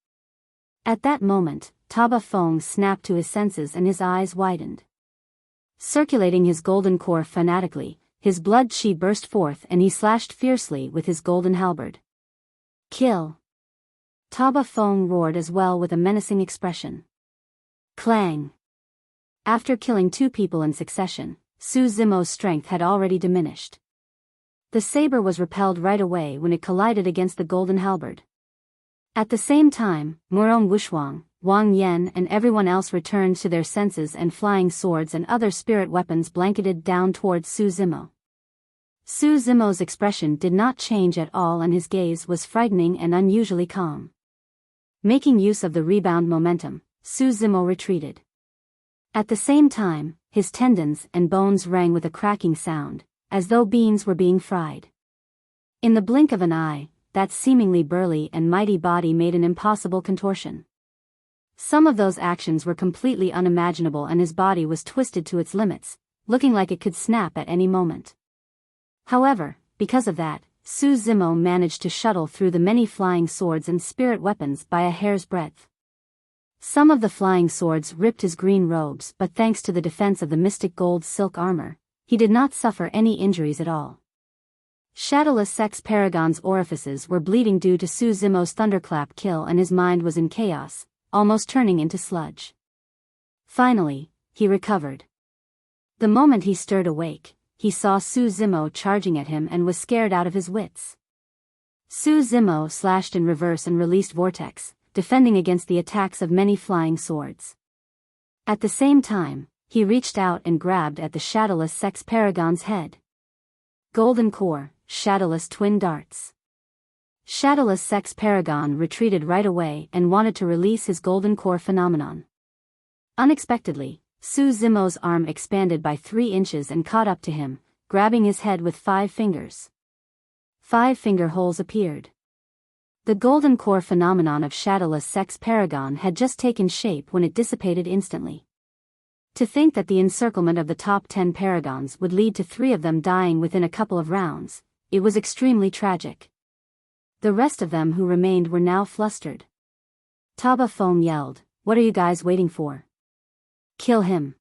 At that moment, Taba Feng snapped to his senses and his eyes widened. Circulating his golden core fanatically, his blood chi burst forth and he slashed fiercely with his golden halberd. Kill! Taba Feng roared as well with a menacing expression. Clang! After killing two people in succession, Su Zimo's strength had already diminished. The saber was repelled right away when it collided against the golden halberd. At the same time, Murong Wushuang, Wang Yan and everyone else returned to their senses and flying swords and other spirit weapons blanketed down towards Su Zimo. Su Zimo's expression did not change at all and his gaze was frightening and unusually calm. Making use of the rebound momentum, Su Zimo retreated. At the same time, his tendons and bones rang with a cracking sound, as though beans were being fried. In the blink of an eye, that seemingly burly and mighty body made an impossible contortion. Some of those actions were completely unimaginable and his body was twisted to its limits, looking like it could snap at any moment. However, because of that, Su Zimo managed to shuttle through the many flying swords and spirit weapons by a hair's breadth. Some of the flying swords ripped his green robes, but thanks to the defense of the mystic gold silk armor, he did not suffer any injuries at all. Shadowless Sects Paragon's orifices were bleeding due to Su Zimo's thunderclap kill, and his mind was in chaos, almost turning into sludge. Finally, he recovered. The moment he stirred awake, he saw Su Zimo charging at him and was scared out of his wits. Su Zimo slashed in reverse and released Vortex, defending against the attacks of many flying swords. At the same time, he reached out and grabbed at the Shadowless Sects Paragon's head. Golden Core, Shadowless Twin Darts. Shadowless Sects Paragon retreated right away and wanted to release his Golden Core phenomenon. Unexpectedly, Su Zimo's arm expanded by 3 inches and caught up to him, grabbing his head with 5 fingers. 5 finger holes appeared. The Golden Core phenomenon of Shadowless Sects Paragon had just taken shape when it dissipated instantly. To think that the encirclement of the top 10 Paragons would lead to 3 of them dying within a couple of rounds, it was extremely tragic. The rest of them who remained were now flustered. Taba Foam yelled, "What are you guys waiting for? Kill him."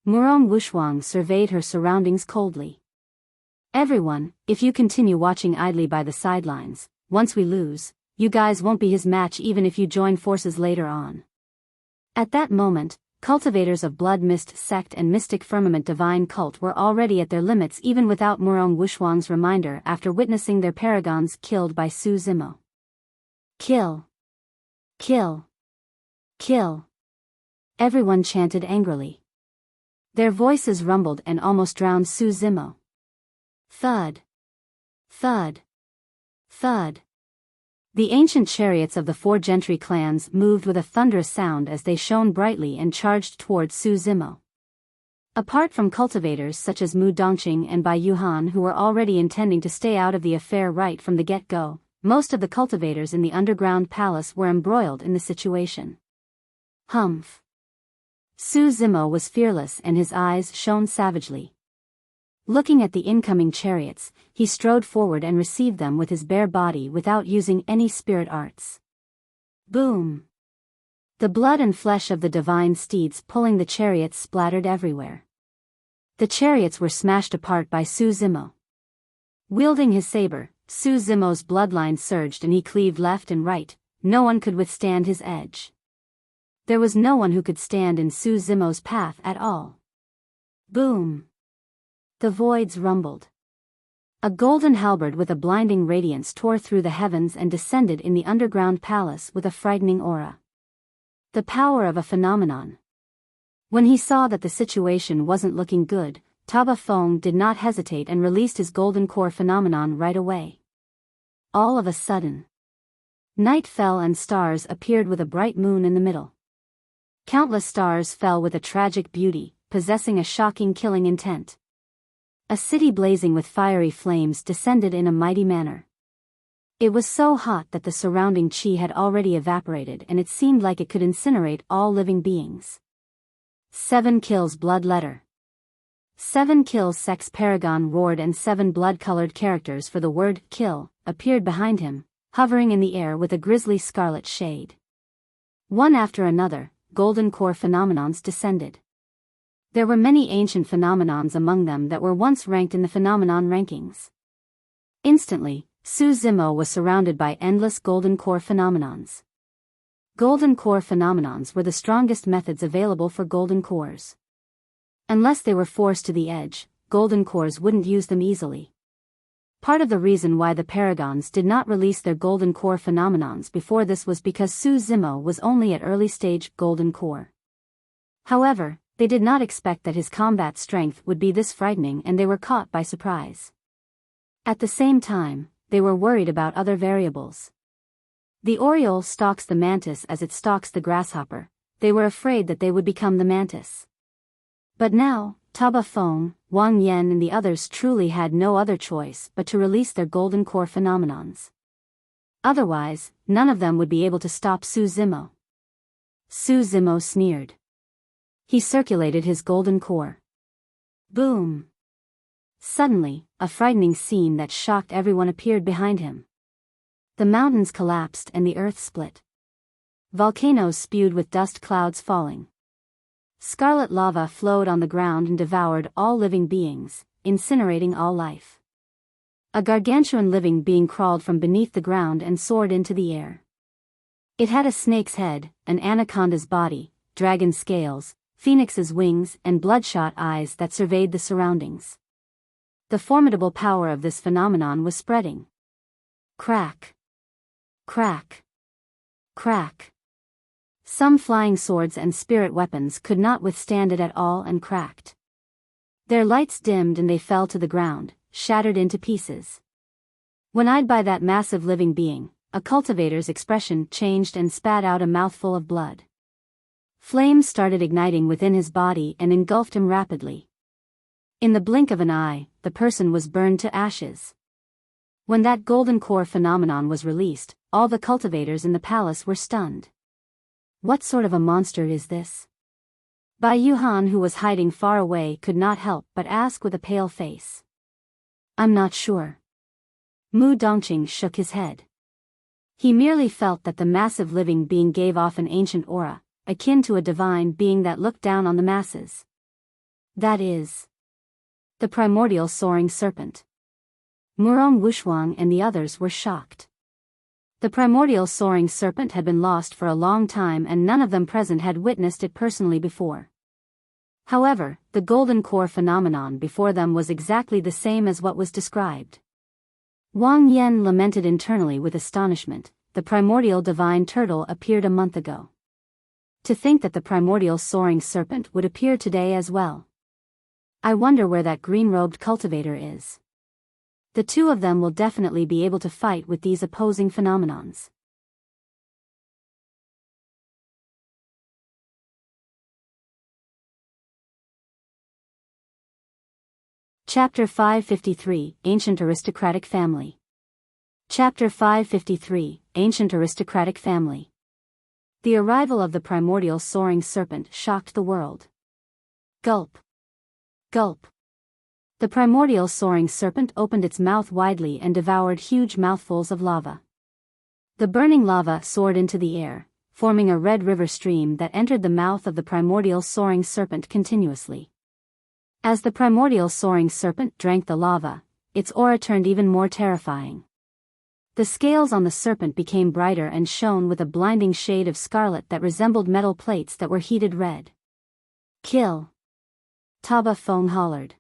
Murong Wushuang surveyed her surroundings coldly. "Everyone, if you continue watching idly by the sidelines, once we lose, you guys won't be his match even if you join forces later on." At that moment, Cultivators of Blood Mist Sect and Mystic Firmament Divine Cult were already at their limits even without Murong Wushuang's reminder after witnessing their Paragons killed by Su Zimo. "Kill! Kill! Kill!" Everyone chanted angrily. Their voices rumbled and almost drowned Su Zimo. Thud! Thud! Thud! The ancient chariots of the 4 Gentry clans moved with a thunderous sound as they shone brightly and charged towards Su Zimo. Apart from cultivators such as Mu Dongqing and Bai Yuhan, who were already intending to stay out of the affair right from the get-go, most of the cultivators in the underground palace were embroiled in the situation. Humph! Su Zimo was fearless and his eyes shone savagely. Looking at the incoming chariots, he strode forward and received them with his bare body without using any spirit arts. Boom! The blood and flesh of the divine steeds pulling the chariots splattered everywhere. The chariots were smashed apart by Su Zimo. Wielding his saber, Su Zimo's bloodline surged and he cleaved left and right. No one could withstand his edge. There was no one who could stand in Su Zimo's path at all. Boom! The voids rumbled. A golden halberd with a blinding radiance tore through the heavens and descended in the underground palace with a frightening aura. The power of a phenomenon. When he saw that the situation wasn't looking good, Taba Fong did not hesitate and released his golden core phenomenon right away. All of a sudden, night fell and stars appeared with a bright moon in the middle. Countless stars fell with a tragic beauty, possessing a shocking killing intent. A city blazing with fiery flames descended in a mighty manner. It was so hot that the surrounding chi had already evaporated and it seemed like it could incinerate all living beings. 7 kills blood letter. 7 kills Sects Paragon roared and 7 blood-colored characters for the word kill appeared behind him, hovering in the air with a grisly scarlet shade. One after another, golden core phenomenons descended. There were many ancient phenomenons among them that were once ranked in the phenomenon rankings. Instantly, Su Zimo was surrounded by endless golden core phenomenons. Golden core phenomenons were the strongest methods available for golden cores. Unless they were forced to the edge, golden cores wouldn't use them easily. Part of the reason why the Paragons did not release their golden core phenomenons before this was because Su Zimo was only at early stage golden core. However, they did not expect that his combat strength would be this frightening and they were caught by surprise. At the same time, they were worried about other variables. The oriole stalks the mantis as it stalks the grasshopper. They were afraid that they would become the mantis. But now, Taba Fong, Wang Yan and the others truly had no other choice but to release their golden core phenomenons. Otherwise, none of them would be able to stop Su Zimo. Su Zimo sneered. He circulated his golden core. Boom! Suddenly, a frightening scene that shocked everyone appeared behind him. The mountains collapsed and the earth split. Volcanoes spewed with dust clouds falling. Scarlet lava flowed on the ground and devoured all living beings, incinerating all life. A gargantuan living being crawled from beneath the ground and soared into the air. It had a snake's head, an anaconda's body, dragon scales, phoenix's wings, and bloodshot eyes that surveyed the surroundings. The formidable power of this phenomenon was spreading. Crack. Crack. Crack. Some flying swords and spirit weapons could not withstand it at all and cracked. Their lights dimmed and they fell to the ground, shattered into pieces. When eyed by that massive living being, a cultivator's expression changed and spat out a mouthful of blood. Flames started igniting within his body and engulfed him rapidly. In the blink of an eye, the person was burned to ashes. When that golden core phenomenon was released, all the cultivators in the palace were stunned. What sort of a monster is this? Bai Yuhan, who was hiding far away, could not help but ask with a pale face. I'm not sure. Mu Dongqing shook his head. He merely felt that the massive living being gave off an ancient aura, akin to a divine being that looked down on the masses. That is the primordial soaring serpent. Murong Wushuang and the others were shocked. The primordial soaring serpent had been lost for a long time and none of them present had witnessed it personally before. However, the golden core phenomenon before them was exactly the same as what was described. Wang Yan lamented internally with astonishment. The primordial divine turtle appeared a month ago. To think that the primordial soaring serpent would appear today as well. I wonder where that green-robed cultivator is. The two of them will definitely be able to fight with these opposing phenomenons. Chapter 553, Ancient Aristocratic Family. Chapter 553, Ancient Aristocratic Family. The arrival of the primordial soaring serpent shocked the world. Gulp. Gulp. The primordial soaring serpent opened its mouth widely and devoured huge mouthfuls of lava. The burning lava soared into the air, forming a red river stream that entered the mouth of the primordial soaring serpent continuously. As the primordial soaring serpent drank the lava, its aura turned even more terrifying. The scales on the serpent became brighter and shone with a blinding shade of scarlet that resembled metal plates that were heated red. Kill! Taba Feng hollered.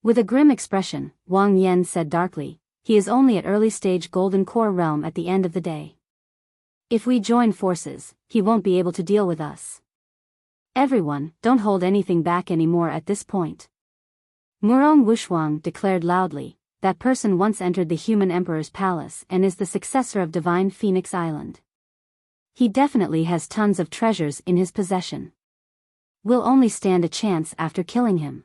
With a grim expression, Wang Yan said darkly, he is only at early-stage golden core realm at the end of the day. If we join forces, he won't be able to deal with us. Everyone, don't hold anything back anymore at this point. Murong Wushuang declared loudly, that person once entered the human emperor's palace and is the successor of Divine Phoenix Island. He definitely has tons of treasures in his possession. We'll only stand a chance after killing him.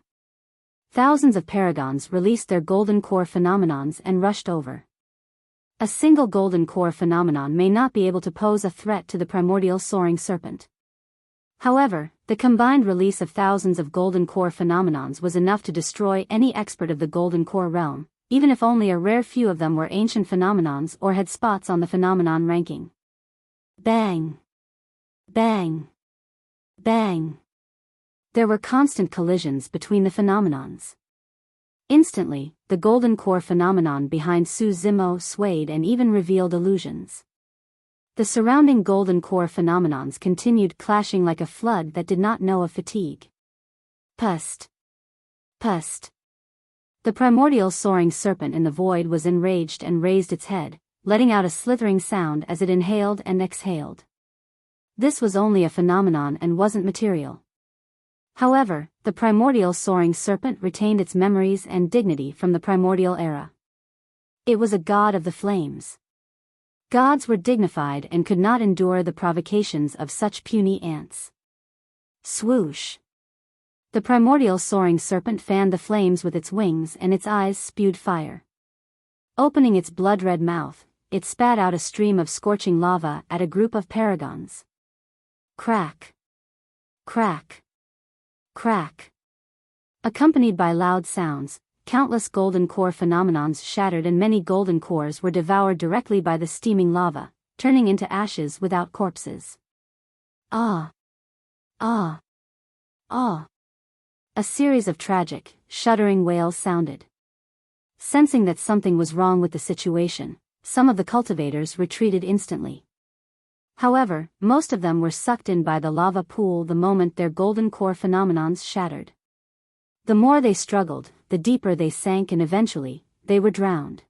Thousands of Paragons released their golden core phenomenons and rushed over. A single golden core phenomenon may not be able to pose a threat to the primordial soaring serpent. However, the combined release of thousands of golden core phenomenons was enough to destroy any expert of the golden core realm, even if only a rare few of them were ancient phenomenons or had spots on the phenomenon ranking. Bang! Bang! Bang! There were constant collisions between the phenomenons. Instantly, the golden core phenomenon behind Su Zimo swayed and even revealed illusions. The surrounding golden core phenomenons continued clashing like a flood that did not know of fatigue. Pust. Pust. The primordial soaring serpent in the void was enraged and raised its head, letting out a slithering sound as it inhaled and exhaled. This was only a phenomenon and wasn't material. However, the primordial soaring serpent retained its memories and dignity from the primordial era. It was a god of the flames. Gods were dignified and could not endure the provocations of such puny ants. Swoosh! The primordial soaring serpent fanned the flames with its wings and its eyes spewed fire. Opening its blood-red mouth, it spat out a stream of scorching lava at a group of Paragons. Crack! Crack! Crack! Accompanied by loud sounds, countless golden core phenomenons shattered and many golden cores were devoured directly by the steaming lava, turning into ashes without corpses. Ah! Ah! Ah! A series of tragic, shuddering wails sounded. Sensing that something was wrong with the situation, some of the cultivators retreated instantly. However, most of them were sucked in by the lava pool the moment their golden core phenomenons shattered. The more they struggled, the deeper they sank, and eventually, they were drowned.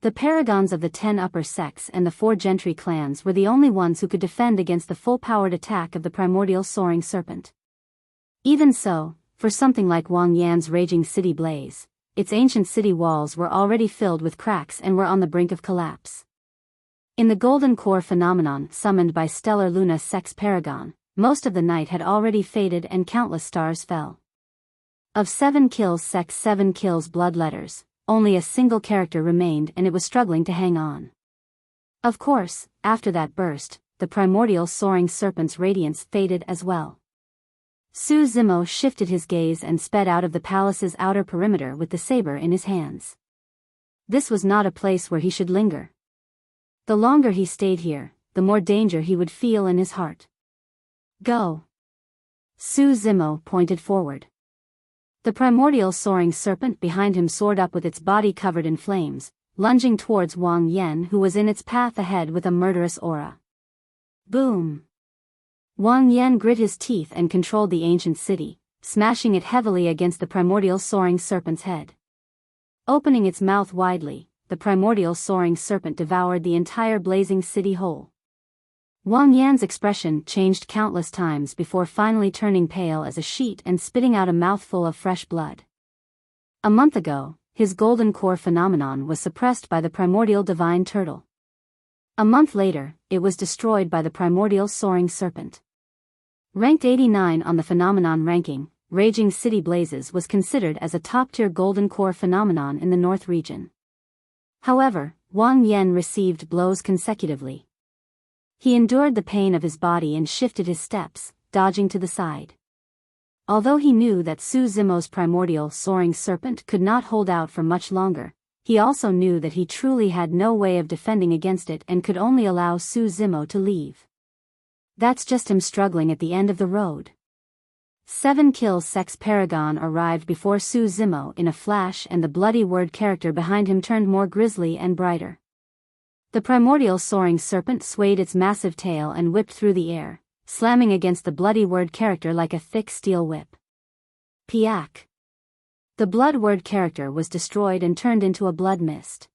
The Paragons of the 10 upper sects and the 4 Gentry clans were the only ones who could defend against the full-powered attack of the primordial soaring serpent. Even so, for something like Wang Yan's raging city blaze, its ancient city walls were already filled with cracks and were on the brink of collapse. In the golden core phenomenon summoned by Stellar Luna Sects Paragon, most of the night had already faded and countless stars fell. Of 7 kills Sects 7 kills blood letters, only a single character remained, and it was struggling to hang on. Of course, after that burst, the primordial soaring serpent's radiance faded as well. Su Zimo shifted his gaze and sped out of the palace's outer perimeter with the saber in his hands. This was not a place where he should linger. The longer he stayed here, the more danger he would feel in his heart. Go! Su Zimo pointed forward. The primordial soaring serpent behind him soared up with its body covered in flames, lunging towards Wang Yan, who was in its path ahead with a murderous aura. Boom! Wang Yan grit his teeth and controlled the ancient city, smashing it heavily against the primordial soaring serpent's head. Opening its mouth widely, the primordial soaring serpent devoured the entire blazing city whole. Wang Yan's expression changed countless times before finally turning pale as a sheet and spitting out a mouthful of fresh blood. A month ago, his golden core phenomenon was suppressed by the primordial divine turtle. A month later, it was destroyed by the primordial soaring serpent. Ranked 89 on the phenomenon ranking, Raging City Blazes was considered as a top-tier golden core phenomenon in the North region. However, Wang Yan received blows consecutively. He endured the pain of his body and shifted his steps, dodging to the side. Although he knew that Su Zimo's primordial soaring serpent could not hold out for much longer, he also knew that he truly had no way of defending against it and could only allow Su Zimo to leave. That's just him struggling at the end of the road. 7 kills Sects Paragon arrived before Su Zimo in a flash, and the bloody word character behind him turned more grisly and brighter. The primordial soaring serpent swayed its massive tail and whipped through the air, slamming against the bloody word character like a thick steel whip. Piak! The blood word character was destroyed and turned into a blood mist.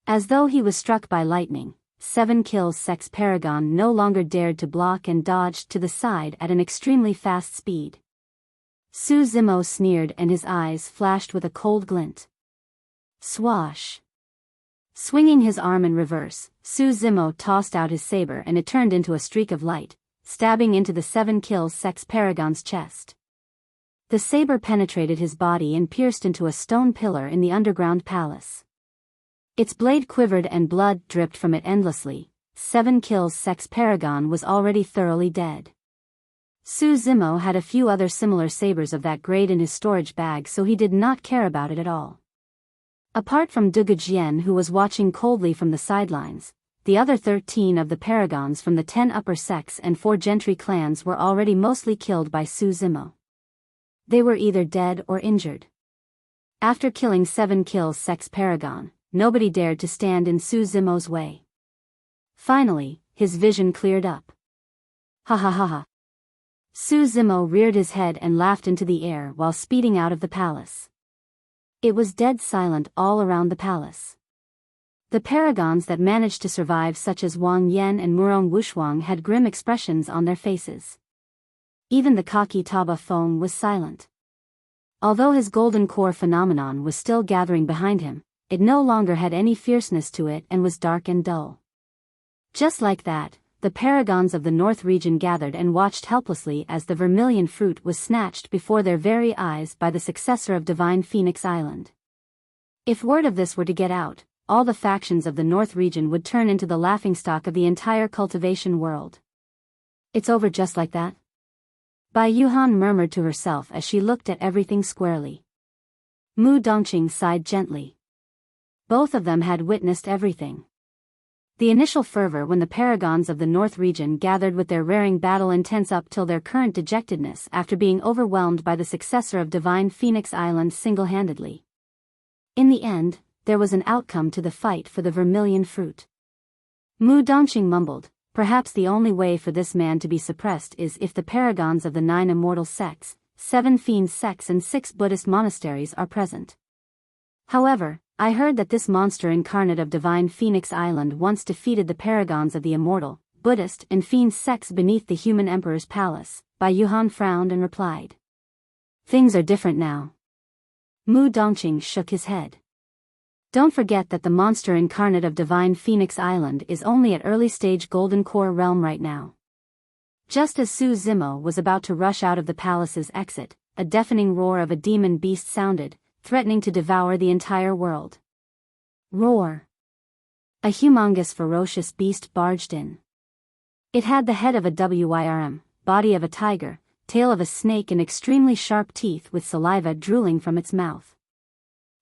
As though he was struck by lightning, 7 kills Sects Paragon no longer dared to block and dodged to the side at an extremely fast speed. Su Zimo sneered and his eyes flashed with a cold glint. Swash! Swinging his arm in reverse, Su Zimo tossed out his saber and it turned into a streak of light, stabbing into the 7 kills Sects Paragon's chest. The saber penetrated his body and pierced into a stone pillar in the underground palace. Its blade quivered and blood dripped from it endlessly. 7 kills Sects Paragon was already thoroughly dead. Su Zimo had a few other similar sabers of that grade in his storage bag, so he did not care about it at all. Apart from Duge Jian, who was watching coldly from the sidelines, the other 13 of the Paragons from the 10 upper sects and 4 Gentry clans were already mostly killed by Su Zimo. They were either dead or injured. After killing 7 kills Sects Paragon, nobody dared to stand in Su Zimo's way. Finally, his vision cleared up. Ha ha ha ha. Su Zimo reared his head and laughed into the air while speeding out of the palace. It was dead silent all around the palace. The Paragons that managed to survive, such as Wang Yan and Murong Wushuang, had grim expressions on their faces. Even the cocky Taba Feng was silent. Although his golden core phenomenon was still gathering behind him, it no longer had any fierceness to it and was dark and dull. Just like that, the Paragons of the North region gathered and watched helplessly as the Vermilion fruit was snatched before their very eyes by the successor of Divine Phoenix Island. If word of this were to get out, all the factions of the North region would turn into the laughingstock of the entire cultivation world. It's over just like that? Bai Yuhan murmured to herself as she looked at everything squarely. Mu Dongqing sighed gently. Both of them had witnessed everything. The initial fervor when the Paragons of the North region gathered with their raring battle intense up till their current dejectedness after being overwhelmed by the successor of Divine Phoenix Island single-handedly. In the end, there was an outcome to the fight for the Vermilion fruit. Mu Dongqing mumbled, perhaps the only way for this man to be suppressed is if the Paragons of the 9 immortal sects, 7 fiend sects and 6 Buddhist monasteries are present. However, I heard that this monster incarnate of divine Phoenix Island once defeated the Paragons of the immortal, Buddhist and fiend sects beneath the human emperor's palace. Bai Yuhan frowned and replied. Things are different now. Mu Dongqing shook his head. Don't forget that the monster incarnate of divine Phoenix Island is only at early stage Golden Core realm right now. Just as Su Zimo was about to rush out of the palace's exit, a deafening roar of a demon beast sounded, threatening to devour the entire world. Roar! A humongous ferocious beast barged in. It had the head of a WIRM, body of a tiger, tail of a snake and extremely sharp teeth with saliva drooling from its mouth.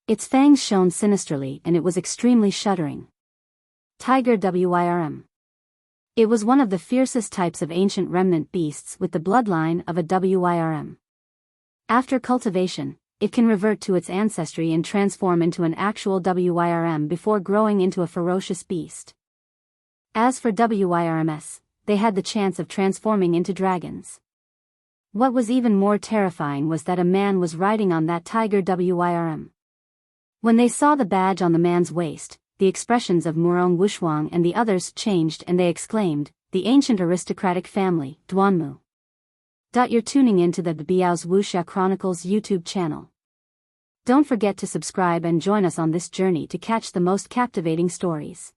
Its fangs shone sinisterly and it was extremely shuddering. Tiger WIRM. It was one of the fiercest types of ancient remnant beasts with the bloodline of a WIRM. After cultivation, it can revert to its ancestry and transform into an actual WIRM before growing into a ferocious beast. As for WIRMs, they had the chance of transforming into dragons. What was even more terrifying was that a man was riding on that tiger WIRM. When they saw the badge on the man's waist, the expressions of Murong Wushuang and the others changed and they exclaimed, the ancient aristocratic family, Duanmu. You're tuning in to the Biyao's Wuxia Chronicles YouTube channel. Don't forget to subscribe and join us on this journey to catch the most captivating stories.